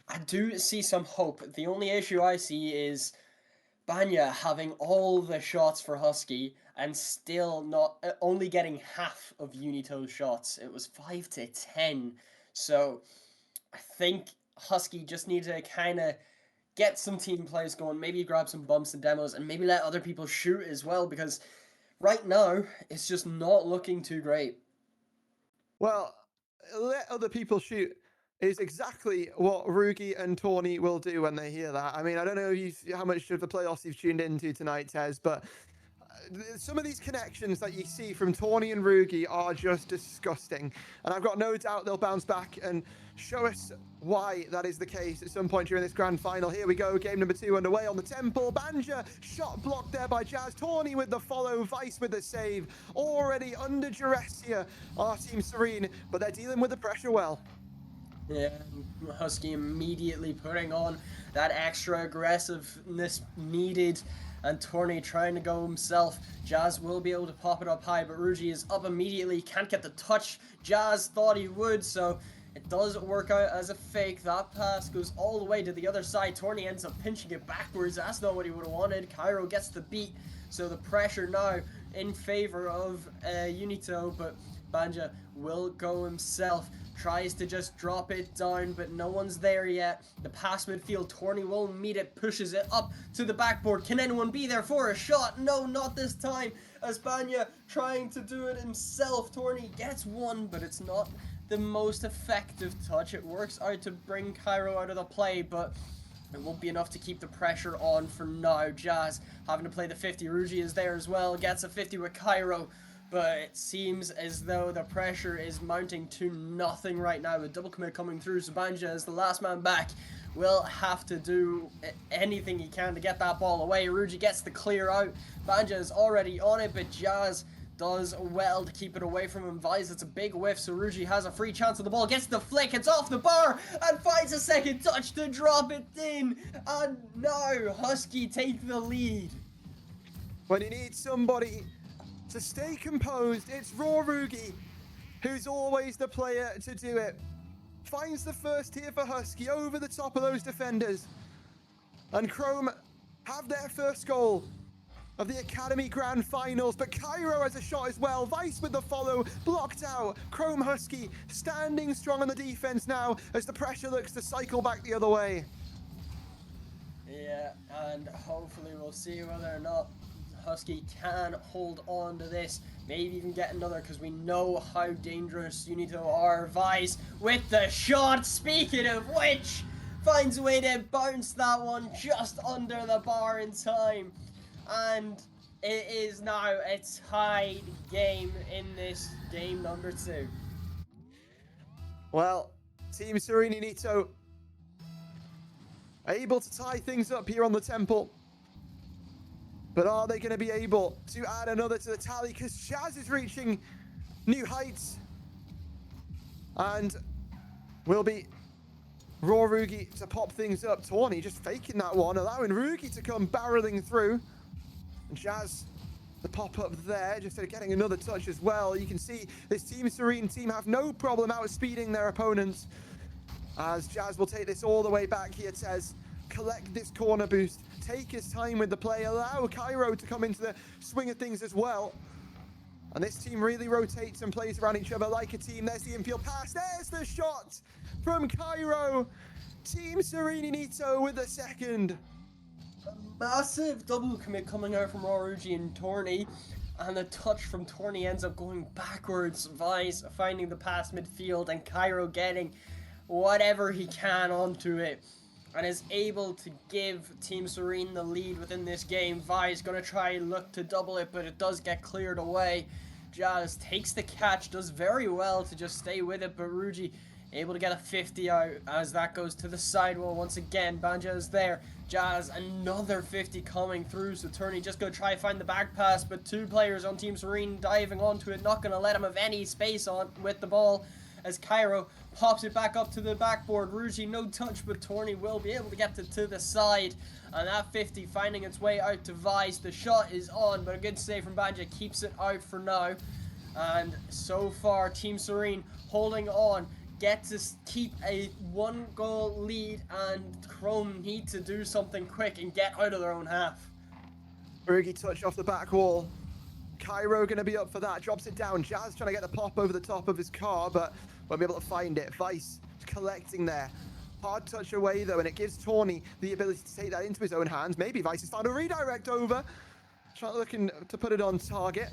I do see some hope. The only issue I see is Banja having all the shots for Husky and still not only getting half of Unito's shots. It was 5-10. So I think Husky just need to kind of get some team plays going, maybe grab some bumps and demos, and maybe let other people shoot as well, because right now it's just not looking too great. Well, let other people shoot is exactly what Rugi and Tawny will do when they hear that. I mean, I don't know how much of the playoffs you've tuned into tonight, Tez, but some of these connections that you see from Tawny and Rugi are just disgusting. And I've got no doubt they'll bounce back and show us why that is the case at some point during this grand final. Here we go, game number two underway on the Temple. Banja, shot blocked there by Jazz. Tawny with the follow, Vice with the save. Already under duress here, our Team Serene, but they're dealing with the pressure well. Yeah, Husky immediately putting on that extra aggressiveness needed, and Torny trying to go himself. Jazz will be able to pop it up high, but Rugi is up immediately, can't get the touch Jazz thought he would, so it does work out as a fake. That pass goes all the way to the other side. Torny ends up pinching it backwards. That's not what he would have wanted. Cairo gets the beat, so the pressure now in favor of Unito, but Banja will go himself. Tries to just drop it down, but no one's there yet. The pass midfield, Torny will meet it, pushes it up to the backboard. Can anyone be there for a shot? No, not this time. As Banja trying to do it himself. Torny gets one, but it's not the most effective touch. It works out to bring Cairo out of the play, but It won't be enough to keep the pressure on for now. Jazz having to play the 50. Ruji is there as well, gets a 50 with Cairo. But it seems as though the pressure is mounting to nothing right now with double commit coming through. So Banja is the last man back. Will have to do anything he can to get that ball away. Ruji gets the clear out. Banja is already on it, but Jazz does well to keep it away from him. Vice, it's a big whiff, so Ruji has a free chance of the ball. Gets the flick, it's off the bar, and finds a second touch to drop it in. And now Husky take the lead. When you need somebody to stay composed, it's Rugi who's always the player to do it. Finds the first here for Husky over the top of those defenders. And Chrome have their first goal of the Academy Grand Finals, but Cairo has a shot as well. Vice with the follow, blocked out. Chrome Husky standing strong on the defense now as the pressure looks to cycle back the other way. Yeah, and hopefully we'll see whether or not Husky can hold on to this, maybe even get another, because we know how dangerous Unito are. Vice with the shot, speaking of which, finds a way to bounce that one just under the bar in time. And it is now a tied game in this game number 2. Well, Team Sereni Nito able to tie things up here on the Temple. But are they going to be able to add another to the tally? Because Jazz is reaching new heights. And will be Rugi to pop things up. Tawny just faking that one, allowing Rugi to come barreling through. And Jazz, the pop up there, just getting another touch as well. You can see this Team Serene team have no problem outspeeding their opponents. As Jazz will take this all the way back here, Tez. Collect this corner boost. Take his time with the play. Allow Cairo to come into the swing of things as well. And this team really rotates and plays around each other like a team. There's the infield pass. There's the shot from Cairo. Team Sereni Nito with the second. A massive double commit coming out from Roruji and Torney. And the touch from Torney ends up going backwards. Vice finding the pass midfield and Cairo getting whatever he can onto it. And is able to give Team Serene the lead within this game. Vi's gonna try and look to double it, but it does get cleared away. Jazz takes the catch, does very well to just stay with it, but Ruji able to get a 50 out as that goes to the sidewall once again. Banja is there. Jazz, another 50 coming through, so Turney just gonna try and find the back pass, but 2 players on Team Serene diving onto it, not gonna let him have any space on with the ball. As Cairo pops it back up to the backboard. Ruji no touch, but Torney will be able to get it to the side. And that 50 finding its way out to Vice. The shot is on, but a good save from Banja keeps it out for now. And so far, Team Serene holding on. Get to keep a 1-goal lead, and Chrome need to do something quick and get out of their own half. Rugi touch off the back wall. Cairo going to be up for that. Drops it down. Jazz trying to get the pop over the top of his car, but won't be able to find it. Vice collecting there. Hard touch away, though, and it gives Tawny the ability to take that into his own hands. Maybe Vice has found a redirect over. Looking to put it on target.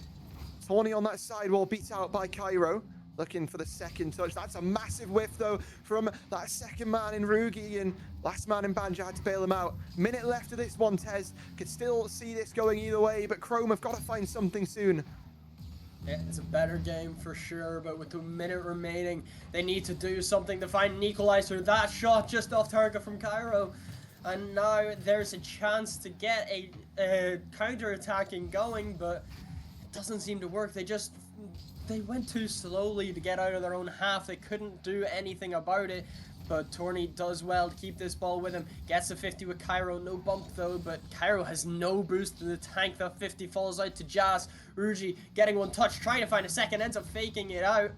Tawny on that sidewall, beat out by Cairo. Looking for the second touch. That's a massive whiff, though, from that second man in Rugi, and last man in Banja had to bail him out. Minute left of this one, Tez. Could still see this going either way, but Chrome have got to find something soon. Yeah, it's a better game for sure, but with a minute remaining, they need to do something to find an equalizer. That shot just off target from Cairo. And now there's a chance to get a counter-attacking going, but it doesn't seem to work. They went too slowly to get out of their own half. They couldn't do anything about it. But Torney does well to keep this ball with him. Gets a 50 with Cairo. No bump though, but Cairo has no boost to the tank. That 50 falls out to Jazz. Ruji getting one touch, trying to find a second, ends up faking it out.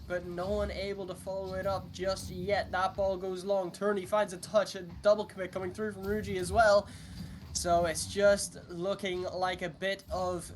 But no one able to follow it up just yet. That ball goes long. Turney finds a touch, a double commit coming through from Ruji as well. So it's just looking like a bit of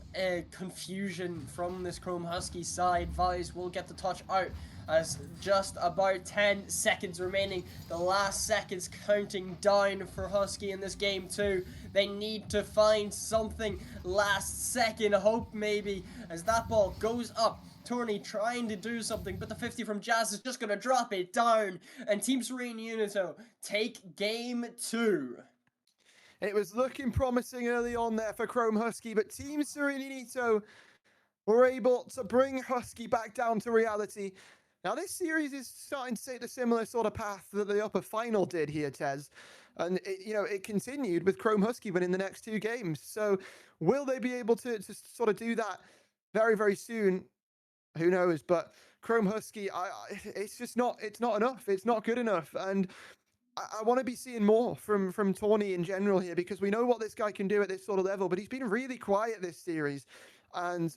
confusion from this Chrome Husky side. Vice will get the touch out as just about 10 seconds remaining. The last seconds counting down for Husky in this game too. They need to find something last second hope maybe as that ball goes up. Tourney trying to do something, but the 50 from Jazz is just going to drop it down. And Team Serene Unito take game 2. It was looking promising early on there for Chrome Husky, but Team Serenito were able to bring Husky back down to reality. Now, this series is starting to take the similar sort of path that the upper final did here, Tez. And, it continued with Chrome Husky winning the next 2 games. So will they be able to sort of do that very, very soon? Who knows? But Chrome Husky, it's just not enough. It's not good enough. And I want to be seeing more from Tawny in general here, because we know what this guy can do at this sort of level, but he's been really quiet this series. And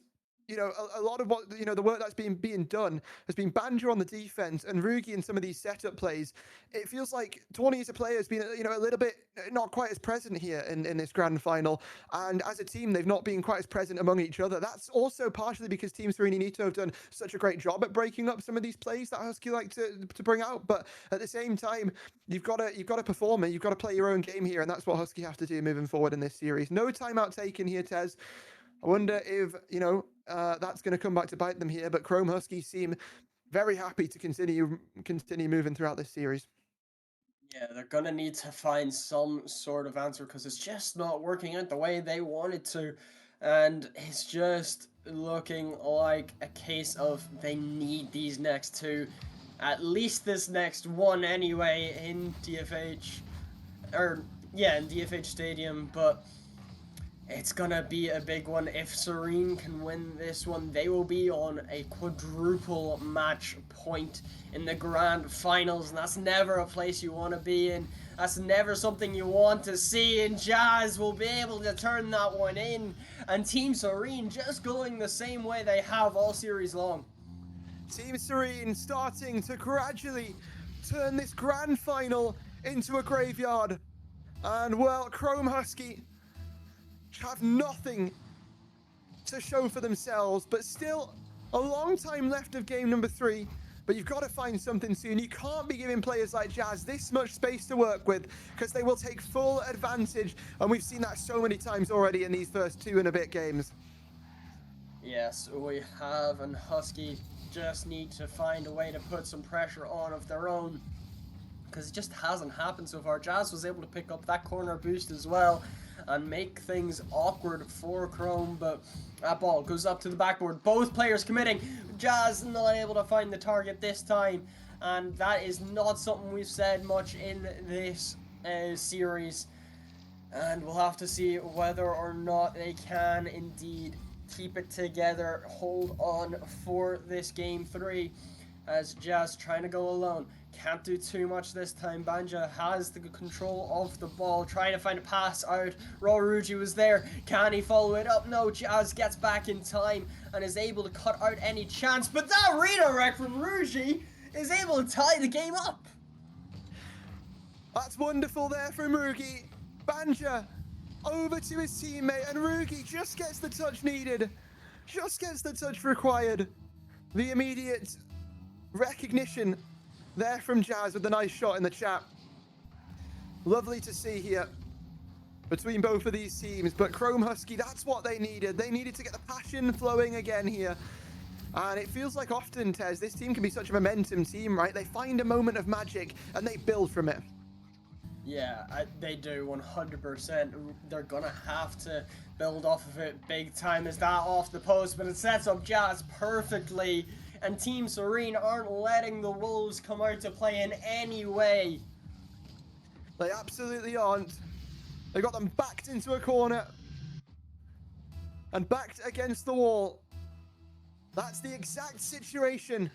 a lot of what the work that's being done has been Banjo on the defense and Rugi in some of these setup plays. It feels like Tawny as a player has been a little bit not quite as present here in this grand final, and as a team they've not been quite as present among each other. That's also partially because Team Serenito have done such a great job at breaking up some of these plays that Husky like to bring out, but at the same time you've got to perform it. You've got to play your own game here, and that's what Husky have to do moving forward in this series. No timeout taken here, Tez. I wonder if, that's going to come back to bite them here, but Chrome Husky seem very happy to continue moving throughout this series. Yeah, they're going to need to find some sort of answer because it's just not working out the way they wanted to. And it's just looking like a case of they need these next 2, at least this next one anyway, in DFH. In DFH Stadium, but it's gonna be a big one. If Serene can win this one, they will be on a quadruple match point in the grand finals, and that's never a place you want to be in. That's never something you want to see, and Jazz will be able to turn that one in, and Team Serene just going the same way they have all series long. Team Serene starting to gradually turn this grand final into a graveyard, and well, Chrome Husky have nothing to show for themselves, but still a long time left of game number 3. But you've got to find something soon. You can't be giving players like Jazz this much space to work with, because they will take full advantage, and we've seen that so many times already in these first 2 and a bit games. Yes, we have, and Husky just need to find a way to put some pressure on of their own, because it just hasn't happened so far. Jazz was able to pick up that corner boost as well and make things awkward for Chrome, but that ball goes up to the backboard. Both players committing. Jazz not able to find the target this time, and that is not something we've said much in this series, and we'll have to see whether or not they can indeed keep it together, hold on for this game 3, as Jazz trying to go alone. Can't do too much this time. Banja has the control of the ball, trying to find a pass out. Rugi was there. Can he follow it up? No. Jazz gets back in time and is able to cut out any chance. But that redirect from Rugi is able to tie the game up. That's wonderful there from Rugi. Banja over to his teammate, and Rugi just gets the touch needed. Just gets the touch required. The immediate recognition there from Jazz with a nice shot in the chat. Lovely to see here between both of these teams, but Chrome Husky, that's what they needed. They needed to get the passion flowing again here. And it feels like often, Tez, this team can be such a momentum team, right? They find a moment of magic and they build from it. Yeah, they do 100%. They're gonna have to build off of it big time. Is that off the post, but it sets up Jazz perfectly. And Team Serene aren't letting the Wolves come out to play in any way. They absolutely aren't. They got them backed into a corner and backed against the wall. That's the exact situation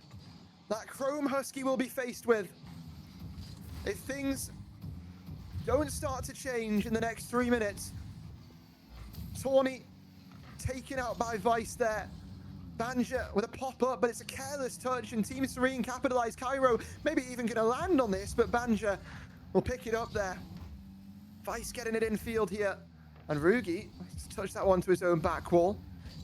that Chrome Husky will be faced with if things don't start to change in the next 3 minutes. Tawny taken out by Vice there. Banja with a pop-up, but it's a careless touch, and Team Serene capitalize. Cairo maybe even going to land on this, but Banja will pick it up there. Vice getting it in field here. And Rugi touched that one to his own back wall.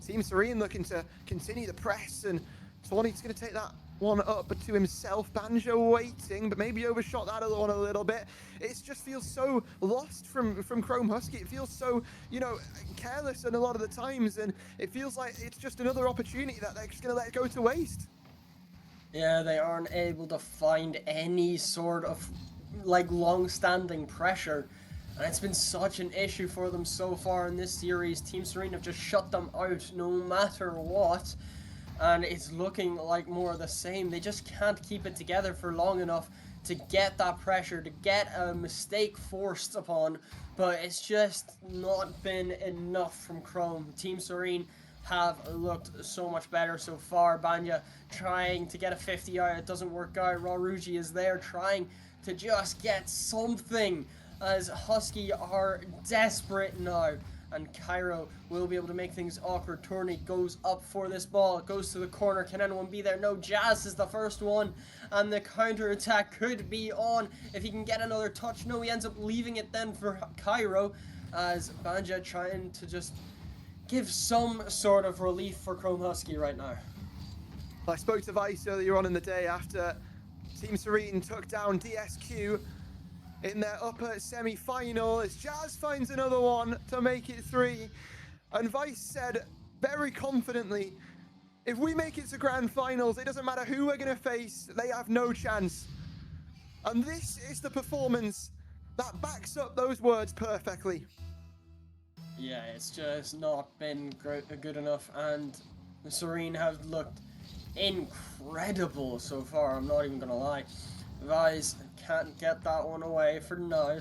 Team Serene looking to continue the press, and Tawny's going to take that one up to himself. Banjo waiting, but maybe overshot that other one a little bit. It just feels so lost from Chrome Husky. It feels so, you know, careless and a lot of the times, and it feels like it's just another opportunity that they're just going to let go to waste. Yeah, they aren't able to find any sort of like long-standing pressure, and it's been such an issue for them so far in this series. Team Serene have just shut them out no matter what, and it's looking like more of the same. They just can't keep it together for long enough to get that pressure, to get a mistake forced upon, but it's just not been enough from Chrome. Team Serene have looked so much better so far. Banja trying to get a 50 out, it doesn't work out. Raruji is there trying to just get something, as Husky are desperate now, and Cairo will be able to make things awkward. Tourney goes up for this ball, it goes to the corner. Can anyone be there? No, Jazz is the first one, and the counter attack could be on if he can get another touch. No, he ends up leaving it then for Cairo, as Banja trying to just give some sort of relief for Chrome Husky right now. I spoke to Vice earlier on in the day after Team Serene took down DSQ in their upper semi-final, as Jazz finds another one to make it 3. And Vice said very confidently, if we make it to grand finals, it doesn't matter who we're going to face, they have no chance. And this is the performance that backs up those words perfectly. Yeah, it's just not been good enough, and Serene have looked incredible so far, I'm not even gonna lie. Vise can't get that one away for now,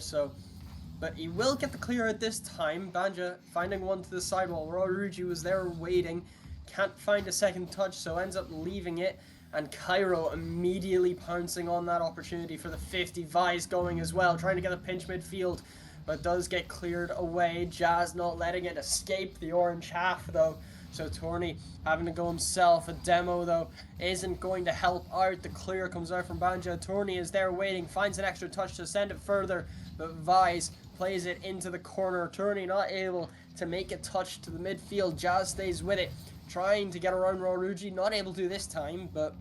but he will get the clear at this time. Banja finding one to the sidewall. Raruji was there waiting, can't find a second touch, so ends up leaving it, and Cairo immediately pouncing on that opportunity for the 50. Vise going as well, trying to get a pinch midfield, but does get cleared away. Jazz not letting it escape the orange half though, so Tourney having to go himself. A demo though isn't going to help out. The clear comes out from Banja. Tourney is there waiting, finds an extra touch to send it further, but Vise plays it into the corner. Tourney not able to make a touch to the midfield. Jazz stays with it, trying to get around Raruji, not able to this time, but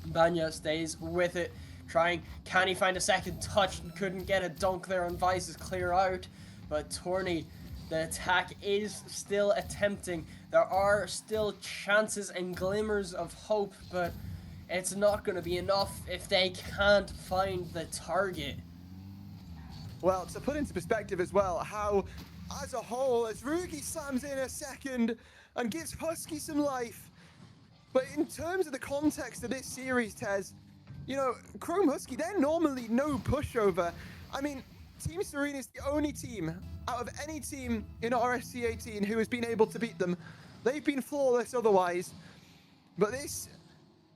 Banja stays with it. Trying, can he find a second touch? Couldn't get a dunk there, and Vice is clear out. But Tourney, the attack is still attempting. There are still chances and glimmers of hope, but it's not going to be enough if they can't find the target. Well, to put into perspective as well, how as a whole, as Rugi slams in a second and gives Husky some life. But in terms of the context of this series, Tez, you know, Chrome Husky, they're normally no pushover. I mean, Team Serene is the only team out of any team in RSC 18 who has been able to beat them. They've been flawless otherwise, but this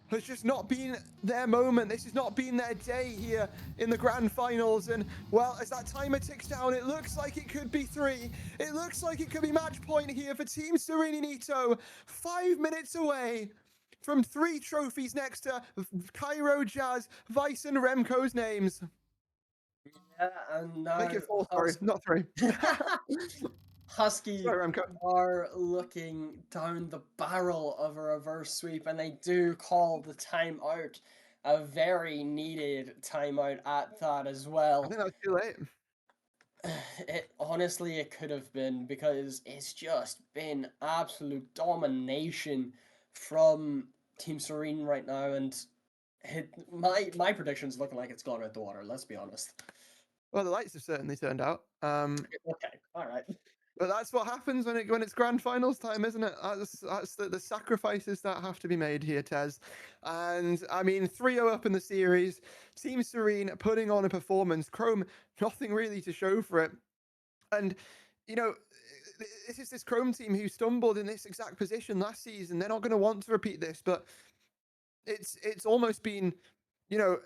has just not been their moment. This has not been their day here in the grand finals. And well, as that timer ticks down, it looks like it could be 3. It looks like it could be match point here for Team Serene Nito. 5 minutes away from 3 trophies next to Cairo, Jazz, Vice, and Remco's names. Yeah, and now Make it 4, sorry, not 3. Husky Sorry, Remco. are looking down the barrel of a reverse sweep, and they do call the timeout. A very needed timeout at that as well. I think that was too late. Honestly, it could have been, because it's just been absolute domination from Team Serene right now, and my prediction's looking like it's gone out the water, let's be honest. Well, the lights have certainly turned out. Okay, all right. But that's what happens when it's grand finals time, isn't it? That's the sacrifices that have to be made here, Tez. And I mean, 3-0 up in the series. Team Serene putting on a performance. Chrome, nothing really to show for it. And, you know, this is this Chrome team who stumbled in this exact position last season. They're not going to want to repeat this, but it's almost been, you know,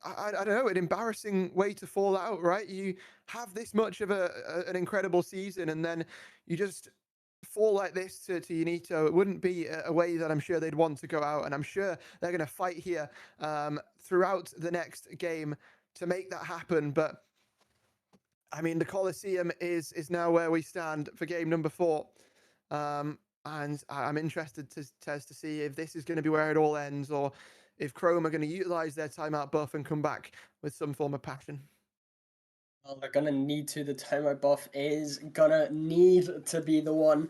I don't know, an embarrassing way to fall out, right? You have this much of an incredible season, and then you just fall like this to Unito. It wouldn't be a way that I'm sure they'd want to go out, and I'm sure they're going to fight here throughout the next game to make that happen. But I mean, the Coliseum is now where we stand for game number 4. And I'm interested to see if this is going to be where it all ends, or if Chrome are going to utilize their timeout buff and come back with some form of passion. Well, they're gonna need to. The timeout buff is gonna need to be the one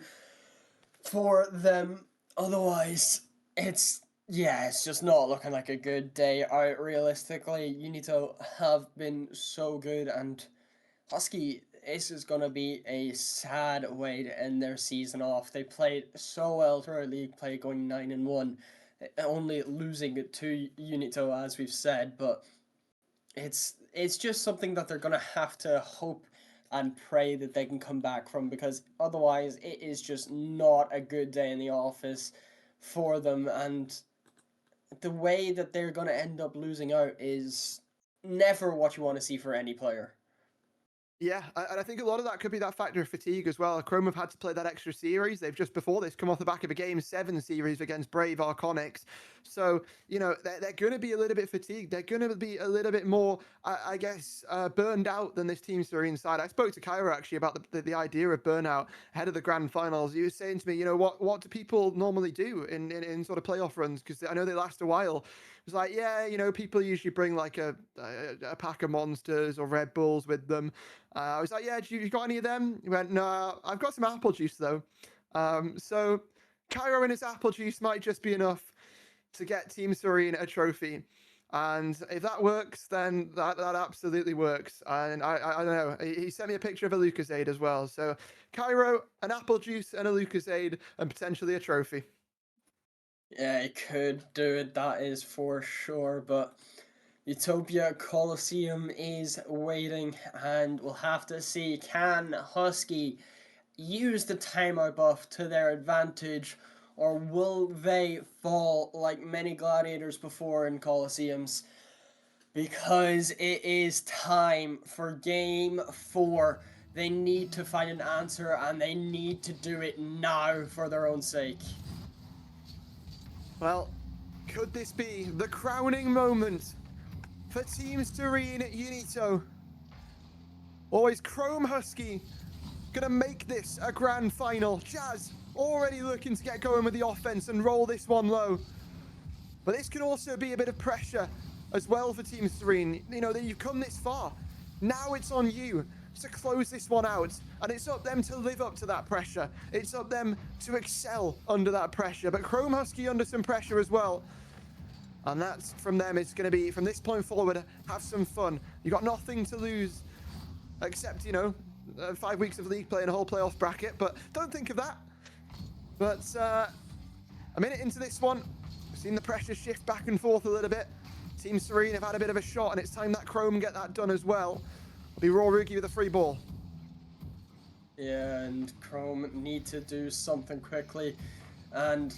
for them. Otherwise, it's just not looking like a good day out. Realistically, you need to have been so good, and Husky, this is gonna be a sad way to end their season off. They played so well throughout league play, going 9-1, only losing to Unito, as we've said, but it's just something that they're gonna have to hope and pray that they can come back from, because otherwise it is just not a good day in the office for them, and the way that they're gonna end up losing out is never what you want to see for any player. Yeah, and I think a lot of that could be that factor of fatigue as well. Chrome have had to play that extra series. They've just before this come off the back of a Game 7 series against Brave Arconics. So, you know, they're going to be a little bit fatigued. They're going to be a little bit more, I guess, burned out than this Team Serene side. I spoke to Cairo actually about the idea of burnout ahead of the grand finals. He was saying to me, you know, what do people normally do in sort of playoff runs? Because I know they last a while. It was like, yeah, you know, people usually bring like a pack of Monsters or Red Bulls with them. I was like, yeah, you got any of them? He went, no, I've got some apple juice though. So Cairo and his apple juice might just be enough to get Team Serene a trophy. And if that works, then that absolutely works. And I don't know. He sent me a picture of a Lucasade as well. So Cairo, an apple juice and a Lucasade, and potentially a trophy. Yeah, he could do it, that is for sure, but Utopia Coliseum is waiting, and we'll have to see, can Husky use the timeout buff to their advantage, or will they fall like many gladiators before in Coliseums? Because it is time for Game 4. They need to find an answer, and they need to do it now for their own sake. Well, could this be the crowning moment for Team Serene Unito? Or is Chrome Husky gonna make this a grand final? Jazz already looking to get going with the offense and roll this one low. But this can also be a bit of pressure as well for Team Serene. You know, that you've come this far. Now it's on you to close this one out, and it's up them to live up to that pressure. It's up them to excel under that pressure. But Chrome Husky under some pressure as well. And that's from them. It's going to be, from this point forward, have some fun. You got nothing to lose except, you know, 5 weeks of league play and a whole playoff bracket. But don't think of that. But a minute into this one, we've seen the pressure shift back and forth a little bit. Team Serene have had a bit of a shot, and it's time that Chrome get that done as well. It'll be Raw Rugi with a free ball. Yeah, and Chrome need to do something quickly, and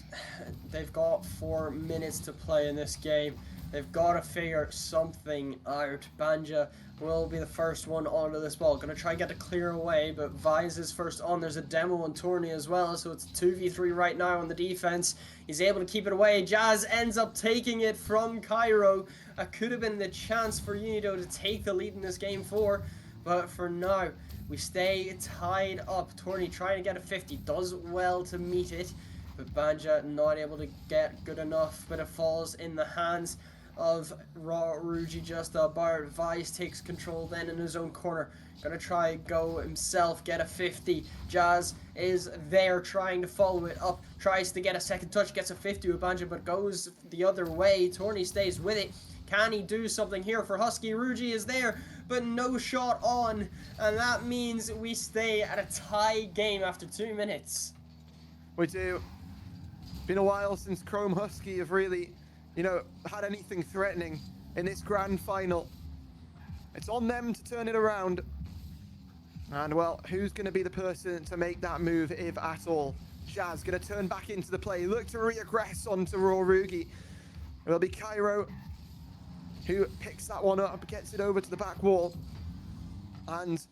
they've got 4 minutes to play in this game. They've got to figure something out. Banja will be the first one onto this ball. Gonna try and get a clear away, but Vise is first on. There's a demo on Tourney as well, so it's 2v3 right now on the defense. He's able to keep it away. Jazz ends up taking it from Cairo. That could have been the chance for Unito to take the lead in this game 4, but for now, we stay tied up. Tourney trying to get a 50, does well to meet it, but Banja not able to get good enough, but it falls in the hands of Raw Rugi just about. Vice takes control then in his own corner. Gonna try go himself, get a 50. Jazz is there trying to follow it up. Tries to get a second touch, gets a 50 with Banja, but goes the other way. Tourney stays with it. Can he do something here for Husky? Rugi is there, but no shot on. And that means we stay at a tie game after 2 minutes. We do. Been a while since Chrome Husky have really, you know, had anything threatening in this grand final. It's on them to turn it around. And well, who's going to be the person to make that move, if at all? Jazz going to turn back into the play, look to reaggress onto Raw Rugi. It'll be Cairo who picks that one up, gets it over to the back wall. And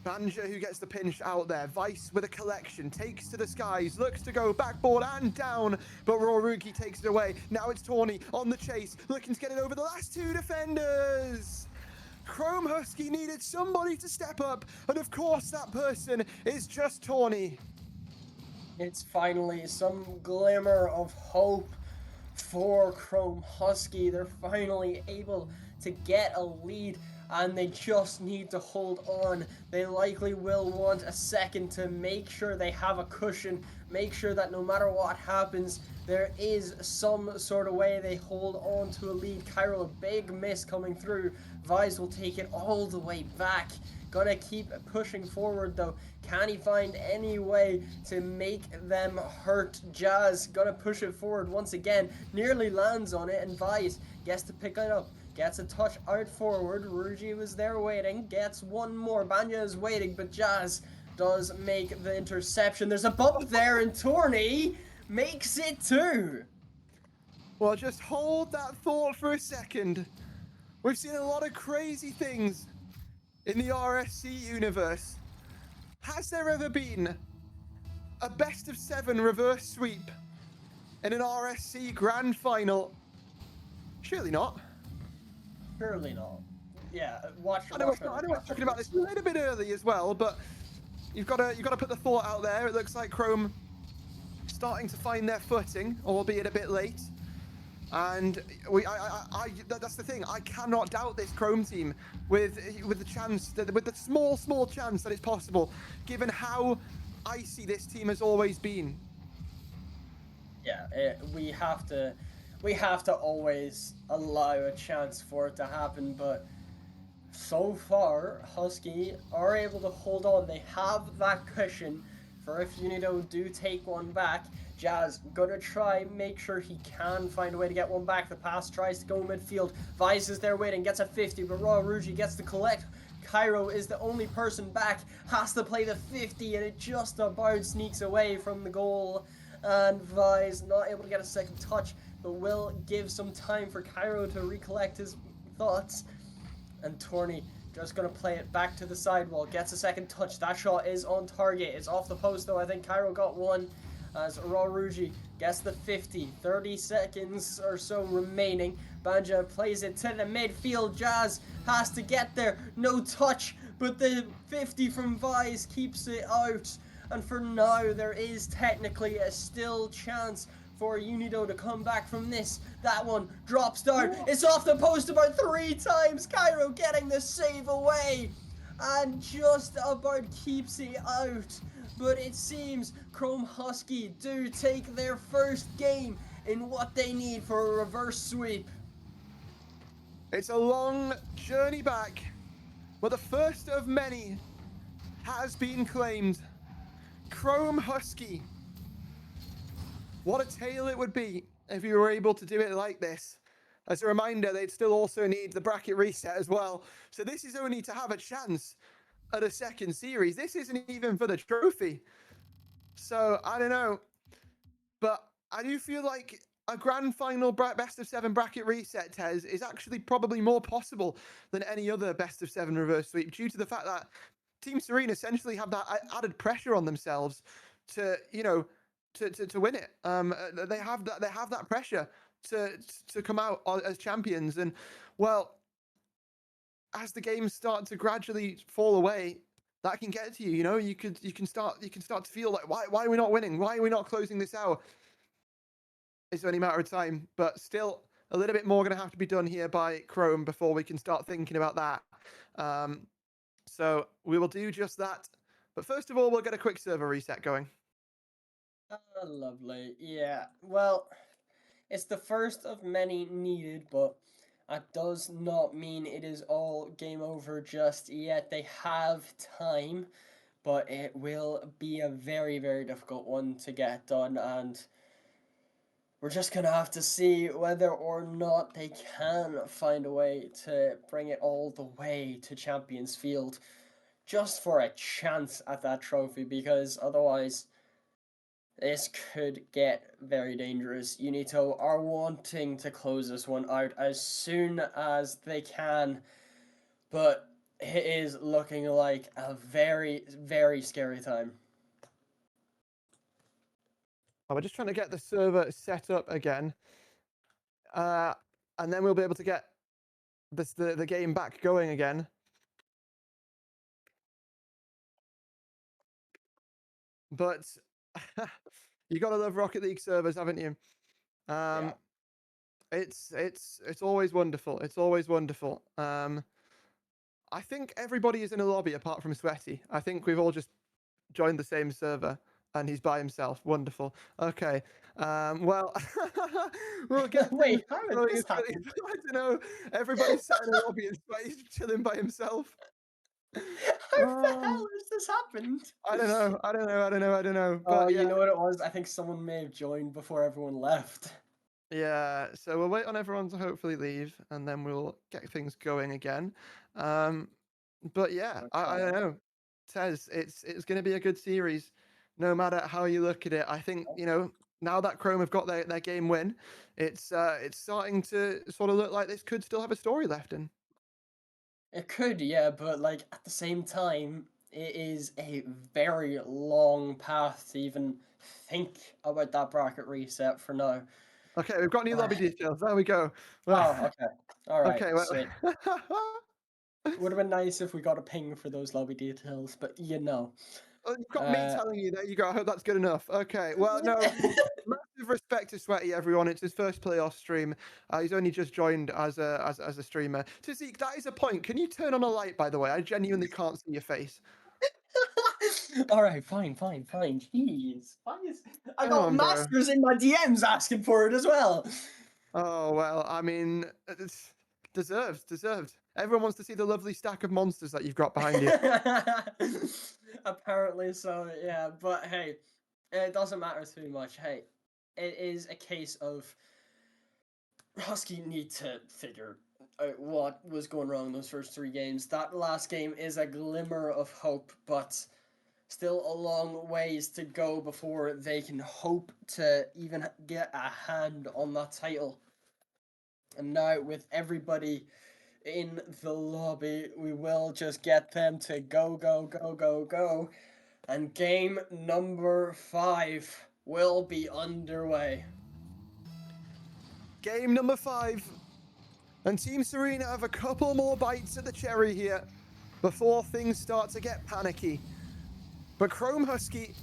Banja who gets the pinch out there. Vice with a collection, takes to the skies, looks to go backboard and down, but Raw Rugi takes it away. Now it's Tourney on the chase, looking to get it over the last 2 defenders. Chrome Husky needed somebody to step up, and of course that person is just Tawny. It's finally some glimmer of hope for Chrome Husky. They're finally able to get a lead, and they just need to hold on. They likely will want a second to make sure they have a cushion, make sure that no matter what happens, there is some sort of way they hold on to a lead. Cairo, a big miss coming through. Vise will take it all the way back. Gonna keep pushing forward though. Can he find any way to make them hurt? Jazz gonna push it forward once again. Nearly lands on it, and Vise gets to pick it up. Gets a touch out forward. Ruji was there waiting. Gets one more. Banya is waiting, but Jazz does make the interception. There's a bump there, and Tourney makes it too. Well, just hold that thought for a second. We've seen a lot of crazy things in the RSC universe. Has there ever been a best of 7 reverse sweep in an RSC grand final? Surely not. Surely not. Yeah, watch. I know we're talking about this a little bit early as well, but you've got to put the thought out there. It looks like Chrome starting to find their footing, albeit a bit late. And that's the thing. I cannot doubt this Chrome team with the chance, with the small chance that it's possible, given how icy this team has always been. Yeah, we have to always allow a chance for it to happen, but so far Husky are able to hold on. They have that cushion for if Unito do take one back. Jazz gonna try, make sure he can find a way to get one back. The pass tries to go midfield. Vice is there waiting, gets a 50, but Raw Ruji gets to collect. Cairo is the only person back, has to play the 50, and it just about sneaks away from the goal. And Vice not able to get a second touch, but will give some time for Cairo to recollect his thoughts. And Tourney just gonna play it back to the sidewall, gets a second touch. That shot is on target. It's off the post though. I think Cairo got one. As Raw Ruji gets the 50, 30 seconds or so remaining. Banja plays it to the midfield. Jazz has to get there. No touch, but the 50 from Vise keeps it out. And for now, there is technically a still chance for Unito to come back from this. That one drops down. It's off the post about 3 times. Cairo getting the save away. And just about keeps it out. But it seems Chrome Husky do take their first game in what they need for a reverse sweep. It's a long journey back, but the first of many has been claimed. Chrome Husky. What a tale it would be if you were able to do it like this. As a reminder, they'd still also need the bracket reset as well. So this is only to have a chance at a second series. This isn't even for the trophy. So I don't know, but I do feel like a grand final best of 7 bracket reset, Tez, is actually probably more possible than any other best of 7 reverse sweep, due to the fact that Team Serene essentially have that added pressure on themselves to, you know, to win it. They have that pressure to come out as champions. And well, as the games start to gradually fall away, that can get to you. You know, you can start to feel like, why are we not winning? Why are we not closing this out? It's only a matter of time, but still a little bit more going to have to be done here by Chrome before we can start thinking about that. So we will do just that. But first of all, we'll get a quick server reset going. Lovely. Yeah. Well, it's the first of many needed, but that does not mean it is all game over just yet. They have time, but it will be a very, very difficult one to get done, and we're just going to have to see whether or not they can find a way to bring it all the way to Champions Field, just for a chance at that trophy, because otherwise this could get very dangerous. Unito are wanting to close this one out as soon as they can, but it is looking like a very, very scary time. We're just trying to get the server set up again. And then we'll be able to get the game back going again. But you gotta love Rocket League servers, haven't you? Yeah. It's always wonderful. It's always wonderful. I think everybody is in a lobby apart from Sweaty. I think we've all just joined the same server and he's by himself. Wonderful. Okay. Well, we'll get Wait, things how did going this as quickly- happen? I don't know. Everybody's sat in a lobby and Sweaty's chilling by himself. How the hell has this happened? I don't know. I don't know. Oh, But yeah. you know what it was? I think someone may have joined before everyone left. Yeah, so we'll wait on everyone to hopefully leave, and then we'll get things going again. But yeah, I don't Okay. know. Tez, it's going to be a good series, no matter how you look at it. I think now that Chrome have got their game win, it's starting to sort of look like this could still have a story left in. It could, yeah, but like at the same time, it is a very long path to even think about that bracket reset for now. Okay, we've got new lobby details. There we go. Oh, okay. All right. Okay, well, Sweet. Would have been nice if we got a ping for those lobby details, but well, you've got me telling you. There you go. I hope that's good enough. Okay. Well, no. Massive respect to Sweaty, everyone. It's his first playoff stream. He's only just joined as a streamer. Tzazik, that is a point. Can you turn on a light, by the way? I genuinely can't see your face. All right, fine. Jeez, why is I Come got on, bro. masters in my DMs asking for it as well. Oh well, I mean, it's deserved. Everyone wants to see the lovely stack of monsters that you've got behind you. Apparently so, yeah. But hey, it doesn't matter too much. Hey, it is a case of Husky need to figure out what was going wrong in those first 3 games. That last game is a glimmer of hope, but still a long ways to go before they can hope to even get a hand on that title. And now with everybody in the lobby, we will just get them to go. And game number 5 will be underway. Game number 5. And Team Serena have a couple more bites at the cherry here before things start to get panicky. But Chrome Husky,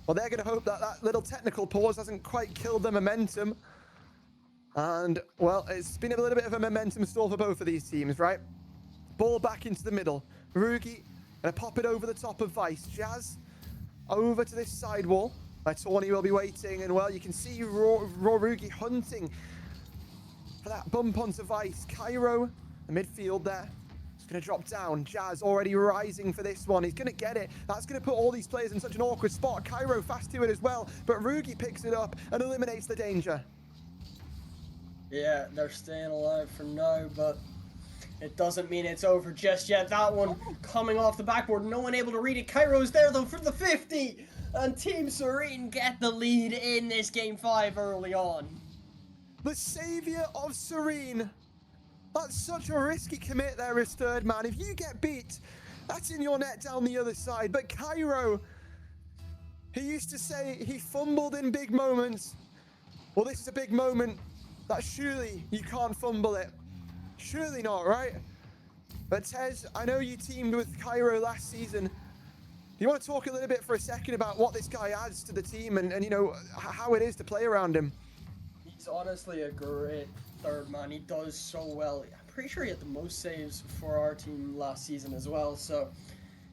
well, they're going to hope that that little technical pause hasn't quite killed the momentum. And, well, it's been a little bit of a momentum stall for both of these teams, right? Ball back into the middle. Rugi going to pop it over the top of Vice. Jazz over to this side wall. Tawny will be waiting. And, well, you can see Raw Rugi hunting for that bump onto Vice. Cairo, the midfield there. It's going to drop down. Jazz already rising for this one. He's going to get it. That's going to put all these players in such an awkward spot. Cairo fast to it as well. But Rugi picks it up and eliminates the danger. Yeah, they're staying alive for now, but it doesn't mean it's over just yet. That one coming off the backboard. No one able to read it. Cairo's there, though, for the 50. And Team Serene get the lead in this Game 5 early on. The savior of Serene. That's such a risky commit there as third man. If you get beat, that's in your net down the other side. But Cairo, he used to say he fumbled in big moments. Well, this is a big moment that surely you can't fumble it. Surely not, right? But Tez, I know you teamed with Cairo last season. Do you want to talk a little bit for a second about what this guy adds to the team and you know, how it is to play around him? He's honestly a great third man. He does so well. I'm pretty sure he had the most saves for our team last season as well. So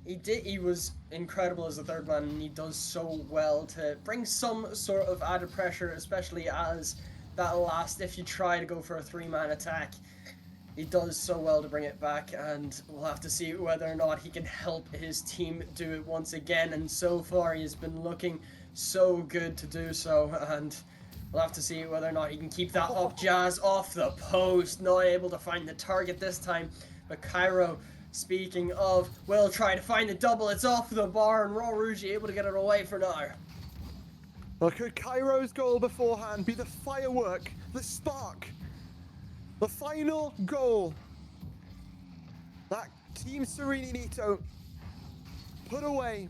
he was incredible as a third man, and he does so well to bring some sort of added pressure, especially as that last, if you try to go for a 3-man attack. He does so well to bring it back, and we'll have to see whether or not he can help his team do it once again. And so far, he has been looking so good to do so, and we'll have to see whether or not he can keep that up. Jazz off the post, not able to find the target this time. But Cairo, speaking of, will try to find the double. It's off the bar, and Raw Rouge able to get it away for now. Well, could Cairo's goal beforehand be the firework, the spark, the final goal that Team Serenito put away,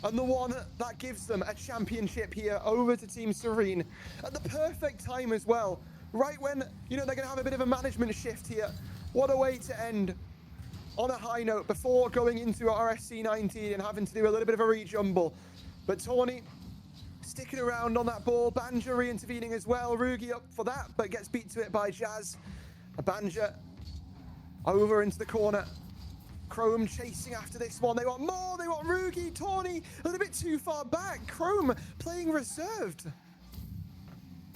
and the one that gives them a championship here over to Team Serene at the perfect time as well, right when, you know, they're going to have a bit of a management shift here. What a way to end on a high note before going into RSC19 and having to do a little bit of a rejumble. But Tawny sticking around on that ball. Banja re-intervening as well. Rugi up for that, but gets beat to it by Jazz. Banja over into the corner. Chrome chasing after this one. They want more. They want Rugi. Tawny a little bit too far back. Chrome playing reserved.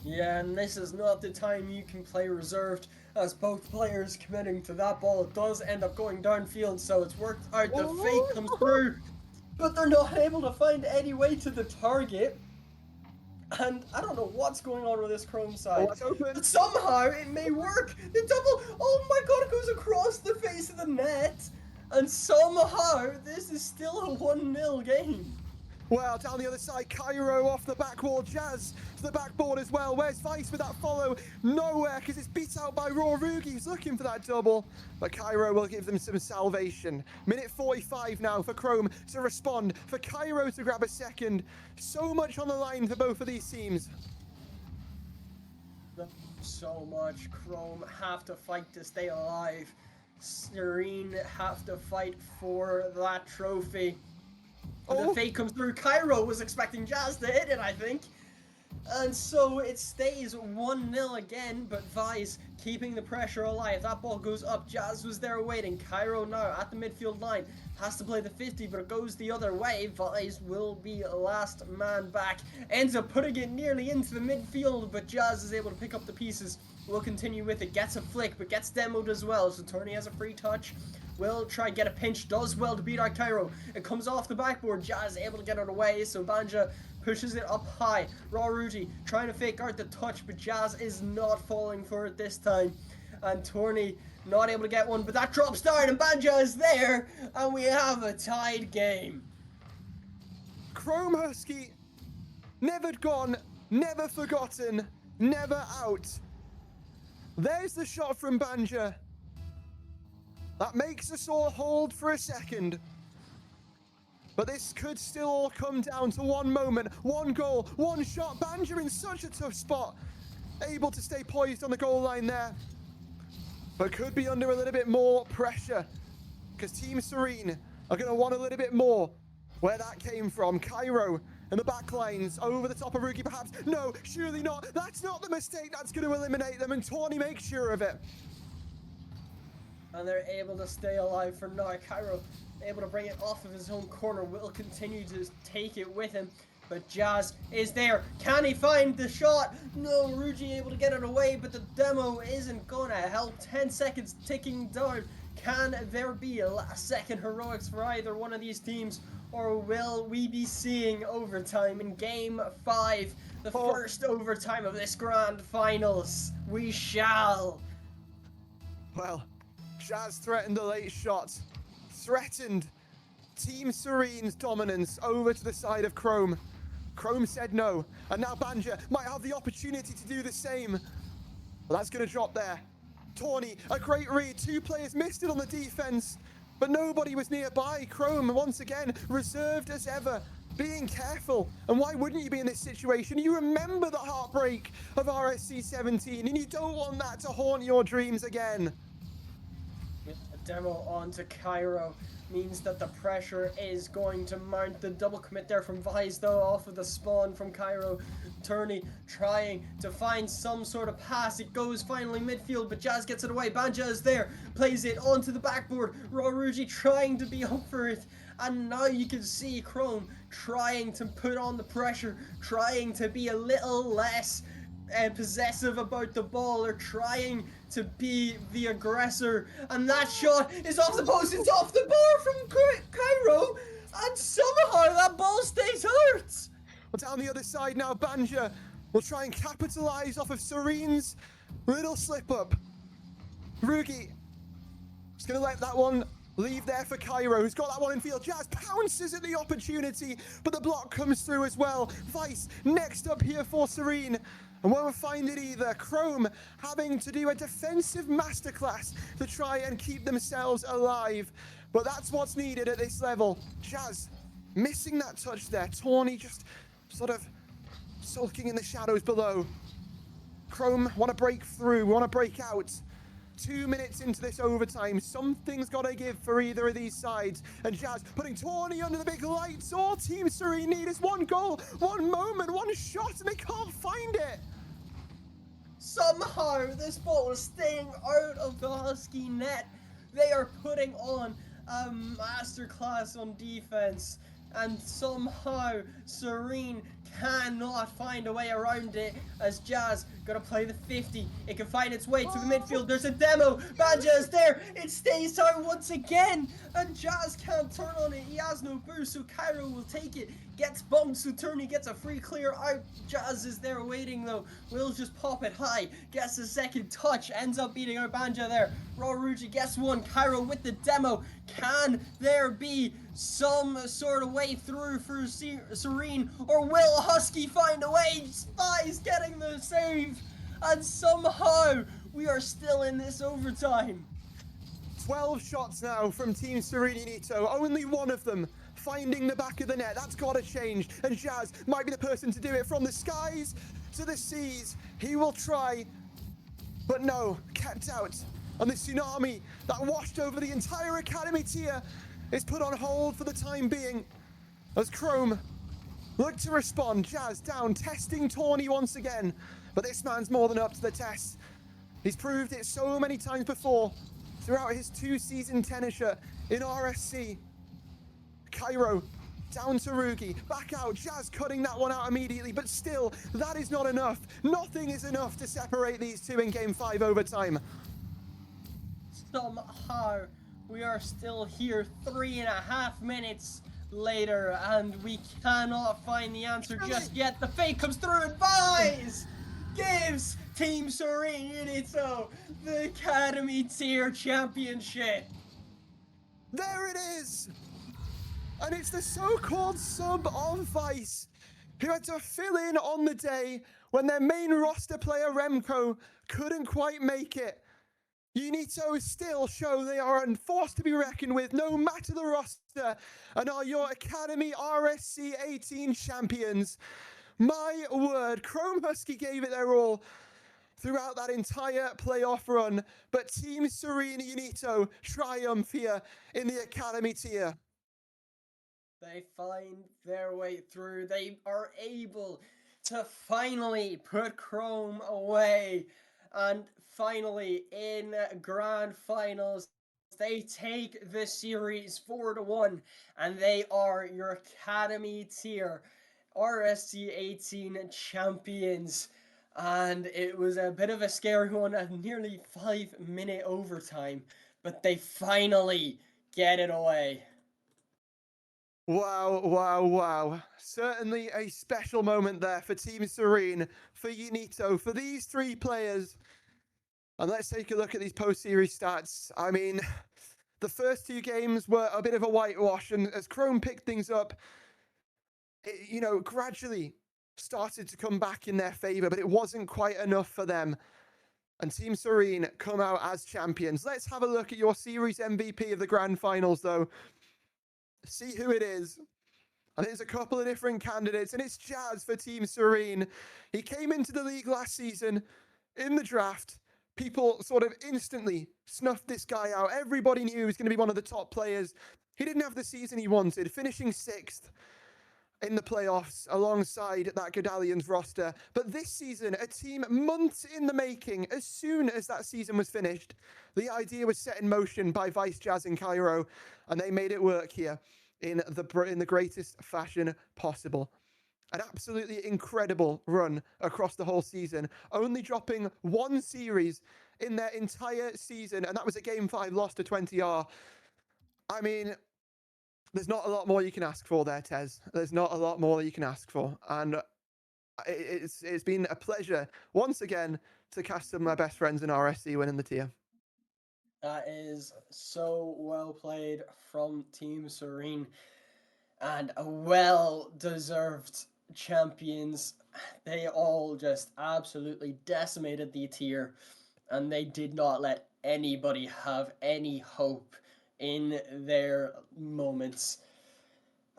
Yeah, and this is not the time you can play reserved, as both players committing to that ball. It does end up going downfield, so it's worked out. The fake comes through, but they're not able to find any way to the target. And I don't know what's going on with this Chrome side. It's open. But somehow it may work. The double, oh my god, it goes across the face of the net. And somehow this is still a 1-0 game. Well, down the other side, Cairo off the back wall, Jazz to the backboard as well. Where's Vice with that follow? Nowhere, because it's beat out by Raw Rugi. He's looking for that double, but Cairo will give them some salvation. Minute 45 now for Chrome to respond, for Cairo to grab a second. So much on the line for both of these teams. So much. Chrome have to fight to stay alive. Serene have to fight for that trophy. The fake comes through. Cairo was expecting Jazz to hit it, I think. And so it stays 1-0 again, but Vice keeping the pressure alive. That ball goes up. Jazz was there waiting. Cairo now at the midfield line. Has to play the 50, but it goes the other way. Vice will be last man back. Ends up putting it nearly into the midfield, but Jazz is able to pick up the pieces. Will continue with it. Gets a flick, but gets demoed as well. So Tony has a free touch. Will try get a pinch, does well to beat out Cairo. It comes off the backboard. Jazz able to get it away, so Banja pushes it up high. Raw Rugi trying to fake out the touch, but Jazz is not falling for it this time. And Tony not able to get one, but that drops down and Banja is there, and we have a tied game. Chrome Husky, never gone, never forgotten, never out. There's the shot from Banja. That makes us all hold for a second. But this could still all come down to one moment, one goal, one shot. Banja in such a tough spot. Able to stay poised on the goal line there. But could be under a little bit more pressure. Because Team Serene are going to want a little bit more. Where that came from. Cairo and the back lines over the top of Rugi perhaps. No, surely not. That's not the mistake that's going to eliminate them. And Tawny makes sure of it. And they're able to stay alive for now. Cairo able to bring it off of his own corner. Will continue to take it with him. But Jazz is there. Can he find the shot? No, Rugi able to get it away, but the demo isn't going to help. 10 seconds ticking down. Can there be a last second heroics for either one of these teams? Or will we be seeing overtime in Game 5? The first overtime of this grand finals. We shall. Well, Jazz threatened the late shot. Threatened Team Serene's dominance over to the side of Chrome. Chrome said no, and now Banja might have the opportunity to do the same. But that's going to drop there. Tawny, a great read. Two players missed it on the defense, but nobody was nearby. Chrome, once again, reserved as ever, being careful. And why wouldn't you be in this situation? You remember the heartbreak of RSC-17, and you don't want that to haunt your dreams again. A demo onto Cairo means that the pressure is going to mount. The double commit there from Vice though, off of the spawn from Cairo. Turney trying to find some sort of pass. It goes finally midfield, but Jazz gets it away. Banja is there, plays it onto the backboard. Raw Rugi trying to be up for it. And now you can see Chrome trying to put on the pressure, trying to be a little less possessive about the ball, or trying to be the aggressor. And that shot is off the post. It's off the bar from Cairo, and somehow that ball stays hurt. Well, down the other side now, Banja will try and capitalize off of Serene's little slip up. Rugi is going to let that one leave there for Cairo, who's got that one in field. Jazz pounces at the opportunity, but the block comes through as well. Vice next up here for Serene. And won't find it either. Chrome having to do a defensive masterclass to try and keep themselves alive. But that's what's needed at this level. Jazz missing that touch there. Tawny just sort of sulking in the shadows below. Chrome want to break through, want to break out. 2 minutes into this overtime. Something's got to give for either of these sides. And Jazz putting Tawny under the big lights. All Team Serene need is one goal, one moment, one shot, and they can't find it. Somehow, this ball is staying out of the Husky net. They are putting on a masterclass on defense, and somehow Serene cannot find a way around it as Jazz gonna play the 50. It can find its way to the midfield. There's a demo. Banja is there. It stays out once again, and Jazz can't turn on it. He has no boost, so Cairo will take it. Gets bumped, so Turney gets a free clear out. Jazz is there waiting though. Will just pop it high. Gets a second touch. Ends up beating out Banja there. Raruji gets one. Cairo with the demo. Can there be some sort of way through for Serene, or will Husky find a way? Spy's getting the save, and somehow we are still in this overtime. 12 shots now from Team Serene Unito, only one of them finding the back of the net. That's got to change, and Jazz might be the person to do it. From the skies to the seas, he will try, but no, kept out. And the tsunami that washed over the entire academy tier is put on hold for the time being as Chrome look to respond. Jazz down, testing Tawny once again, but this man's more than up to the test. He's proved it so many times before throughout his 2-season tenure in RSC. Cairo down to Rugi, back out. Jazz cutting that one out immediately, but still, that is not enough. Nothing is enough to separate these two in Game 5 overtime. Somehow, we are still here 3.5 minutes later, and we cannot find the answer just yet. The fake comes through and buys! Gives Team Serene Unito the Academy Tier Championship. There it is! And it's the so-called sub of Vice who had to fill in on the day when their main roster player Remco couldn't quite make it. Unito still show they are a force to be reckoned with no matter the roster, and are your Academy RSC 18 champions. My word, Chrome Husky gave it their all throughout that entire playoff run, but Team Serene Unito triumph here in the Academy tier. They find their way through. They are able to finally put Chrome away. And finally, in grand finals, they take the series 4-1. And they are your Academy tier RSC 18 champions. And it was a bit of a scary one, a nearly 5-minute overtime. But they finally get it away. Wow, wow, wow. Certainly a special moment there for Team Serene, for Unito, for these three players. And let's take a look at these post-series stats. I mean, the first two games were a bit of a whitewash, and as Chrome picked things up, it, gradually started to come back in their favor, but it wasn't quite enough for them. And Team Serene come out as champions. Let's have a look at your series MVP of the grand finals, though. See who it is. And there's a couple of different candidates, and it's Jazz for Team Serene. He came into the league last season in the draft. People sort of instantly snuffed this guy out. Everybody knew he was going to be one of the top players. He didn't have the season he wanted, finishing 6th in the playoffs alongside that Godalians roster. But this season, a team months in the making, as soon as that season was finished, the idea was set in motion by Vice, Jazz, and Cairo, and they made it work here in the greatest fashion possible. An absolutely incredible run across the whole season, only dropping one series in their entire season, and that was a Game 5 loss to 20R. I mean, there's not a lot more you can ask for there, Tez. There's not a lot more you can ask for. And it's been a pleasure, once again, to cast some of my best friends in RSC winning the tier. That is so well played from Team Serene. And a well-deserved champions. They all just absolutely decimated the tier. And they did not let anybody have any hope in their moments.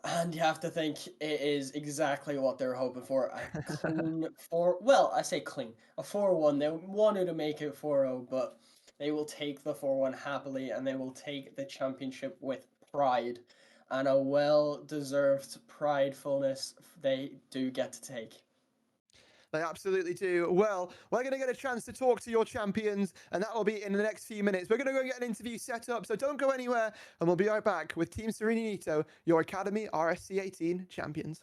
And you have to think it is exactly what they're hoping for. A clean 4... Well, I say clean. A 4-1. They wanted to make it 4-0, but they will take the 4-1 happily, and they will take the championship with pride. And a well-deserved pridefulness they do get to take. They absolutely do. Well, we're going to get a chance to talk to your champions, and that will be in the next few minutes. We're going to go get an interview set up, so don't go anywhere, and we'll be right back with Team Serenito, your Academy RSC18 champions.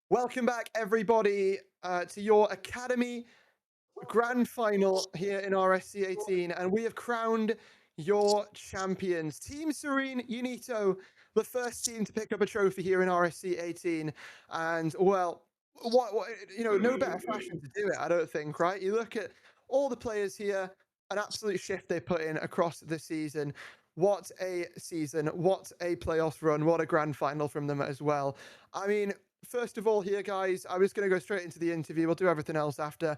Welcome back, everybody, to your Academy Grand Final here in RSC 18, and we have crowned your champions. Team Serene Unito, the first team to pick up a trophy here in RSC 18, and well, what no better fashion to do it, I don't think, right? You look at all the players here, an absolute shift they put in across the season. What a season, what a playoffs run, what a grand final from them as well. I mean, first of all here, guys, I was going to go straight into the interview. We'll do everything else after.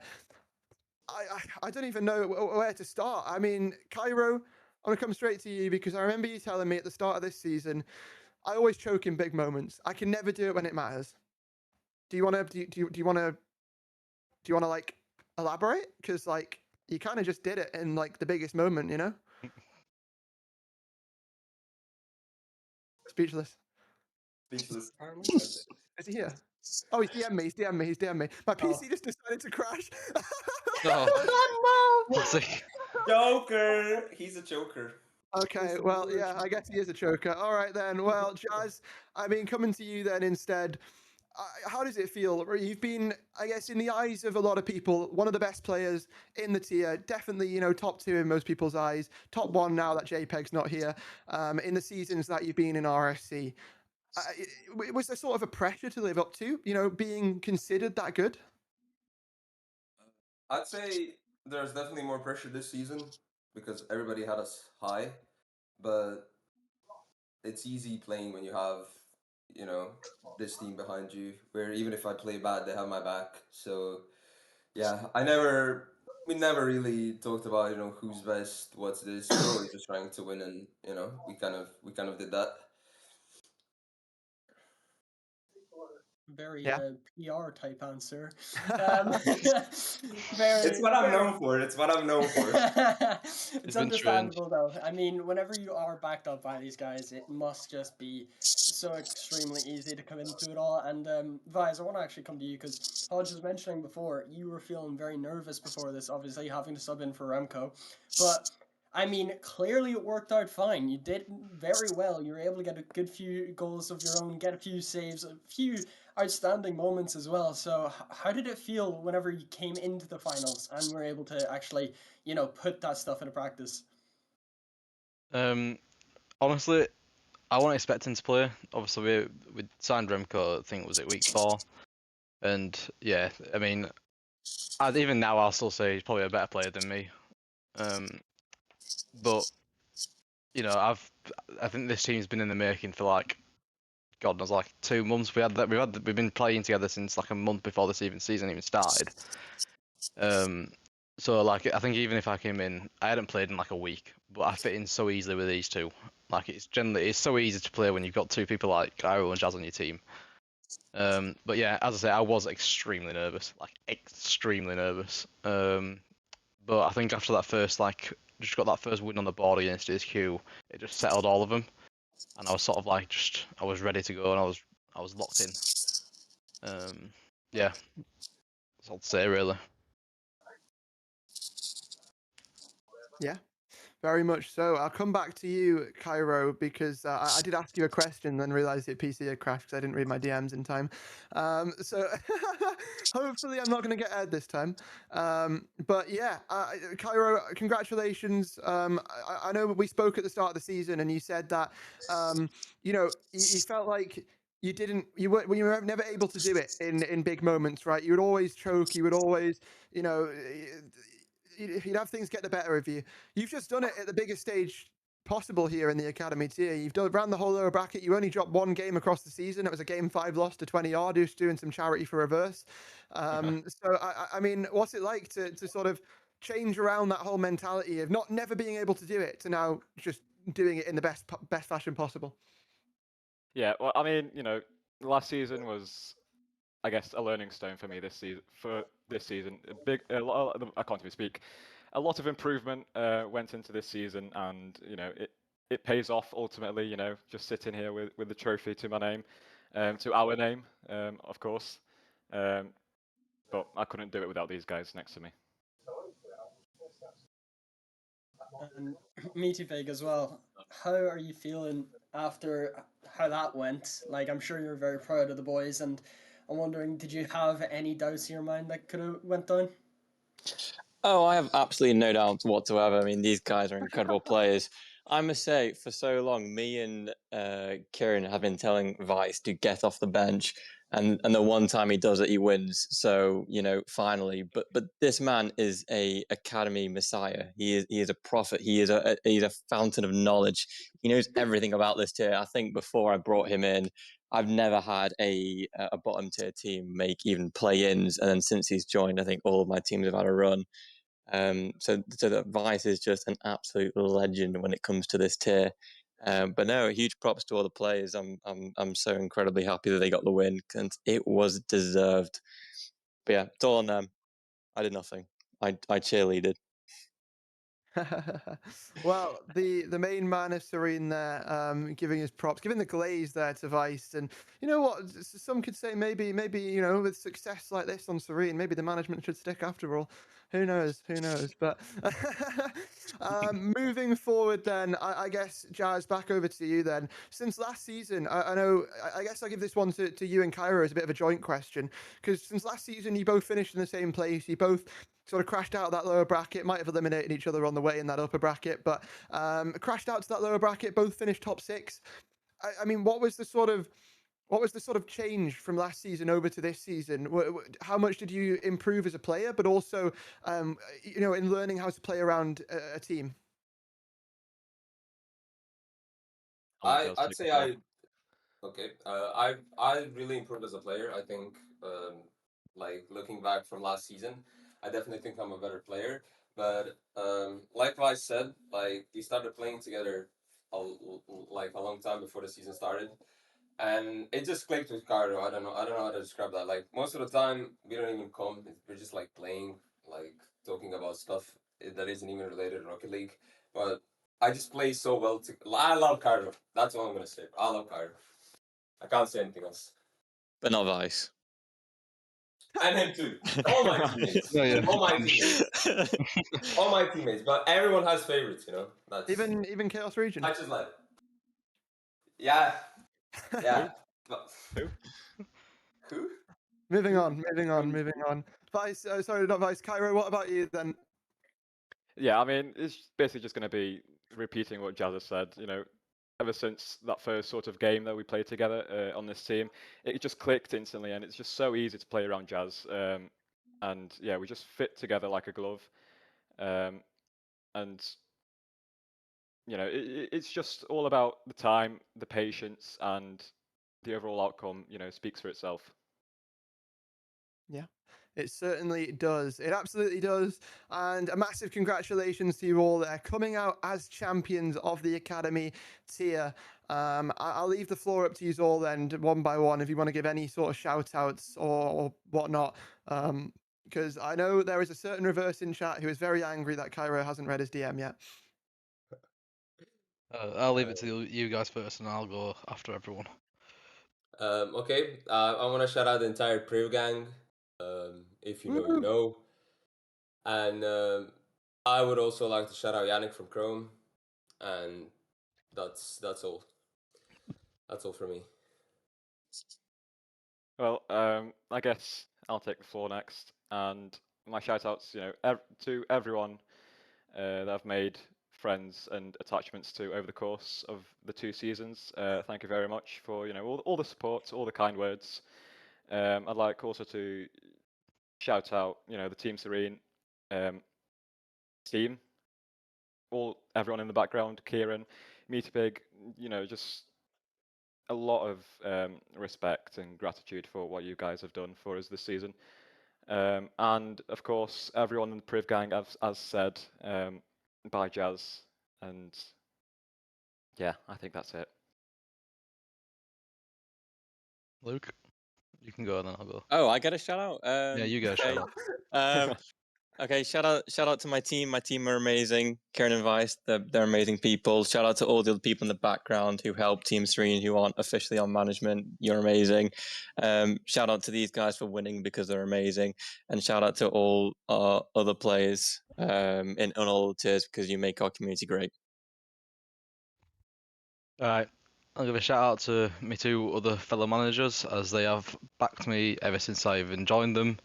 I don't even know where to start. I mean, Cairo, I'm going to come straight to you because I remember you telling me at the start of this season, I always choke in big moments. I can never do it when it matters. Do you want to, do you want to like elaborate? Because like, you kind of just did it in like the biggest moment, you know? Speechless. Speechless. Is he here? Oh, he's DM me. He's DM me. He's DM me. My PC just decided to crash. Joker! He's a joker. Okay, well, yeah, I guess he is a choker. All right then. Well, Jazz, I mean, coming to you then instead. How does it feel? You've been, I guess, in the eyes of a lot of people, one of the best players in the tier. Definitely, top 2 in most people's eyes. Top 1 now that JPEG's not here. In the seasons that you've been in RSC. Was there sort of a pressure to live up to, being considered that good? I'd say there's definitely more pressure this season because everybody had us high, but it's easy playing when you have, this team behind you, where even if I play bad, they have my back. So, yeah, we never really talked about, who's best, what's this. We're always just trying to win, and we kind of did that. Very Yeah. PR type answer. It's what I'm known for. It's what I'm known for. It's understandable though. I mean, whenever you are backed up by these guys, it must just be so extremely easy to come into it all. And Vise, I want to actually come to you because Hodge was mentioning before you were feeling very nervous before this, obviously having to sub in for Remco, but I mean, clearly it worked out fine. You did very well. You were able to get a good few goals of your own, get a few saves, a few outstanding moments as well. So how did it feel whenever you came into the finals and were able to actually, put that stuff into practice? Honestly, I wasn't expecting to play. Obviously, we signed Remco, I think, was it week 4? And yeah, I mean, even now I'll still say he's probably a better player than me. But I think this team's been in the making for like, God knows, like 2 months. We've been playing together since like a month before this season even started. So like, I think even if I came in, I hadn't played in like a week, but I fit in so easily with these two. Like it's so easy to play when you've got 2 people like Cairo and Jazz on your team. But yeah, as I say, I was extremely nervous, like extremely nervous. But I think after that first just got that first win on the board against HQ, it just settled all of them, and I was sort of like I was ready to go, and I was locked in. Yeah, that's all to say really. Yeah, very much so. I'll come back to you, Cairo, because I did ask you a question, then realized your PC had crashed because I didn't read my DMs in time. So hopefully I'm not going to get aired this time. But yeah, Cairo, congratulations. I know we spoke at the start of the season, and you said that you felt like you were never able to do it in big moments, right? You would always choke. You would always, you'd have things get the better of you. You've just done it at the biggest stage possible here in the academy tier. You've ran the whole lower bracket. You only dropped 1 game across the season. It was a game 5 loss to 20R, just doing some charity for reverse. So I mean, what's it like to sort of change around that whole mentality of never being able to do it to now just doing it in the best fashion possible? Yeah, well, I mean, last season was, I guess, a learning stone for me this season. I can't even speak. A lot of improvement went into this season, and it pays off ultimately. Just sitting here with the trophy to my name, to our name, of course. But I couldn't do it without these guys next to me. And Meatyfig as well. How are you feeling after how that went? Like, I'm sure you're very proud of the boys, and I'm wondering, did you have any doubts in your mind that could have went down? Oh, I have absolutely no doubt whatsoever. I mean, these guys are incredible players. I must say, for so long, me and Kieran have been telling Vice to get off the bench, and the one time he does it, he wins. So finally. But this man is a academy messiah. He is a prophet. He's a fountain of knowledge. He knows everything about this tier. I think before I brought him in, I've never had a bottom tier team make even play-ins, and then since he's joined, I think all of my teams have had a run. So that Vice is just an absolute legend when it comes to this tier. But no, huge props to all the players. I'm so incredibly happy that they got the win, and it was deserved. But yeah, it's all on them. I did nothing. I cheerleaded. Well, the main man of Serene there, giving his props, giving the glaze there to Vice, and you know what? Some could say maybe with success like this on Serene, maybe the management should stick after all. Who knows? Who knows? But moving forward, then I guess Jazz, back over to you. Then since last season, I know. I guess I'll give this one to you and Cairo as a bit of a joint question, because since last season you both finished in the same place. You both sort of crashed out of that lower bracket, might have eliminated each other on the way in that upper bracket, but crashed out to that lower bracket, both finished top 6. I mean, what was the sort of change from last season over to this season? How much did you improve as a player, but also, in learning how to play around a team? I'd say I really improved as a player. I think, like looking back from last season, I definitely think I'm a better player. But like I said, like we started playing together like a long time before the season started, and it just clicked with Cairo. I don't know how to describe that. Like most of the time, we don't even come. We're just like playing, like talking about stuff that isn't even related to Rocket League. But I just play so well. I love Cairo. That's all I'm gonna say. I love Cairo. I can't say anything else. But not Vice. And him too. All my teammates. No, yeah. All my teammates. All my teammates. But everyone has favorites, That's Even Chaos Region. I just like. Yeah. Yeah. Who? Who? Moving on. Vice, sorry, not Vice. Cairo, what about you then? Yeah, I mean, it's basically just going to be repeating what Jazz has said. Ever since that first sort of game that we played together on this team, it just clicked instantly, and it's just so easy to play around Jazz. And yeah, we just fit together like a glove. And it's just all about the time, the patience, and the overall outcome. Speaks for itself. Yeah, it certainly does. It absolutely does. And a massive congratulations to you all there, coming out as champions of the Academy tier. I'll leave the floor up to you all then, one by one, if you want to give any sort of shout outs or whatnot. Because I know there is a certain reverse in chat who is very angry that Cairo hasn't read his DM yet. I'll leave it to you guys first, and I'll go after everyone. Okay. I want to shout out the entire Priv gang. If you know, you know. And I would also like to shout out Yannick from Chrome. And that's all. That's all for me. Well, I guess I'll take the floor next, and my shout-outs, to everyone that I've made friends and attachments to over the course of the 2 seasons. Thank you very much for all the support, all the kind words. I'd like also to shout out the Team Serene team, everyone in the background, Kieran, Meterbig, just a lot of respect and gratitude for what you guys have done for us this season. And of course, everyone in the Priv gang, as said by Jazz. And yeah, I think that's it. Luke, you can go, and then I'll go. Oh, I get a shout out. Yeah, you go. Okay. Shout out. Okay, shout out to my team. My team are amazing. Kieran and Vice, they're amazing people. Shout out to all the other people in the background who help Team Serene, who aren't officially on management. You're amazing. Shout out to these guys for winning because they're amazing. And shout out to all our other players in all the tiers because you make our community great. All right. I'll give a shout out to my 2 other fellow managers, as they have backed me ever since I've joined them.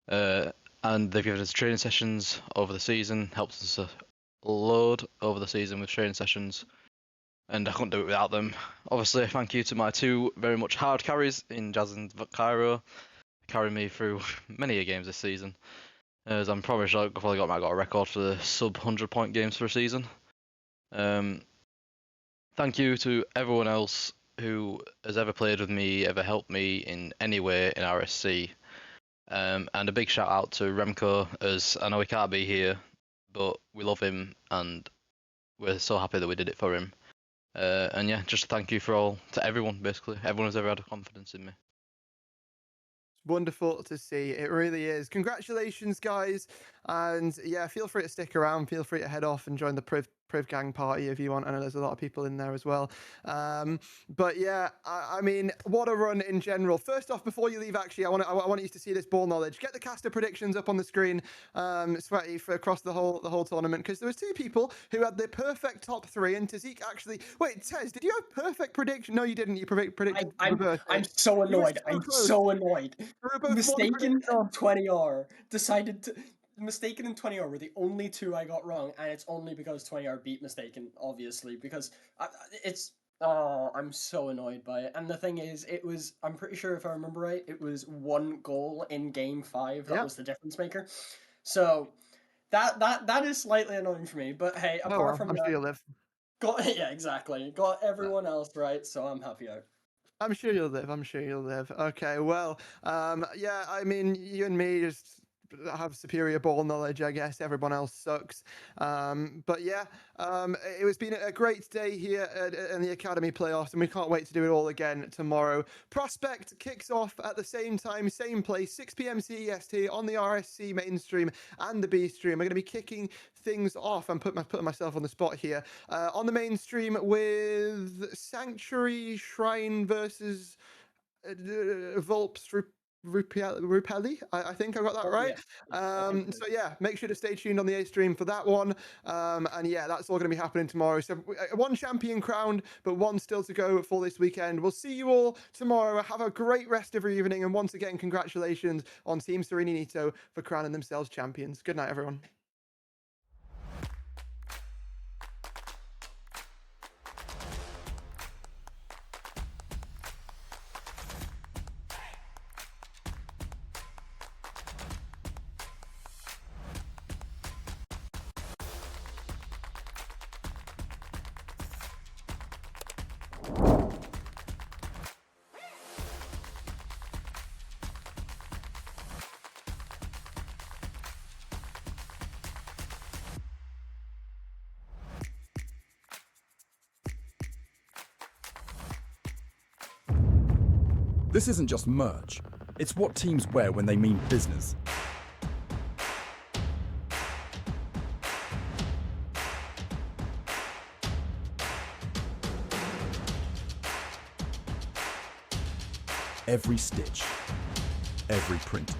And they've given us training sessions over the season, helped us a load over the season with training sessions, and I couldn't do it without them. Obviously, thank you to my 2 very much hard carries in Jazz and Cairo, carrying me through many a games this season. As I'm probably sure I've probably got a record for the sub 100-point games for a season. Thank you to everyone else who has ever played with me, ever helped me in any way in RSC. And a big shout out to Remco, as I know he can't be here, but we love him and we're so happy that we did it for him. And yeah, just thank you to everyone, basically. Everyone who's ever had confidence in me. Wonderful to see. It really is. Congratulations, guys. And yeah, feel free to stick around. Feel free to head off and join the Priv Gang party if you want. I know there's a lot of people in there as well. But yeah, I mean, what a run in general. First off, before you leave, actually, I want you to see this ball knowledge. Get the caster predictions up on the screen, Sweaty, for across the whole tournament, because there was 2 people who had the perfect top 3, and Tazik actually. Wait, Tez, did you have perfect prediction? No, you didn't. You predicted reverse. I'm so annoyed. I'm close. so annoyed. We were both one Mistaken prediction off. 20R decided to. Mistaken and 20R were the only 2 I got wrong, and it's only because 20R beat Mistaken, obviously, because I'm so annoyed by it. And the thing is, I'm pretty sure if I remember right, it was 1 goal in game 5 that was the difference maker. So that is slightly annoying for me, but hey, apart from I'm that, sure you'll live. yeah, exactly. Got everyone else right, so I'm happy out. I'm sure you'll live. I'm sure you'll live. Okay, well, yeah, I mean, you and me just have superior ball knowledge, I guess. Everyone else sucks. But yeah, it has been a great day here in the Academy playoffs, and we can't wait to do it all again tomorrow. Prospect kicks off at the same time, same place, 6 p.m. CEST on the RSC main stream and the B stream. We're going to be kicking things off. I'm putting myself on the spot here. On the main stream with Sanctuary Shrine versus Volps Rupelli. I think I got that right. So yeah, make sure to stay tuned on the A stream for that one. And yeah, that's all going to be happening tomorrow. So 1 champion crowned, but 1 still to go for this weekend. We'll see you all tomorrow. Have a great rest of your evening. And once again, congratulations on Team Serenity Nito for crowning themselves champions. Good night, everyone. This isn't just merch, it's what teams wear when they mean business. Every stitch, every print,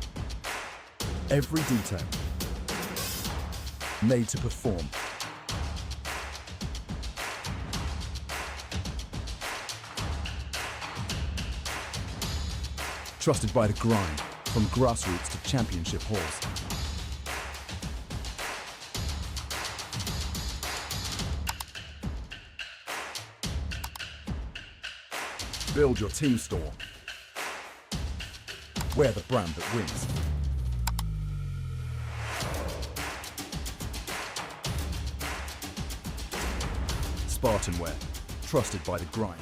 every detail, made to perform. Trusted by the grind, from grassroots to championship halls. Build your team store. Wear the brand that wins. SpartanWare, trusted by the grind.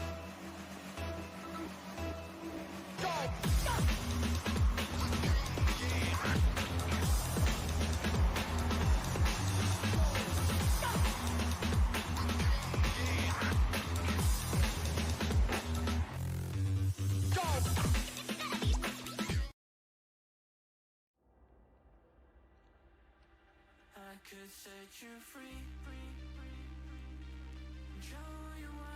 Could set you free, show you what